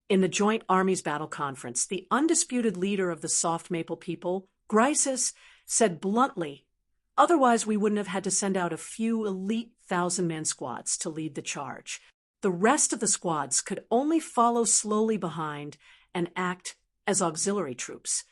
In the Joint Army's battle conference, the undisputed leader of the soft maple people, Grisus, said bluntly, "Otherwise we wouldn't have had to send out a few elite 1,000-man squads to lead the charge. The rest of the squads could only follow slowly behind and act as auxiliary troops."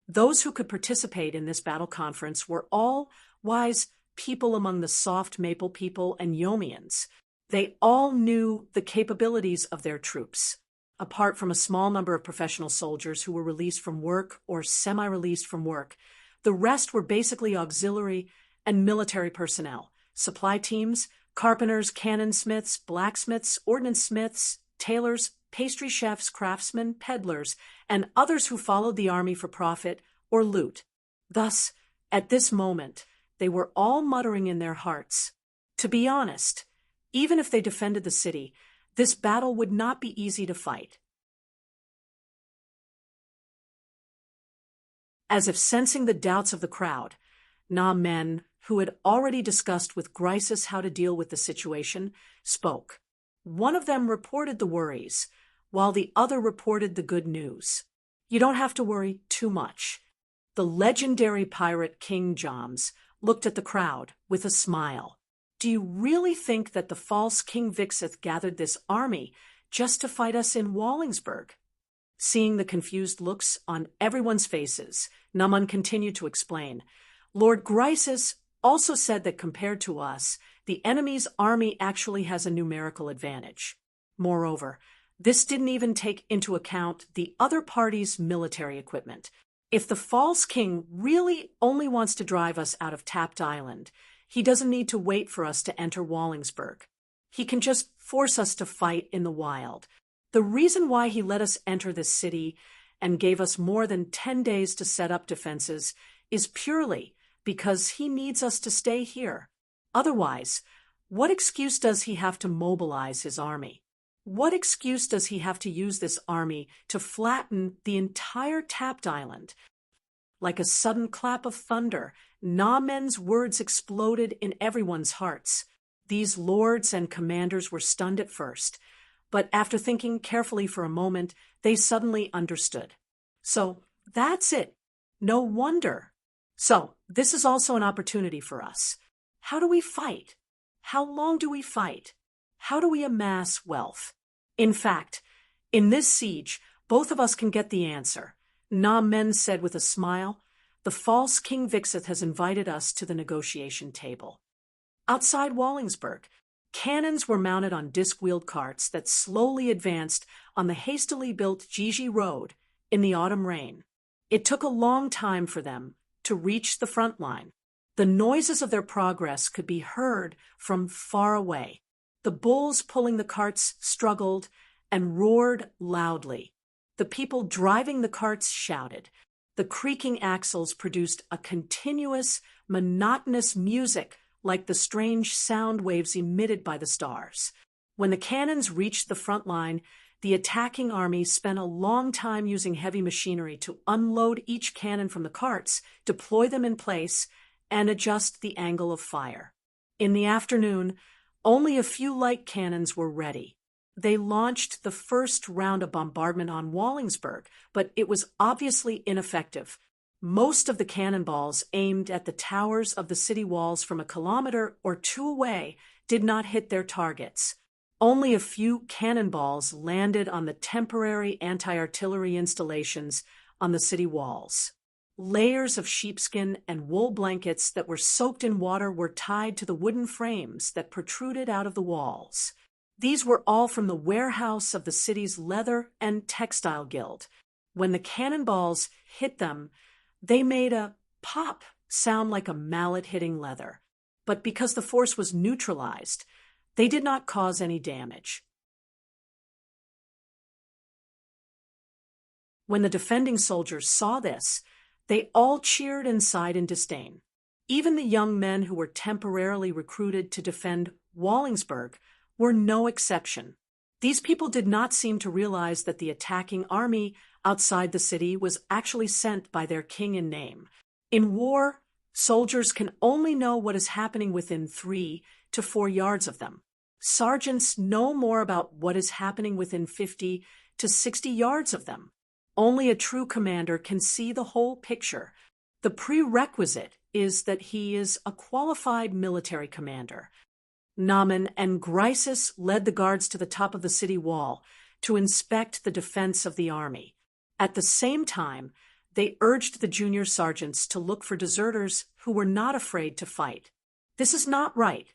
Those who could participate in this battle conference were all wise people among the soft maple people and Yomians. They all knew the capabilities of their troops. Apart from a small number of professional soldiers who were released from work or semi-released from work, the rest were basically auxiliary and military personnel, supply teams, carpenters, cannon smiths, blacksmiths, ordnance smiths, tailors, pastry chefs, craftsmen, peddlers, and others who followed the army for profit or loot. Thus, at this moment, they were all muttering in their hearts, "To be honest, even if they defended the city, this battle would not be easy to fight." As if sensing the doubts of the crowd, men, who had already discussed with Grisus how to deal with the situation, spoke. One of them reported the worries, while the other reported the good news. "You don't have to worry too much." The legendary pirate King Joms looked at the crowd with a smile. "Do you really think that the false King Vixith gathered this army just to fight us in Wallingsburg?" Seeing the confused looks on everyone's faces, Naman continued to explain. "Lord Grisus also said that compared to us, the enemy's army actually has a numerical advantage. Moreover, this didn't even take into account the other party's military equipment. If the false king really only wants to drive us out of Tapt Island, he doesn't need to wait for us to enter Wallingsburg. He can just force us to fight in the wild. The reason why he let us enter this city and gave us more than 10 days to set up defenses is purely because he needs us to stay here. Otherwise, what excuse does he have to mobilize his army? What excuse does he have to use this army to flatten the entire tapped island? Like a sudden clap of thunder, Na-men's words exploded in everyone's hearts. These lords and commanders were stunned at first, but after thinking carefully for a moment, they suddenly understood. So, that's it. No wonder. So, this is also an opportunity for us. How do we fight? How long do we fight? How do we amass wealth? In fact, in this siege, both of us can get the answer. Na-men said with a smile. The false King Vixith has invited us to the negotiation table. Outside Wallingsburg, cannons were mounted on disc-wheeled carts that slowly advanced on the hastily built Jiji Road in the autumn rain. It took a long time for them to reach the front line. The noises of their progress could be heard from far away. The bulls pulling the carts struggled and roared loudly. The people driving the carts shouted. The creaking axles produced a continuous, monotonous music like the strange sound waves emitted by the stars. When the cannons reached the front line, the attacking army spent a long time using heavy machinery to unload each cannon from the carts, deploy them in place, and adjust the angle of fire. In the afternoon, only a few light cannons were ready. They launched the first round of bombardment on Wallingsburg, but it was obviously ineffective. Most of the cannonballs aimed at the towers of the city walls from a kilometer or two away did not hit their targets. Only a few cannonballs landed on the temporary anti-artillery installations on the city walls. Layers of sheepskin and wool blankets that were soaked in water were tied to the wooden frames that protruded out of the walls. These were all from the warehouse of the city's leather and textile guild. When the cannonballs hit them, they made a pop sound like a mallet hitting leather. But because the force was neutralized, they did not cause any damage. When the defending soldiers saw this, they all cheered and sighed in disdain. Even the young men who were temporarily recruited to defend Wallingsburg were no exception. These people did not seem to realize that the attacking army outside the city was actually sent by their king in name. In war, soldiers can only know what is happening within 3 to 4 yards of them. Sergeants know more about what is happening within 50 to 60 yards of them. Only a true commander can see the whole picture. The prerequisite is that he is a qualified military commander. Na-men and Grisus led the guards to the top of the city wall to inspect the defense of the army. At the same time, they urged the junior sergeants to look for deserters who were not afraid to fight. This is not right.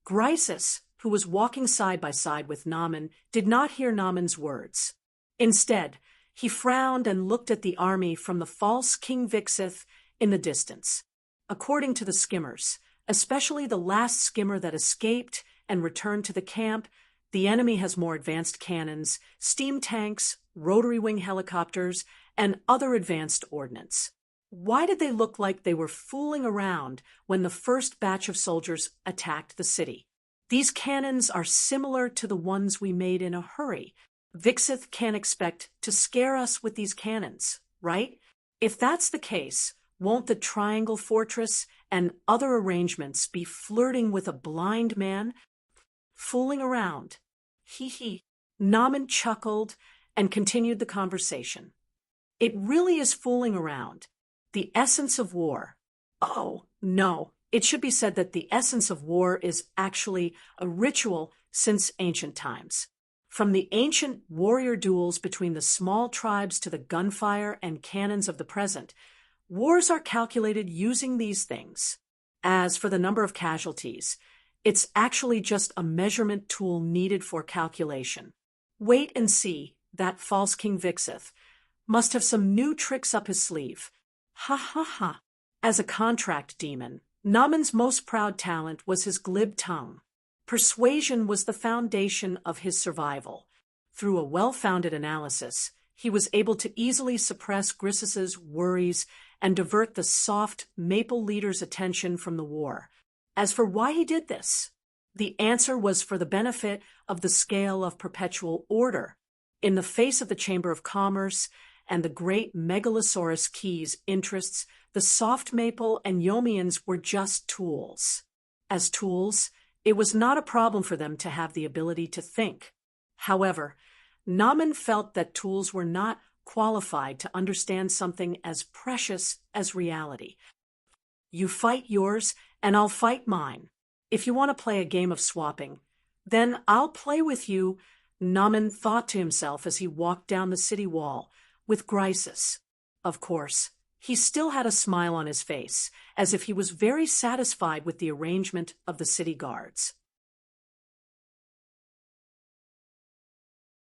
Grisus, who was walking side by side with Na-men, did not hear Na-men's words. Instead, he frowned and looked at the army from the false King Vixith in the distance. According to the skimmers, especially the last skimmer that escaped and returned to the camp, the enemy has more advanced cannons, steam tanks, rotary wing helicopters, and other advanced ordnance. Why did they look like they were fooling around when the first batch of soldiers attacked the city? These cannons are similar to the ones we made in a hurry. Vixith can't expect to scare us with these cannons, right? If that's the case, won't the Triangle Fortress and other arrangements be flirting with a blind man? Fooling around. Hee. Na-men chuckled and continued the conversation. It really is fooling around. The essence of war. Oh, no. It should be said that the essence of war is actually a ritual since ancient times. From the ancient warrior duels between the small tribes to the gunfire and cannons of the present, wars are calculated using these things. As for the number of casualties, it's actually just a measurement tool needed for calculation. Wait and see, that false King Vixith must have some new tricks up his sleeve. Ha. As a contract demon, Na-men's most proud talent was his glib tongue. Persuasion was the foundation of his survival. Through a well-founded analysis, he was able to easily suppress Grissus's worries and divert the soft maple leader's attention from the war. As for why he did this, the answer was for the benefit of the scale of perpetual order. In the face of the Chamber of Commerce and the great Megalosaurus Key's interests, the soft maple and Yomians were just tools. As tools, it was not a problem for them to have the ability to think. However, Naaman felt that tools were not qualified to understand something as precious as reality. You fight yours, and I'll fight mine. If you want to play a game of swapping, then I'll play with you, Naaman thought to himself as he walked down the city wall with Grisus. Of course, he still had a smile on his face, as if he was very satisfied with the arrangement of the city guards.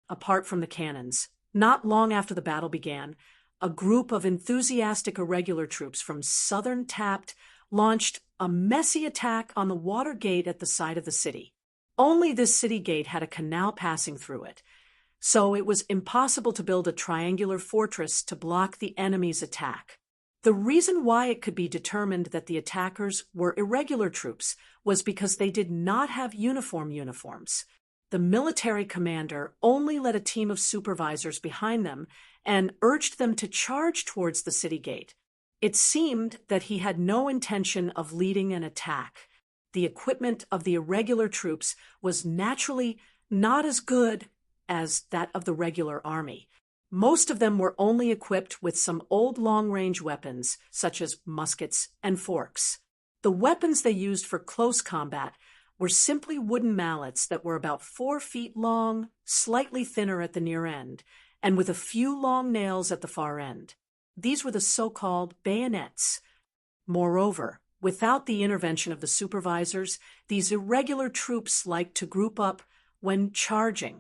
Apart from the cannons, not long after the battle began, a group of enthusiastic irregular troops from southern Tapt launched a messy attack on the water gate at the side of the city. Only this city gate had a canal passing through it, so it was impossible to build a triangular fortress to block the enemy's attack. The reason why it could be determined that the attackers were irregular troops was because they did not have uniforms. The military commander only led a team of supervisors behind them and urged them to charge towards the city gate. It seemed that he had no intention of leading an attack. The equipment of the irregular troops was naturally not as good as that of the regular army. Most of them were only equipped with some old long-range weapons, such as muskets and forks. The weapons they used for close combat were simply wooden mallets that were about 4 feet long, slightly thinner at the near end, and with a few long nails at the far end. These were the so-called bayonets. Moreover, without the intervention of the supervisors, these irregular troops liked to group up when charging.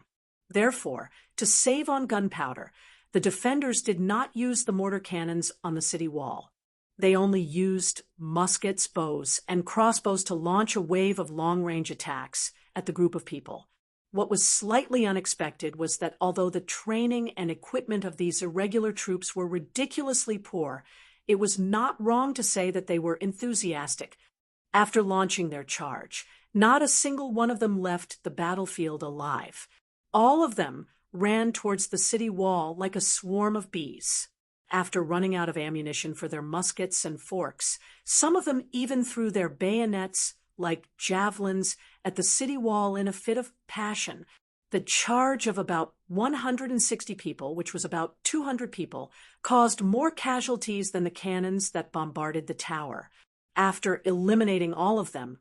Therefore, to save on gunpowder, the defenders did not use the mortar cannons on the city wall. They only used muskets, bows, and crossbows to launch a wave of long-range attacks at the group of people. What was slightly unexpected was that although the training and equipment of these irregular troops were ridiculously poor, it was not wrong to say that they were enthusiastic. After launching their charge, not a single one of them left the battlefield alive. All of them ran towards the city wall like a swarm of bees. After running out of ammunition for their muskets and forks, some of them even threw their bayonets like javelins at the city wall in a fit of passion. The charge of about 160 people, which was about 200 people, caused more casualties than the cannons that bombarded the tower. After eliminating all of them,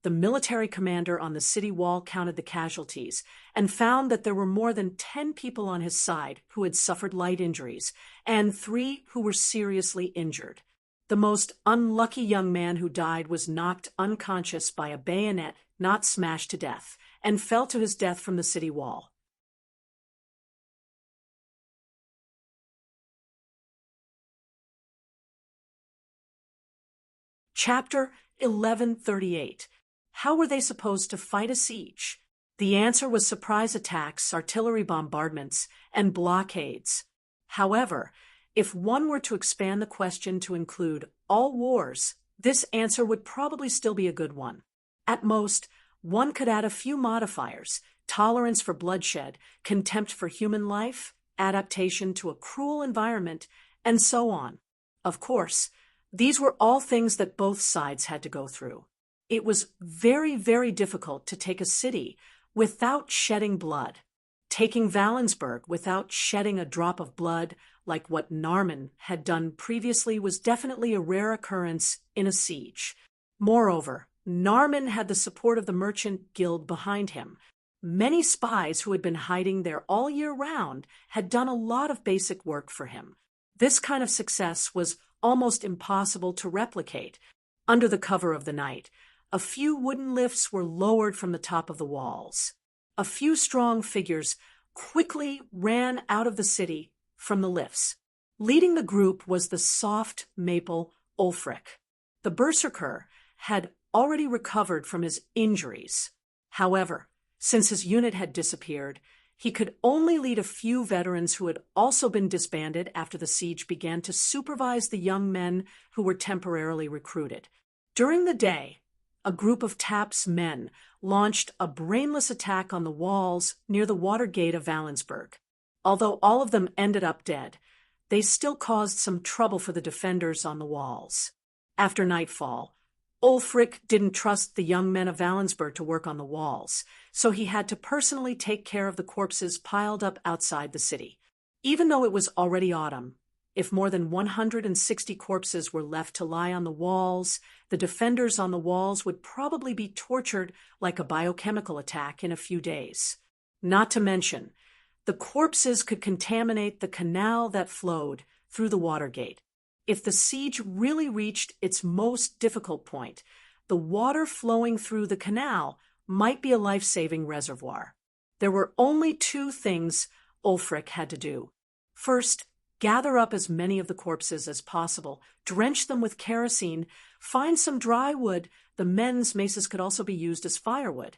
the military commander on the city wall counted the casualties and found that there were more than 10 people on his side who had suffered light injuries and 3 who were seriously injured. The most unlucky young man who died was knocked unconscious by a bayonet, not smashed to death, and fell to his death from the city wall. Chapter 1138. How were they supposed to fight a siege? The answer was surprise attacks, artillery bombardments, and blockades. However, if one were to expand the question to include all wars, this answer would probably still be a good one. At most, one could add a few modifiers: tolerance for bloodshed, contempt for human life, adaptation to a cruel environment, and so on. Of course, these were all things that both sides had to go through. It was very, very difficult to take a city without shedding blood. Taking Valensburg without shedding a drop of blood, like what Naaman had done previously, was definitely a rare occurrence in a siege. Moreover, Naaman had the support of the merchant guild behind him. Many spies who had been hiding there all year round had done a lot of basic work for him. This kind of success was almost impossible to replicate. Under the cover of the night, a few wooden lifts were lowered from the top of the walls. A few strong figures quickly ran out of the city from the lifts. Leading the group was the soft maple Ulfric. The berserker had already recovered from his injuries. However, since his unit had disappeared, He could only lead a few veterans who had also been disbanded after the siege began to supervise the young men who were temporarily recruited. During the day, a group of Tapp's men launched a brainless attack on the walls near the water gate of Valensburg. Although all of them ended up dead, they still caused some trouble for the defenders on the walls. After nightfall, Ulfric didn't trust the young men of Valensburg to work on the walls, so he had to personally take care of the corpses piled up outside the city. Even though it was already autumn, if more than 160 corpses were left to lie on the walls, the defenders on the walls would probably be tortured like a biochemical attack in a few days. Not to mention, the corpses could contaminate the canal that flowed through the Watergate. If the siege really reached its most difficult point, the water flowing through the canal might be a life-saving reservoir. There were only two things Ulfric had to do. First, gather up as many of the corpses as possible, drench them with kerosene, find some dry wood, the men's maces could also be used as firewood,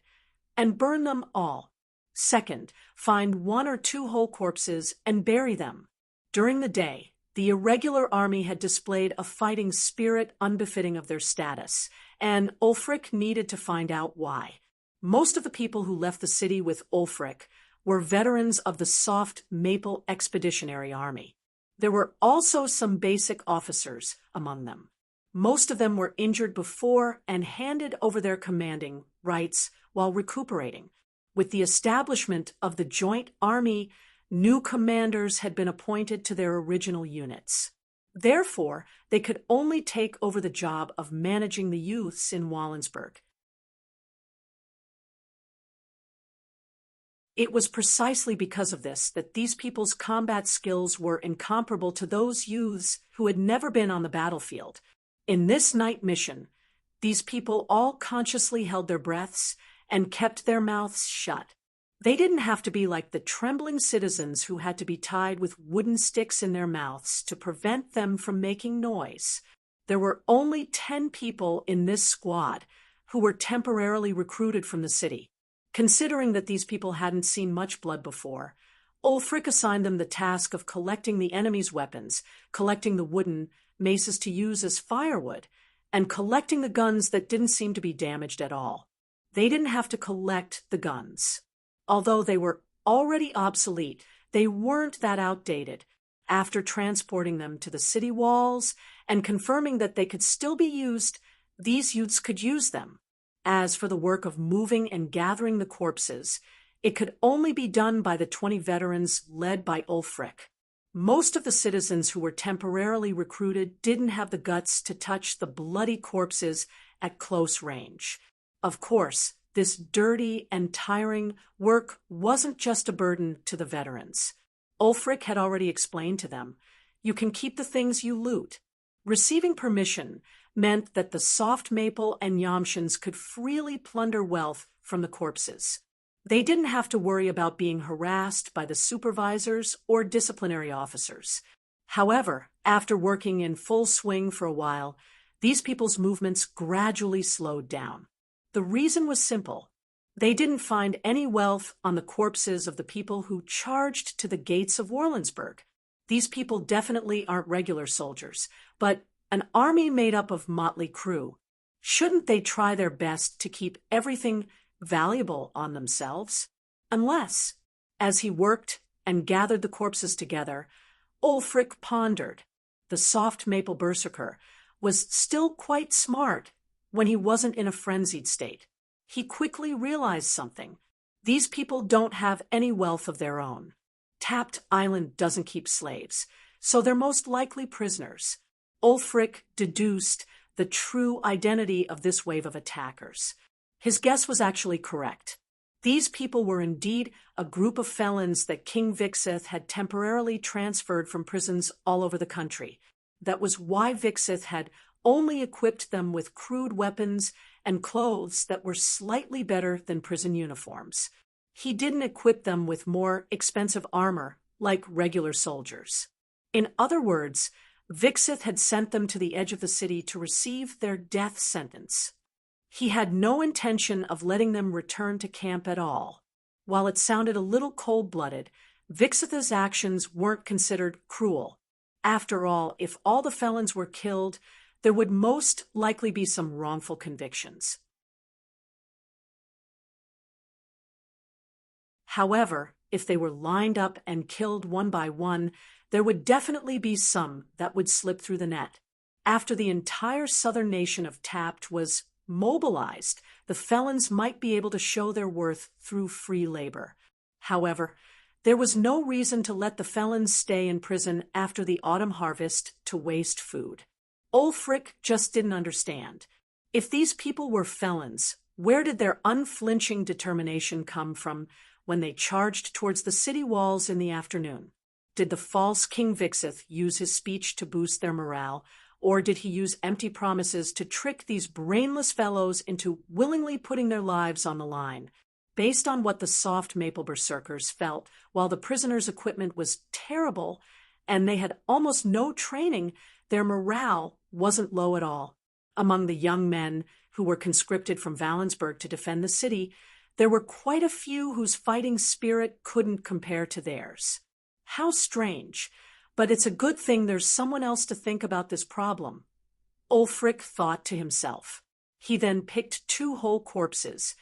and burn them all. Second, find 1 or 2 whole corpses and bury them. During the day, the irregular army had displayed a fighting spirit unbefitting of their status, and Ulfric needed to find out why. Most of the people who left the city with Ulfric were veterans of the Soft Maple Expeditionary Army. There were also some basic officers among them. Most of them were injured before and handed over their commanding rights while recuperating. With the establishment of the Joint Army, new commanders had been appointed to their original units. Therefore, they could only take over the job of managing the youths in Wallensburg. It was precisely because of this that these people's combat skills were incomparable to those youths who had never been on the battlefield. In this night mission, these people all consciously held their breaths and kept their mouths shut. They didn't have to be like the trembling citizens who had to be tied with wooden sticks in their mouths to prevent them from making noise. There were only 10 people in this squad who were temporarily recruited from the city. Considering that these people hadn't seen much blood before, Ulfric assigned them the task of collecting the enemy's weapons, collecting the wooden maces to use as firewood, and collecting the guns that didn't seem to be damaged at all. They didn't have to collect the guns. Although they were already obsolete, they weren't that outdated. After transporting them to the city walls and confirming that they could still be used, these youths could use them. As for the work of moving and gathering the corpses, it could only be done by the 20 veterans led by Ulfric. Most of the citizens who were temporarily recruited didn't have the guts to touch the bloody corpses at close range. Of course, this dirty and tiring work wasn't just a burden to the veterans. Ulfric had already explained to them, you can keep the things you loot. Receiving permission meant that the Soft Maple and Yamshans could freely plunder wealth from the corpses. They didn't have to worry about being harassed by the supervisors or disciplinary officers. However, after working in full swing for a while, these people's movements gradually slowed down. The reason was simple. They didn't find any wealth on the corpses of the people who charged to the gates of Warlensburg. These people definitely aren't regular soldiers, but an army made up of motley crew. Shouldn't they try their best to keep everything valuable on themselves? Unless, as he worked and gathered the corpses together, Ulfric pondered. The Soft Maple Berserker was still quite smart when he wasn't in a frenzied state. He quickly realized something. These people don't have any wealth of their own. Tapped Island doesn't keep slaves, so they're most likely prisoners. Ulfric deduced the true identity of this wave of attackers. His guess was actually correct. These people were indeed a group of felons that King Vixith had temporarily transferred from prisons all over the country. That was why Vixith had only equipped them with crude weapons and clothes that were slightly better than prison uniforms. He didn't equip them with more expensive armor like regular soldiers. In other words, Vixith had sent them to the edge of the city to receive their death sentence. He had no intention of letting them return to camp at all. While it sounded a little cold-blooded, Vixitha's actions weren't considered cruel. After all, if all the felons were killed, there would most likely be some wrongful convictions. However, if they were lined up and killed one by one, there would definitely be some that would slip through the net. After the entire southern nation of Tapt was mobilized, the felons might be able to show their worth through free labor. However, there was no reason to let the felons stay in prison after the autumn harvest to waste food. Ulfric just didn't understand. If these people were felons, where did their unflinching determination come from when they charged towards the city walls in the afternoon? Did the false King Vixith use his speech to boost their morale, or did he use empty promises to trick these brainless fellows into willingly putting their lives on the line? Based on what the soft maple berserkers felt while the prisoners' equipment was terrible and they had almost no training, their morale wasn't low at all. Among the young men who were conscripted from Valensburg to defend the city, there were quite a few whose fighting spirit couldn't compare to theirs. How strange, but it's a good thing there's someone else to think about this problem, Ulfric thought to himself. He then picked 2 whole corpses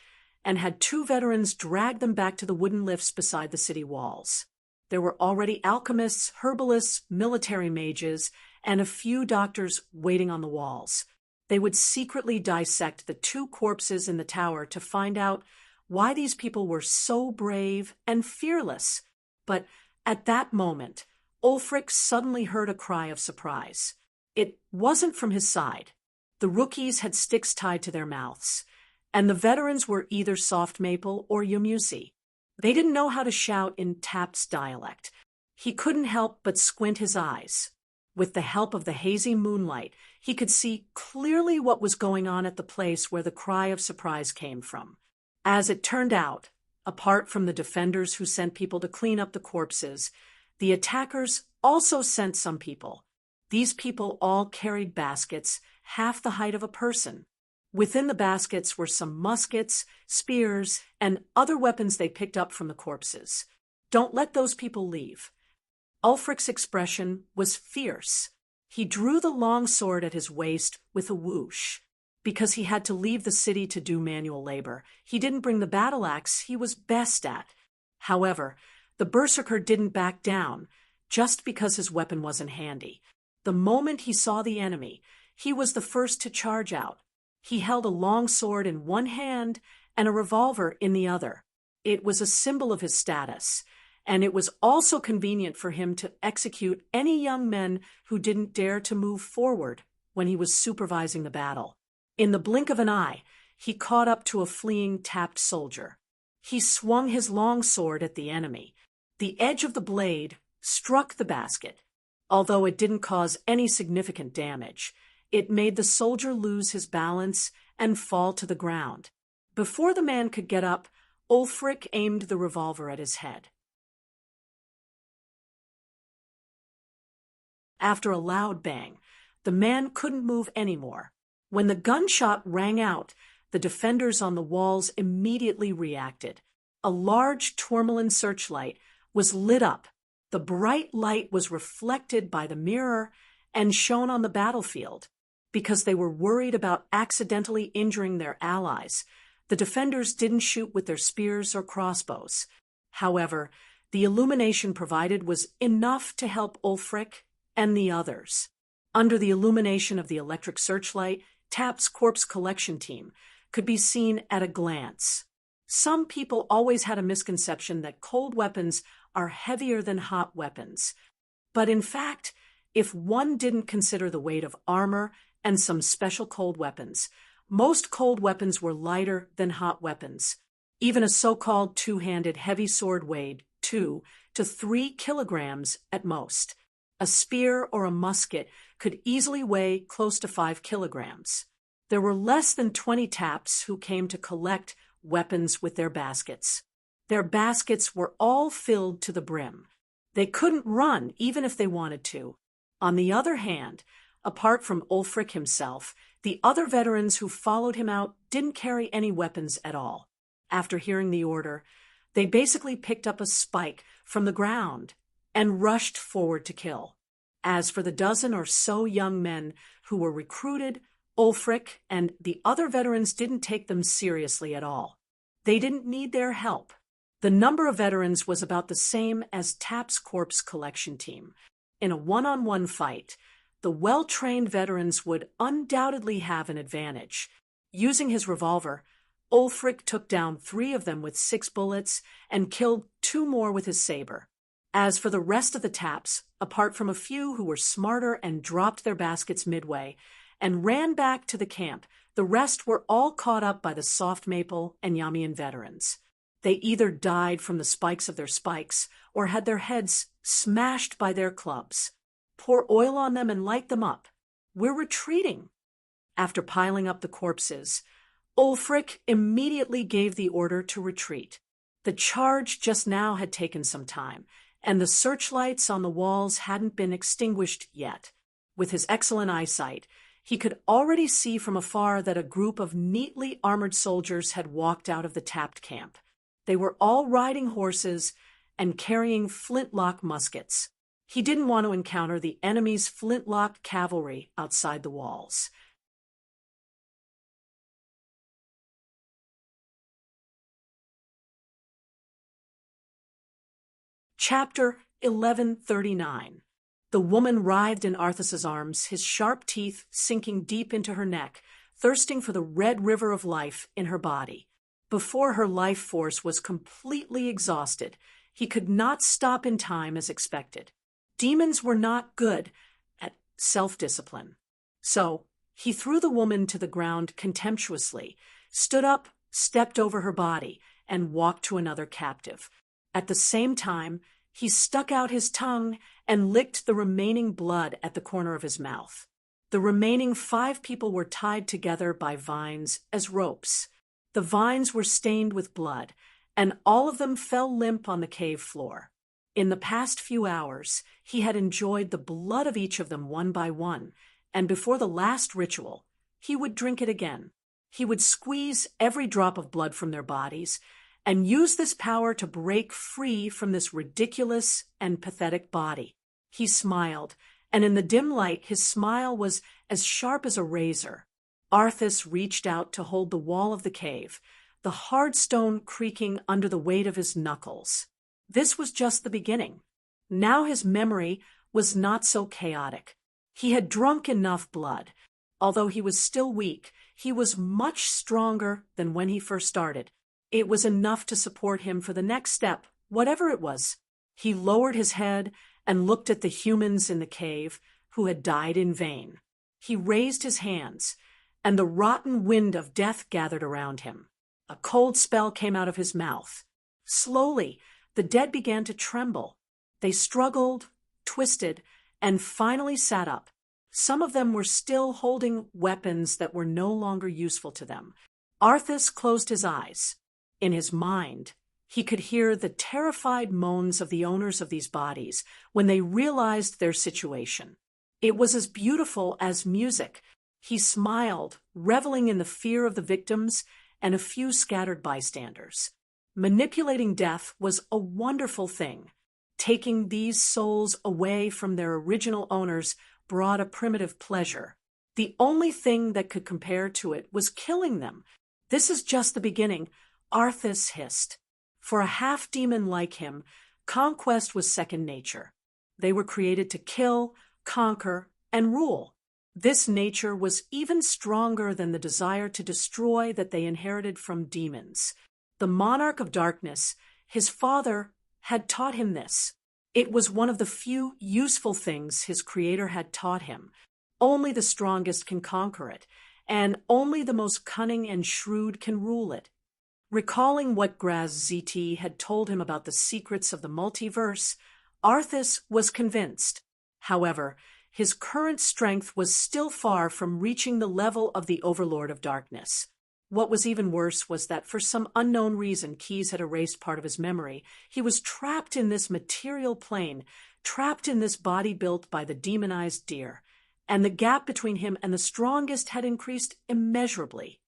and had 2 veterans drag them back to the wooden lifts beside the city walls. There were already alchemists, herbalists, military mages, and a few doctors waiting on the walls. They would secretly dissect the 2 corpses in the tower to find out why these people were so brave and fearless. But at that moment, Ulfric suddenly heard a cry of surprise. It wasn't from his side. The rookies had sticks tied to their mouths, and the veterans were either soft maple or Yamusi. They didn't know how to shout in Tapt's dialect. He couldn't help but squint his eyes. With the help of the hazy moonlight, he could see clearly what was going on at the place where the cry of surprise came from. As it turned out, apart from the defenders who sent people to clean up the corpses, the attackers also sent some people. These people all carried baskets half the height of a person. Within the baskets were some muskets, spears, and other weapons they picked up from the corpses. Don't let those people leave. Ulfric's expression was fierce. He drew the long sword at his waist with a whoosh. Because he had to leave the city to do manual labor, he didn't bring the battle axe he was best at. However, the berserker didn't back down just because his weapon wasn't handy. The moment he saw the enemy, he was the first to charge out. He held a long sword in one hand and a revolver in the other. It was a symbol of his status, and it was also convenient for him to execute any young men who didn't dare to move forward when he was supervising the battle. In the blink of an eye, he caught up to a fleeing Tapt soldier. He swung his long sword at the enemy. The edge of the blade struck the basket. Although it didn't cause any significant damage, it made the soldier lose his balance and fall to the ground. Before the man could get up, Ulfric aimed the revolver at his head. After a loud bang, the man couldn't move anymore. When the gunshot rang out, the defenders on the walls immediately reacted. A large tourmaline searchlight was lit up. The bright light was reflected by the mirror and shone on the battlefield. Because they were worried about accidentally injuring their allies, the defenders didn't shoot with their spears or crossbows. However, the illumination provided was enough to help Ulfric and the others. Under the illumination of the electric searchlight, Tapt's corpse collection team could be seen at a glance. Some people always had a misconception that cold weapons are heavier than hot weapons. But in fact, if one didn't consider the weight of armor and some special cold weapons, most cold weapons were lighter than hot weapons. Even a so-called two-handed heavy sword weighed 2 to 3 kilograms at most. A spear or a musket could easily weigh close to 5 kilograms. There were less than 20 Tapts who came to collect weapons with their baskets. Their baskets were all filled to the brim. They couldn't run even if they wanted to. On the other hand, apart from Ulfric himself, the other veterans who followed him out didn't carry any weapons at all. After hearing the order, They basically picked up a spike from the ground and rushed forward to kill. As for the dozen or so young men who were recruited, Ulfric and the other veterans didn't take them seriously at all. They didn't need their help. The number of veterans was about the same as Tapp's corpse collection team. In a one-on-one fight, the well-trained veterans would undoubtedly have an advantage. Using his revolver, Ulfric took down 3 of them with 6 bullets and killed 2 more with his saber. As for the rest of the Tapps, apart from a few who were smarter and dropped their baskets midway and ran back to the camp, the rest were all caught up by the Soft Maple and Yamian veterans. They either died from the spikes of their spikes or had their heads smashed by their clubs. Pour oil on them and light them up. We're retreating. After piling up the corpses, Ulfric immediately gave the order to retreat. The charge just now had taken some time, and the searchlights on the walls hadn't been extinguished yet. With his excellent eyesight, he could already see from afar that a group of neatly armored soldiers had walked out of the Tapped camp. They were all riding horses and carrying flintlock muskets. He didn't want to encounter the enemy's flintlock cavalry outside the walls. Chapter 1139. The woman writhed in Arthas's arms, his sharp teeth sinking deep into her neck, thirsting for the red river of life in her body. Before her life force was completely exhausted, he could not stop in time as expected. Demons were not good at self-discipline. So he threw the woman to the ground contemptuously, stood up, stepped over her body, and walked to another captive. At the same time, he stuck out his tongue and licked the remaining blood at the corner of his mouth. The remaining 5 people were tied together by vines as ropes. The vines were stained with blood, and all of them fell limp on the cave floor. In the past few hours, he had enjoyed the blood of each of them one by one, and before the last ritual, he would drink it again. He would squeeze every drop of blood from their bodies and use this power to break free from this ridiculous and pathetic body. He smiled, and in the dim light his smile was as sharp as a razor. Arthas reached out to hold the wall of the cave, the hard stone creaking under the weight of his knuckles. This was just the beginning. Now his memory was not so chaotic. He had drunk enough blood. Although he was still weak, he was much stronger than when he first started. It was enough to support him for the next step, whatever it was. He lowered his head and looked at the humans in the cave who had died in vain. He raised his hands, and the rotten wind of death gathered around him. A cold spell came out of his mouth. Slowly, the dead began to tremble. They struggled, twisted, and finally sat up. Some of them were still holding weapons that were no longer useful to them. Arthas closed his eyes. In his mind, he could hear the terrified moans of the owners of these bodies when they realized their situation. It was as beautiful as music. He smiled, reveling in the fear of the victims and a few scattered bystanders. Manipulating death was a wonderful thing. Taking these souls away from their original owners brought a primitive pleasure. The only thing that could compare to it was killing them. This is just the beginning, Arthas hissed. For a half-demon like him, conquest was second nature. They were created to kill, conquer, and rule. This nature was even stronger than the desire to destroy that they inherited from demons. The monarch of darkness, his father, had taught him this. It was one of the few useful things his creator had taught him. Only the strongest can conquer it, and only the most cunning and shrewd can rule it. Recalling what Graz-Ziti had told him about the secrets of the multiverse, Arthas was convinced. However, his current strength was still far from reaching the level of the Overlord of Darkness. What was even worse was that for some unknown reason Keyes had erased part of his memory. He was trapped in this material plane, trapped in this body built by the demonized deer, and the gap between him and the strongest had increased immeasurably.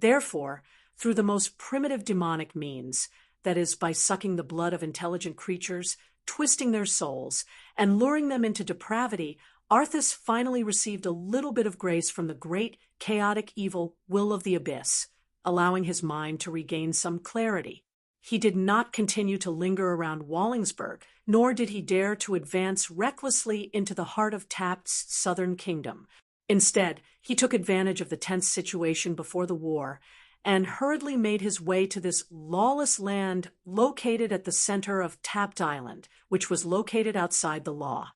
Therefore, through the most primitive demonic means, that is, by sucking the blood of intelligent creatures, twisting their souls, and luring them into depravity, Arthas finally received a little bit of grace from the great, chaotic evil will of the abyss, allowing his mind to regain some clarity. He did not continue to linger around Wallingsburg, nor did he dare to advance recklessly into the heart of Tapt's southern kingdom. Instead, he took advantage of the tense situation before the war and hurriedly made his way to this lawless land located at the center of Tapt Island, which was located outside the law.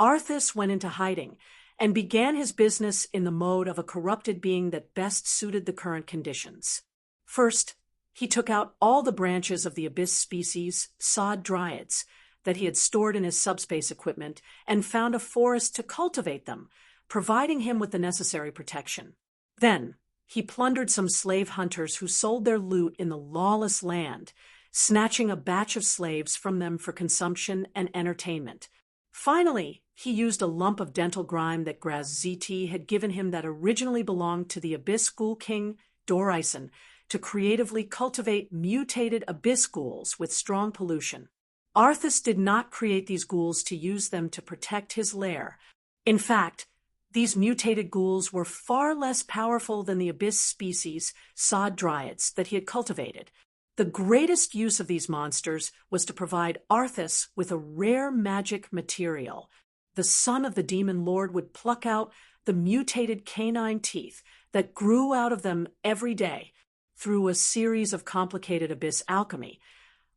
Arthas went into hiding and began his business in the mode of a corrupted being that best suited the current conditions. First, he took out all the branches of the abyss species, sod dryads, that he had stored in his subspace equipment and found a forest to cultivate them, providing him with the necessary protection. Then, he plundered some slave hunters who sold their loot in the lawless land, snatching a batch of slaves from them for consumption and entertainment. Finally, he used a lump of dental grime that Graz-ZT had given him that originally belonged to the Abyss Ghoul King, Dorison, to creatively cultivate mutated abyss ghouls with strong pollution. Arthas did not create these ghouls to use them to protect his lair. In fact, these mutated ghouls were far less powerful than the abyss species, sod dryads, that he had cultivated. The greatest use of these monsters was to provide Arthas with a rare magic material. The son of the demon lord would pluck out the mutated canine teeth that grew out of them every day. Through a series of complicated abyss alchemy,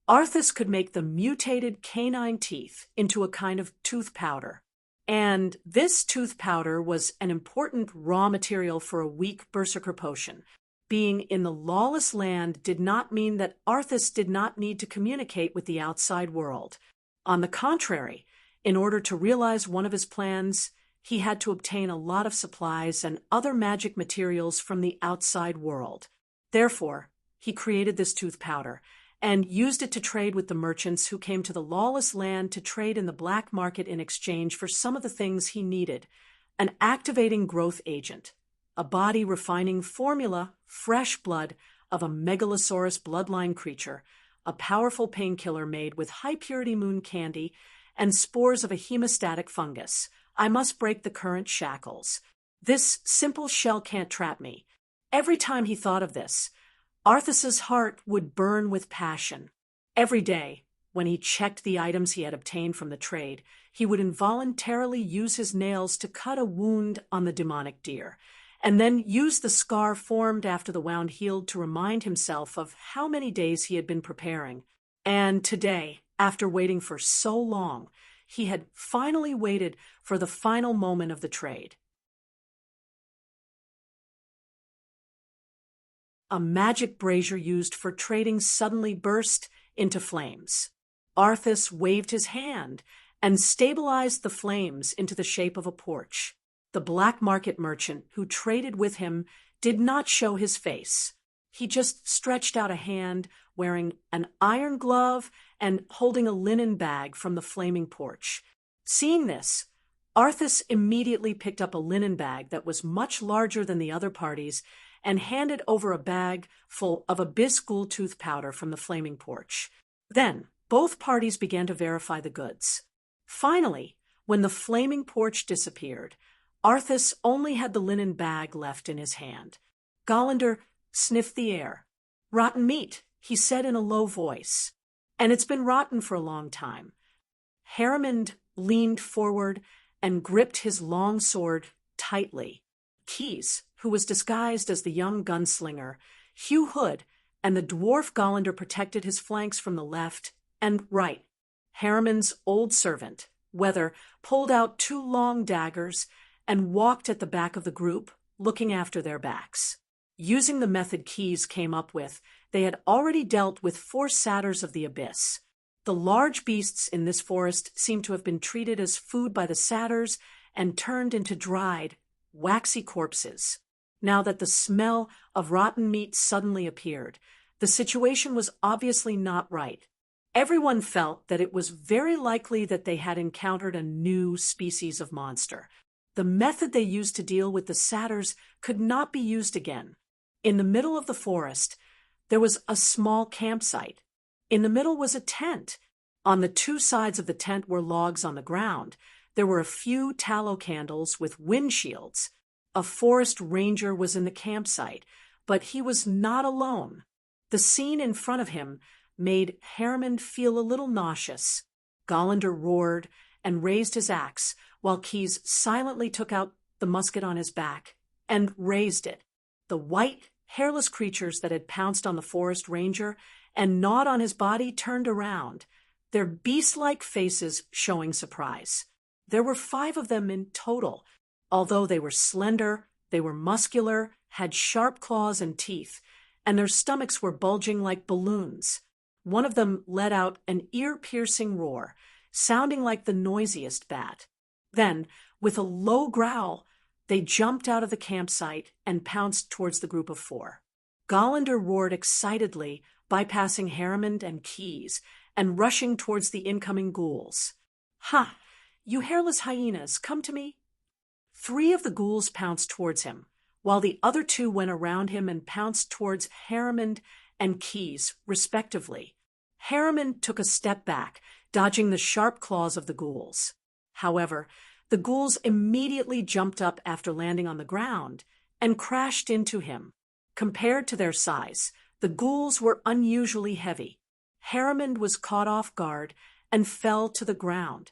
Arthas could make the mutated canine teeth into a kind of tooth powder. And this tooth powder was an important raw material for a weak berserker potion. Being in the lawless land did not mean that Arthas did not need to communicate with the outside world. On the contrary, in order to realize one of his plans, he had to obtain a lot of supplies and other magic materials from the outside world. Therefore, he created this tooth powder and used it to trade with the merchants who came to the lawless land to trade in the black market in exchange for some of the things he needed: an activating growth agent, a body-refining formula, fresh blood of a megalosaurus bloodline creature, a powerful painkiller made with high-purity moon candy, and spores of a hemostatic fungus. I must break the current shackles. This simple shell can't trap me. Every time he thought of this, Arthas's heart would burn with passion. Every day, when he checked the items he had obtained from the trade, he would involuntarily use his nails to cut a wound on the demonic deer, and then use the scar formed after the wound healed to remind himself of how many days he had been preparing. And today, after waiting for so long, he had finally waited for the final moment of the trade. A magic brazier used for trading suddenly burst into flames. Arthas waved his hand and stabilized the flames into the shape of a porch. The black market merchant who traded with him did not show his face. He just stretched out a hand, wearing an iron glove and holding a linen bag from the flaming porch. Seeing this, Arthas immediately picked up a linen bag that was much larger than the other parties and handed over a bag full of abyss ghoul tooth powder from the flaming porch. Then, both parties began to verify the goods. Finally, when the flaming porch disappeared, Arthas only had the linen bag left in his hand. Galander sniffed the air. "Rotten meat," he said in a low voice. "And it's been rotten for a long time." Harriman leaned forward and gripped his long sword tightly. Keyes, who was disguised as the young gunslinger, Hugh Hood, and the dwarf Galander protected his flanks from the left and right. Harriman's old servant, Weather, pulled out 2 long daggers and walked at the back of the group, looking after their backs. Using the method Keyes came up with, they had already dealt with 4 satyrs of the abyss. The large beasts in this forest seemed to have been treated as food by the satyrs and turned into dried, waxy corpses. Now that the smell of rotten meat suddenly appeared, the situation was obviously not right. Everyone felt that it was very likely that they had encountered a new species of monster. The method they used to deal with the satyrs could not be used again. In the middle of the forest, there was a small campsite. In the middle was a tent. On the two sides of the tent were logs on the ground. There were a few tallow candles with windshields. A forest ranger was in the campsite, but he was not alone. The scene in front of him made Harriman feel a little nauseous. Golander roared and raised his axe, while Keyes silently took out the musket on his back and raised it. The white, hairless creatures that had pounced on the forest ranger and gnawed on his body turned around, their beast-like faces showing surprise. There were 5 of them in total. Although they were slender, they were muscular, had sharp claws and teeth, and their stomachs were bulging like balloons. One of them let out an ear-piercing roar, sounding like the noisiest bat. Then, with a low growl, they jumped out of the campsite and pounced towards the group of 4. Golander roared excitedly, bypassing Harriman and Keyes, and rushing towards the incoming ghouls. "Ha! You hairless hyenas, come to me!" 3 of the ghouls pounced towards him, while the other 2 went around him and pounced towards Harriman and Keyes, respectively. Harriman took a step back, dodging the sharp claws of the ghouls. However, the ghouls immediately jumped up after landing on the ground and crashed into him. Compared to their size, the ghouls were unusually heavy. Harriman was caught off guard and fell to the ground.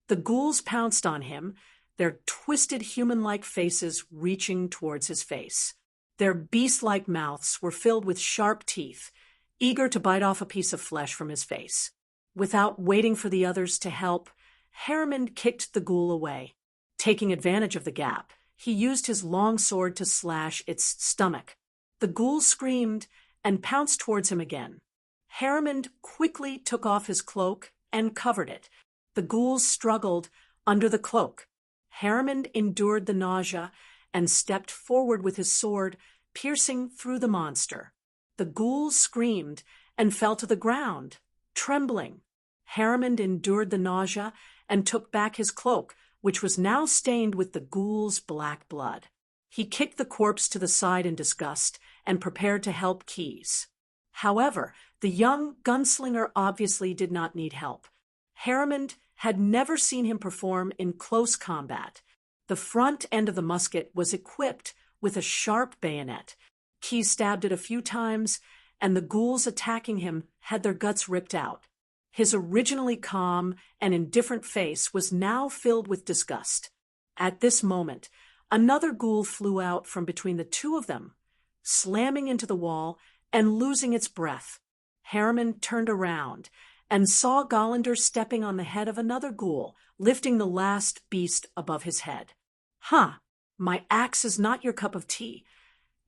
The ghouls pounced on him, their twisted human-like faces reaching towards his face. Their beast-like mouths were filled with sharp teeth, eager to bite off a piece of flesh from his face. Without waiting for the others to help, Harriman kicked the ghoul away. Taking advantage of the gap, he used his long sword to slash its stomach. The ghoul screamed and pounced towards him again. Harriman quickly took off his cloak and covered it. The ghouls struggled under the cloak. Harriman endured the nausea and stepped forward with his sword, piercing through the monster. The ghouls screamed and fell to the ground, trembling. Harriman endured the nausea and took back his cloak, which was now stained with the ghoul's black blood. He kicked the corpse to the side in disgust and prepared to help Keyes. However, the young gunslinger obviously did not need help. Harriman had never seen him perform in close combat. The front end of the musket was equipped with a sharp bayonet. Keyes stabbed it a few times, and the ghouls attacking him had their guts ripped out. His originally calm and indifferent face was now filled with disgust. At this moment, another ghoul flew out from between the 2 of them, slamming into the wall and losing its breath. Harriman turned around and saw Golander stepping on the head of another ghoul, lifting the last beast above his head. "Huh, my axe is not your cup of tea,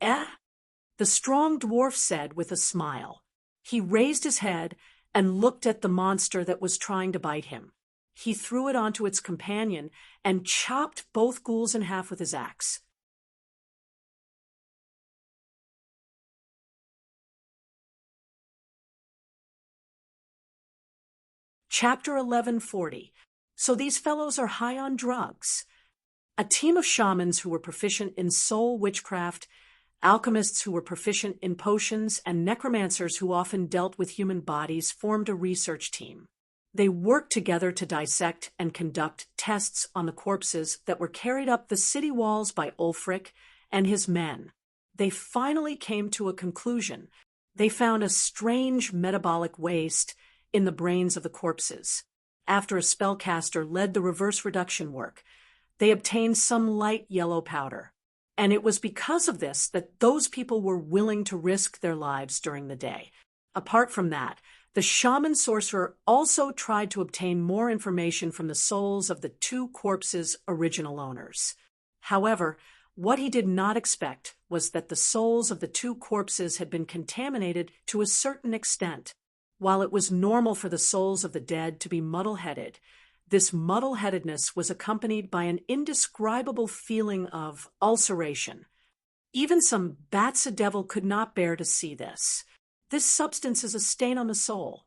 eh?" the strong dwarf said with a smile. He raised his head and looked at the monster that was trying to bite him. He threw it onto its companion and chopped both ghouls in half with his axe. Chapter 1140. So these fellows are high on drugs. A team of shamans who were proficient in soul witchcraft, alchemists who were proficient in potions, and necromancers who often dealt with human bodies formed a research team. They worked together to dissect and conduct tests on the corpses that were carried up the city walls by Ulfric and his men. They finally came to a conclusion. They found a strange metabolic waste in the brains of the corpses. After a spellcaster led the reverse reduction work, they obtained some light yellow powder. And it was because of this that those people were willing to risk their lives during the day. Apart from that, the shaman sorcerer also tried to obtain more information from the souls of the 2 corpses' original owners. However, what he did not expect was that the souls of the 2 corpses had been contaminated to a certain extent. While it was normal for the souls of the dead to be muddle-headed, this muddle-headedness was accompanied by an indescribable feeling of ulceration. Even some bats-a-devil could not bear to see this. This substance is a stain on the soul.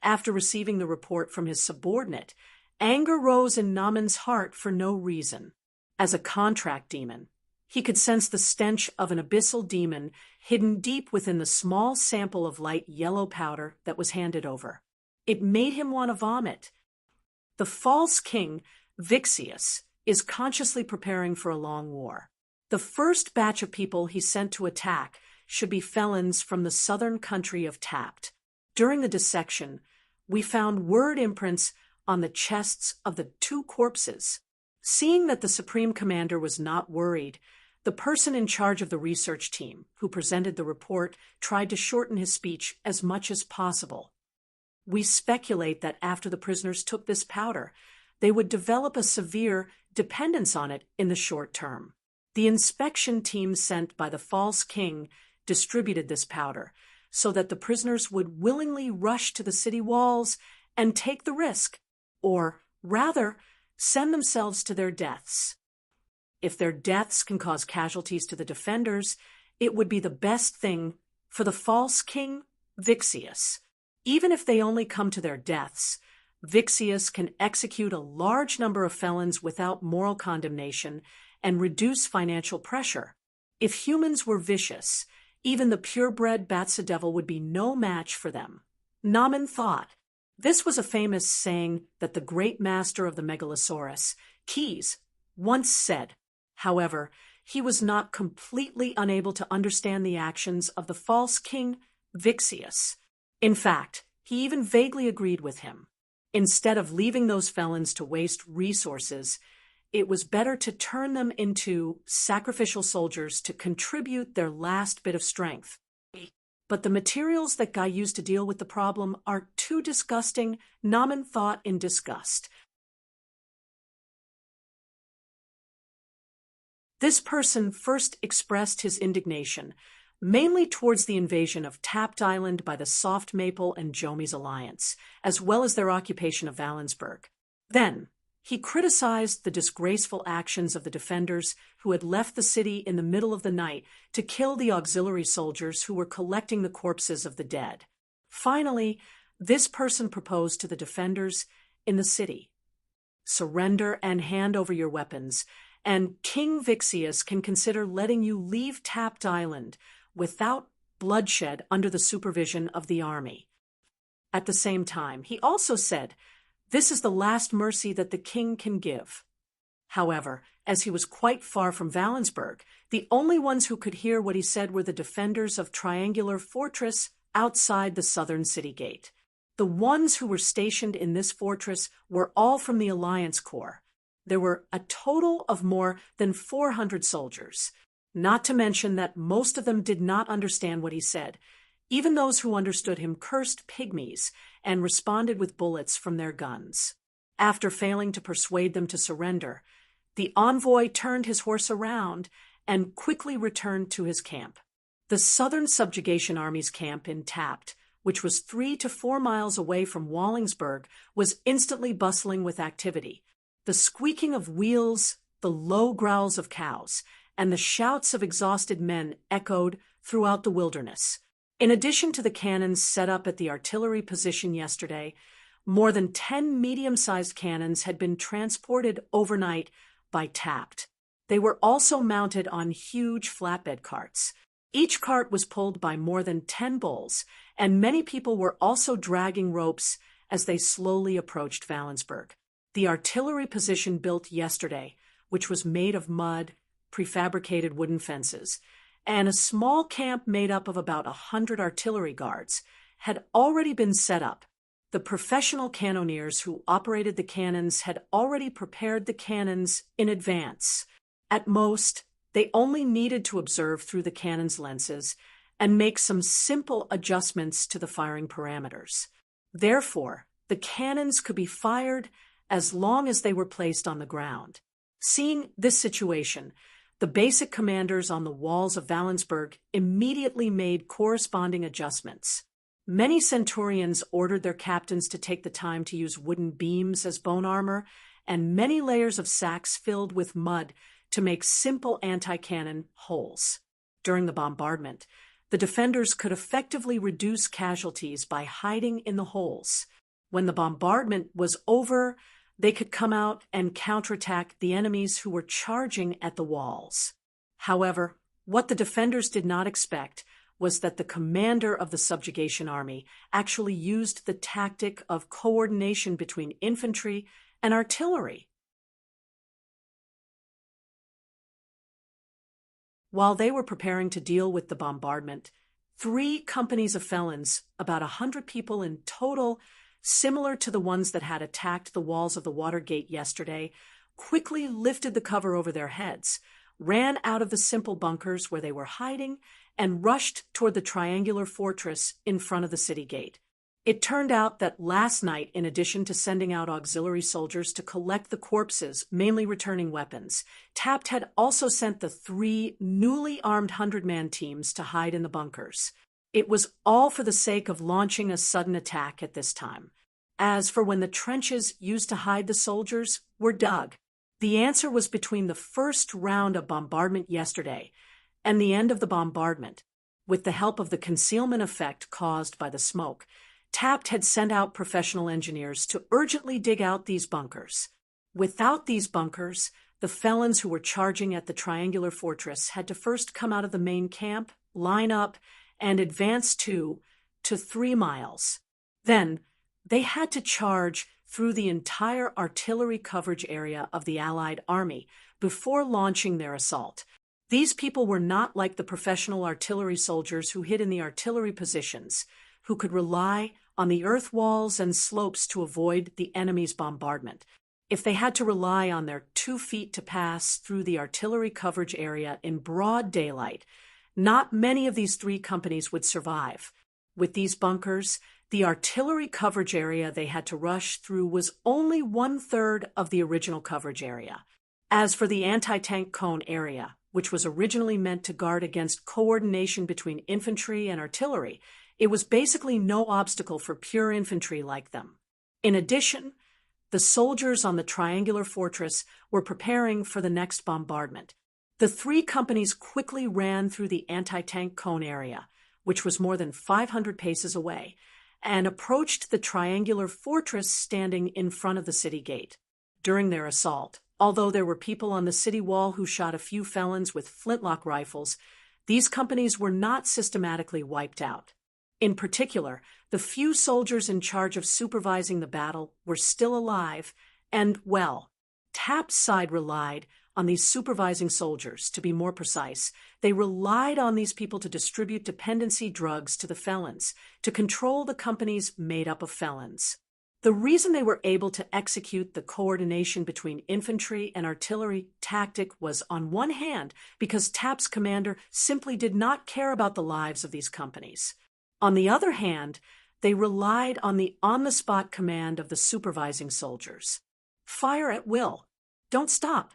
After receiving the report from his subordinate, anger rose in Naaman's heart for no reason. as a contract demon. He could sense the stench of an abyssal demon hidden deep within the small sample of light yellow powder that was handed over. It made him want to vomit. The false king, Vixius, is consciously preparing for a long war. The first batch of people he sent to attack should be felons from the southern country of Tapt. During the dissection, we found word imprints on the chests of the 2 corpses. Seeing that the Supreme Commander was not worried, the person in charge of the research team, who presented the report, tried to shorten his speech as much as possible. We speculate that after the prisoners took this powder, they would develop a severe dependence on it in the short term. The inspection team sent by the false king distributed this powder so that the prisoners would willingly rush to the city walls and take the risk, or rather, send themselves to their deaths. If their deaths can cause casualties to the defenders, it would be the best thing for the false king, Vixius. Even if they only come to their deaths, Vixius can execute a large number of felons without moral condemnation and reduce financial pressure. If humans were vicious, even the purebred Batsadevil would be no match for them. Namen thought. This was a famous saying that the great master of the Megalosaurus, Keys, once said. However, he was not completely unable to understand the actions of the false king, Vixius. In fact, he even vaguely agreed with him. Instead of leaving those felons to waste resources, it was better to turn them into sacrificial soldiers to contribute their last bit of strength. But the materials that Guy used to deal with the problem are too disgusting, Namen thought in disgust. This person first expressed his indignation, mainly towards the invasion of Tapt Island by the Soft Maple and Jomi's alliance, as well as their occupation of Valensburg. Then, he criticized the disgraceful actions of the defenders who had left the city in the middle of the night to kill the auxiliary soldiers who were collecting the corpses of the dead. Finally, this person proposed to the defenders in the city, "Surrender and hand over your weapons, and King Vixius can consider letting you leave Tapt Island without bloodshed under the supervision of the army." At the same time, he also said, "This is the last mercy that the king can give." However, as he was quite far from Valensburg, the only ones who could hear what he said were the defenders of Triangular Fortress outside the southern city gate. The ones who were stationed in this fortress were all from the Alliance Corps. There were a total of more than 400 soldiers, not to mention that most of them did not understand what he said. Even those who understood him cursed pygmies and responded with bullets from their guns. After failing to persuade them to surrender, the envoy turned his horse around and quickly returned to his camp. The Southern Subjugation Army's camp in Tapt, which was 3 to 4 miles away from Wallingsburg, was instantly bustling with activity. The squeaking of wheels, the low growls of cows, and the shouts of exhausted men echoed throughout the wilderness. In addition to the cannons set up at the artillery position yesterday, more than 10 medium-sized cannons had been transported overnight by Tapt. They were also mounted on huge flatbed carts. Each cart was pulled by more than 10 bulls, and many people were also dragging ropes as they slowly approached Valensburg. The artillery position built yesterday, which was made of mud, prefabricated wooden fences, and a small camp made up of about 100 artillery guards, had already been set up. The professional cannoneers who operated the cannons had already prepared the cannons in advance. At most, they only needed to observe through the cannon's lenses and make some simple adjustments to the firing parameters. Therefore, the cannons could be fired as long as they were placed on the ground. Seeing this situation, the basic commanders on the walls of Valensburg immediately made corresponding adjustments. Many centurions ordered their captains to take the time to use wooden beams as bone armor, and many layers of sacks filled with mud to make simple anti-cannon holes. During the bombardment, the defenders could effectively reduce casualties by hiding in the holes. When the bombardment was over, they could come out and counterattack the enemies who were charging at the walls. However, what the defenders did not expect was that the commander of the subjugation army actually used the tactic of coordination between infantry and artillery. While they were preparing to deal with the bombardment, 3 companies of felons, about 100 people in total, similar to the ones that had attacked the walls of the Watergate yesterday, quickly lifted the cover over their heads, ran out of the simple bunkers where they were hiding, and rushed toward the triangular fortress in front of the city gate. It turned out that last night, in addition to sending out auxiliary soldiers to collect the corpses, mainly returning weapons, Taft had also sent the 3 newly armed 100-man teams to hide in the bunkers. It was all for the sake of launching a sudden attack at this time. As for when the trenches used to hide the soldiers were dug, the answer was between the first round of bombardment yesterday and the end of the bombardment. With the help of the concealment effect caused by the smoke, Taft had sent out professional engineers to urgently dig out these bunkers. Without these bunkers, the felons who were charging at the triangular fortress had to first come out of the main camp, line up, and advance 2 to 3 miles. Then, they had to charge through the entire artillery coverage area of the Allied army before launching their assault. These people were not like the professional artillery soldiers who hid in the artillery positions, who could rely on the earth walls and slopes to avoid the enemy's bombardment. If they had to rely on their 2 feet to pass through the artillery coverage area in broad daylight, not many of these 3 companies would survive. With these bunkers, the artillery coverage area they had to rush through was only 1/3 of the original coverage area. As for the anti-tank cone area, which was originally meant to guard against coordination between infantry and artillery, it was basically no obstacle for pure infantry like them. In addition, the soldiers on the triangular fortress were preparing for the next bombardment. The 3 companies quickly ran through the anti-tank cone area, which was more than 500 paces away, and approached the triangular fortress standing in front of the city gate. During their assault, although there were people on the city wall who shot a few felons with flintlock rifles, these companies were not systematically wiped out. In particular, the few soldiers in charge of supervising the battle were still alive, and, well, Taft's side relied on these supervising soldiers. To be more precise, they relied on these people to distribute dependency drugs to the felons, to control the companies made up of felons. The reason they were able to execute the coordination between infantry and artillery tactic was, on one hand, because Taft's commander simply did not care about the lives of these companies. On the other hand, they relied on the on-the-spot command of the supervising soldiers. Fire at will. Don't stop.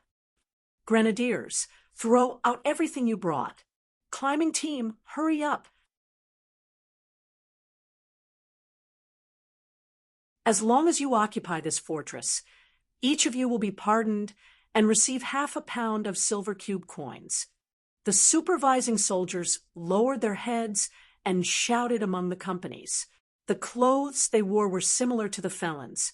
Grenadiers, throw out everything you brought. Climbing team, hurry up. As long as you occupy this fortress, each of you will be pardoned and receive half a pound of silver cube coins. The supervising soldiers lowered their heads and shouted among the companies. The clothes they wore were similar to the felons,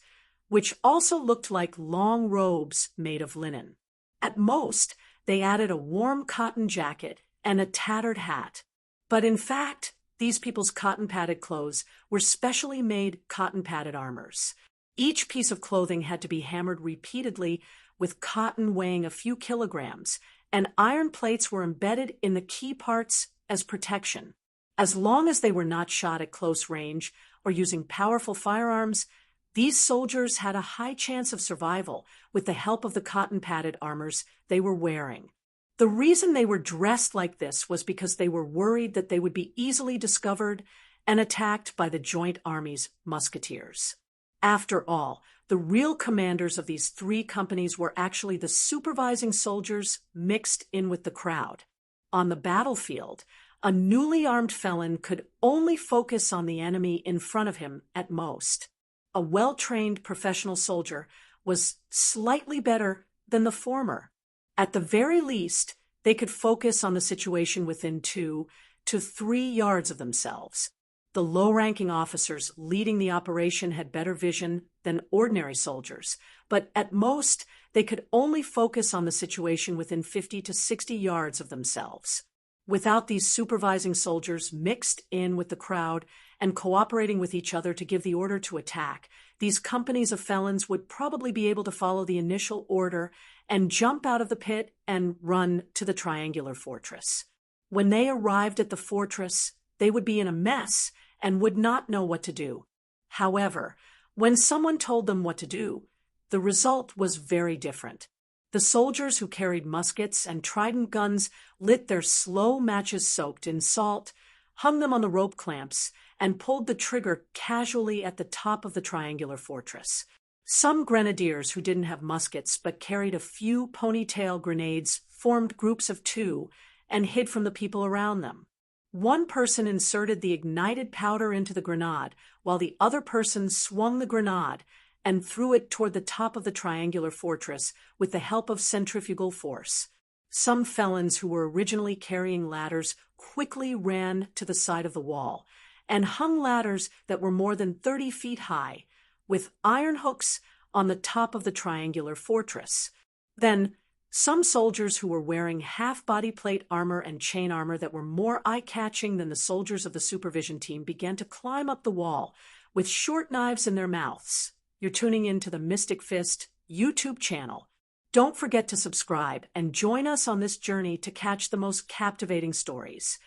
which also looked like long robes made of linen. At most, they added a warm cotton jacket and a tattered hat. But in fact, these people's cotton-padded clothes were specially made cotton-padded armors. Each piece of clothing had to be hammered repeatedly with cotton weighing a few kilograms, and iron plates were embedded in the key parts as protection. As long as they were not shot at close range or using powerful firearms, these soldiers had a high chance of survival with the help of the cotton-padded armors they were wearing. The reason they were dressed like this was because they were worried that they would be easily discovered and attacked by the Joint Army's musketeers. After all, the real commanders of these 3 companies were actually the supervising soldiers mixed in with the crowd. On the battlefield, a newly armed felon could only focus on the enemy in front of him at most. A well-trained professional soldier was slightly better than the former. At the very least, they could focus on the situation within 2 to 3 yards of themselves. The low-ranking officers leading the operation had better vision than ordinary soldiers, but at most, they could only focus on the situation within 50 to 60 yards of themselves. Without these supervising soldiers mixed in with the crowd and cooperating with each other to give the order to attack, these companies of felons would probably be able to follow the initial order and jump out of the pit and run to the triangular fortress. When they arrived at the fortress, they would be in a mess and would not know what to do. However, when someone told them what to do, the result was very different. The soldiers who carried muskets and trident guns lit their slow matches soaked in salt, hung them on the rope clamps, and pulled the trigger casually at the top of the triangular fortress. Some grenadiers who didn't have muskets but carried a few ponytail grenades formed groups of two and hid from the people around them. One person inserted the ignited powder into the grenade, while the other person swung the grenade and threw it toward the top of the triangular fortress with the help of centrifugal force. Some felons who were originally carrying ladders quickly ran to the side of the wall and hung ladders that were more than 30 feet high, with iron hooks on the top of the triangular fortress. Then, some soldiers who were wearing half-body plate armor and chain armor that were more eye-catching than the soldiers of the supervision team began to climb up the wall with short knives in their mouths. You're tuning in to the Mystic Fist YouTube channel. Don't forget to subscribe and join us on this journey to catch the most captivating stories.